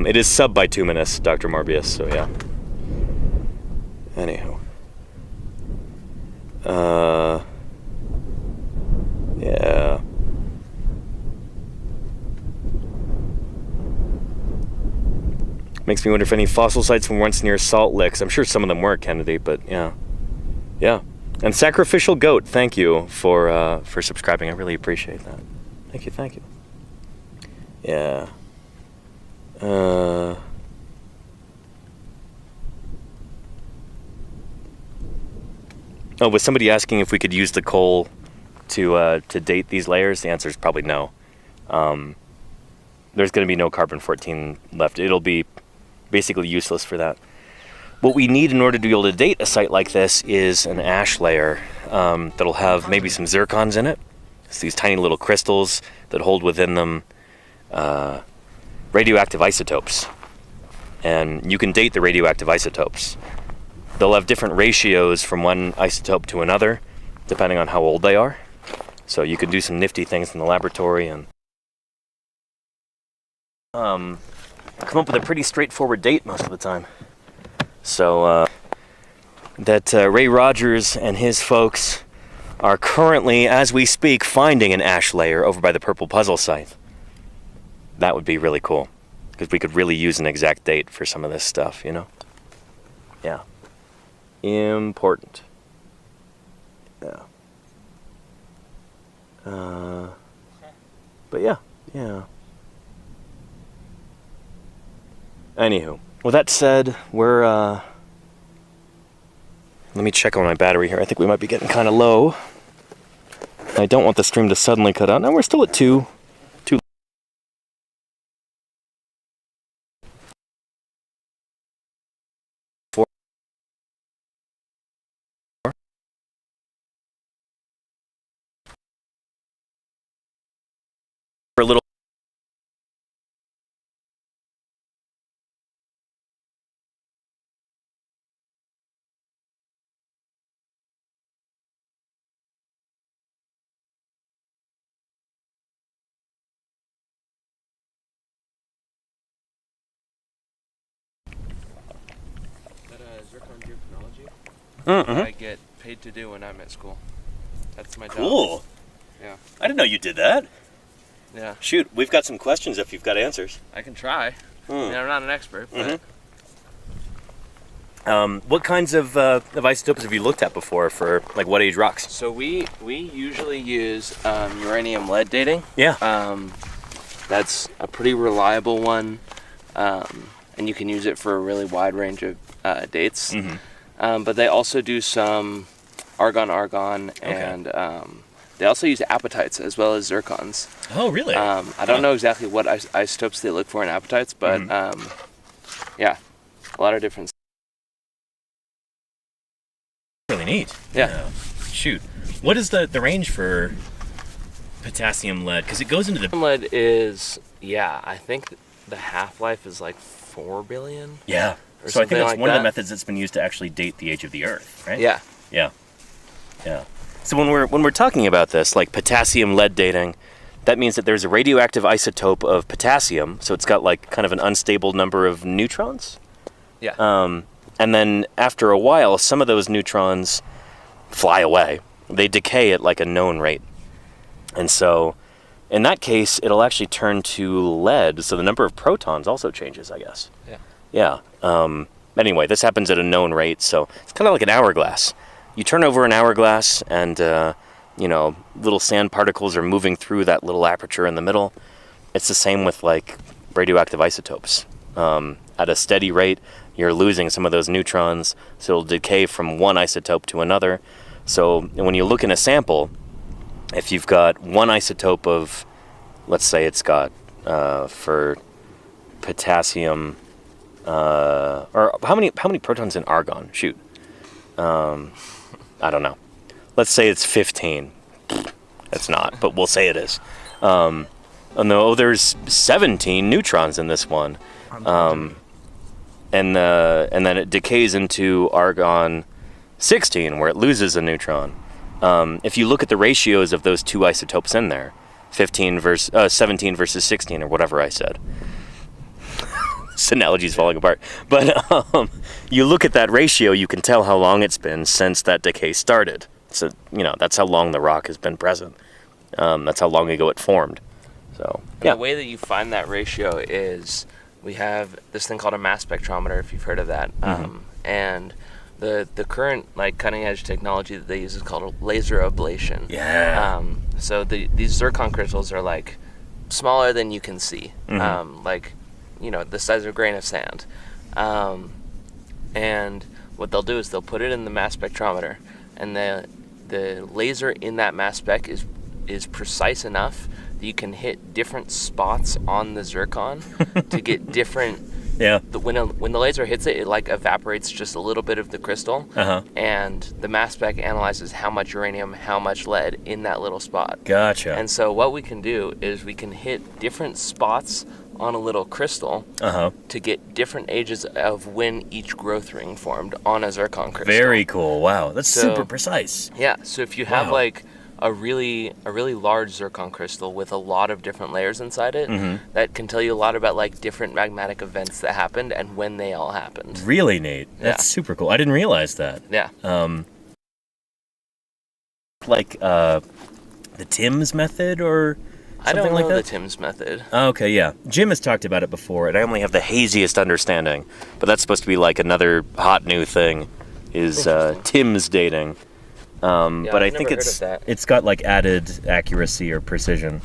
S1: It is sub-bituminous, Dr. Morbius, so yeah. Anywho. Yeah. Makes me wonder if any fossil sites were once near salt licks. I'm sure some of them were, Kennedy, but yeah. Yeah. And Sacrificial Goat, thank you for subscribing. I really appreciate that. Thank you. Yeah. Oh, was somebody asking if we could use the coal to date these layers? The answer is probably no. There's going to be no carbon-14 left. It'll be basically useless for that. What we need in order to be able to date a site like this is an ash layer that'll have maybe some zircons in it. It's these tiny little crystals that hold within them radioactive isotopes. And you can date the radioactive isotopes. They'll have different ratios from one isotope to another, depending on how old they are. So you can do some nifty things in the laboratory and come up with a pretty straightforward date most of the time. So that Ray Rogers and his folks are currently, as we speak, finding an ash layer over by the Purple Puzzle site. That would be really cool, because we could really use an exact date for some of this stuff, you know? Yeah. Important. Yeah. But yeah. Anywho, with that said, we're, let me check on my battery here. I think we might be getting kind of low. I don't want the stream to suddenly cut out. No, we're still at 2. For a little.
S2: Zircon geochronology.
S1: Mm-hmm.
S2: I get paid to do when I'm at school. That's my job.
S1: Cool.
S2: Yeah.
S1: I didn't know you did that.
S2: Yeah.
S1: Shoot, we've got some questions if you've got answers.
S2: I can try. I mean, I'm not an expert, but
S1: What kinds of isotopes have you looked at before for, like, what age rocks?
S2: so we usually use uranium lead dating.
S1: Yeah.
S2: That's a pretty reliable one, and you can use it for a really wide range of dates. But they also do some argon, and they also use apatites as well as zircons.
S1: Oh, really?
S2: I don't know exactly what isotopes they look for in apatites, but yeah, a lot of different.
S1: Really neat.
S2: Yeah.
S1: Shoot. What is the range for potassium lead? Because it goes into the...
S2: Lead is, I think the half-life is like 4 billion.
S1: Yeah.
S2: Or
S1: So I think
S2: something
S1: that's
S2: like
S1: one of
S2: that.
S1: the methods that's been used to actually date the age of the Earth, right?
S2: Yeah.
S1: Yeah. So when we're talking about this, like potassium lead dating, that means that there's a radioactive isotope of potassium, so it's got like kind of an unstable number of neutrons.
S2: Yeah.
S1: And then after a while, some of those neutrons fly away. They decay at like a known rate. And so in that case, it'll actually turn to lead, so the number of protons also changes, I guess. Yeah. Anyway, this happens at a known rate, so it's kind of like an hourglass. You turn over an hourglass and, little sand particles are moving through that little aperture in the middle. It's the same with, like, radioactive isotopes. At a steady rate, you're losing some of those neutrons, so it'll decay from one isotope to another. So when you look in a sample, if you've got one isotope of, let's say it's got, for potassium, or how many protons in argon? Shoot. I don't know. Let's say it's 15. It's not, but we'll say it is. No, there's 17 neutrons in this one. And then it decays into argon 16, where it loses a neutron. If you look at the ratios of those two isotopes in there, 17 versus 16, or whatever I said. This analogy's falling apart. But you look at that ratio, you can tell how long it's been since that decay started. So, that's how long the rock has been present. That's how long ago it formed. So,
S2: yeah. The way that you find that ratio is we have this thing called a mass spectrometer, if you've heard of that. And the current cutting edge technology that they use is called laser ablation.
S1: Yeah.
S2: So these zircon crystals are smaller than you can see. The size of a grain of sand. And what they'll do is they'll put it in the mass spectrometer, and the laser in that mass spec is precise enough that you can hit different spots on the zircon to get different.
S1: Yeah.
S2: When the laser hits it, it evaporates just a little bit of the crystal, and the mass spec analyzes how much uranium, how much lead in that little spot.
S1: Gotcha.
S2: And so what we can do is we can hit different spots on a little crystal to get different ages of when each growth ring formed on a zircon crystal.
S1: Very cool. Wow, that's super precise.
S2: Yeah. So if you have a really large zircon crystal with a lot of different layers inside it, that can tell you a lot about different magmatic events that happened and when they all happened.
S1: Really neat. That's super cool. I didn't realize that.
S2: Yeah.
S1: The Timms method or
S2: I don't know
S1: like that?
S2: the Timms method.
S1: Okay, yeah. Jim has talked about it before, and I only have the haziest understanding. But that's supposed to be another hot new thing, is Timms dating. But I think it's got added accuracy or precision.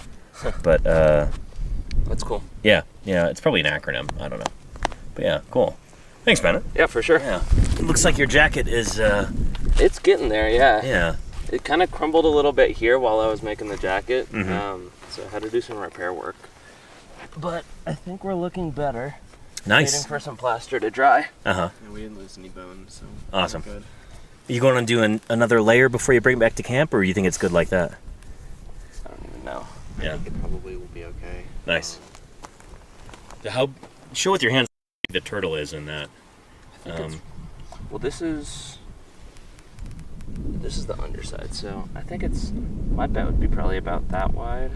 S1: But
S2: that's cool.
S1: Yeah, it's probably an acronym. I don't know. But yeah, cool. Thanks, Bennett.
S2: Yeah, for sure.
S1: Yeah. It looks like your jacket is
S2: it's getting there, yeah.
S1: Yeah.
S2: It kind of crumbled a little bit here while I was making the jacket. So I had to do some repair work. But I think we're looking better.
S1: Nice.
S2: Waiting for some plaster to dry.
S3: Yeah, we didn't lose any bone, so
S1: awesome.
S3: Good.
S1: Are you going to do another layer before you bring it back to camp, or you think it's good like that?
S2: I don't even know.
S3: I think it probably will be okay.
S1: Nice. Show with your hands how big the turtle is in that.
S2: Well, this is the underside, so I think my bet would be probably about that wide,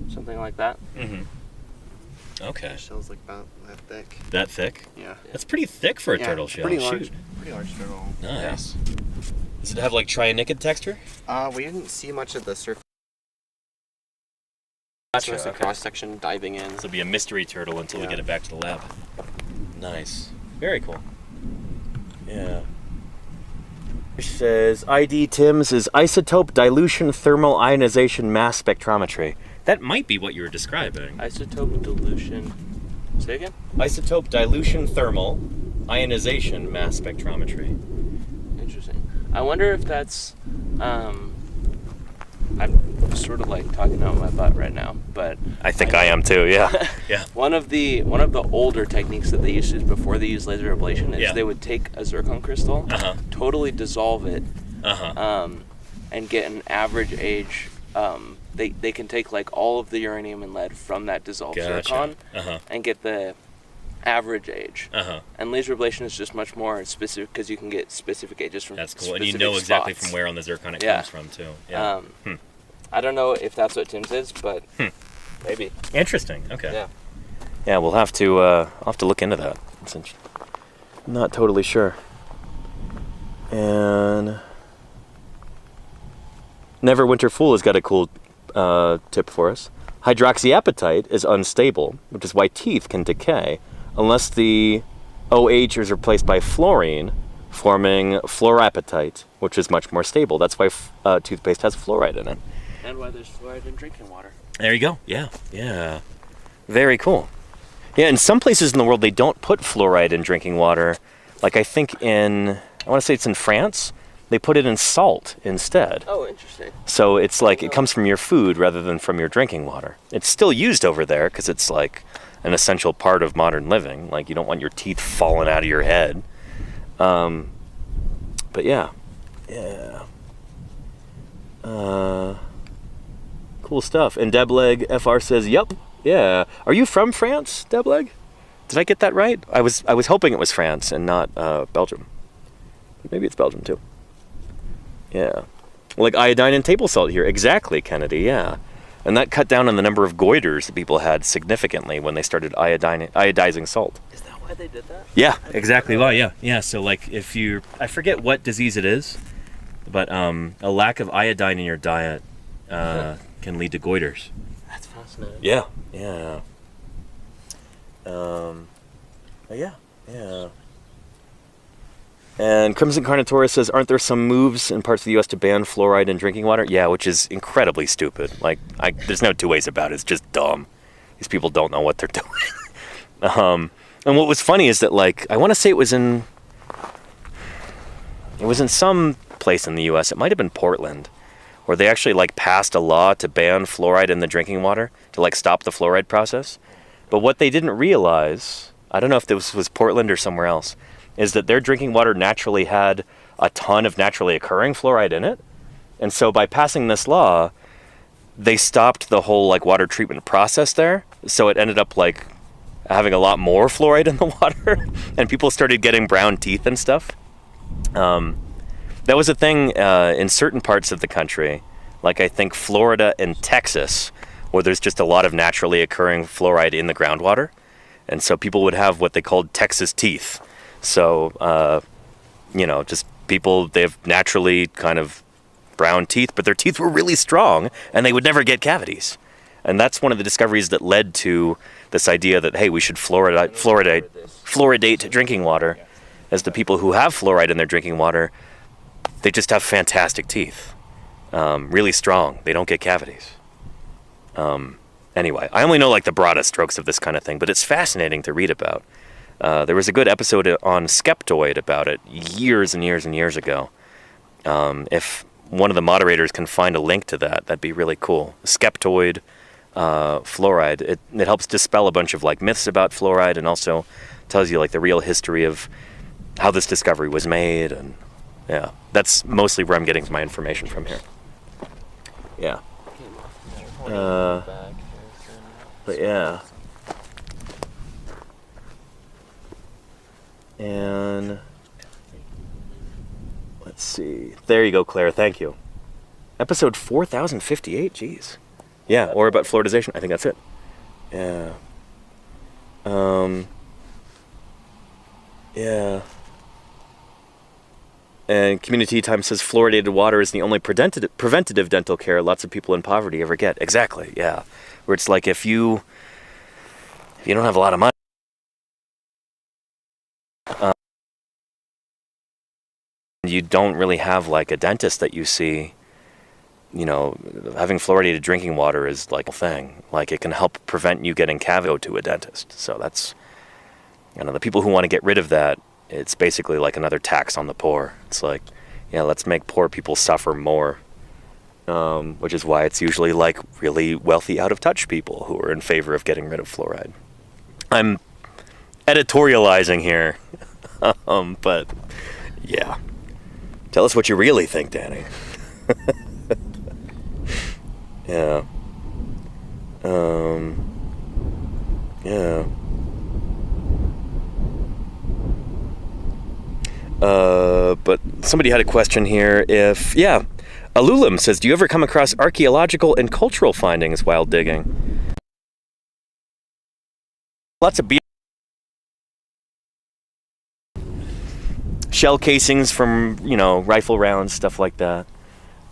S2: something like that.
S1: Okay.
S3: The shell's about that thick.
S1: That thick?
S3: Yeah.
S1: That's pretty thick for a turtle shell.
S3: Pretty large.
S1: Shoot.
S3: Pretty large turtle.
S1: Nice. Yeah. Does it have trianicid texture?
S3: We didn't see much of the surface.
S1: Gotcha.
S3: Just a cross section diving in.
S1: So it'll be a mystery turtle until we get it back to the lab. Nice. Very cool. Yeah. It says ID Timms is isotope dilution thermal ionization mass spectrometry. That might be what you were describing.
S2: Isotope dilution. Say again?
S1: Isotope dilution thermal ionization mass spectrometry.
S2: Interesting. I wonder if that's I'm sort of talking out my butt right now, but
S1: I think I am too, yeah. Yeah.
S2: One of the older techniques that they used before they used laser ablation is they would take a zircon crystal, totally dissolve it, and get an average age. They can take all of the uranium and lead from that dissolved zircon and get the average age. And laser ablation is just much more specific because you can get specific ages from
S1: That's cool,
S2: specific
S1: and you know exactly
S2: spots.
S1: from where on the zircon it comes from too. Yeah.
S2: I don't know if that's what Tim's is, but maybe.
S1: Interesting. Okay.
S2: Yeah.
S1: Yeah, we'll have to I'll have to look into that. I'm not totally sure. And Neverwinter Fool has got a cool tip for us. Hydroxyapatite is unstable, which is why teeth can decay unless the OH is replaced by fluorine, forming fluorapatite, which is much more stable. That's why toothpaste has fluoride in it.
S2: And why there's fluoride in drinking water.
S1: There you go. Yeah. Yeah. Very cool. Yeah, in some places in the world, they don't put fluoride in drinking water. I think I want to say it's in France, they put it in salt instead.
S2: Oh, interesting.
S1: So it's it comes from your food rather than from your drinking water. It's still used over there because it's an essential part of modern living. You don't want your teeth falling out of your head. But yeah. Yeah. Cool stuff. And Debleg FR says, "Yep, yeah." Are you from France, Debleg? Did I get that right? I was hoping it was France and not Belgium. Maybe it's Belgium too. Yeah. Iodine and table salt here. Exactly, Kennedy. Yeah. And that cut down on the number of goiters that people had significantly when they started iodizing salt.
S2: Is that why they did that?
S1: Yeah, exactly. Well, yeah. So like if I forget what disease it is, but a lack of iodine in your diet can lead to goiters.
S2: That's fascinating.
S1: Yeah. Yeah. And Crimson Carnotaurus says, aren't there some moves in parts of the U.S. to ban fluoride in drinking water? Yeah, which is incredibly stupid. Like, there's no two ways about it. It's just dumb. These people don't know what they're doing. And what was funny is that, like, I want to say it was in some place in the U.S. It might have been Portland, where they actually, like, passed a law to ban fluoride in the drinking water to, like, stop the fluoride process. But what they didn't realize, I don't know if this was Portland or somewhere else, is that their drinking water naturally had a ton of naturally occurring fluoride in it. And so by passing this law, they stopped the whole like water treatment process there. So it ended up like having a lot more fluoride in the water and people started getting brown teeth and stuff. That was a thing in certain parts of the country, like I think Florida and Texas, where there's just a lot of naturally occurring fluoride in the groundwater. And so people would have what they called Texas teeth. So, just people, they have naturally kind of brown teeth, but their teeth were really strong and they would never get cavities. And that's one of the discoveries that led to this idea that, hey, we should fluoridate drinking water, as the people who have fluoride in their drinking water, they just have fantastic teeth, really strong. They don't get cavities. Anyway, I only know like the broadest strokes of this kind of thing, but it's fascinating to read about. There was a good episode on Skeptoid about it years and years and years ago. If one of the moderators can find a link to that, that'd be really cool. Skeptoid fluoride. It helps dispel a bunch of like myths about fluoride and also tells you like the real history of how this discovery was made. And yeah, that's mostly where I'm getting my information from here. Yeah. But yeah. And let's see. There you go, Claire. Thank you. Episode 4058. Jeez. Yeah, or about fluoridization. I think that's it. Yeah. Yeah. And Community Time says fluoridated water is the only preventative dental care lots of people in poverty ever get. Exactly. Yeah. Where it's like if you don't have a lot of money, you don't really have like a dentist that you see, having fluoridated drinking water is like a thing. Like it can help prevent you getting cavities to a dentist. So that's, the people who want to get rid of that, it's basically like another tax on the poor. It's like, let's make poor people suffer more. Which is why it's usually like really wealthy, out of touch people who are in favor of getting rid of fluoride. I'm editorializing here, but yeah. Tell us what you really think, Danny. Yeah. Yeah. But somebody had a question here Alulim says, do you ever come across archaeological and cultural findings while digging? Lots of shell casings from, rifle rounds, stuff like that.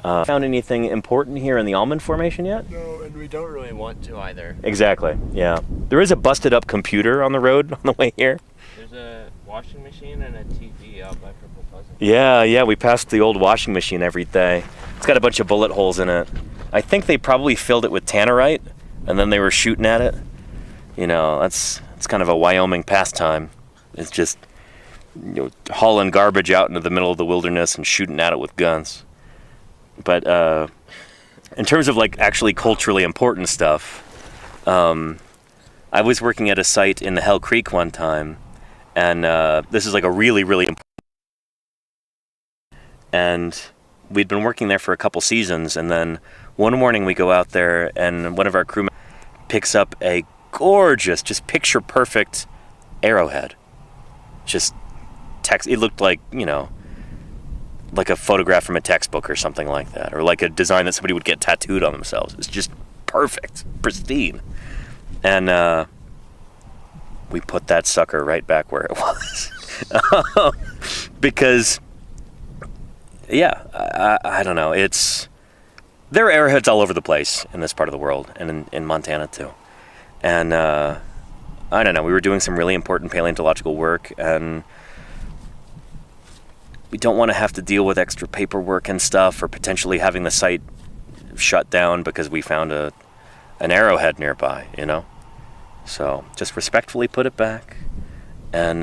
S1: Found anything important here in the Almond Formation yet?
S3: No, and we don't really want to either.
S1: Exactly, yeah. There is a busted up computer on the road on the way here.
S2: There's a washing machine and a TV out by Purple Pleasant.
S1: Yeah, we passed the old washing machine every day. It's got a bunch of bullet holes in it. I think they probably filled it with tannerite, and then they were shooting at it. It's kind of a Wyoming pastime. It's just hauling garbage out into the middle of the wilderness and shooting at it with guns. But in terms of like actually culturally important stuff, I was working at a site in the Hell Creek one time, and this is like a really, really important. And we'd been working there for a couple seasons, and then one morning we go out there, and one of our crewmen picks up a gorgeous, just picture perfect arrowhead. Just it looked like, like a photograph from a textbook or something like that, or like a design that somebody would get tattooed on themselves. It's just perfect, pristine. And we put that sucker right back where it was. Because, yeah, I don't know. There are arrowheads all over the place in this part of the world, and in Montana too. And I don't know, we were doing some really important paleontological work, and we don't want to have to deal with extra paperwork and stuff, or potentially having the site shut down because we found an arrowhead nearby, you know? So just respectfully put it back, and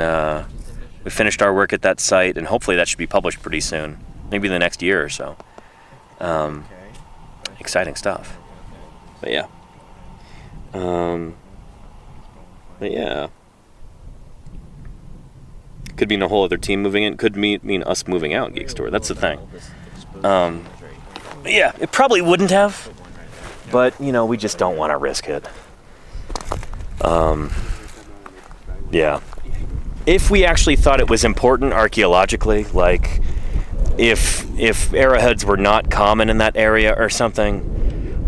S1: we finished our work at that site, and hopefully that should be published pretty soon, maybe the next year or so. Exciting stuff. But yeah. Could mean a whole other team moving in. Could mean us moving out, Geek Store. That's the thing. Yeah, it probably wouldn't have. But, you know, we just don't want to risk it. Yeah. If we actually thought it was important archaeologically, like if arrowheads were not common in that area or something,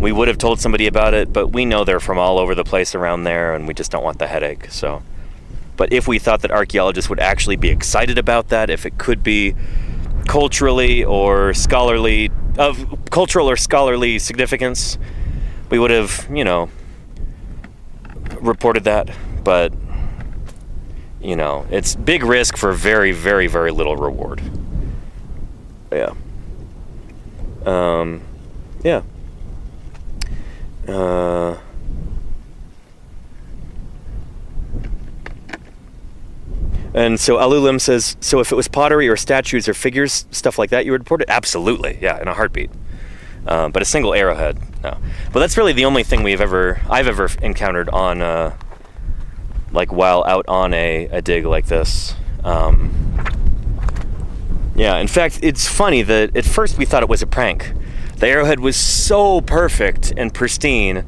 S1: we would have told somebody about it, but we know they're from all over the place around there, and we just don't want the headache, so. But if we thought that archaeologists would actually be excited about that, if it could be culturally or scholarly, of cultural or scholarly significance, we would have, you know, reported that. But, you know, it's big risk for very, very, very little reward. Yeah. Yeah. And so Alulim says, so if it was pottery or statues or figures, stuff like that, you would report it? Absolutely, yeah, in a heartbeat. But a single arrowhead, no. But that's really the only thing I've ever encountered on, like while out on a dig like this. Yeah, in fact, it's funny that at first we thought it was a prank. The arrowhead was so perfect and pristine,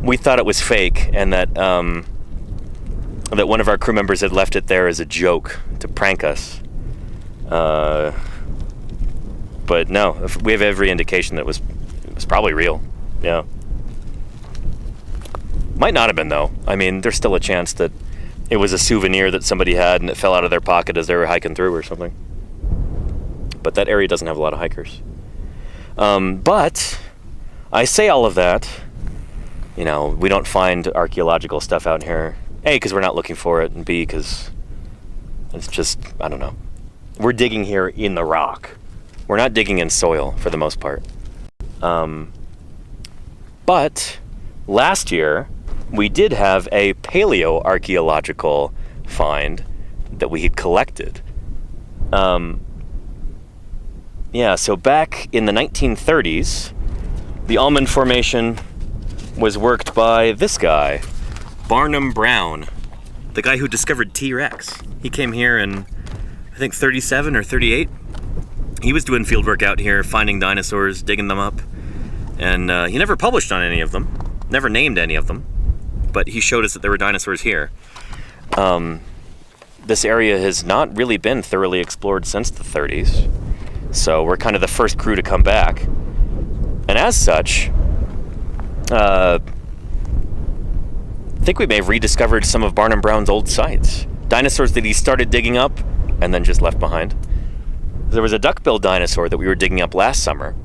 S1: we thought it was fake, and that that one of our crew members had left it there as a joke to prank us. But no, we have every indication that it was probably real. Yeah. Might not have been, though. I mean, there's still a chance that it was a souvenir that somebody had and it fell out of their pocket as they were hiking through or something. But that area doesn't have a lot of hikers. But I say all of that, you know, we don't find archaeological stuff out here. A, because we're not looking for it, and B, because it's just, I don't know. We're digging here in the rock. We're not digging in soil, for the most part. But last year, we did have a paleoarchaeological find that we had collected. Yeah, so back in the 1930s, the Almond Formation was worked by this guy, Barnum Brown, the guy who discovered T-Rex. He came here in, I think, 37 or 38. He was doing field work out here, finding dinosaurs, digging them up. And he never published on any of them, never named any of them, but he showed us that there were dinosaurs here. This area has not really been thoroughly explored since the 30s, so we're kind of the first crew to come back. And as such, I think we may have rediscovered some of Barnum Brown's old sites. Dinosaurs that he started digging up and then just left behind. There was a duck-billed dinosaur that we were digging up last summer.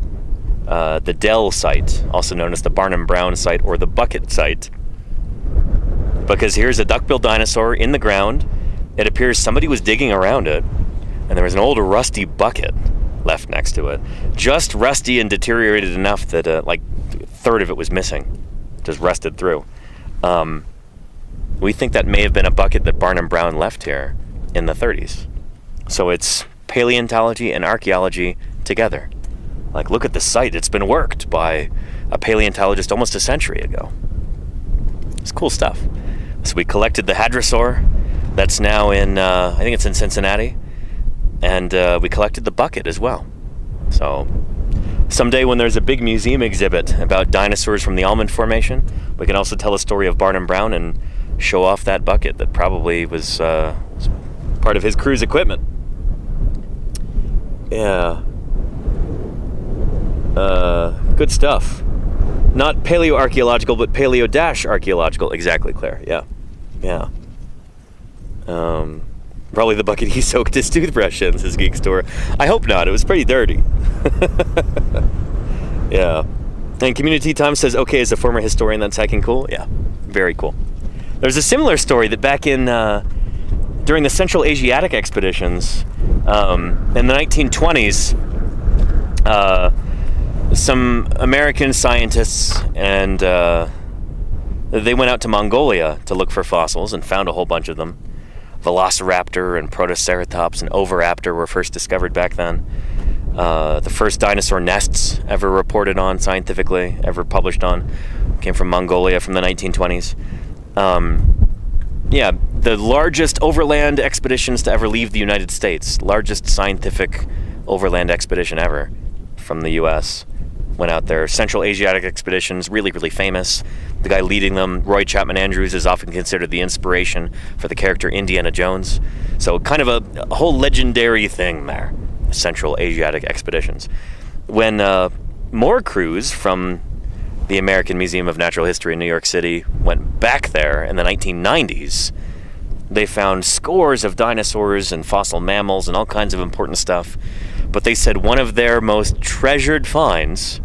S1: The Dell site, also known as the Barnum Brown site or the Bucket site. Because here's a duck-billed dinosaur in the ground. It appears somebody was digging around it, and there was an old rusty bucket left next to it. Just rusty and deteriorated enough that like a third of it was missing. Just rusted through. We think that may have been a bucket that Barnum Brown left here in the 30s. So it's paleontology and archaeology together. Like, look at the site. It's been worked by a paleontologist almost a century ago. It's cool stuff. So we collected the hadrosaur. That's now in, I think it's in Cincinnati. And we collected the bucket as well. So someday when there's a big museum exhibit about dinosaurs from the Almond Formation, we can also tell a story of Barnum Brown and show off that bucket that probably was part of his crew's equipment. Yeah. Good stuff. Not paleoarchaeological, but paleo-archaeological. Exactly, Claire. Yeah. Yeah. Probably the bucket he soaked his toothbrush in, says Geek Store. I hope not. It was pretty dirty. Yeah. And Community Time says, okay, as a former historian, that's hecking cool. Yeah. Very cool. There's a similar story that back in during the Central Asiatic expeditions in the 1920s, some American scientists and they went out to Mongolia to look for fossils and found a whole bunch of them. Velociraptor and Protoceratops and Oviraptor were first discovered back then. The first dinosaur nests ever reported on scientifically, ever published on, came from Mongolia from the 1920s. Yeah, the largest overland expeditions to ever leave the United States, largest scientific overland expedition ever from the U.S. went out there. Central Asiatic expeditions, really, really famous. The guy leading them, Roy Chapman Andrews, is often considered the inspiration for the character Indiana Jones. So kind of a whole legendary thing there, Central Asiatic expeditions. When more crews from the American Museum of Natural History in New York City went back there in the 1990s, they found scores of dinosaurs and fossil mammals and all kinds of important stuff. But they said one of their most treasured finds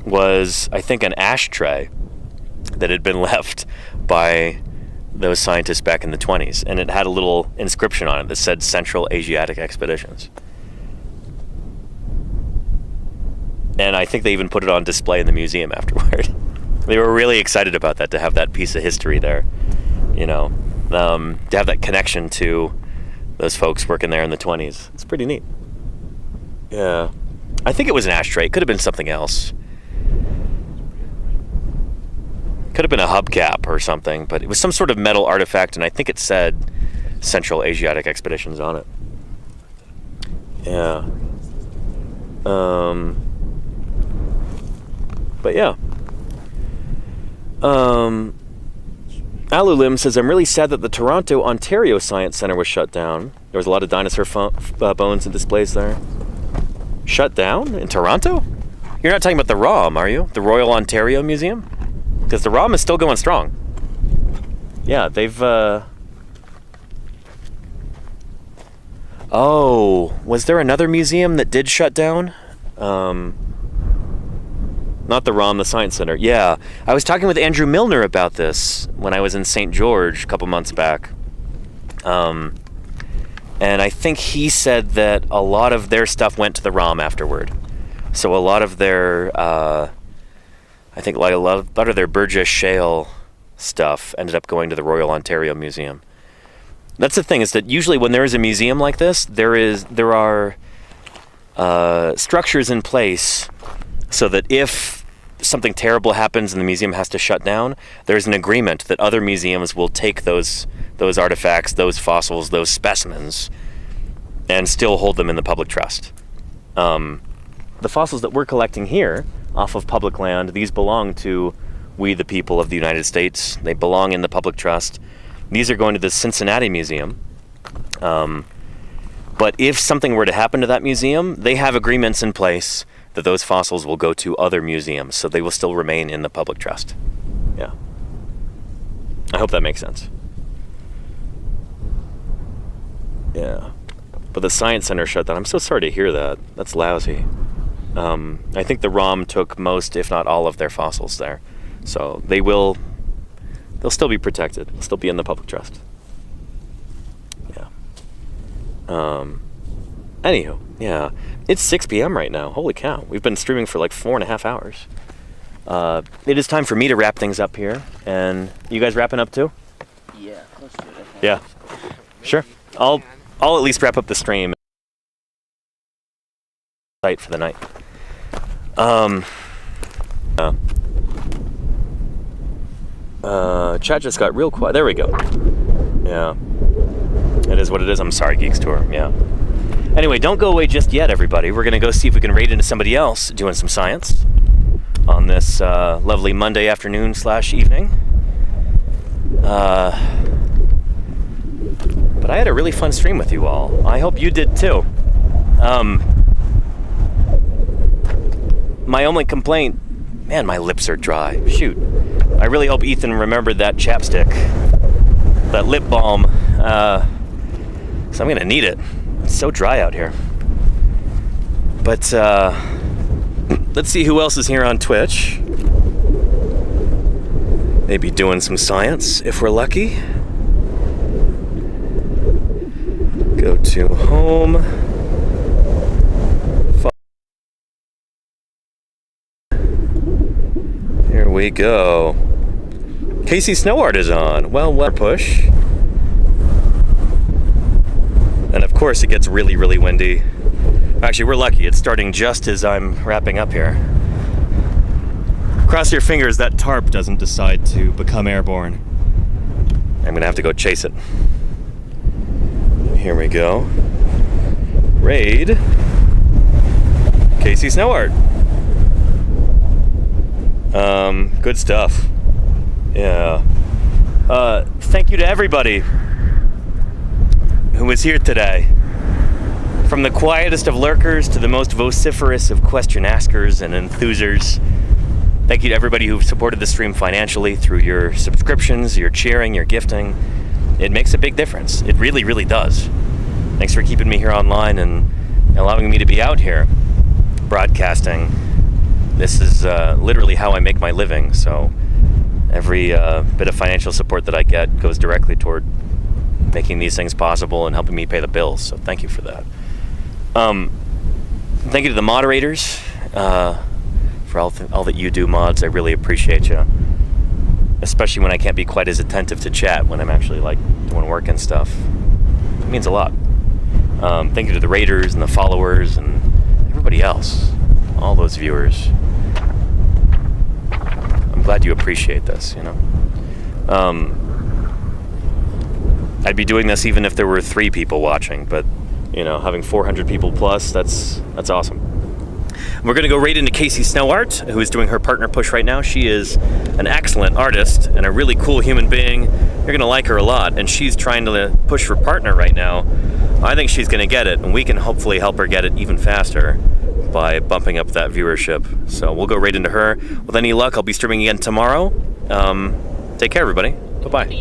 S1: was, I think, an ashtray that had been left by those scientists back in the 20s. And it had a little inscription on it that said Central Asiatic Expeditions. And I think they even put it on display in the museum afterward. They were really excited about that, to have that piece of history there, you know, to have that connection to those folks working there in the 20s. It's pretty neat. Yeah. I think it was an ashtray. It could have been something else. Could have been a hubcap or something, but it was some sort of metal artifact, and I think it said Central Asiatic Expeditions on it. Yeah. But yeah. Alulim says, I'm really sad that the Toronto, Ontario Science Centre was shut down. There was a lot of dinosaur bones and displays there. Shut down? In Toronto? You're not talking about the ROM, are you? The Royal Ontario Museum? Because the ROM is still going strong. Yeah, they've... Oh, was there another museum that did shut down? Not the ROM, the Science Center. Yeah, I was talking with Andrew Milner about this when I was in St. George a couple months back. And I think he said that a lot of their stuff went to the ROM afterward. So a lot of their, I think like a lot of their Burgess Shale stuff ended up going to the Royal Ontario Museum. That's the thing, is that usually when there is a museum like this, there are structures in place so that if something terrible happens and the museum has to shut down, there's an agreement that other museums will take those artifacts, those fossils, those specimens, and still hold them in the public trust. The fossils that we're collecting here off of public land, these belong to we the people of the United States. They belong in the public trust. These are going to the Cincinnati Museum. But if something were to happen to that museum, they have agreements in place that those fossils will go to other museums, so they will still remain in the public trust. Yeah. I hope that makes sense. Yeah. But the Science Center shut down. I'm so sorry to hear that. That's lousy. I think the ROM took most, if not all, of their fossils there. So they'll still be protected. They'll still be in the public trust. Yeah. Anywho, yeah. It's 6 p.m. right now. Holy cow. We've been streaming for like 4.5 hours. It is time for me to wrap things up here. And you guys wrapping up too?
S2: Yeah, let's do it.
S1: Yeah. Sure. I'll at least wrap up the stream for the night. Chat just got real quiet. There we go. Yeah. It is what it is. I'm sorry, Geeks Tour. Yeah. Anyway, don't go away just yet, everybody. We're going to go see if we can raid into somebody else doing some science on this lovely Monday afternoon / evening. But I had a really fun stream with you all. I hope you did too. My only complaint Man, my lips are dry. Shoot. I really hope Ethan remembered that chapstick. That lip balm. So I'm gonna need it. It's so dry out here. But let's see who else is here on Twitch. Maybe doing some science if we're lucky. Go to home. Here we go. Casey Snowart is on. Well, what push? And of course it gets really, really windy. Actually, we're lucky. It's starting just as I'm wrapping up here. Cross your fingers that tarp doesn't decide to become airborne. I'm gonna have to go chase it. Here we go. Raid. Casey Snowart. Good stuff. Yeah. Thank you to everybody who was here today. From the quietest of lurkers to the most vociferous of question askers and enthusers. Thank you to everybody who supported the stream financially through your subscriptions, your cheering, your gifting. It makes a big difference. It really, really does. Thanks for keeping me here online and allowing me to be out here broadcasting. This is literally how I make my living, so every bit of financial support that I get goes directly toward making these things possible and helping me pay the bills, so thank you for that. Thank you to the moderators for all that you do, mods. I really appreciate you, especially when I can't be quite as attentive to chat when I'm actually like doing work and stuff. It means a lot. Thank you to the raiders and the followers and everybody else, all those viewers. I'm glad you appreciate this, you know. I'd be doing this even if there were 3 people watching, but you know, having 400 people plus, that's awesome. We're gonna go right into Casey Snowart, who is doing her partner push right now. She is an excellent artist and a really cool human being. You're gonna like her a lot, and she's trying to push for partner right now. I think she's gonna get it, and we can hopefully help her get it even faster by bumping up that viewership. So we'll go right into her. With any luck, I'll be streaming again tomorrow. Take care, everybody. Bye-bye.